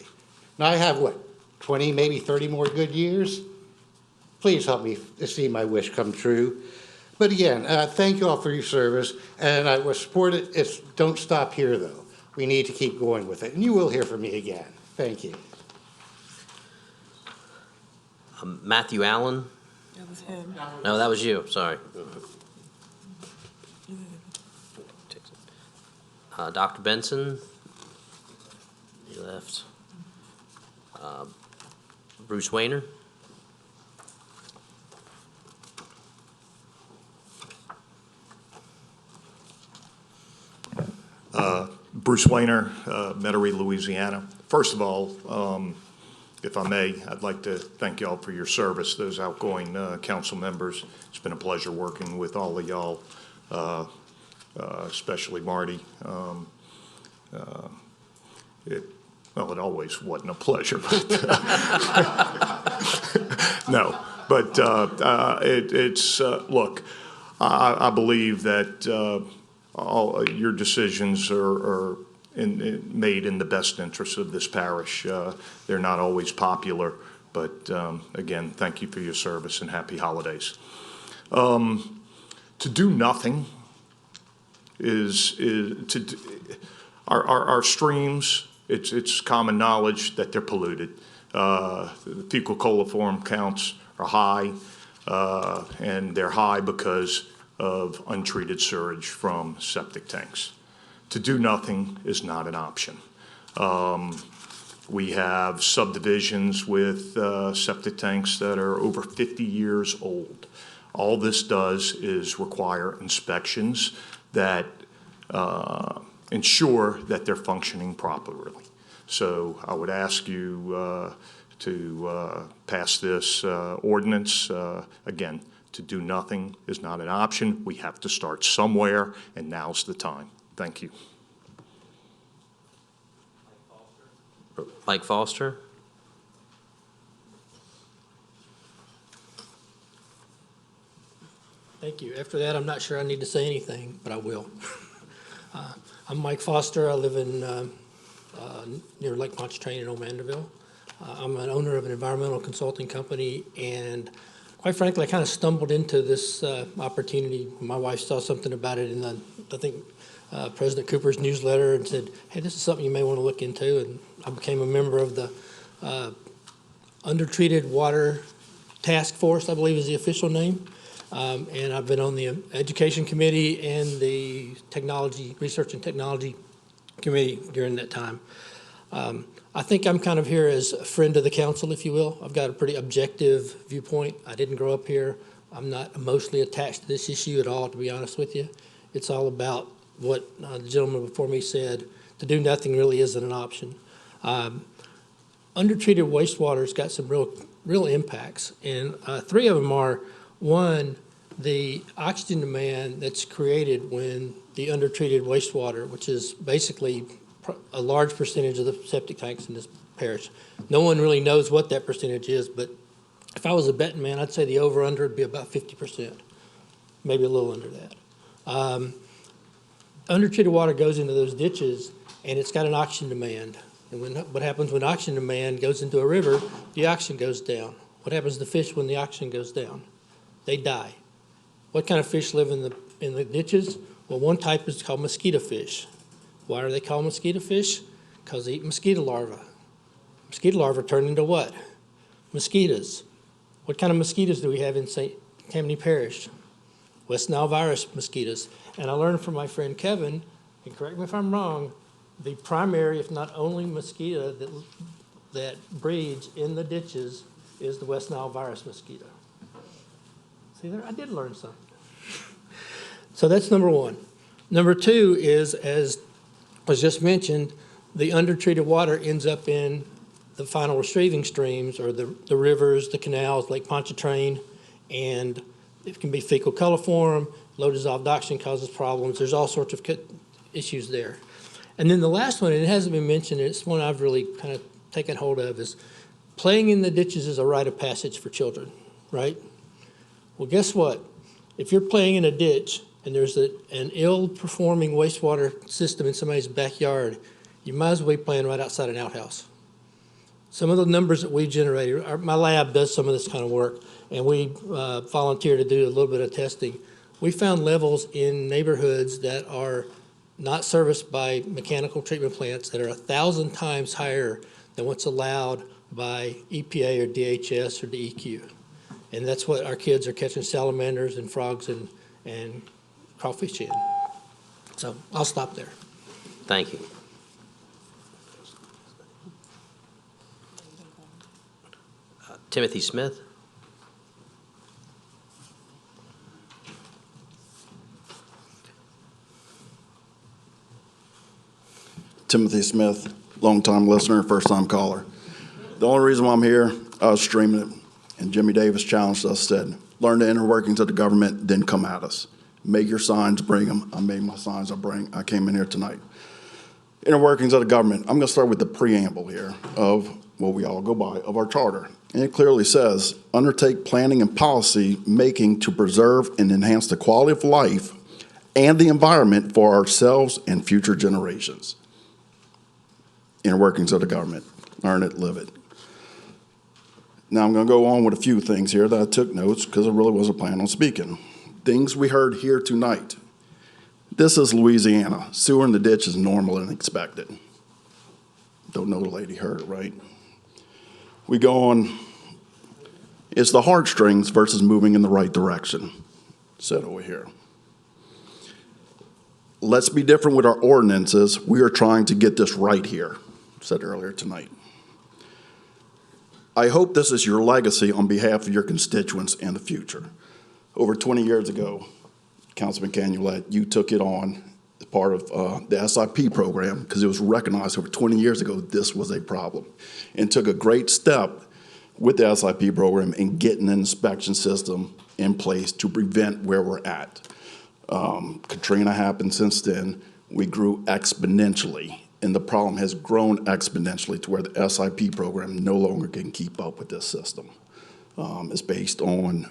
S14: Now I have 20, maybe 30 more good years? Please help me to see my wish come true. But again, thank you all for your service, and I will support it. Don't stop here, though. We need to keep going with it, and you will hear from me again. Thank you.
S1: Matthew Allen?
S3: That was him.
S1: No, that was you, sorry. Dr. Benson? He left. Bruce Wayner?
S13: Bruce Wayner, Metairie, Louisiana. First of all, if I may, I'd like to thank y'all for your service, those outgoing council members. It's been a pleasure working with all of y'all, especially Marty. It always wasn't a pleasure, but no. But look, I believe that all your decisions are made in the best interest of this parish. They're not always popular, but again, thank you for your service and happy holidays. To do nothing our streams. It's common knowledge that they're polluted. The fecal coliform counts are high, and they're high because of untreated sewage from septic tanks. To do nothing is not an option. We have subdivisions with septic tanks that are over 50 years old. All this does is require inspections that ensure that they're functioning properly. So I would ask you to pass this ordinance. Again, to do nothing is not an option. We have to start somewhere, and now's the time. Thank you.
S1: Mike Foster?
S22: Thank you. After that, I'm not sure I need to say anything, but I will. I'm Mike Foster. I live in near Lake Pontchartrain in Old Mandeville. I'm an owner of an environmental consulting company, and quite frankly, I kind of stumbled into this opportunity. My wife saw something about it in, I think, President Cooper's newsletter and said, hey, this is something you may want to look into. And I became a member of the Undertreated Water Task Force, I believe is the official name. And I've been on the Education Committee and the Research and Technology Committee during that time. I think I'm kind of here as a friend of the council, if you will. I've got a pretty objective viewpoint. I didn't grow up here. I'm not emotionally attached to this issue at all, to be honest with you. It's all about what the gentleman before me said. To do nothing really isn't an option. Undertreated wastewater's got some real impacts, and three of them are, one, the oxygen demand that's created when the undertreated wastewater, which is basically a large percentage of the septic tanks in this parish. No one really knows what that percentage is, but if I was a betting man, I'd say the over-under would be about 50%, maybe a little under that. Undertreated water goes into those ditches, and it's got an oxygen demand. And what happens when oxygen demand goes into a river, the oxygen goes down. What happens to fish when the oxygen goes down? They die. What kind of fish live in the ditches? Well, one type is called mosquito fish. Why are they called mosquito fish? Because they eat mosquito larvae. Mosquito larvae turn into what? Mosquitoes. What kind of mosquitoes do we have in Tammany Parish? West Nile virus mosquitoes. And I learned from my friend Kevin, and correct me if I'm wrong, the primary, if not only mosquito that breeds in the ditches is the West Nile virus mosquito. See there, I did learn something. So that's number one. Number two is, as was just mentioned, the undertreated water ends up in the final receiving streams, or the rivers, the canals, Lake Pontchartrain, and it can be fecal coliform, low dissolved oxygen causes problems. There's all sorts of issues there. And then the last one, and it hasn't been mentioned, it's one I've really kind of taken hold of, is playing in the ditches is a rite of passage for children, right? Well, guess what? If you're playing in a ditch and there's an ill-performing wastewater system in somebody's backyard, you might as well be playing right outside an outhouse. Some of the numbers that we generated, my lab does some of this kind of work, and we volunteer to do a little bit of testing. We found levels in neighborhoods that are not serviced by mechanical treatment plants that are 1,000 times higher than what's allowed by EPA or DHS or DEQ. And that's what our kids are catching salamanders and frogs and crawfish in. So I'll stop there.
S1: Thank you. Timothy Smith.
S11: Timothy Smith, longtime listener, first-time caller. The only reason why I'm here, I was streaming it, and Jimmy Davis challenged us, said, learn the inner workings of the government, then come at us. Make your signs, bring them. I made my signs, I came in here tonight. Inner workings of the government. I'm going to start with the preamble here of what we all go by, of our charter. And it clearly says, undertake planning and policy making to preserve and enhance the quality of life and the environment for ourselves and future generations. Inner workings of the government. Learn it, live it. Now I'm going to go on with a few things here that I took notes because I really wasn't planning on speaking. Things we heard here tonight. This is Louisiana. Sewer in the ditch is normal and expected. Don't know the lady heard it, right? We go on. It's the heartstrings versus moving in the right direction, said over here. Let's be different with our ordinances. We are trying to get this right here, said earlier tonight. I hope this is your legacy on behalf of your constituents in the future. Over 20 years ago, Councilman Canulet, you took it on as part of the SIP program because it was recognized over 20 years ago this was a problem, and took a great step with the SIP program in getting an inspection system in place to prevent where we're at. Katrina happened since then. We grew exponentially, and the problem has grown exponentially to where the SIP program no longer can keep up with this system. It's based on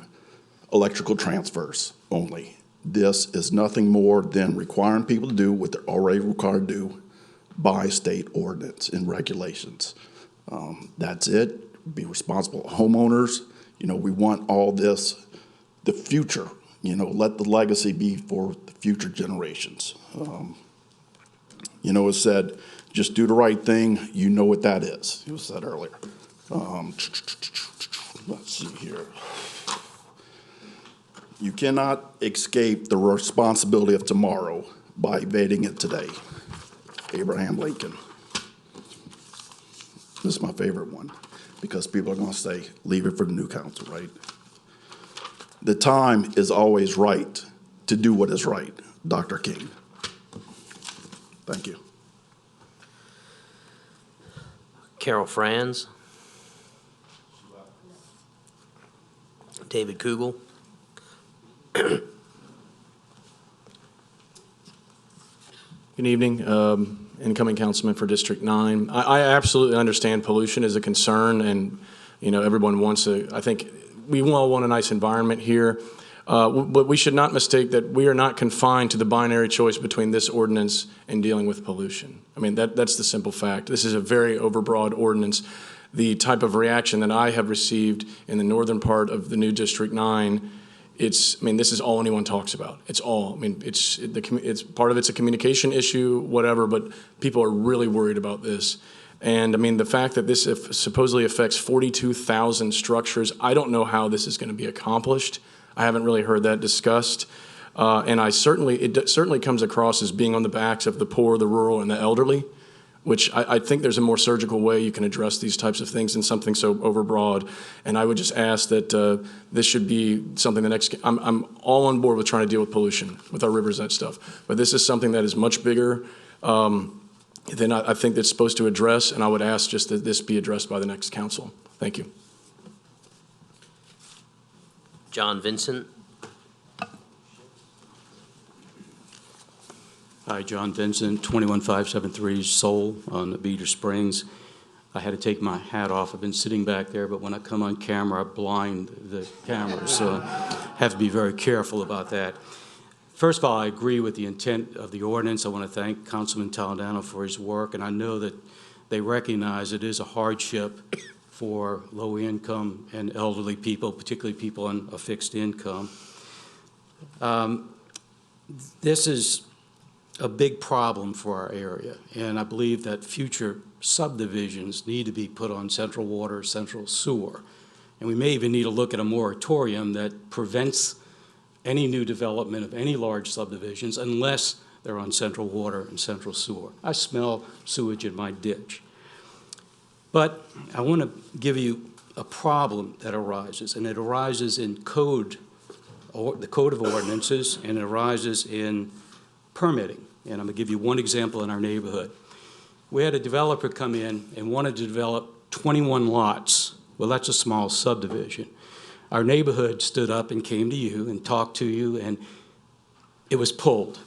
S11: electrical transfers only. This is nothing more than requiring people to do what they're already required to do by state ordinance and regulations. That's it. Be responsible homeowners. You know, we want all this, the future, you know, let the legacy be for the future generations. You know, it said, just do the right thing. You know what that is. It was said earlier. Let's see here. You cannot escape the responsibility of tomorrow by evading it today. Abraham Lincoln. This is my favorite one because people are going to say, leave it for the new council, right? The time is always right to do what is right. Dr. King. Thank you.
S1: Carol Franz. David Kugel.
S16: Good evening, incoming councilman for District 9. I absolutely understand pollution is a concern, and everyone wants to. I think we all want a nice environment here, but we should not mistake that we are not confined to the binary choice between this ordinance and dealing with pollution. I mean, that's the simple fact. This is a very overbroad ordinance. The type of reaction that I have received in the northern part of the new District 9, this is all anyone talks about. It's all, it's part of it's a communication issue, whatever, but people are really worried about this. And the fact that this supposedly affects 42,000 structures, I don't know how this is going to be accomplished. I haven't really heard that discussed. And it certainly comes across as being on the backs of the poor, the rural, and the elderly, which I think there's a more surgical way you can address these types of things than something so overbroad. And I would just ask that this should be something I'm all on board with trying to deal with pollution, with our rivers and that stuff. But this is something that is much bigger than I think that's supposed to address, and I would ask just that this be addressed by the next council. Thank you.
S1: John Vincent.
S21: Hi, John Vincent, 21573 Soul on the Beater Springs. I had to take my hat off. I've been sitting back there, but when I come on camera, I blind the camera, so I have to be very careful about that. First of all, I agree with the intent of the ordinance. I want to thank Councilman Toledano for his work, and I know that they recognize it is a hardship for low-income and elderly people, particularly people on a fixed income. This is a big problem for our area, and I believe that future subdivisions need to be put on central water, central sewer. And we may even need to look at a moratorium that prevents any new development of any large subdivisions unless they're on central water and central sewer. I smell sewage in my ditch. But I want to give you a problem that arises, and it arises in code, or the Code of Ordinances, and it arises in permitting. And I'm going to give you one example in our neighborhood. We had a developer come in and wanted to develop 21 lots. Well, that's a small subdivision. Our neighborhood stood up and came to you and talked to you, and it was pulled.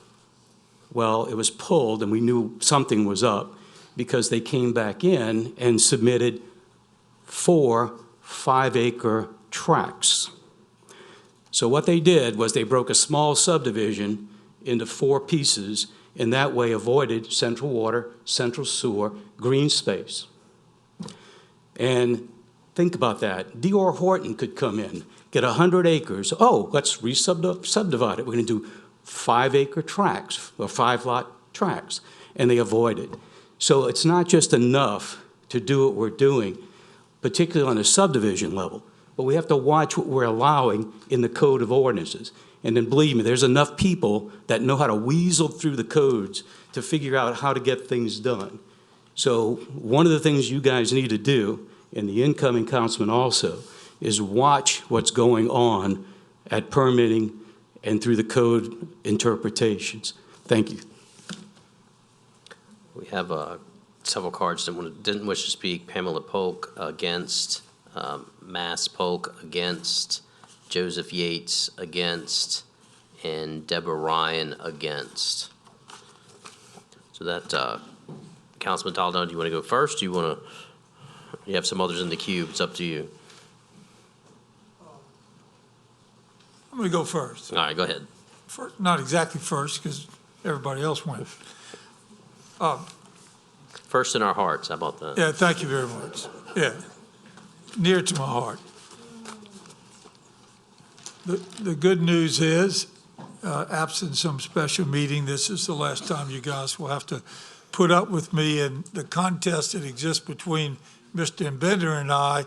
S21: Well, it was pulled, and we knew something was up because they came back in and submitted 4 5-acre tracts. So what they did was they broke a small subdivision into 4 pieces, and that way avoided central water, central sewer, green space. And think about that. D.R. Horton could come in, get 100 acres. Oh, let's subdivide it. We're going to do 5-acre tracts or 5-lot tracts, and they avoid it. So it's not just enough to do what we're doing, particularly on a subdivision level, but we have to watch what we're allowing in the Code of Ordinances. And then believe me, there's enough people that know how to weasel through the codes to figure out how to get things done. So one of the things you guys need to do, and the incoming councilman also, is watch what's going on at permitting and through the code interpretations. Thank you.
S1: We have several cards that didn't wish to speak. Pamela Polk against, Mass Polk against, Joseph Yates against, and Deborah Ryan against. So that, Councilman Toledano, do you want to go first? Do you want to, you have some others in the queue. It's up to you.
S23: I'm going to go first.
S1: All right, go ahead.
S23: Not exactly first, because everybody else went.
S1: First in our hearts, how about that?
S23: Yeah, thank you very much. Yeah, near to my heart. The good news is, absent some special meeting, this is the last time you guys will have to put up with me in the contest that exists between Mr. Bender and I,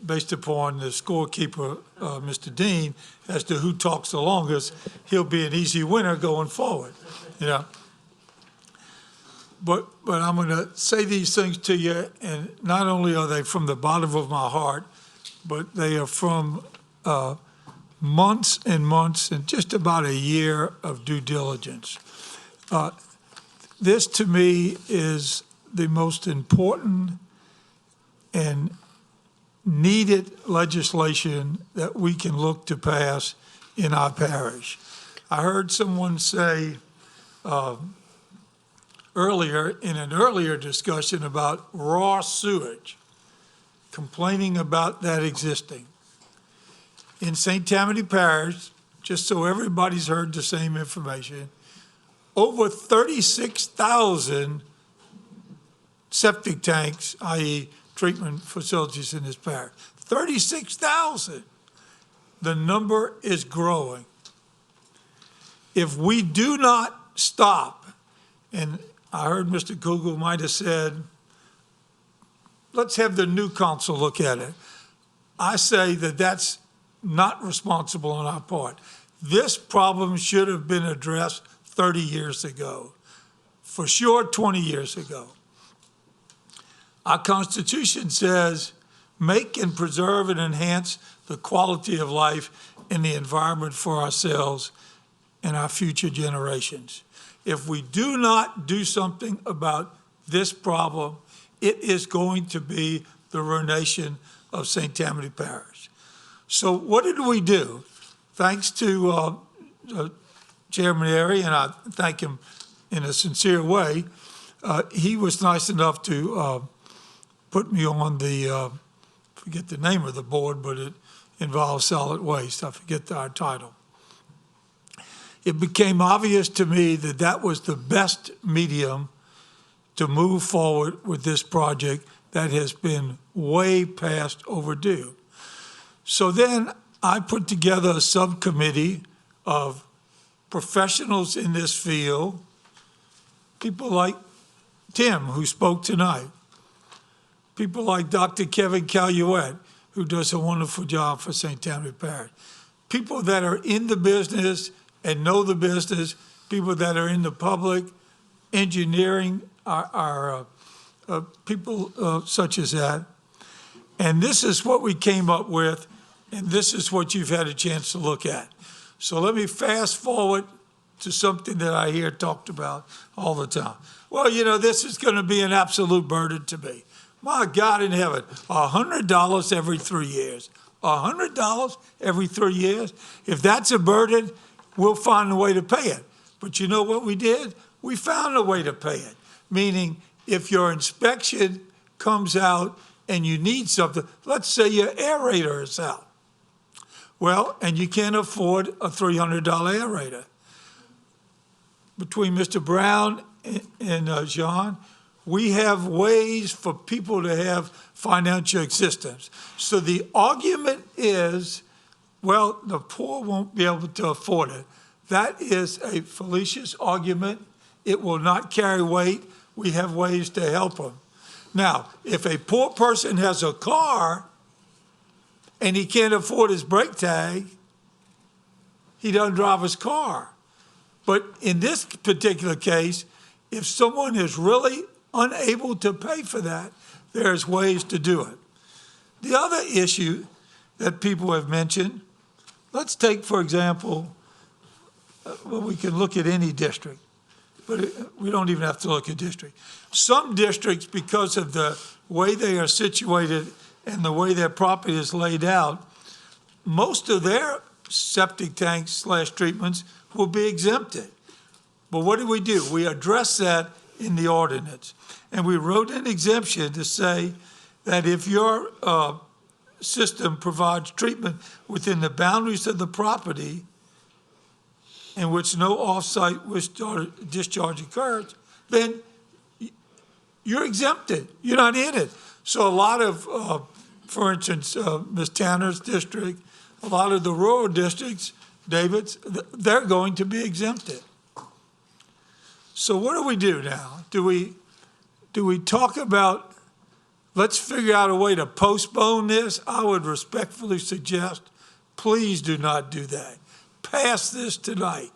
S23: based upon the scorekeeper, Mr. Dean, as to who talks the longest. He'll be an easy winner going forward, you know. But I'm going to say these things to you, and not only are they from the bottom of my heart, but they are from months and months and just about a year of due diligence. This, to me, is the most important and needed legislation that we can look to pass in our parish. I heard someone say earlier, in an earlier discussion about raw sewage, complaining about that existing. In St. Tammany Parish, just so everybody's heard the same information, over 36,000 septic tanks, i.e. treatment facilities in this parish. 36,000. The number is growing. If we do not stop, and I heard Mr. Kugel might have said, let's have the new council look at it. I say that that's not responsible on our part. This problem should have been addressed 30 years ago, for sure 20 years ago. Our Constitution says, make and preserve and enhance the quality of life and the environment for ourselves and our future generations. If we do not do something about this problem, it is going to be the ruination of St. Tammany Parish. So what did we do? Thanks to Chairman Airy, and I thank him in a sincere way, he was nice enough to put me on the, forget the name of the board, but it involves solid waste. I forget our title. It became obvious to me that that was the best medium to move forward with this project that has been way past overdue. So then I put together a subcommittee of professionals in this field, people like Tim, who spoke tonight, people like Dr. Kevin Caluette, who does a wonderful job for St. Tammany Parish, people that are in the business and know the business, people that are in the public, engineering, our people such as that. And this is what we came up with, and this is what you've had a chance to look at. So let me fast forward to something that I hear talked about all the time. Well, you know, this is going to be an absolute burden to me. My God in heaven, $100 every 3 years. $100 every 3 years? If that's a burden, we'll find a way to pay it. But you know what we did? We found a way to pay it. Meaning, if your inspection comes out and you need something, let's say your aerator is out. Well, and you can't afford a $300 aerator. Between Mr. Brown and John, we have ways for people to have financial assistance. So the argument is, well, the poor won't be able to afford it. That is a fallacious argument. It will not carry weight. We have ways to help them. Now, if a poor person has a car and he can't afford his brake tag, he doesn't drive his car. But in this particular case, if someone is really unable to pay for that, there's ways to do it. The other issue that people have mentioned, let's take, for example, well, we can look at any district, but we don't even have to look at district. Some districts, because of the way they are situated and the way their property is laid out, most of their septic tanks / treatments will be exempted. But what do? We address that in the ordinance. And we wrote an exemption to say that if your system provides treatment within the boundaries of the property in which no off-site discharge occurs, then you're exempted. You're not in it. So a lot of, for instance, Ms. Tanner's district, a lot of the rural districts, David's, they're going to be exempted. So what do we do now? Do we talk about, let's figure out a way to postpone this? I would respectfully suggest, please do not do that. Pass this tonight.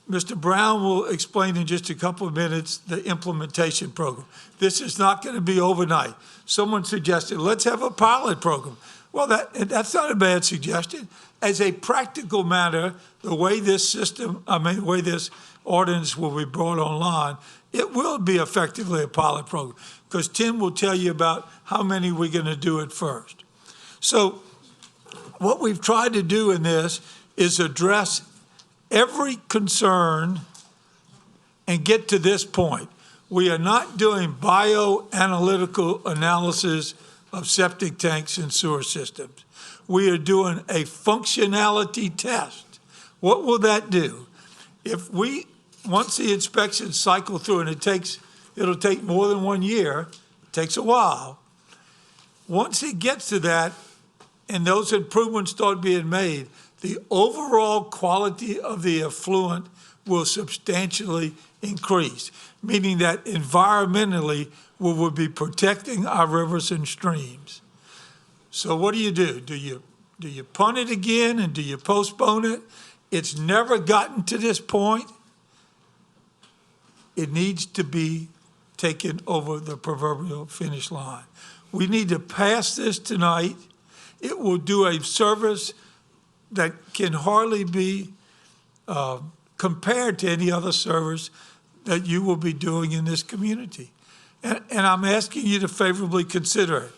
S23: Mr. Brown will explain in just a couple of minutes the implementation program. This is not going to be overnight. Someone suggested, let's have a pilot program. Well, that's not a bad suggestion. As a practical matter, the way this the way this ordinance will be brought online, it will be effectively a pilot program, because Tim will tell you about how many we're going to do at first. So what we've tried to do in this is address every concern and get to this point. We are not doing bioanalytical analysis of septic tanks and sewer systems. We are doing a functionality test. What will that do? Once the inspections cycle through, and it'll take more than 1 year, it takes a while. Once it gets to that, and those improvements start being made, the overall quality of the effluent will substantially increase, meaning that environmentally we will be protecting our rivers and streams. So what do? Do you punt it again and do you postpone it? It's never gotten to this point. It needs to be taken over the proverbial finish line. We need to pass this tonight. It will do a service that can hardly be compared to any other service that you will be doing in this community. And I'm asking you to favorably consider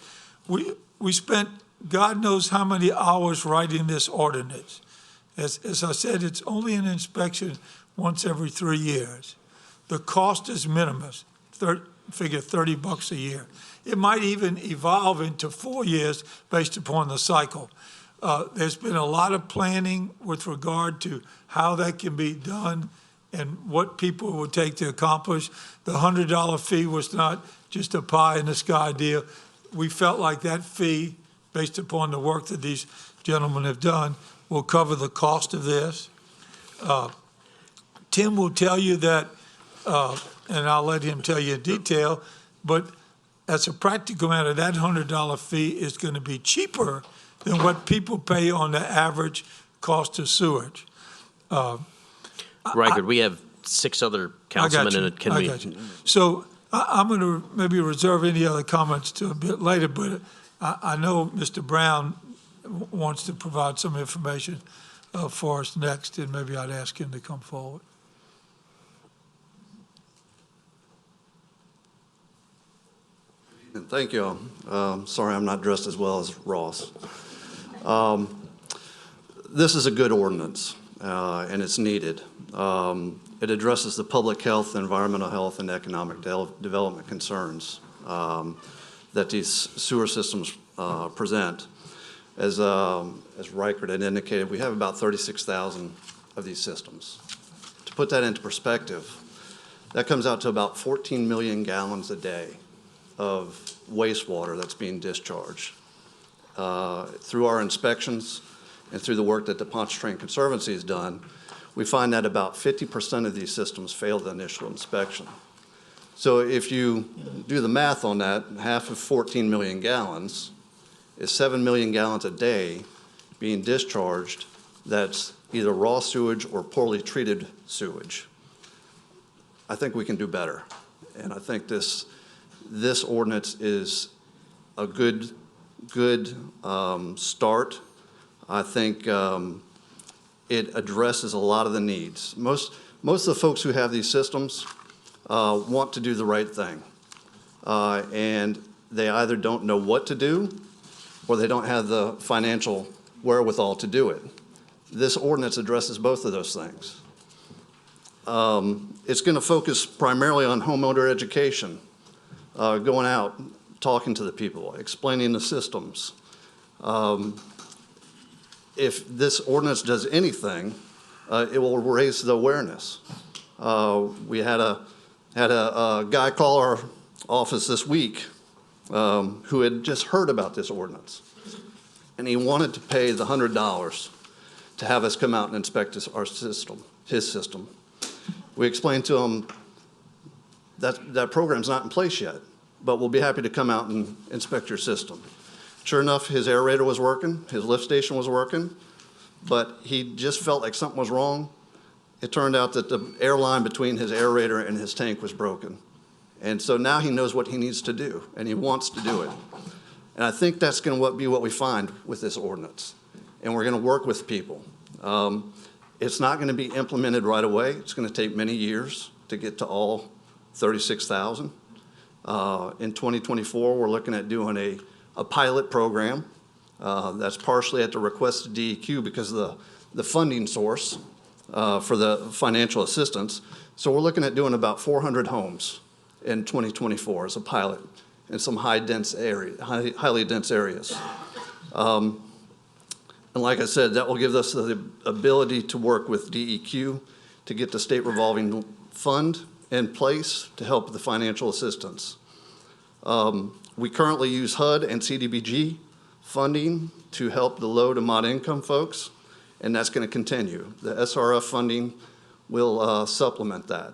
S23: it. We spent God knows how many hours writing this ordinance. As I said, it's only an inspection once every 3 years. The cost is minimus, figure $30 a year. It might even evolve into 4 years based upon the cycle. There's been a lot of planning with regard to how that can be done and what people would take to accomplish. The $100 fee was not just a pie-in-the-sky deal. We felt like that fee, based upon the work that these gentlemen have done, will cover the cost of this. Tim will tell you that, and I'll let him tell you in detail, but as a practical matter, that $100 fee is going to be cheaper than what people pay on the average cost of sewage.
S1: Reichert, we have 6 other councilmen in it.
S23: I got you. So I'm going to maybe reserve any other comments to a bit later, but I know Mr. Brown wants to provide some information for us next, and maybe I'd ask him to come forward.
S2: Thank you. Sorry I'm not dressed as well as Ross. This is a good ordinance, and it's needed. It addresses the public health, environmental health, and economic development concerns that these sewer systems present. As Reichert had indicated, we have about 36,000 of these systems. To put that into perspective, that comes out to about 14 million gallons a day of wastewater that's being discharged. Through our inspections and through the work that the Pontchartrain Conservancy has done, we find that about 50% of these systems fail the initial inspection. So if you do the math on that, half of 14 million gallons is 7 million gallons a day being discharged that's either raw sewage or poorly treated sewage. I think we can do better. And I think this ordinance is a good start. I think it addresses a lot of the needs. Most of the folks who have these systems want to do the right thing. And they either don't know what to do or they don't have the financial wherewithal to do it. This ordinance addresses both of those things. It's going to focus primarily on homeowner education, going out, talking to the people, explaining the systems. If this ordinance does anything, it will raise the awareness. We had a guy call our office this week who had just heard about this ordinance, and he wanted to pay the $100 to have us come out and inspect his system. We explained to him that that program's not in place yet, but we'll be happy to come out and inspect your system. Sure enough, his aerator was working, his lift station was working, but he just felt like something was wrong. It turned out that the air line between his aerator and his tank was broken. And so now he knows what he needs to do, and he wants to do it. And I think that's going to be what we find with this ordinance. And we're going to work with people. It's not going to be implemented right away. It's going to take many years to get to all 36,000. In 2024, we're looking at doing a pilot program. That's partially at the request of DEQ because of the funding source for the financial assistance. So we're looking at doing about 400 homes in 2024 as a pilot in some highly dense areas. And like I said, that will give us the ability to work with DEQ to get the state revolving fund in place to help with the financial assistance. We currently use HUD and CDBG funding to help the low to mod income folks, and that's going to continue. The SRF funding will supplement that.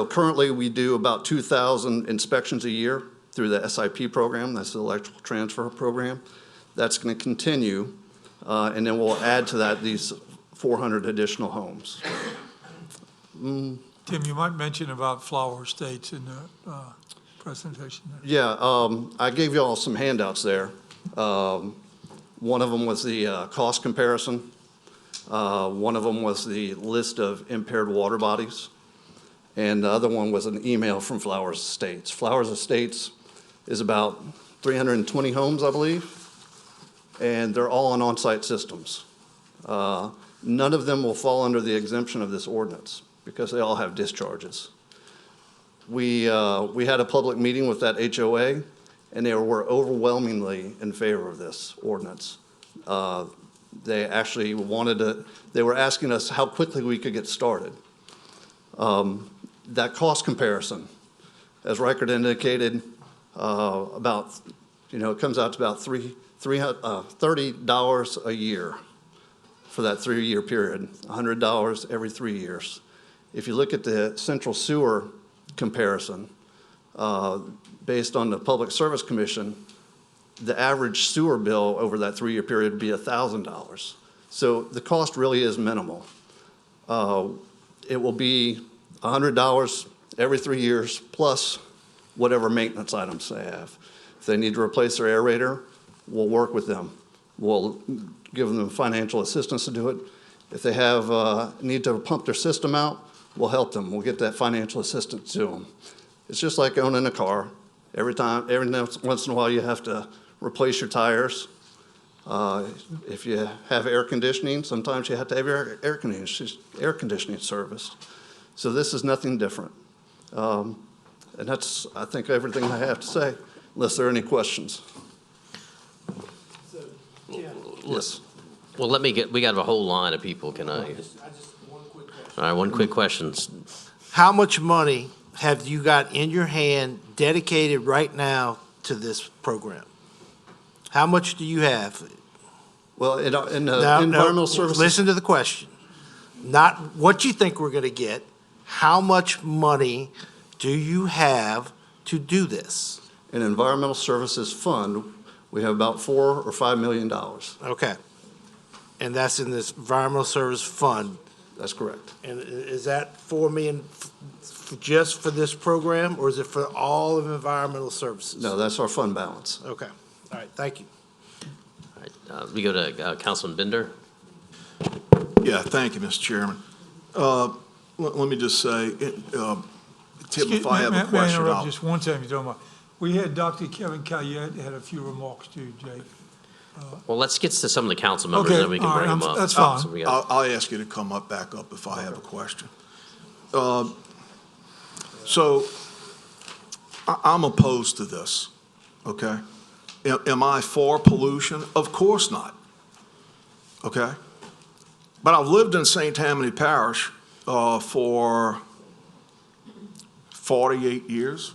S2: Currently we do about 2,000 inspections a year through the SIP program. That's the electrical transfer program. That's going to continue, and then we'll add to that these 400 additional homes.
S23: Tim, you might mention about Flower Estates in the presentation there.
S2: Yeah, I gave you all some handouts there. One of them was the cost comparison. One of them was the list of impaired water bodies. And the other one was an email from Flowers Estates. Flowers Estates is about 320 homes, I believe, and they're all on on-site systems. None of them will fall under the exemption of this ordinance because they all have discharges. We had a public meeting with that HOA, and they were overwhelmingly in favor of this ordinance. They actually they were asking us how quickly we could get started. That cost comparison, as Reichert indicated, it comes out to about $30 a year for that 3-year period, $100 every 3 years. If you look at the central sewer comparison, based on the Public Service Commission, the average sewer bill over that 3-year period would be $1,000. So the cost really is minimal. It will be $100 every 3 years plus whatever maintenance items they have. If they need to replace their aerator, we'll work with them. We'll give them financial assistance to do it. If they need to pump their system out, we'll help them. We'll get that financial assistance to them. It's just like owning a car. Every once in a while you have to replace your tires. If you have air conditioning, sometimes you have to have your air conditioning serviced. So this is nothing different. And that's, I think, everything I have to say, unless there are any questions. Yes.
S1: Well, we got a whole line of people. Can I? All right, one quick question.
S17: How much money have you got in your hand dedicated right now to this program? How much do you have?
S2: Well, in environmental services.
S17: Listen to the question. Not what you think we're going to get. How much money do you have to do this?
S2: In environmental services fund, we have about $4 or $5 million.
S17: Okay. And that's in this environmental service fund.
S2: That's correct.
S17: And is that $4 million just for this program, or is it for all of environmental services?
S2: No, that's our fund balance.
S17: Okay. All right. Thank you.
S1: All right, we go to Councilman Bender.
S8: Yeah, thank you, Mr. Chairman. Let me just say, Tim, if I have a question,
S23: May I interrupt just one second, if you don't mind? We had Dr. Kevin Caillet had a few remarks too, Jake.
S1: Well, let's get to some of the council members, and then we can bring them up.
S23: That's fine.
S1: So
S8: I'll ask you to come back up if I have a question. So I'm opposed to this, okay? Am I for pollution? Of course not, okay? But I've lived in St. Tammany Parish for 48 years.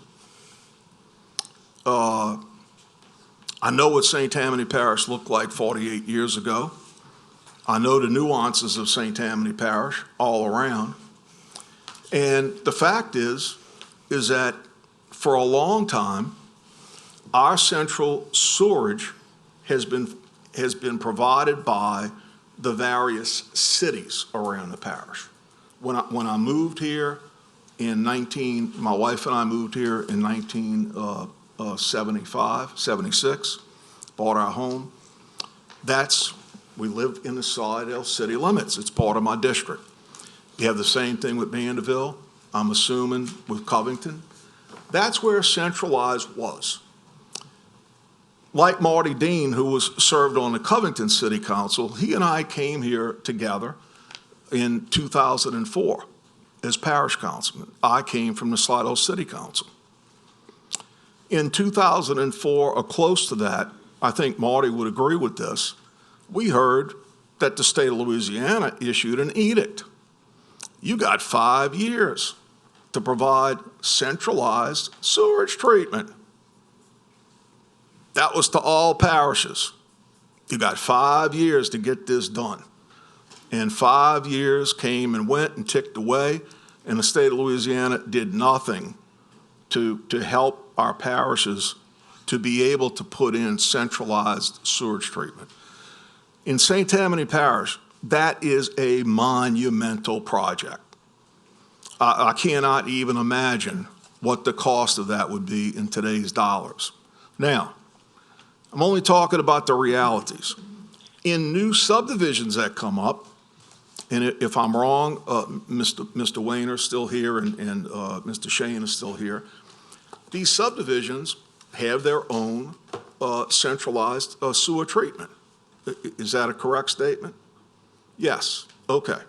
S8: I know what St. Tammany Parish looked like 48 years ago. I know the nuances of St. Tammany Parish all around. And the fact is that for a long time, our central sewerage has been provided by the various cities around the parish. When I moved here my wife and I moved here in 76, bought our home. We live in the Slidell city limits. It's part of my district. You have the same thing with Mandeville, I'm assuming with Covington. That's where centralized was. Like Marty Dean, who was served on the Covington City Council, he and I came here together in 2004 as parish councilman. I came from the Slidell City Council. In 2004, or close to that, I think Marty would agree with this, we heard that the state of Louisiana issued an edict. You got 5 years to provide centralized sewage treatment. That was to all parishes. You got 5 years to get this done. And 5 years came and went and ticked away, and the state of Louisiana did nothing to help our parishes to be able to put in centralized sewage treatment. In St. Tammany Parish, that is a monumental project. I cannot even imagine what the cost of that would be in today's dollars. Now, I'm only talking about the realities. In new subdivisions that come up, and if I'm wrong, Mr. Wayner's still here and Mr. Shane is still here, these subdivisions have their own centralized sewer treatment. Is that a correct statement? Yes. Okay.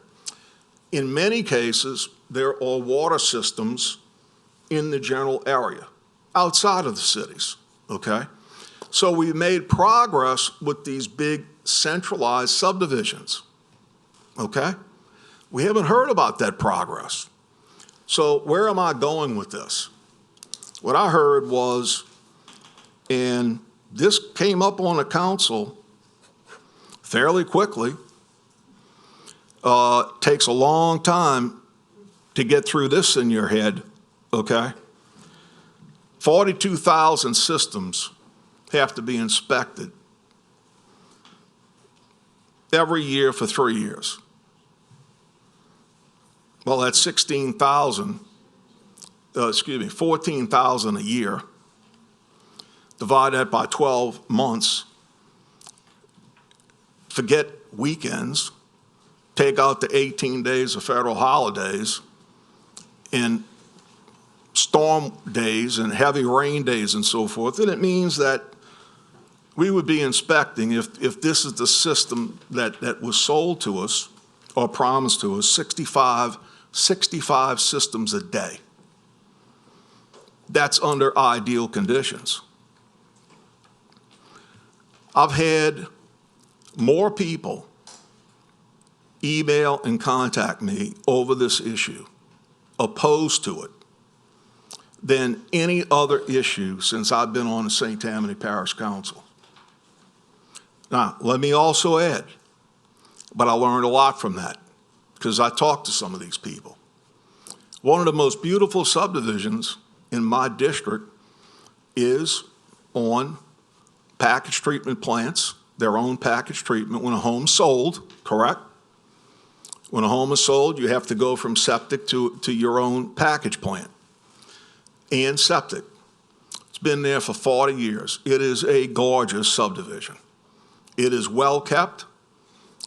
S8: In many cases, there are water systems in the general area, outside of the cities, okay? So we made progress with these big centralized subdivisions, okay? We haven't heard about that progress. So where am I going with this? What I heard was, and this came up on the council fairly quickly, takes a long time to get through this in your head, okay? 42,000 systems have to be inspected every year for 3 years. Well, that's 14,000 a year. Divide that by 12 months. Forget weekends. Take out the 18 days of federal holidays and storm days and heavy rain days and so forth. And it means that we would be inspecting, if this is the system that was sold to us or promised to us, 65 systems a day. That's under ideal conditions. I've had more people email and contact me over this issue, opposed to it, than any other issue since I've been on the St. Tammany Parish Council. Now, let me also add, but I learned a lot from that because I talked to some of these people. One of the most beautiful subdivisions in my district is on package treatment plants, their own package treatment. When a home's sold, correct? When a home is sold, you have to go from septic to your own package plant and septic. It's been there for 40 years. It is a gorgeous subdivision. It is well kept.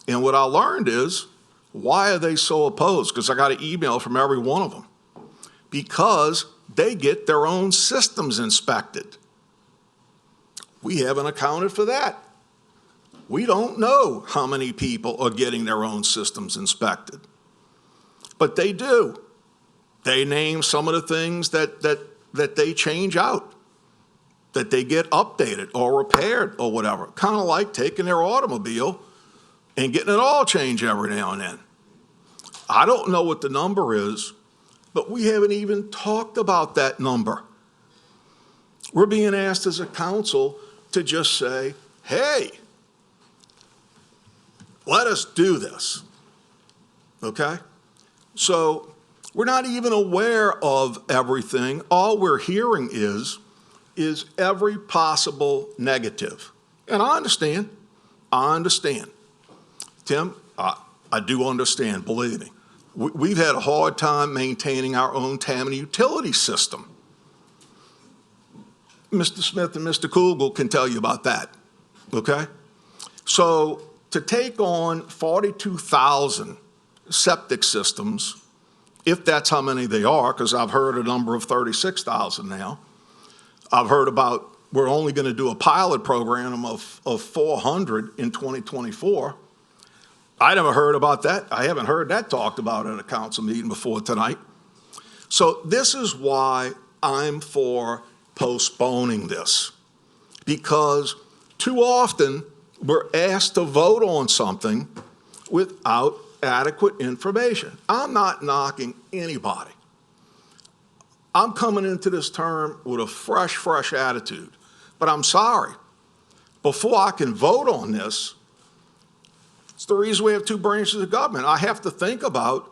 S8: And what I learned is, why are they so opposed? Because I got an email from every one of them. Because they get their own systems inspected. We haven't accounted for that. We don't know how many people are getting their own systems inspected. But they do. They name some of the things that they change out, that they get updated or repaired or whatever. Kind of like taking their automobile and getting an oil change every now and then. I don't know what the number is, but we haven't even talked about that number. We're being asked as a council to just say, hey, let us do this, okay? So we're not even aware of everything. All we're hearing is every possible negative. And I understand. Tim, I do understand, believe me. We've had a hard time maintaining our own Tammany utility system. Mr. Smith and Mr. Kugel can tell you about that, okay? So to take on 42,000 septic systems, if that's how many they are, because I've heard a number of 36,000 now. I've heard about we're only going to do a pilot program of 400 in 2024. I never heard about that. I haven't heard that talked about at a council meeting before tonight. So this is why I'm for postponing this, because too often we're asked to vote on something without adequate information. I'm not knocking anybody. I'm coming into this term with a fresh attitude, but I'm sorry. Before I can vote on this, it's the reason we have two branches of government. I have to think about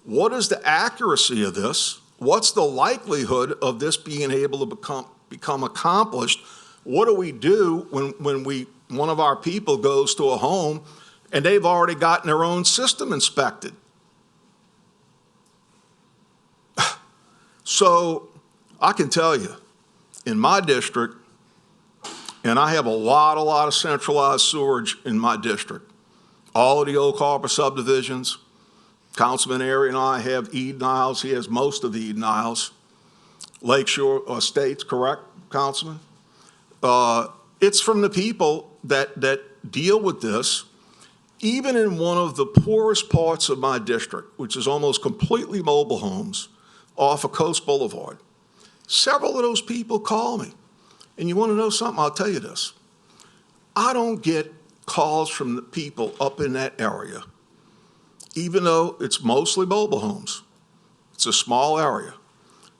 S8: what is the accuracy of this? What's the likelihood of this being able to become accomplished? What do we do when one of our people goes to a home and they've already gotten their own system inspected? So I can tell you, in my district, and I have a lot of centralized sewerage in my district, all of the Oak Harbor subdivisions, Councilman Airy and I have Eden Isles. He has most of the Eden Isles. Lakeshore Estates, correct, Councilman? It's from the people that deal with this. Even in one of the poorest parts of my district, which is almost completely mobile homes off of Coast Boulevard, several of those people call me. And you want to know something? I'll tell you this. I don't get calls from the people up in that area, even though it's mostly mobile homes. It's a small area.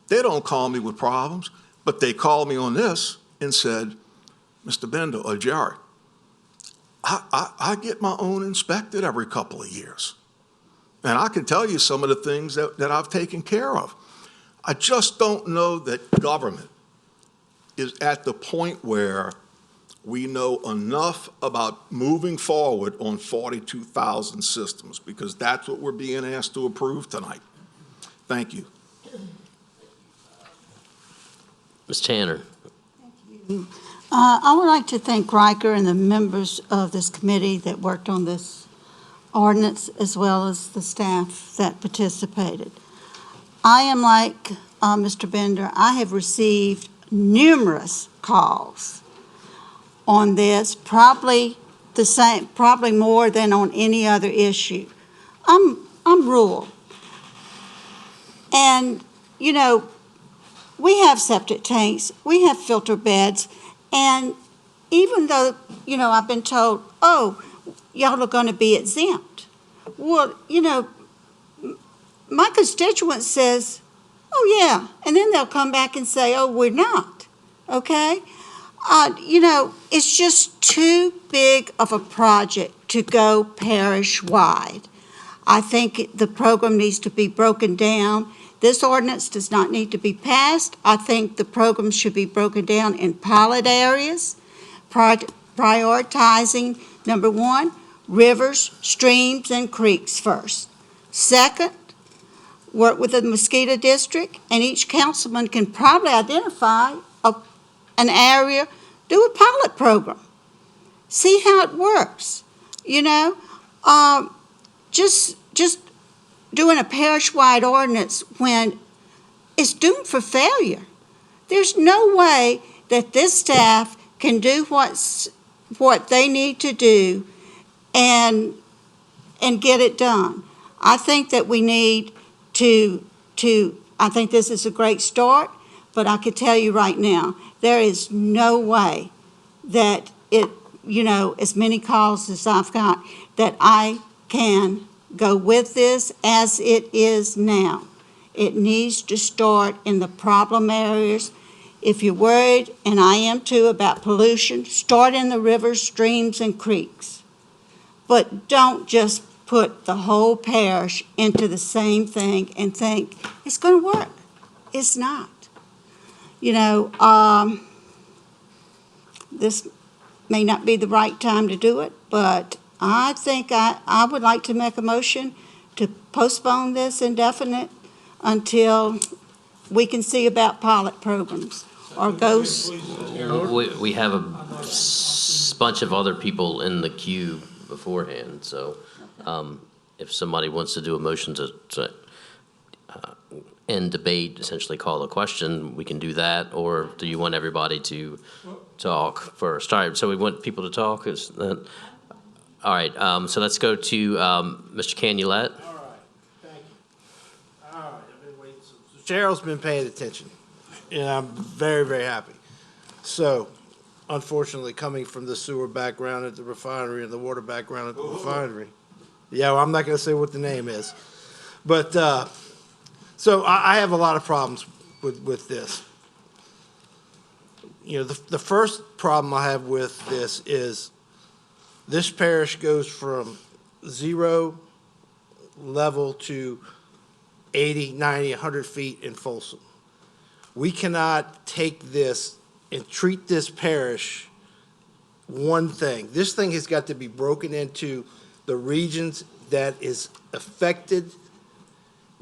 S8: They don't call me with problems, but they called me on this and said, Mr. Bender or Jerry, I get my own inspected every couple of years. And I can tell you some of the things that I've taken care of. I just don't know that government is at the point where we know enough about moving forward on 42,000 systems, because that's what we're being asked to approve tonight. Thank you.
S1: Ms. Tanner.
S5: I would like to thank Riker and the members of this committee that worked on this ordinance, as well as the staff that participated. I am like Mr. Bender. I have received numerous calls on this, probably the same, probably more than on any other issue. I'm rural, and you know, we have septic tanks, we have filter beds, and even though, you know, I've been told, oh, y'all are going to be exempt. Well, you know, my constituent says, oh, yeah, and then they'll come back and say, oh, we're not, okay? You know, it's just too big of a project to go parish-wide. I think the program needs to be broken down. This ordinance does not need to be passed. I think the program should be broken down in pilot areas, prioritizing, number one, rivers, streams, and creeks first. Second, work with the mosquito district, and each councilman can probably identify an area, do a pilot program. See how it works, you know? Just doing a parish-wide ordinance when it's doomed for failure. There's no way that this staff can do what they need to do and get it done. I think that we need I think this is a great start, but I could tell you right now, there is no way that it, you know, as many calls as I've got, that I can go with this as it is now. It needs to start in the problem areas. If you're worried, and I am too, about pollution, start in the rivers, streams, and creeks. but don't just put the whole parish into the same thing and think it's going to work. It's not. You know, this may not be the right time to do it, but I think I would like to make a motion to postpone this indefinite until we can see about pilot programs or ghosts.
S1: We have a bunch of other people in the queue beforehand, so if somebody wants to do a motion to end debate, essentially call a question, we can do that, or do you want everybody to talk first? All right, so we want people to talk? Is that, all right, so let's go to Mr. Canulette.
S17: All right, thank you. All right, I've been waiting. So Cheryl's been paying attention, and I'm very, very happy. So, unfortunately, coming from the sewer background at the refinery and the water background at the refinery, yeah, well, I'm not going to say what the name is, but so I have a lot of problems with this. You know, the first problem I have with this is this parish goes from 0 level to 80, 90, 100 feet in Folsom. We cannot take this and treat this parish one thing. This thing has got to be broken into the regions that is affected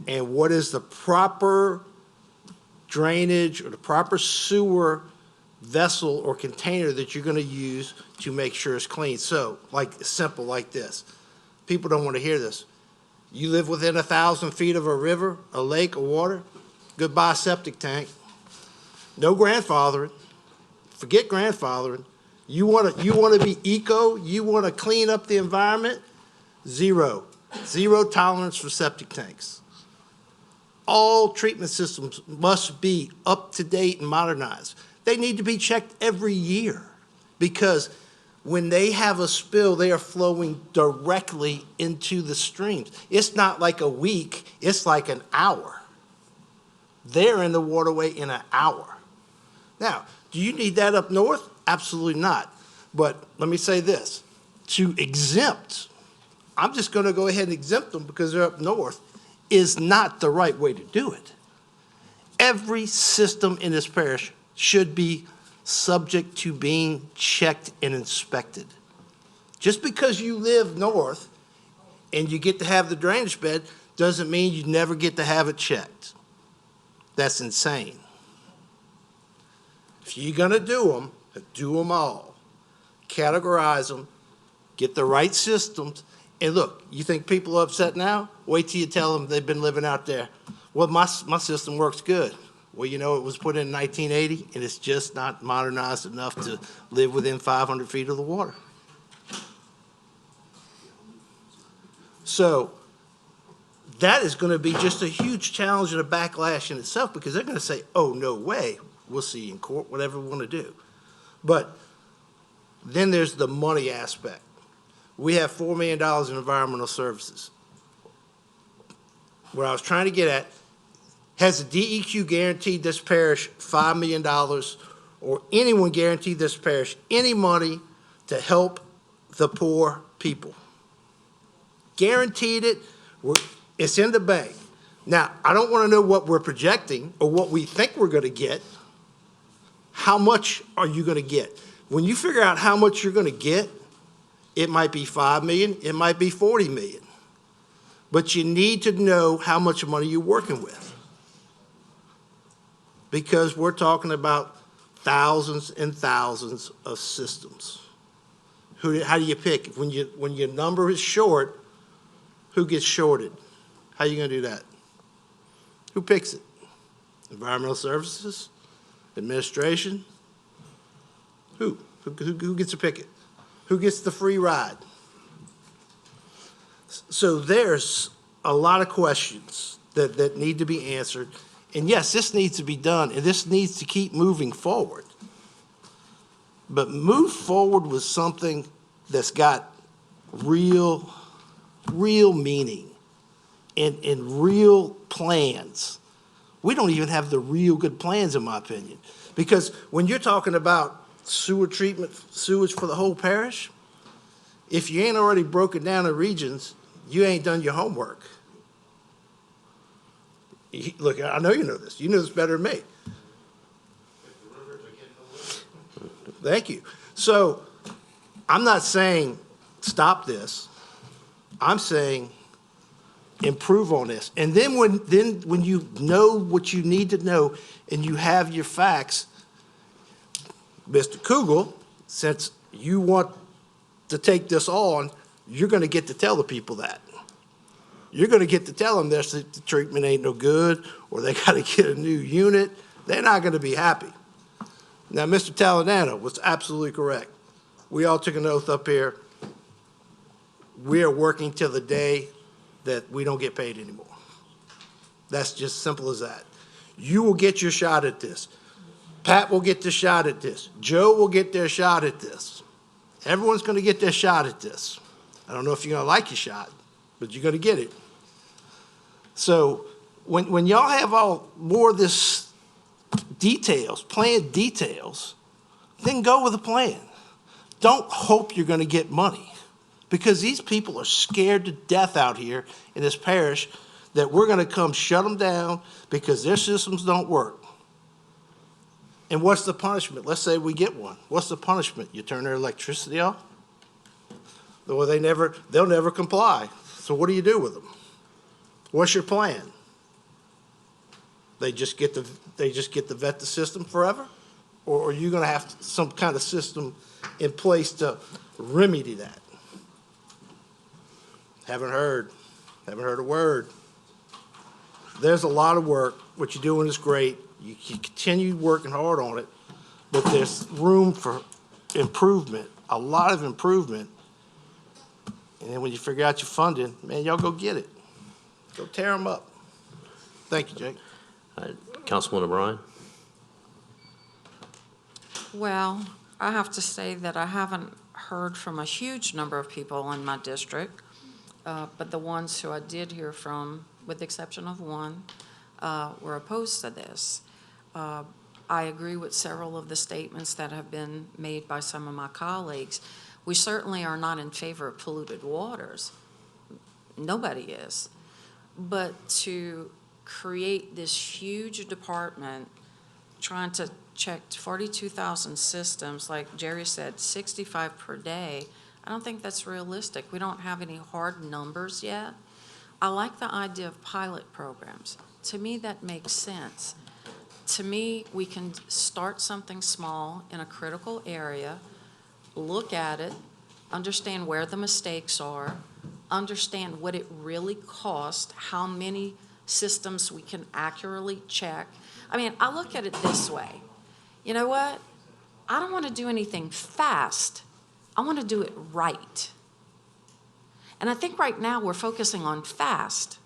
S17: and what is the proper drainage or the proper sewer vessel or container that you're going to use to make sure it's clean. So, like, simple like this. People don't want to hear this. You live within 1,000 feet of a river, a lake, or water, goodbye septic tank. No grandfathering. Forget grandfathering. You want to be eco, you want to clean up the environment, zero tolerance for septic tanks. All treatment systems must be up to date and modernized. They need to be checked every year because when they have a spill, they are flowing directly into the streams. It's not like a week, it's like an hour. They're in the waterway in an hour. Now, do you need that up north? Absolutely not. But let me say this, to exempt, I'm just going to go ahead and exempt them because they're up north, is not the right way to do it. Every system in this parish should be subject to being checked and inspected. Just because you live north and you get to have the drainage bed doesn't mean you never get to have it checked. That's insane. If you're going to do them all. Categorize them, get the right systems, and look, you think people are upset now? Wait till you tell them they've been living out there. Well, my system works good. Well, you know, it was put in 1980, and it's just not modernized enough to live within 500 feet of the water. So that is going to be just a huge challenge and a backlash in itself because they're going to say, oh, no way, we'll see you in court, whatever we want to do. But then there's the money aspect. We have $4 million in environmental services. What I was trying to get at, has the DEQ guaranteed this parish $5 million or anyone guaranteed this parish any money to help the poor people? Guaranteed it, it's in the bank. Now, I don't want to know what we're projecting or what we think we're going to get. How much are you going to get? When you figure out how much you're going to get, it might be $5 million, it might be $40 million. But you need to know how much money you're working with. Because we're talking about thousands and thousands of systems. How do you pick? When your number is short, who gets shorted? How are you going to do that? Who picks it? Environmental Services? Administration? Who? Who gets to pick it? Who gets the free ride? So there's a lot of questions that need to be answered. And yes, this needs to be done, and this needs to keep moving forward. But move forward with something that's got real meaning and real plans. We don't even have the real good plans, in my opinion. Because when you're talking about sewer treatment, sewage for the whole parish, If you ain't already broken down the regions, you ain't done your homework. Look, I know you know this. You know this better than me. Thank you. So I'm not saying stop this. I'm saying improve on this. And then when you know what you need to know and you have your facts, Mr. Kugel, since you want to take this on, you're going to get to tell the people that. You're going to get to tell them the treatment ain't no good, or they got to get a new unit. They're not going to be happy. Now, Mr. Taladano was absolutely correct. We all took an oath up here. We are working till the day that we don't get paid anymore. That's just simple as that. You will get your shot at this. Pat will get their shot at this. Joe will get their shot at this. Everyone's going to get their shot at this. I don't know if you're going to like your shot, but you're going to get it. So when y'all have all more of this details, plan details, then go with a plan. Don't hope you're going to get money, because these people are scared to death out here in this parish that we're going to come shut them down because their systems don't work. And what's the punishment? Let's say we get one. What's the punishment? You turn their electricity off? Or they'll never comply. So what do you do with them? What's your plan? They just get to vet the system forever? Or are you going to have some kind of system in place to remedy that? Haven't heard a word. There's a lot of work. What you're doing is great. You continue working hard on it, but there's room for improvement, a lot of improvement. And then when you figure out your funding, man, y'all go get it. Go tear them up. Thank you, Jake.
S1: Councilman O'Brien?
S12: Well, I have to say that I haven't heard from a huge number of people in my district, but the ones who I did hear from, with the exception of one, were opposed to this. I agree with several of the statements that have been made by some of my colleagues. We certainly are not in favor of polluted waters. Nobody is. But to create this huge department trying to check 42,000 systems, like Jerry said, 65 per day, I don't think that's realistic. We don't have any hard numbers yet. I like the idea of pilot programs. To me, that makes sense. To me, we can start something small in a critical area, look at it, understand where the mistakes are, understand what it really costs, how many systems we can accurately check. I mean, I look at it this way. You know what? I don't want to do anything fast. I want to do it right. And I think right now we're focusing on fast.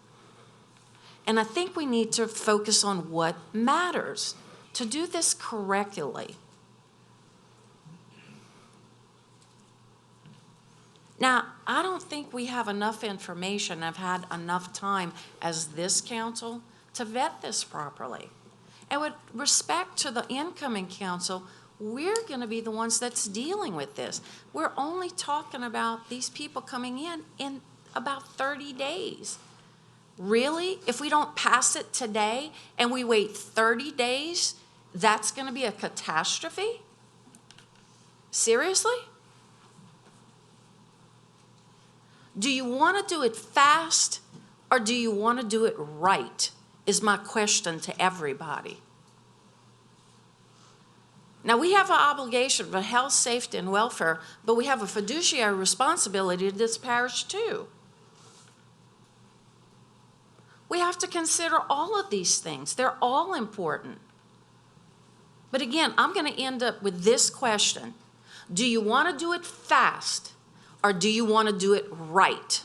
S12: And I think we need to focus on what matters to do this correctly. Now, I don't think we have enough information, have had enough time as this council to vet this properly. And with respect to the incoming council, we're going to be the ones that's dealing with this. We're only talking about these people coming in about 30 days. Really? If we don't pass it today and we wait 30 days, that's going to be a catastrophe? Seriously? Do you want to do it fast or do you want to do it right, is my question to everybody. Now, we have an obligation for health, safety, and welfare, but we have a fiduciary responsibility to this parish too. We have to consider all of these things. They're all important. But again, I'm going to end up with this question. Do you want to do it fast or do you want to do it right?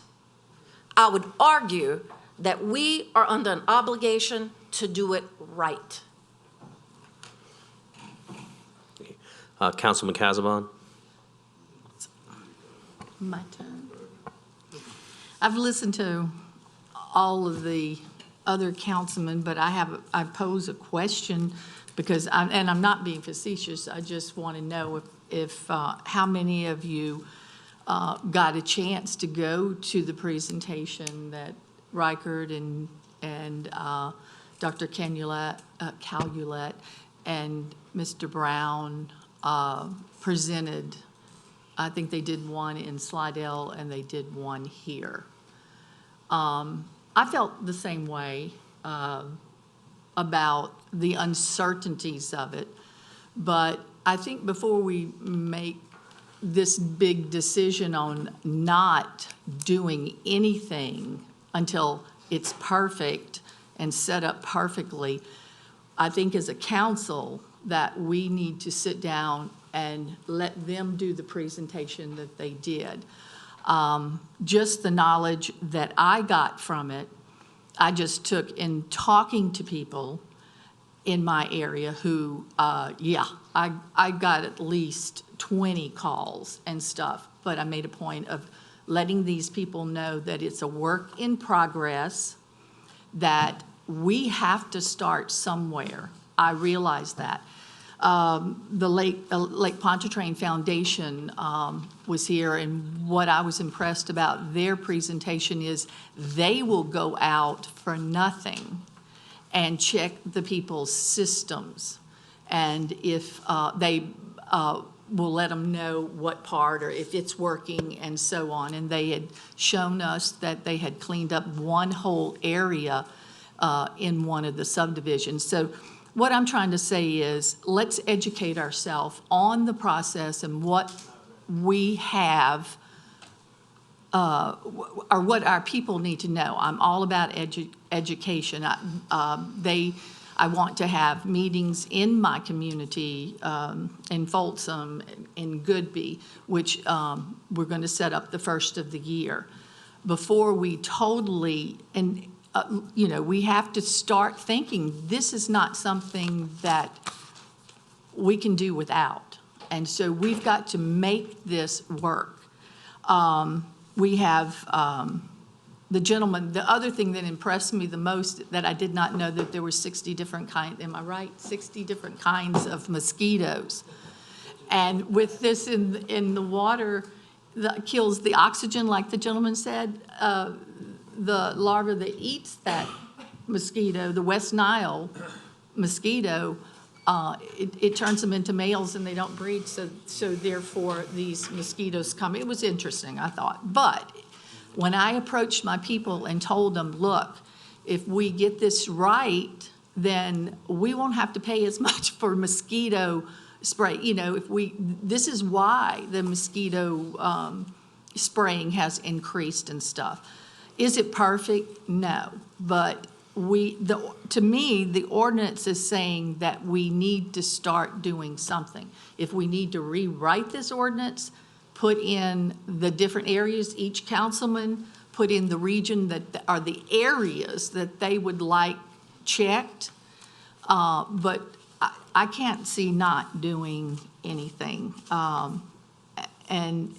S12: I would argue that we are under an obligation to do it right.
S1: Councilman Casabon?
S4: My turn. I've listened to all of the other councilmen, but I pose a question because I'm not being facetious. I just want to know if how many of you got a chance to go to the presentation that Reichert and Dr. Calulet and Mr. Brown presented. I think they did one in Slidell and they did one here. I felt the same way about the uncertainties of it, but I think before we make this big decision on not doing anything until it's perfect and set up perfectly, I think as a council that we need to sit down and let them do the presentation that they did. Just the knowledge that I got from it, I just took in talking to people in my area who, I got at least 20 calls and stuff, but I made a point of letting these people know that it's a work in progress, that we have to start somewhere. I realize that. The Lake Pontchartrain Foundation was here, and what I was impressed about their presentation is they will go out for nothing and check the people's systems. And if they will let them know what part or if it's working and so on. And they had shown us that they had cleaned up one whole area in one of the subdivisions. So what I'm trying to say is let's educate ourselves on the process and what we have or what our people need to know. I'm all about education. I want to have meetings in my community, in Folsom, in Goodby, which we're going to set up the first of the year. Before we totally, and we have to start thinking this is not something that we can do without. And so we've got to make this work. We have the gentleman, the other thing that impressed me the most, that I did not know that there were 60 different kinds, am I right? 60 different kinds of mosquitoes. And with this in the water that kills the oxygen, like the gentleman said, the larva that eats that mosquito, the West Nile mosquito, it turns them into males and they don't breed, so therefore these mosquitoes come. It was interesting, I thought. But when I approached my people and told them, look, if we get this right, then we won't have to pay as much for mosquito spray. This is why the mosquito spraying has increased and stuff. Is it perfect? No. But to me, the ordinance is saying that we need to start doing something. If we need to rewrite this ordinance, put in the different areas, each councilman put in the region that are the areas that they would like checked. But I can't see not doing anything. And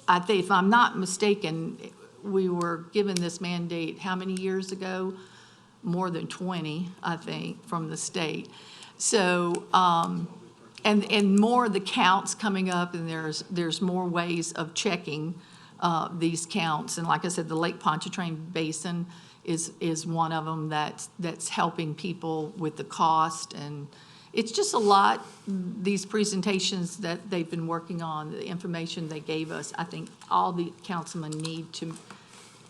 S4: I think, if I'm not mistaken, we were given this mandate how many years ago? More than 20, I think, from the state. So, and more of the counts coming up, and there's more ways of checking these counts. And like I said, the Lake Pontchartrain Basin is one of them that's helping people with the cost. And it's just a lot, these presentations that they've been working on, the information they gave us. I think all the councilmen need to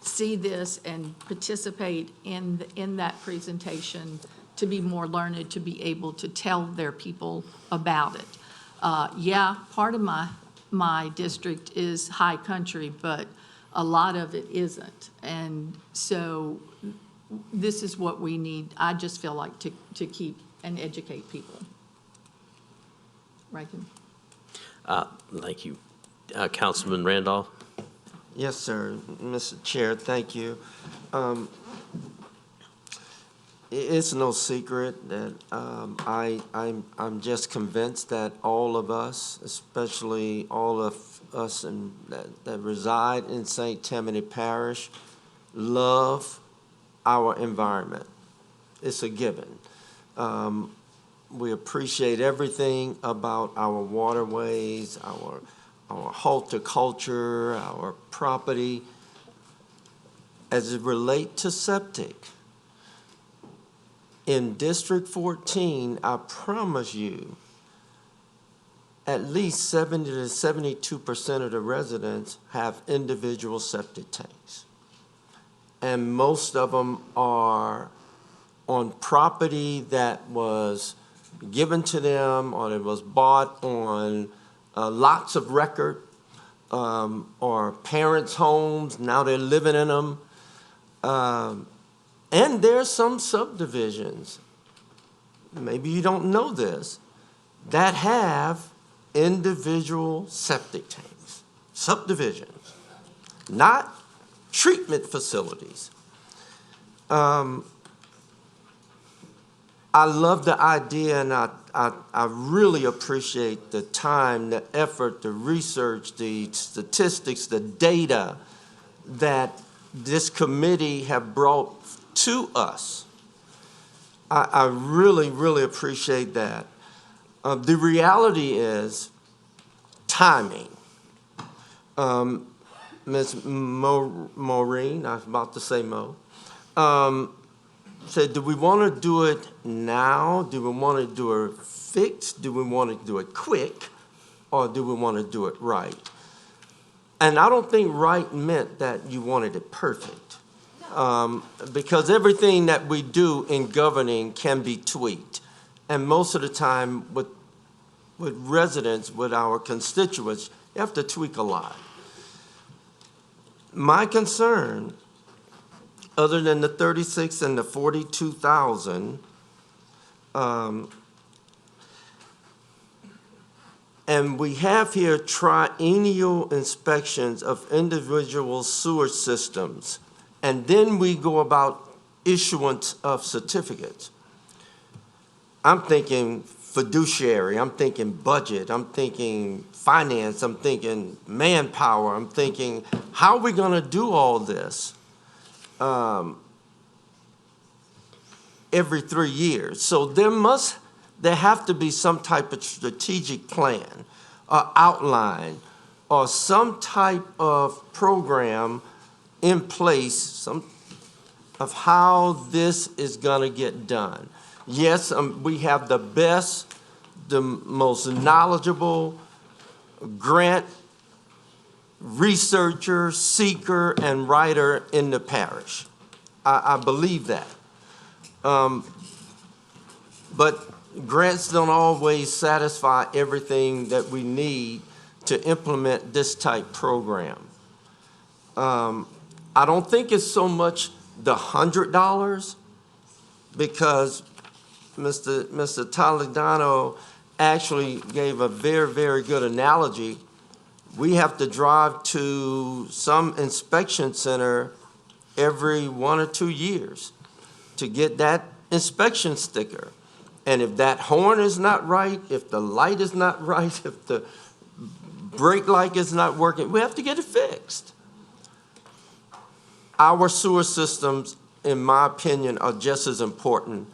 S4: see this and participate in that presentation to be more learned, to be able to tell their people about it. Part of my district is high country, but a lot of it isn't. And so this is what we need, I just feel like, to keep and educate people. Reagan?
S1: Thank you. Councilman Randolph?
S10: Yes, sir. Mr. Chair, thank you. It's no secret that I'm just convinced that all of us, especially all of us that reside in St. Tammany Parish, love our environment. It's a given. We appreciate everything about our waterways, our horticulture, our property, as it relate to septic. In District 14, I promise you, at least 70 to 72% of the residents have individual septic tanks. And most of them are on property that was given to them or it was bought on lots of record, or parents' homes, now they're living in them. And there's some subdivisions, maybe you don't know this, that have individual septic tanks, subdivisions, not treatment facilities. I love the idea, and I really appreciate the time, the effort, the research, the statistics, the data that this committee have brought to us. I really, really appreciate that. The reality is timing. Ms. Maureen, I was about to say Mo, said, do we want to do it now? Do we want to do it fixed? Do we want to do it quick? Or do we want to do it right? And I don't think right meant that you wanted it perfect. Because everything that we do in governing can be tweaked. And most of the time with residents, with our constituents, you have to tweak a lot. My concern, other than the 36 and the 42,000, and we have here triennial inspections of individual sewer systems, and then we go about issuance of certificates. I'm thinking fiduciary, I'm thinking budget, I'm thinking finance, I'm thinking manpower, I'm thinking, how are we gonna do all this every 3 years? So there have to be some type of strategic plan, or outline, or some type of program in place, of how this is gonna get done. Yes, we have the best, the most knowledgeable grant researcher, seeker, and writer in the parish. I believe that. But grants don't always satisfy everything that we need to implement this type program. I don't think it's so much the $100, because Mr. Toledano actually gave a very, very good analogy. We have to drive to some inspection center every 1 or 2 years to get that inspection sticker. And if that horn is not right, if the light is not right, if the brake light is not working, we have to get it fixed. Our sewer systems, in my opinion, are just as important,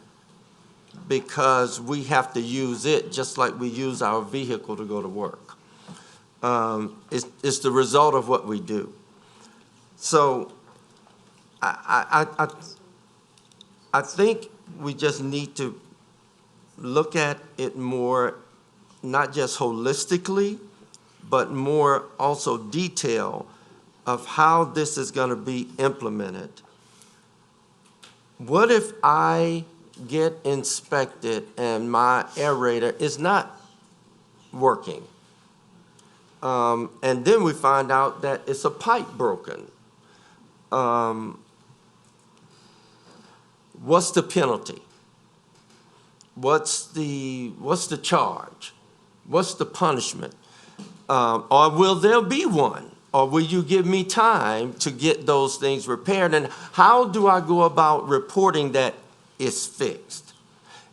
S10: because we have to use it just like we use our vehicle to go to work. It's the result of what we do. So I think we just need to look at it more, not just holistically, but more also detail of how this is going to be implemented. What if I get inspected and my aerator is not working? And then we find out that it's a pipe broken. What's the penalty? What's the charge? What's the punishment? Or will there be one? Or will you give me time to get those things repaired? And how do I go about reporting that it's fixed?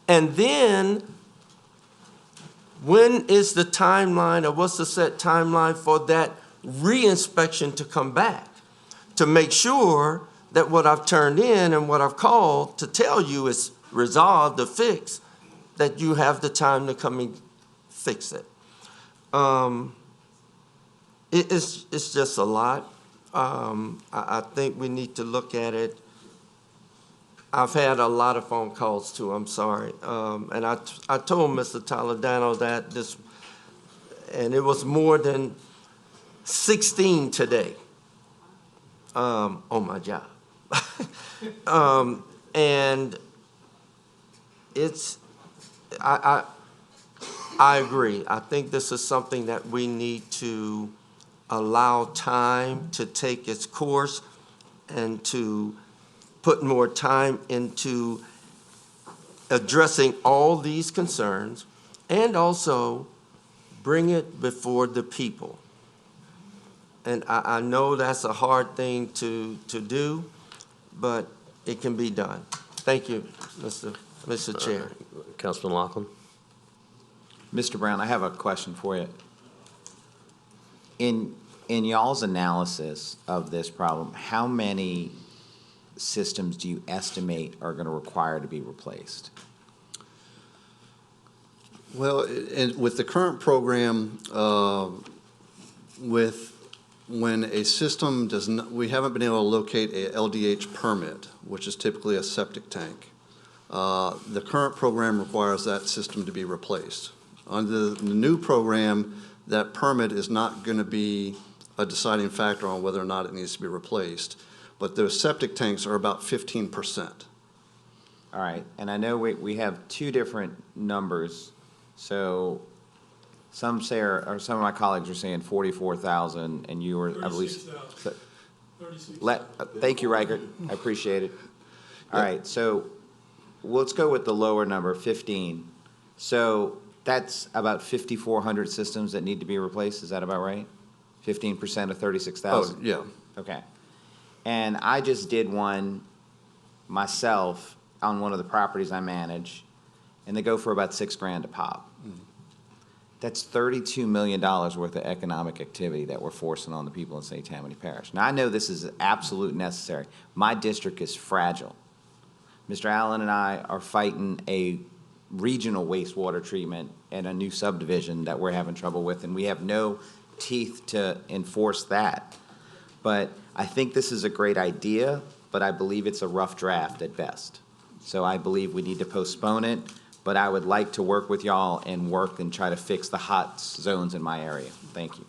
S10: And then, when is the timeline, or what's the set timeline for that re-inspection to come back? To make sure that what I've turned in and what I've called to tell you is resolved or fixed, that you have the time to come and fix it. It's just a lot. I think we need to look at it. I've had a lot of phone calls too, I'm sorry. And I told Mr. Toledano that this, and it was more than 16 today on my job. And it's, I agree. I think this is something that we need to allow time to take its course and to put more time into addressing all these concerns and also bring it before the people. And I know that's a hard thing to do, but it can be done. Thank you, Mr. Chair.
S1: Councilman Laughlin.
S7: Mr. Brown, I have a question for you. In y'all's analysis of this problem, how many systems do you estimate are going to require to be replaced?
S2: Well, with the current program, when a system does not, we haven't been able to locate a LDH permit, which is typically a septic tank. The current program requires that system to be replaced. Under the new program, that permit is not going to be a deciding factor on whether or not it needs to be replaced. But those septic tanks are about 15%.
S7: All right, and I know we have two different numbers. So some say, or some of my colleagues are saying 44,000, and you were, I believe. 36,000. Thank you, Reichert. I appreciate it. All right, so let's go with the lower number, 15. So that's about 5,400 systems that need to be replaced. Is that about right? 15% of 36,000?
S2: Oh, yeah.
S7: Okay. And I just did one myself on one of the properties I manage, and they go for about $6,000 a pop. That's $32 million worth of economic activity that we're forcing on the people in St. Tammany Parish. Now, I know this is absolute necessary. My district is fragile. Mr. Allen and I are fighting a regional wastewater treatment and a new subdivision that we're having trouble with, and we have no teeth to enforce that. But I think this is a great idea, but I believe it's a rough draft at best. So I believe we need to postpone it, but I would like to work with y'all and work and try to fix the hot zones in my area. Thank you.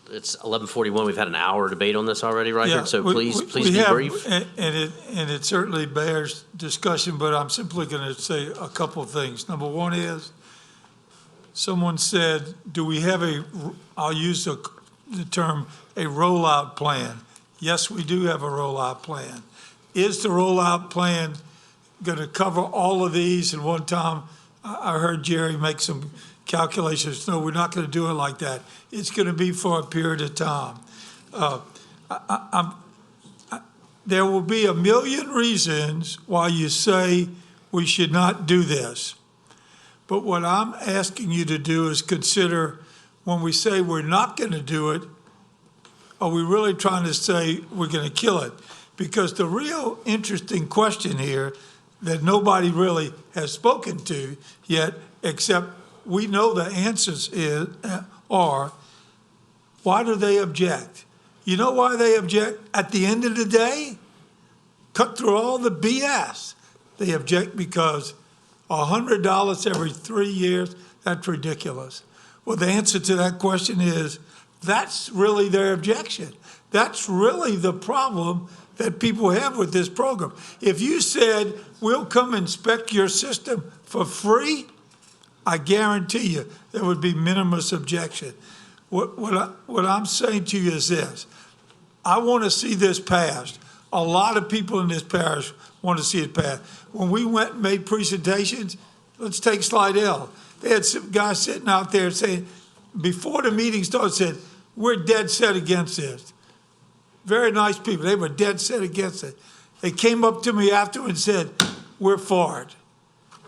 S1: It's 11:41. We've had an hour debate on this already, Reichert,
S23: Yeah,
S1: so
S23: we
S1: please be
S23: have,
S1: brief.
S23: And it certainly bears discussion, but I'm simply going to say a couple of things. Number one is, someone said, do we have I'll use the term, a rollout plan. Yes, we do have a rollout plan. Is the rollout plan going to cover all of these in one time? I heard Jerry make some calculations. No, we're not going to do it like that. It's going to be for a period of time. There will be a million reasons why you say we should not do this. But what I'm asking you to do is consider, when we say we're not going to do it, are we really trying to say we're going to kill it? Because the real interesting question here that nobody really has spoken to yet, except we know the answers are, why do they object? You know why they object? At the end of the day, cut through all the BS. They object because $100 every 3 years, that's ridiculous. Well, the answer to that question is, that's really their objection. That's really the problem that people have with this program. If you said, we'll come inspect your system for free, I guarantee you there would be minimus objection. What I'm saying to you is this. I want to see this passed. A lot of people in this parish want to see it passed. When we went and made presentations, let's take Slidell. They had some guys sitting out there saying, before the meeting started, said, we're dead set against this. Very nice people. They were dead set against it. They came up to me after and said, we're for it.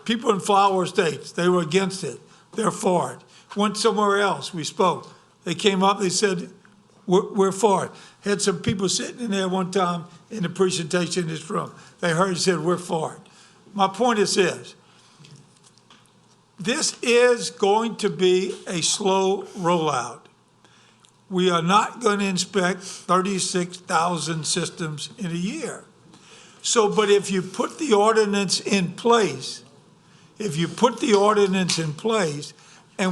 S23: People in Flower Estates, they were against it. They're for it. Went somewhere else, we spoke. They came up, they said, we're for it. Had some people sitting in there one time in the presentation in this room. They heard and said, we're for it. My point is this. this is going to be a slow rollout. We are not going to inspect 36,000 systems in a year. So, but if you put the ordinance in place, and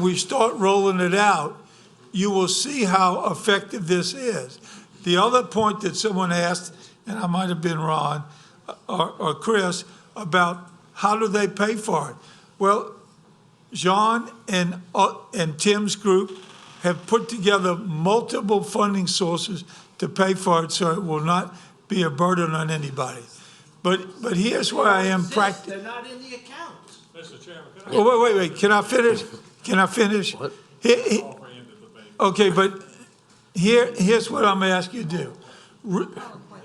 S23: we start rolling it out, you will see how effective this is. The other point that someone asked, and I might have been Ron or Chris, about how do they pay for it? Well, John and Tim's group have put together multiple funding sources to pay for it, so it will not be a burden on anybody. But here's where I am practicing.
S10: They're not in the account.
S23: Mr. Chairman, wait, can I finish?
S1: What?
S23: Okay, but here's what I'm asking you to do.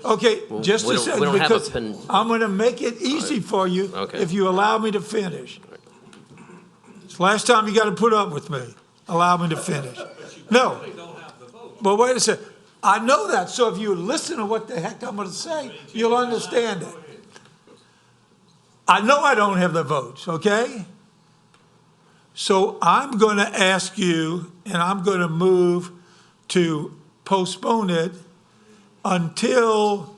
S23: Okay, just a second, because I'm gonna make it easy for you if you allow me to finish. It's the last time you gotta put up with me. Allow me to finish. No. But wait a second. I know that, so if you listen to what the heck I'm gonna say, you'll understand it. I know I don't have the votes, okay? So I'm going to ask you, and I'm going to move to postpone it until,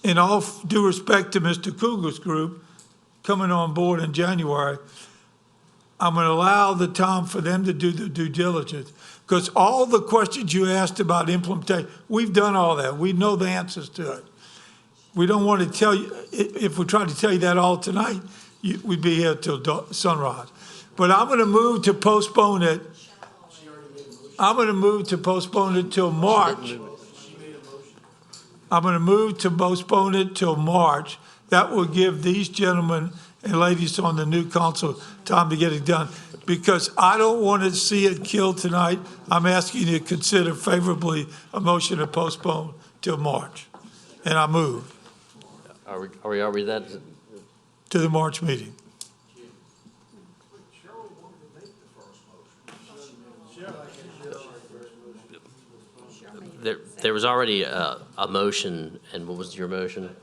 S23: in all due respect to Mr. Cougar's group, coming on board in January, I'm going to allow the time for them to do the due diligence. Because all the questions you asked about implementation, we've done all that. We know the answers to it. We don't want to tell you, if we tried to tell you that all tonight, we'd be here till sunrise. But I'm going to move to postpone it. I'm going to move to postpone it till March. I'm going to move to postpone it till March. That will give these gentlemen and ladies on the new council time to get it done. Because I don't want to see it killed tonight. I'm asking you to consider favorably a motion to postpone till March. And I move.
S1: Are we that?
S23: To the March meeting.
S1: There was already a motion, and what was your motion?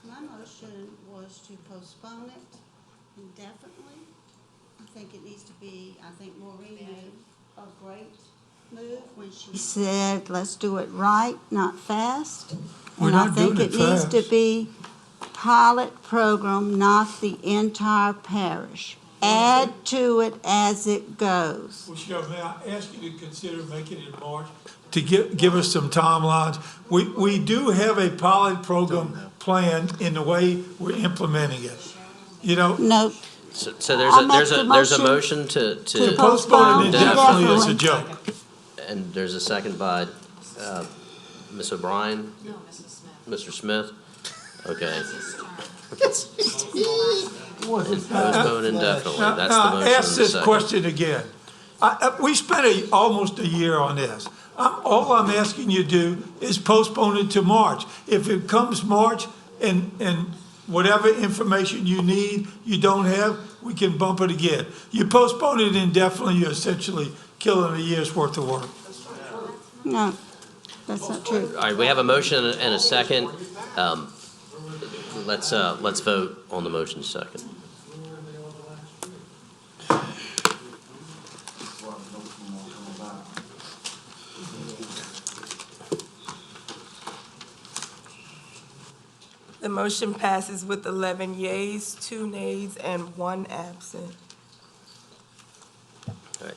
S5: My motion was to postpone it indefinitely. I think it needs to be, I think Maureen made a great move when she said, let's do it right, not fast.
S23: We're not doing it
S5: And I think it needs
S23: fast.
S5: to be pilot program, not the entire parish. Add to it as it goes.
S23: Well, Sheriff, may I ask you to consider making it in March? To give us some timelines. We do have a pilot program planned in the way we're implementing it. You know?
S5: No.
S1: So there's a motion to
S23: Postpone it indefinitely is a joke.
S1: And there's a second by Ms. O'Brien?
S12: No, Mrs. Smith.
S1: Mr. Smith? Okay.
S23: Postpone
S1: Postpone indefinitely. That's the motion.
S23: Ask this question again. We spent almost a year on this. All I'm asking you to do is postpone it to March. If it comes March and whatever information you need, you don't have, we can bump it again. You postpone it indefinitely, you're essentially killing a year's worth of work.
S5: No, that's not true.
S1: All right, we have a motion and a second. Let's vote on the motion second.
S3: The motion passes with 11 yeas, 2 nays, and 1 absent.
S1: All right.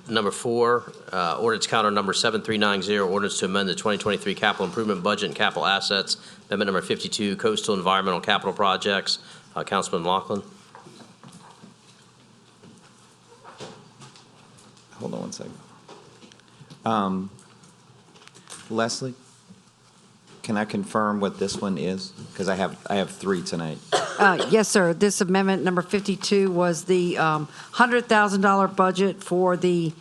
S1: Number 4, ordinance counter number 7390, ordinance to amend the 2023 capital improvement budget and capital assets. Amendment number 52, coastal environmental capital projects. Councilman Laughlin.
S7: Hold on one second. Leslie, can I confirm what this one is? Because I have 3 tonight.
S15: Yes, sir. This amendment, number 52, was the $100,000 budget for the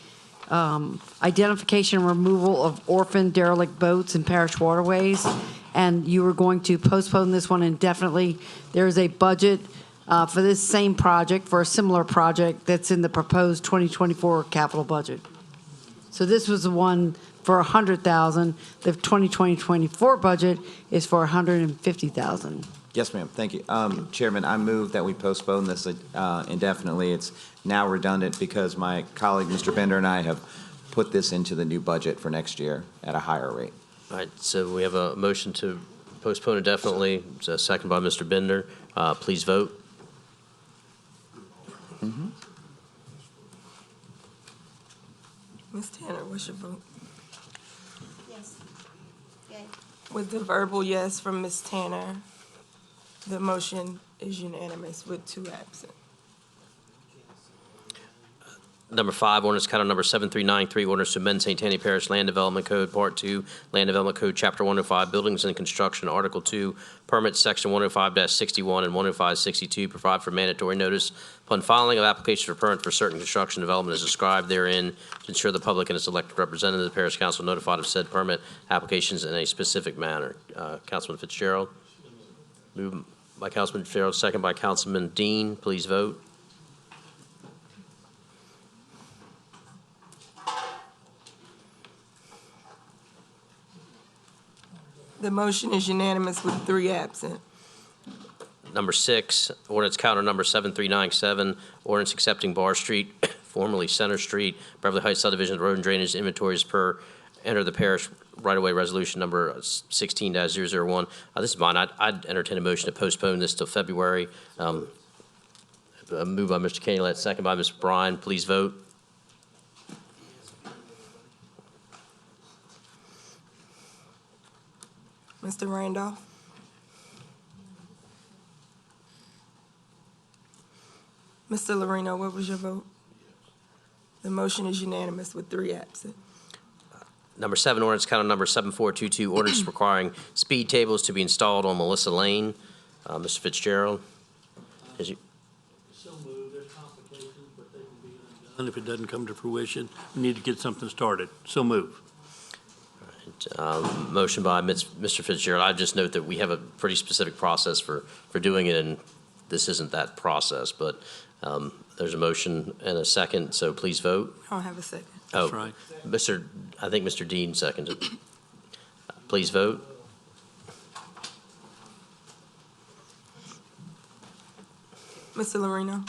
S15: identification and removal of orphan derelict boats in parish waterways, and you were going to postpone this one indefinitely. There is a budget for this same project, for a similar project that's in the proposed 2024 capital budget. So this was the one for 100,000. The 2024 budget is for 150,000.
S7: Yes, ma'am. Thank you. Chairman, I move that we postpone this indefinitely. It's now redundant because my colleague, Mr. Bender, and I have put this into the new budget for next year at a higher rate.
S1: All right, so we have a motion to postpone indefinitely. It's a second by Mr. Bender. Please vote.
S3: Ms. Tanner, what's your vote?
S5: Yes. Yay.
S3: With the verbal yes from Ms. Tanner, the motion is unanimous with 2 absent.
S1: Number 5, ordinance title number 7393, ordinance to amend St. Tammany Parish Land Development Code, Part 2, Land Development Code, Chapter 105, Buildings and Construction, Article 2, Permits, Section 105-61 and 105-62, provide for mandatory notice upon filing of application for permit for certain construction development as described therein, to ensure the public and its elected representatives of the Parish Council notified of said permit applications in a specific manner. Councilman Fitzgerald. Moved by Councilman Fitzgerald, second by Councilman Dean. Please vote.
S3: The motion is unanimous with 3 absent.
S1: Number 6, ordinance counter number 7397, ordinance accepting Bar Street, formerly Center Street, Beverly Heights Subdivision Road and Drainage inventories per enter the parish right-of-way resolution number 16-001. This is mine. I'd entertain a motion to postpone this till February. Moved by Mr. Canulette, second by Mr. Bryan. Please vote.
S3: Mr. Randolph? Mr. Lorino, what was your vote? The motion is unanimous with 3 absent.
S1: Number 7, ordinance counter number 7422, ordinance requiring speed tables to be installed on Melissa Lane. Mr. Fitzgerald? Is you-
S22: So moved. There's complications, but they can be undone if it doesn't come to fruition. We need to get something started. So move.
S1: Motion by Mr. Fitzgerald. I just note that we have a pretty specific process for doing it, and this isn't that process, but there's a motion and a second, so please vote.
S3: I don't have a second.
S1: Oh,
S22: That's right.
S1: I think Mr. Dean seconded. Please vote.
S3: Mr. Lorino?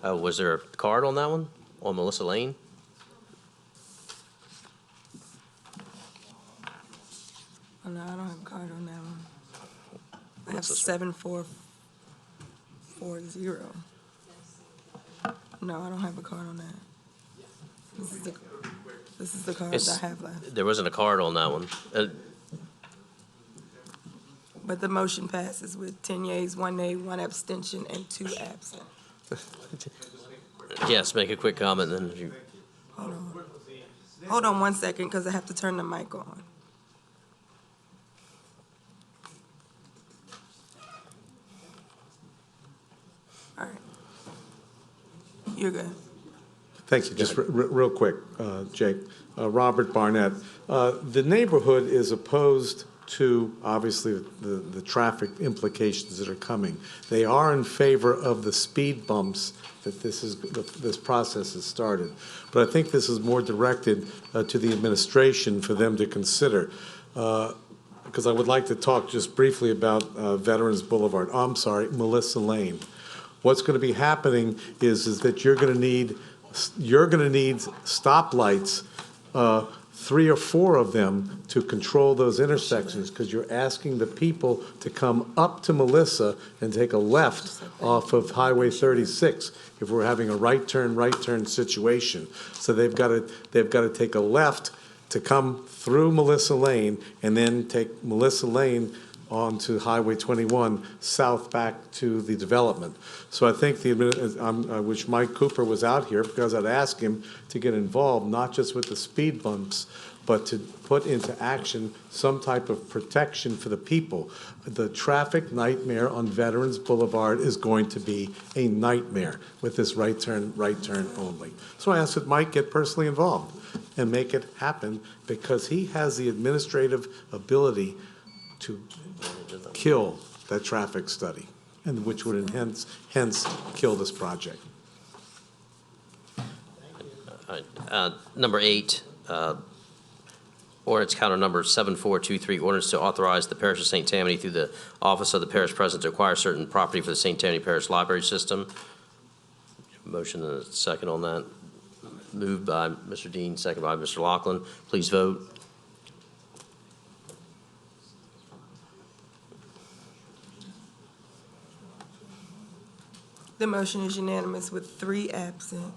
S1: Oh, was there a card on that one, on Melissa Lane?
S3: Oh, no, I don't have a card on that one. I have 7440. No, I don't have a card on that. This is the card I have left.
S1: There wasn't a card on that one.
S3: But the motion passes with 10 yeas, 1 nay, 1 abstention, and 2 absent.
S1: Yes, make a quick comment, then if you.
S3: Hold on. Hold on 1 second, because I have to turn the mic on. All right. You're good.
S6: Thank you. Just real quick, Jake. Robert Barnett. The neighborhood is opposed to, obviously, the traffic implications that are coming. They are in favor of the speed bumps that this process has started. But I think this is more directed to the administration for them to consider. Because I would like to talk just briefly about Veterans Boulevard. Oh, I'm sorry, Melissa Lane. What's going to be happening is that you're going to need stoplights, 3 or 4 of them, to control those intersections, because you're asking the people to come up to Melissa and take a left off of Highway 36 if we're having a right turn situation. So they've got to take a left to come through Melissa Lane and then take Melissa Lane onto Highway 21 south back to the development. So I think I wish Mike Cooper was out here, because I'd ask him to get involved, not just with the speed bumps, but to put into action some type of protection for the people. The traffic nightmare on Veterans Boulevard is going to be a nightmare with this right turn only. So I asked that Mike get personally involved and make it happen, because he has the administrative ability to kill that traffic study, and which would hence kill this project.
S1: Number 8, Ordinance counter number 7423, ordinance to authorize the Parish of St. Tammany through the Office of the Parish President to acquire certain property for the St. Tammany Parish Library System. Motion and a second on that. Moved by Mr. Dean, second by Mr. Laughlin. Please vote.
S3: The motion is unanimous with 3 absent.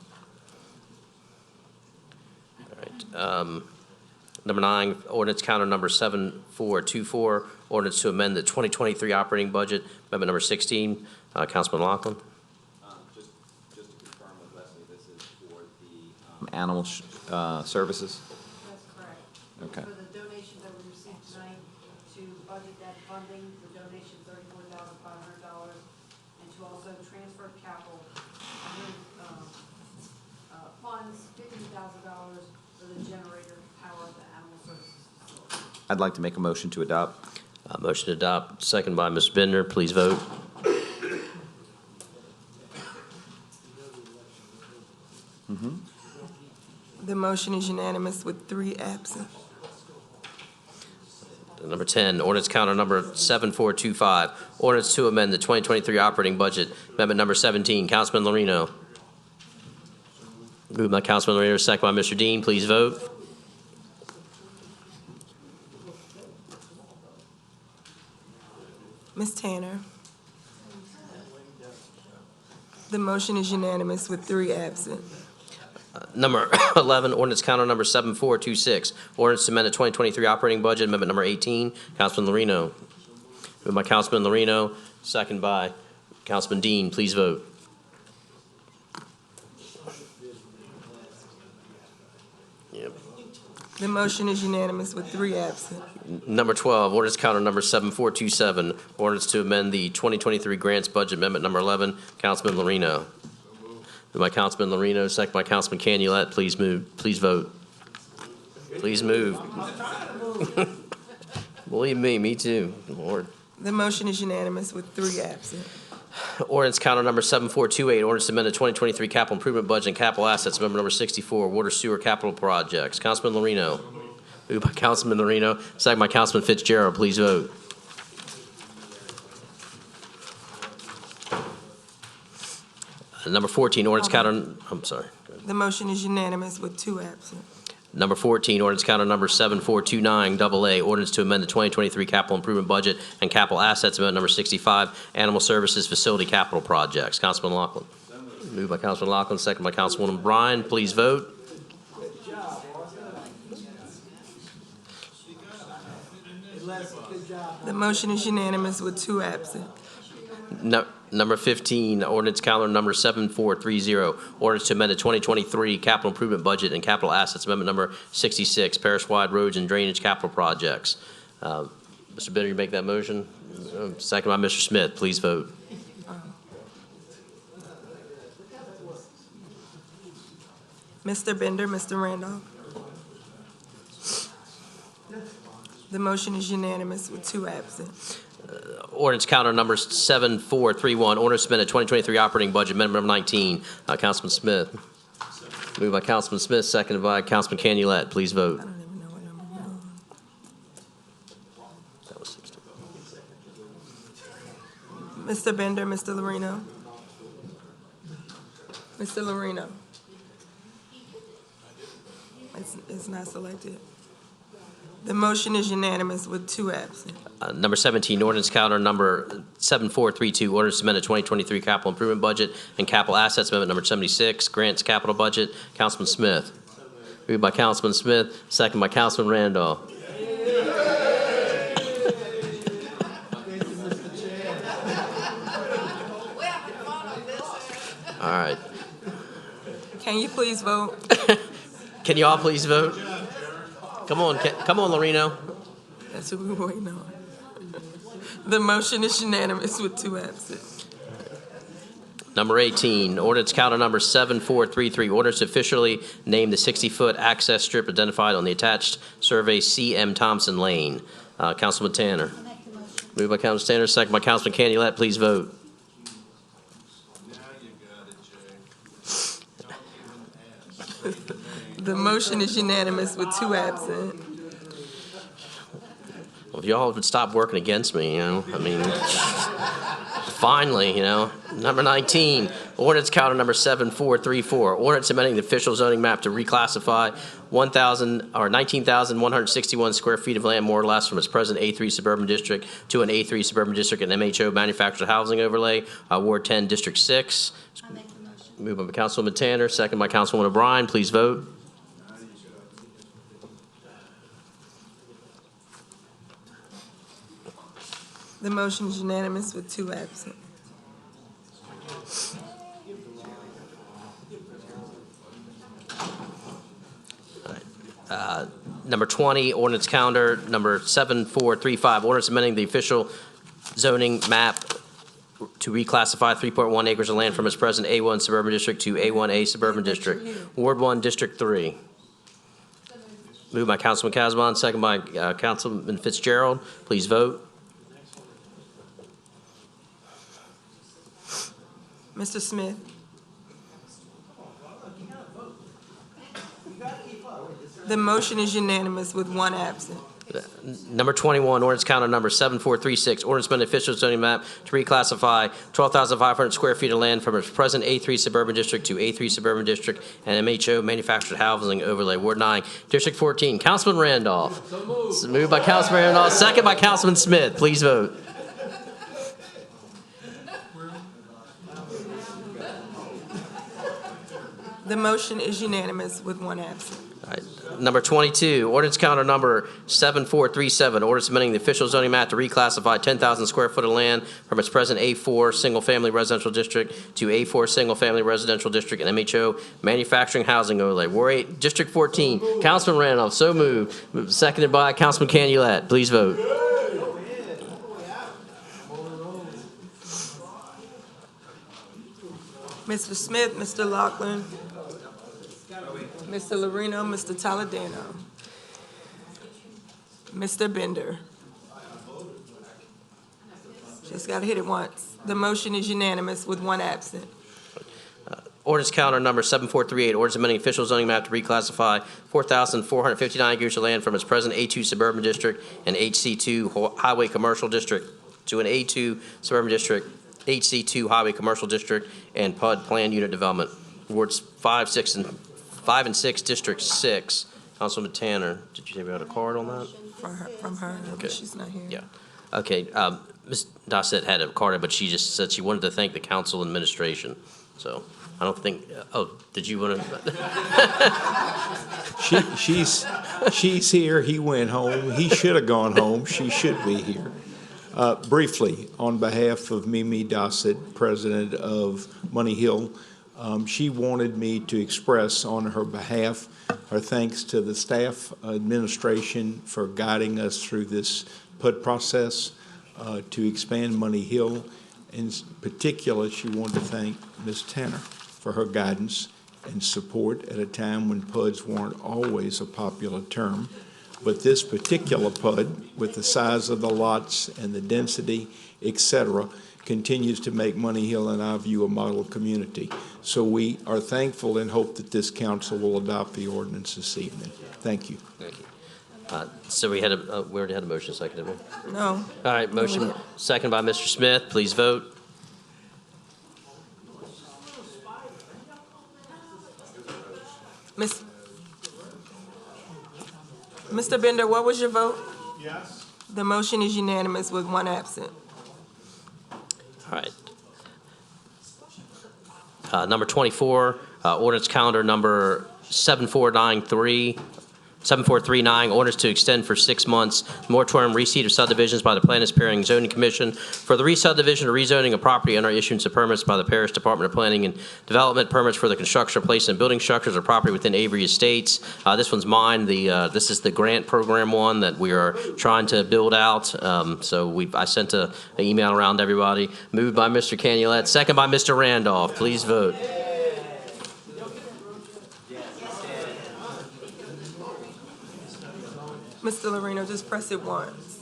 S1: All right. Number 9, ordinance counter number 7424, ordinance to amend the 2023 operating budget, amendment number 16. Councilman Laughlin.
S7: Just to confirm with Leslie, this is for the animal services?
S15: That's correct.
S7: Okay.
S15: For the donation that we received tonight to budget that funding, the donation $34,500, and to also transfer capital funds, $50,000 for the generator to power the animal services facility.
S7: I'd like to make a motion to adopt.
S1: Motion to adopt, second by Ms. Bender. Please vote.
S3: The motion is unanimous with 3 absent.
S1: Number 10, ordinance counter number 7425, ordinance to amend the 2023 operating budget, amendment number 17. Councilman Lorino. Moved by Councilman Lorino, second by Mr. Dean. Please vote.
S3: Ms. Tanner. The motion is unanimous with 3 absent.
S1: Number 11, ordinance counter number 7426, ordinance to amend the 2023 operating budget, amendment number 18. Councilman Lorino. Moved by Councilman Lorino, second by Councilman Dean. Please vote. Yep.
S3: The motion is unanimous with 3 absent.
S1: Number 12, ordinance counter number 7427, ordinance to amend the 2023 grants budget, amendment number 11. Councilman Lorino. Moved by Councilman Lorino, second by Councilman Canulette. Please move. Please vote. Please move. Believe me too. Lord.
S3: The motion is unanimous with 3 absent.
S1: Ordinance counter number 7428, ordinance to amend the 2023 capital improvement budget and capital assets, amendment number 64, water sewer capital projects. Councilman Lorino. Moved by Councilman Lorino, second by Councilman Fitzgerald. Please vote. Number 14, ordinance counter, I'm sorry.
S3: The motion is unanimous with 2 absent.
S1: Number 14, ordinance counter number 7429, AA, ordinance to amend the 2023 capital improvement budget and capital assets, amendment number 65, animal services facility capital projects. Councilman Laughlin. Moved by Councilman Laughlin, second by Councilwoman Bryan. Please vote.
S3: The motion is unanimous with 2 absent.
S1: Number 15, ordinance calendar number 7430, ordinance to amend the 2023 capital improvement budget and capital assets, amendment number 66, parish-wide roads and drainage capital projects. Mr. Bender, you make that motion? Second by Mr. Smith. Please vote.
S3: Mr. Bender, Mr. Randolph. The motion is unanimous with 2 absent.
S1: Ordinance counter number 7431, ordinance to amend the 2023 operating budget, amendment number 19. Councilman Smith. Moved by Councilman Smith, seconded by Councilman Canulette. Please vote.
S3: I don't even know what number we're on.
S1: That was 16.
S3: Mr. Bender, Mr. Lorino. Mr. Lorino. It's not selected. The motion is unanimous with 2 absent.
S1: Number 17, ordinance counter number 7432, ordinance to amend the 2023 capital improvement budget and capital assets, amendment number 76, grants capital budget. Councilman Smith. Moved by Councilman Smith, second by Councilman Randolph. All right.
S3: Can you please vote?
S1: Can you all please vote? Come on, Lorino.
S3: That's what we're waiting on. The motion is unanimous with 2 absent.
S1: Number 18, ordinance counter number 7433, ordinance to officially name the 60-foot access strip identified on the attached survey C.M. Thompson Lane. Councilman Tanner. Moved by Councilman Tanner, second by Councilman Canulette. Please vote.
S3: The motion is unanimous with 2 absent.
S1: if y'all would stop working against me, I mean, finally, Number 19, ordinance counter number 7434, ordinance amending the official zoning map to reclassify 19,161 square feet of land more or less from its present A3 suburban district to an A3 suburban district and MHO manufactured housing overlay, Ward 10, District 6. Moved by Councilwoman Tanner, second by Councilwoman O'Brien. Please vote.
S3: The motion is unanimous with 2 absent.
S1: Number 20, ordinance calendar number 7435, ordinance amending the official zoning map to reclassify 3.1 acres of land from its present A1 suburban district to A1A suburban district, Ward 1, District 3. Moved by Councilman Casbon, second by Councilman Fitzgerald. Please vote.
S3: Mr. Smith? The motion is unanimous with 1 absent.
S1: Number 21, ordinance counter number 7436, ordinance amending official zoning map to reclassify 12,500 square feet of land from its present A3 suburban district to A3 suburban district and MHO manufactured housing overlay, Ward 9, District 14. Councilman Randolph. Moved by Councilman Randolph, second by Councilman Smith. Please vote.
S3: The motion is unanimous with 1 absent.
S1: All right. Number 22, ordinance counter number 7437, ordinance amending the official zoning map to reclassify 10,000 square foot of land from its present A4 single-family residential district to A4 single-family residential district and MHO manufacturing housing overlay. Ward 8, District 14. Councilman Randolph, so moved. Seconded by Councilman Canulette. Please vote.
S3: Mr. Smith, Mr. Laughlin, Mr. Lorino, Mr. Toledano, Mr. Bender. Just got to hit it once. The motion is unanimous with 1 absent.
S1: Ordinance counter number 7438, ordinance amending official zoning map to reclassify 4,459 acres of land from its present A2 suburban district and HC2 highway commercial district to an A2 suburban district, HC2 highway commercial district, and PUD planned unit development. Wards 5 and 6, District 6. Councilman Tanner, did you have a card on that?
S3: From her,
S1: Okay.
S3: she's not here.
S1: Yeah. Okay. Ms. Dossett had a card, but she just said she wanted to thank the council administration. So I don't think. Did you want to?
S18: She's here. He went home. He should have gone home. She should be here. Briefly, on behalf of Mimi Dossett, president of Money Hill, she wanted me to express on her behalf her thanks to the staff administration for guiding us through this PUD process to expand Money Hill. In particular, she wanted to thank Ms. Tanner for her guidance and support at a time when PUDs weren't always a popular term. But this particular PUD, with the size of the lots and the density, et cetera, continues to make Money Hill, in our view, a model community. So we are thankful and hope that this council will adopt the ordinance this evening. Thank you.
S1: Thank you. So we already had a motion second, didn't we?
S3: No.
S1: All right, motion second by Mr. Smith. Please vote.
S3: Mr. Bender, what was your vote?
S18: Yes.
S3: The motion is unanimous with 1 absent.
S1: All right. Number 24, ordinance calendar number 7439, ordinance to extend for 6 months moratorium receipt of subdivisions by the Planning and Zoning Commission for the re-subdivision or rezoning of property under issuance of permits by the Parish Department of Planning and Development, permits for the construction of placement of building structures or property within Avery Estates. This one's mine. This is the grant program one that we are trying to build out. I sent an email around to everybody. Moved by Mr. Canulette, second by Mr. Randolph. Please vote.
S3: Mr. Lorino, just press it once.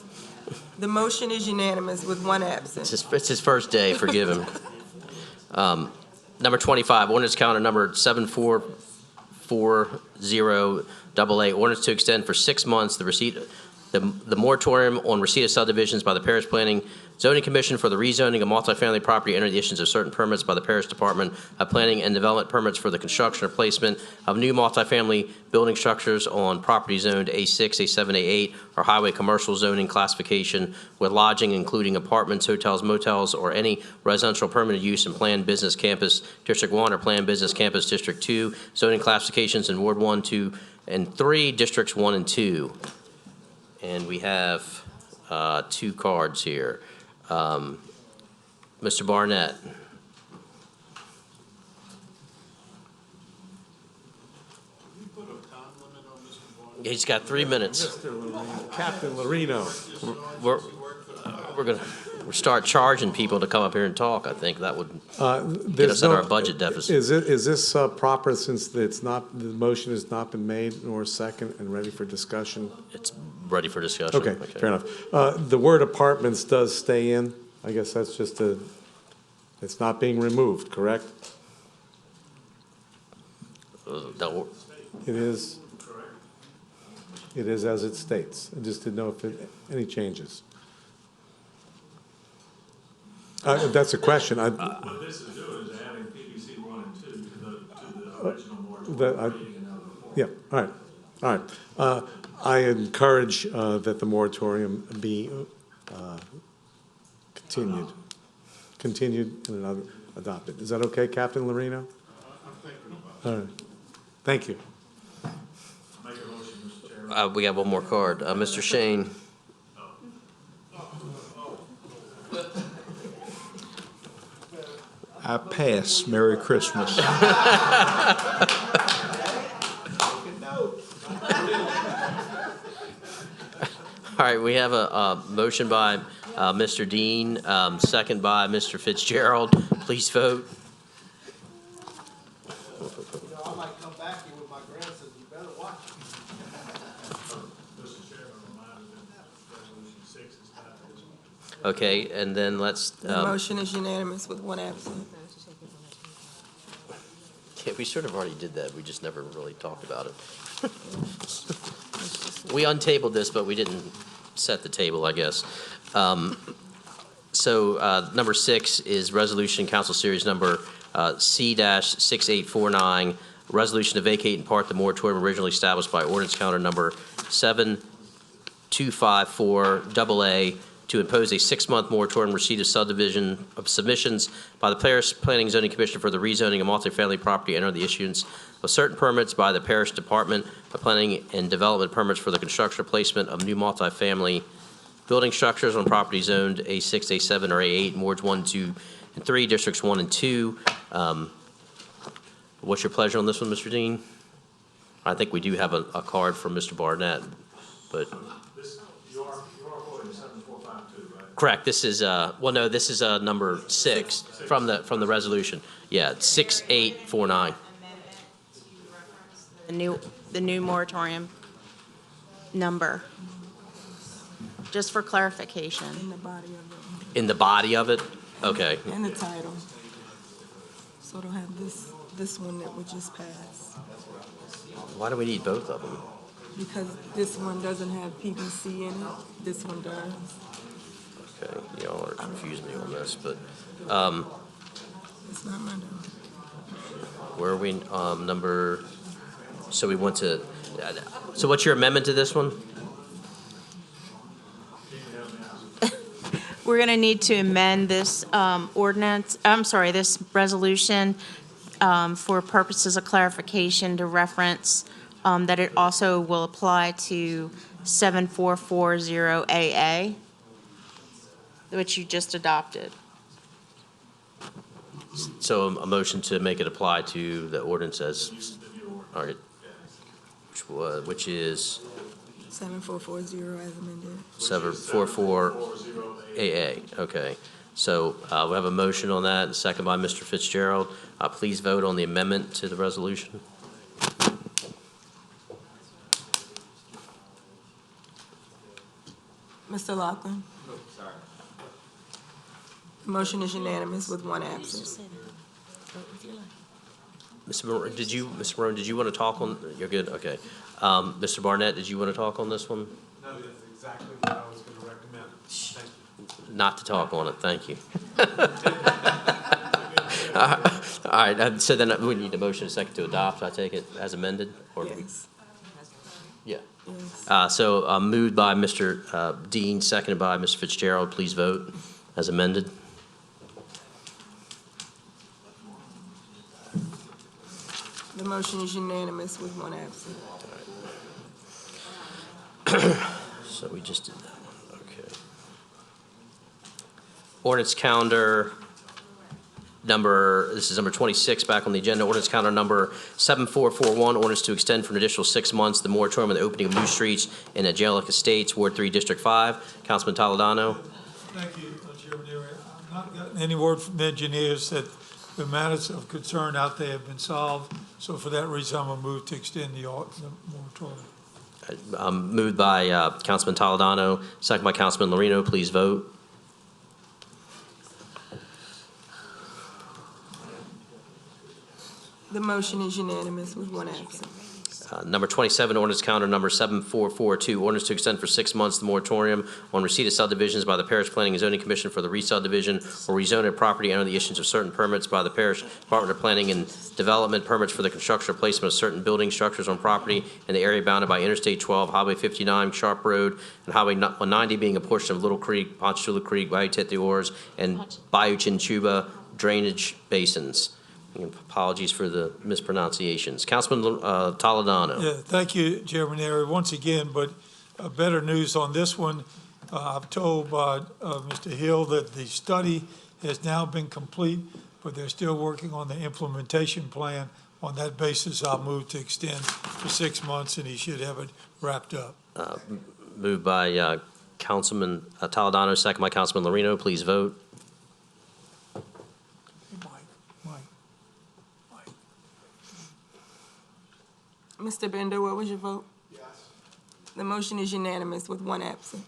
S3: The motion is unanimous with 1 absent.
S1: It's his first day. Forgive him. Number 25, ordinance calendar number 7440 AA, ordinance to extend for 6 months the receipt the moratorium on receipt of subdivisions by the Parish Planning Zoning Commission for the rezoning of multifamily property and the issuance of certain permits by the Parish Department of Planning and Development, permits for the construction or placement of new multifamily building structures on property zoned A6, A7, A8, or highway commercial zoning classification with lodging including apartments, hotels, motels, or any residential permanent use in Planned Business Campus District 1 or Planned Business Campus District 2, zoning classifications in Ward 1, 2, and 3, Districts 1 and 2. And we have 2 cards here. Mr. Barnett. He's got 3 minutes.
S6: Captain Lorino.
S1: We're going to start charging people to come up here and talk. I think that would get us at our budget deficit.
S6: Is this proper since the motion has not been made nor second and ready for discussion?
S1: It's ready for discussion.
S6: Okay, fair enough. The word apartments does stay in. I guess that's just it's not being removed, correct? It is. It is as it states. I just didn't know if any changes. That's a question.
S13: What this is doing is adding PBC 1 and 2 to the original moratorium.
S6: Yeah, all right. I encourage that the moratorium be continued and adopted. Is that okay, Captain Lorino?
S13: I'm thinking about it.
S6: All right. Thank you.
S13: Make a motion, Mr. Chairman.
S1: We got one more card. Mr. Shane.
S18: I pass. Merry Christmas.
S1: All right, we have a motion by Mr. Dean, second by Mr. Fitzgerald. Please vote.
S17: I might come back here with my grandson, you better watch it.
S13: Mr. Chairman, remind me that resolution 6 is passed.
S1: Okay, and then let's.
S3: The motion is unanimous with 1 absent.
S1: Yeah, we sort of already did that. We just never really talked about it. We untabled this, but we didn't set the table, I guess. So number 6 is Resolution Council Series number C-6849, resolution to vacate in part the moratorium originally established by ordinance counter number 7254 AA to impose a 6-month moratorium receipt of subdivision of submissions by the Parish Planning Zoning Commission for the rezoning of multifamily property and/or the issuance of certain permits by the Parish Department of Planning and Development, permits for the construction or placement of new multifamily building structures on property zoned A6, A7, or A8 in wards 1, 2, and 3, districts 1 and 2. What's your pleasure on this one, Mr. Dean? I think we do have a card from Mr. Barnett, but.
S13: You are quoting 7452, right?
S1: Correct. This is well, no, this is number 6 from the resolution. Yeah, 6849.
S9: The new moratorium number, just for clarification.
S3: In the body of it.
S1: In the body of it? Okay.
S3: And the title. So it'll have this one that we just passed.
S1: Why do we need both of them?
S3: Because this one doesn't have PVC in it, this one does.
S1: Okay, y'all are confusing me on this, but
S3: It's not my doing.
S1: where are we, number, so we want to, so what's your amendment to this one?
S9: We're going to need to amend this this resolution for purposes of clarification to reference that it also will apply to 7440AA, which you just adopted.
S1: So a motion to make it apply to the ordinance as, all right, which is
S3: 7440 as amended.
S1: 744 AA, okay. So we have a motion on that, a second by Mr. Fitzgerald. Please vote on the amendment to the resolution.
S3: Mr. Laughlin?
S7: Sorry.
S3: The motion is unanimous with 1 absent.
S1: Mr. Marone, did you want to talk on, you're good, okay. Mr. Barnett, did you want to talk on this one?
S6: No, exactly what I was going to recommend. Thank you.
S1: Not to talk on it, thank you. All right, so then we need a motion and a second to adopt, I take it, as amended? Or do we-
S3: Yes.
S1: Yeah.
S3: Yes.
S1: So moved by Mr. Dean, seconded by Mr. Fitzgerald. Please vote as amended.
S3: The motion is unanimous with one absent.
S1: So we just did that one, okay. Ordinance calendar this is number 26 back on the agenda. Ordinance calendar number 7441, ordinance to extend for an additional 6 months the moratorium on the opening of new streets in Angelica Estates, Ward 3, District 5. Councilman Toledano.
S23: Thank you, Chairman Neri. I've not gotten any word from the engineers that the matters of concern out there have been solved. So for that reason, I'm going to move to extend the moratorium.
S1: Moved by Councilman Toledano, second by Councilman Lorino. Please vote.
S3: The motion is unanimous with one absent.
S1: Number 27, ordinance calendar number 7442, ordinance to extend for 6 months the moratorium on receipt of subdivisions by the Parish Planning and Zoning Commission for the re-subdivision or rezone of property under the issuance of certain permits by the Parish Department of Planning and Development, permits for the construction or placement of certain building structures on property in the area bounded by Interstate 12, Highway 59, Sharp Road, and Highway 190 being a portion of Little Creek, Ponchatoula Creek, Bayou Tete Oars, and Bayou Chinchuba drainage basins. Apologies for the mispronunciations. Councilman Toledano.
S23: Yeah, thank you, Chairman Neri, once again, but better news on this one. I've told Mr. Hill that the study has now been complete, but they're still working on the implementation plan. On that basis, I'll move to extend for 6 months, and he should have it wrapped up.
S1: Moved by Councilman Toledano, second by Councilman Lorino. Please vote.
S3: Mr. Bender, what was your vote? Yes. The motion is unanimous with one absent.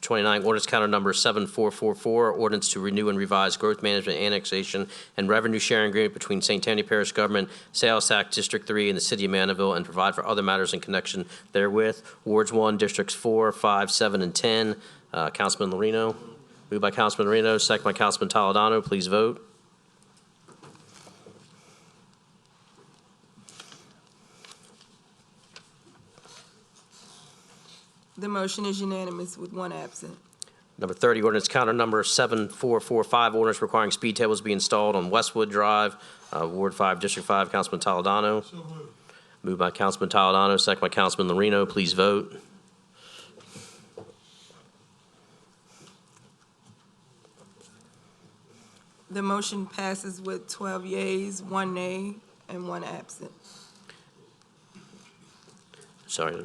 S1: 29, ordinance calendar number 7444, ordinance to renew and revise growth management annexation and revenue sharing agreement between St. Tammany Parish Government, Sales Tax District 3, and the City of Mandeville, and provide for other matters in connection therewith. Wards 1, Districts 4, 5, 7, and 10. Councilman Lorino. Moved by Councilman Lorino, second by Councilman Toledano. Please vote.
S3: The motion is unanimous with one absent.
S1: Number 30, ordinance calendar number 7445, ordinance requiring speed tables be installed on Westwood Drive, Ward 5, District 5. Councilman Toledano.
S23: So moved.
S1: Moved by Councilman Toledano, second by Councilman Lorino. Please vote.
S3: The motion passes with 12 yeas, 1 nay, and 1 absent.
S1: Sorry,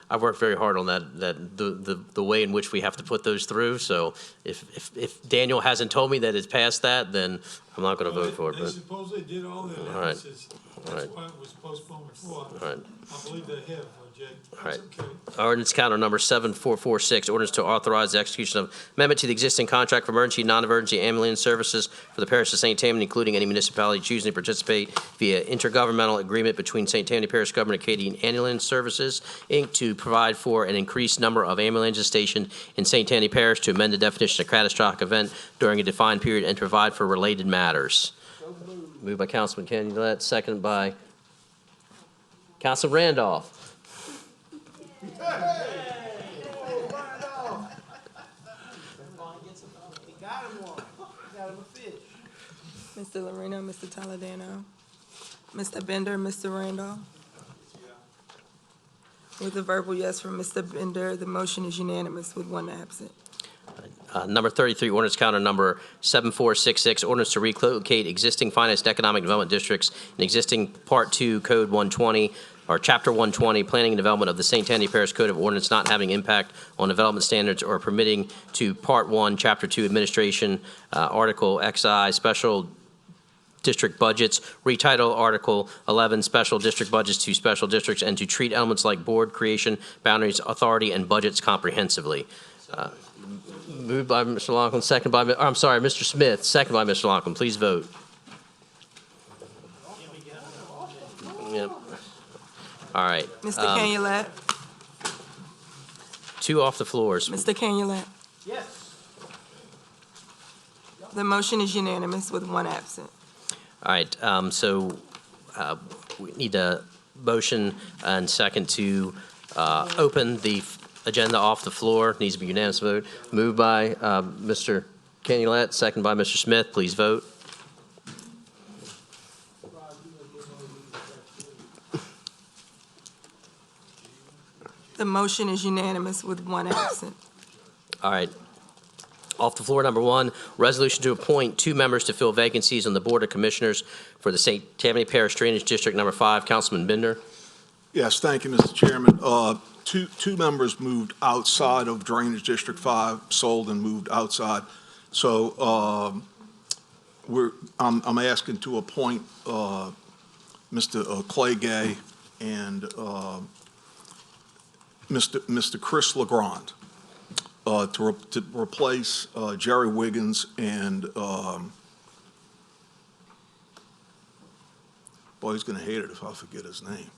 S1: I've worked very hard on the way in which we have to put those through. So if Daniel hasn't told me that it's past that, then I'm not going to vote for it.
S23: They
S1: But
S23: supposedly did all the
S1: All right.
S23: analysis.
S1: All right.
S23: That's why it was postponed before.
S1: All right.
S23: I believe they have, Jay.
S1: All right.
S23: That's okay.
S1: Ordinance calendar number 7446, ordinance to authorize the execution of amendment to the existing contract for emergency and non-emergency ambulance services for the Parish of St. Tammany, including any municipality choosing to participate via intergovernmental agreement between St. Tammany Parish Government and Acadian Ambulance Services, Inc., to provide for an increased number of ambulances stationed in St. Tammany Parish, to amend the definition of catastrophic event during a defined period, and to provide for related matters. Moved by Councilman Kennedy Lett, seconded by Councilman Randolph.
S3: Mr. Lorino, Mr. Toledano, Mr. Bender, Mr. Randolph. With a verbal yes from Mr. Bender, the motion is unanimous with 1 absent.
S1: Number 33, ordinance calendar number 7466, ordinance to relocate existing financed economic development districts in existing Part 2 Code 120, or Chapter 120, Planning and Development of the St. Tammany Parish Code of Ordinance, not having impact on development standards or permitting, to Part 1, Chapter 2 Administration, Article XI, Special District Budgets, retitle Article 11, Special District Budgets, to Special Districts, and to treat elements like board creation, boundaries, authority, and budgets comprehensively. Moved by Mr. Longlin, second by, I'm sorry, Mr. Smith, second by Mr. Longlin. Please vote. Yep. All right.
S3: Mr. Canulet.
S1: 2 off the floors.
S3: Mr. Canulet?
S22: Yes.
S3: The motion is unanimous with one absent.
S1: All right, we need a motion and second to open the agenda off the floor. Needs to be unanimous vote. Moved by Mr. Canulet, second by Mr. Smith. Please vote.
S3: The motion is unanimous with one absent.
S1: All right. Off the floor, number 1, resolution to appoint 2 members to fill vacancies on the Board of Commissioners for the St. Tammany Parish Drainage District number 5. Councilman Binder.
S8: Yes, thank you, Mr. Chairman. Two members moved outside of Drainage District 5, sold and moved outside. So I'm asking to appoint Mr. Clay Gay and Mr. Chris LeGrand to replace Jerry Wiggins and boy, he's going to hate it if I forget his name.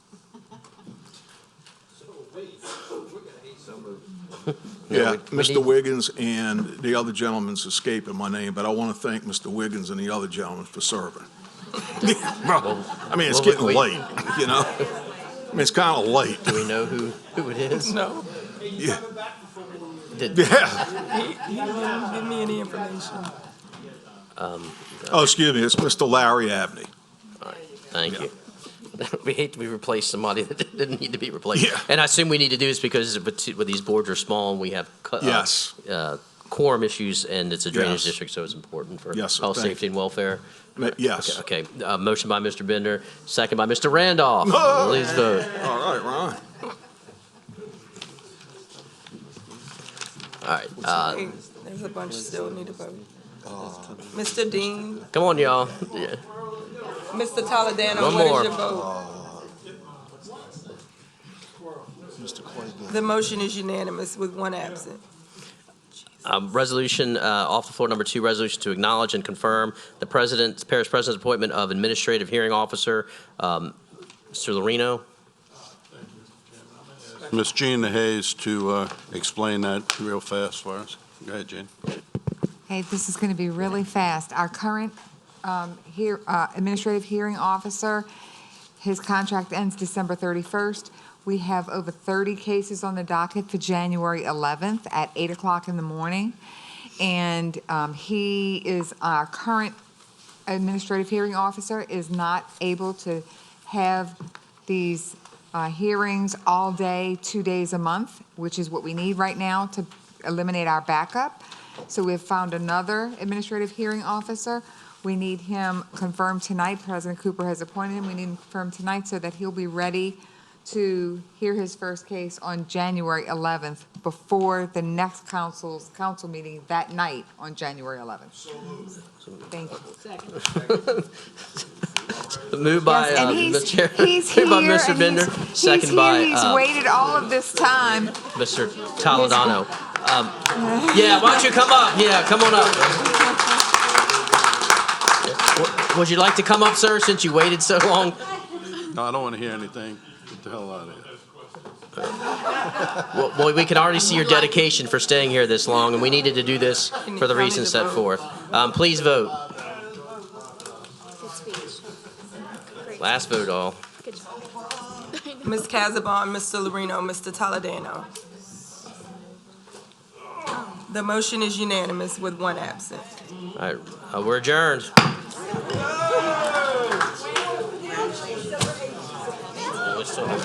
S8: Yeah, Mr. Wiggins and the other gentleman's escaping my name, but I want to thank Mr. Wiggins and the other gentleman for serving. I mean, it's getting late, you know? I mean, it's kind of late.
S1: Do we know who it is?
S3: No.
S8: Yeah.
S3: He didn't give me any information.
S8: Oh, excuse me, it's Mr. Larry Abney.
S1: All right, thank you. We hate to replace somebody that didn't need to be replaced.
S8: Yeah.
S1: And I assume we need to do this because with these boards are small and we have
S8: Yes.
S1: quorum issues and it's a drainage
S8: Yes.
S1: district, so it's important for
S8: Yes, sir.
S1: health,
S8: Thank
S1: safety, and welfare.
S8: Yes.
S1: Okay, motion by Mr. Bender, second by Mr. Randolph.
S8: Oh.
S1: Please vote.
S8: All right, Ron.
S1: All right,
S3: There's a bunch still need to vote. Mr. Dean,
S1: come on, y'all. Yeah.
S3: Mr. Toledano,
S1: One
S3: what
S1: more.
S3: is your vote?
S8: Mr. Clay Gay.
S3: The motion is unanimous with one absent.
S1: Resolution, off the floor, number 2, resolution to acknowledge and confirm the parish president's appointment of administrative hearing officer, Mr. Lorino.
S14: Ms. Jean Hayes to explain that real fast for us. Go ahead, Jean.
S19: Hey, this is going to be really fast. Our current administrative hearing officer, his contract ends December 31st. We have over 30 cases on the docket for January 11th at 8 o'clock in the morning. And he is our current administrative hearing officer, is not able to have these hearings all day, 2 days a month, which is what we need right now to eliminate our backup. So we've found another administrative hearing officer. We need him confirmed tonight. President Cooper has appointed him. We need him confirmed tonight so that he'll be ready to hear his first case on January 11th before the next council meeting that night on January 11th. Thank you.
S1: Moved by
S19: Yes, and
S1: the chair.
S19: he's
S1: Moved by
S19: here,
S1: Mr.
S19: and
S1: Bender, second by
S19: He's waited all of this time.
S1: Mr. Toledano. Yeah, why don't you come up? Yeah, come on up. Would you like to come up, sir, since you waited so long?
S14: No, I don't want to hear anything. Get the hell out of here.
S1: Well, we can already see your dedication for staying here this long, and we needed to do this for the reasons set forth. Please vote. Last vote, all.
S3: Ms. Casabon, Mr. Lorino, Mr. Toledano. The motion is unanimous with one absent.
S1: All right, we're adjourned. We still have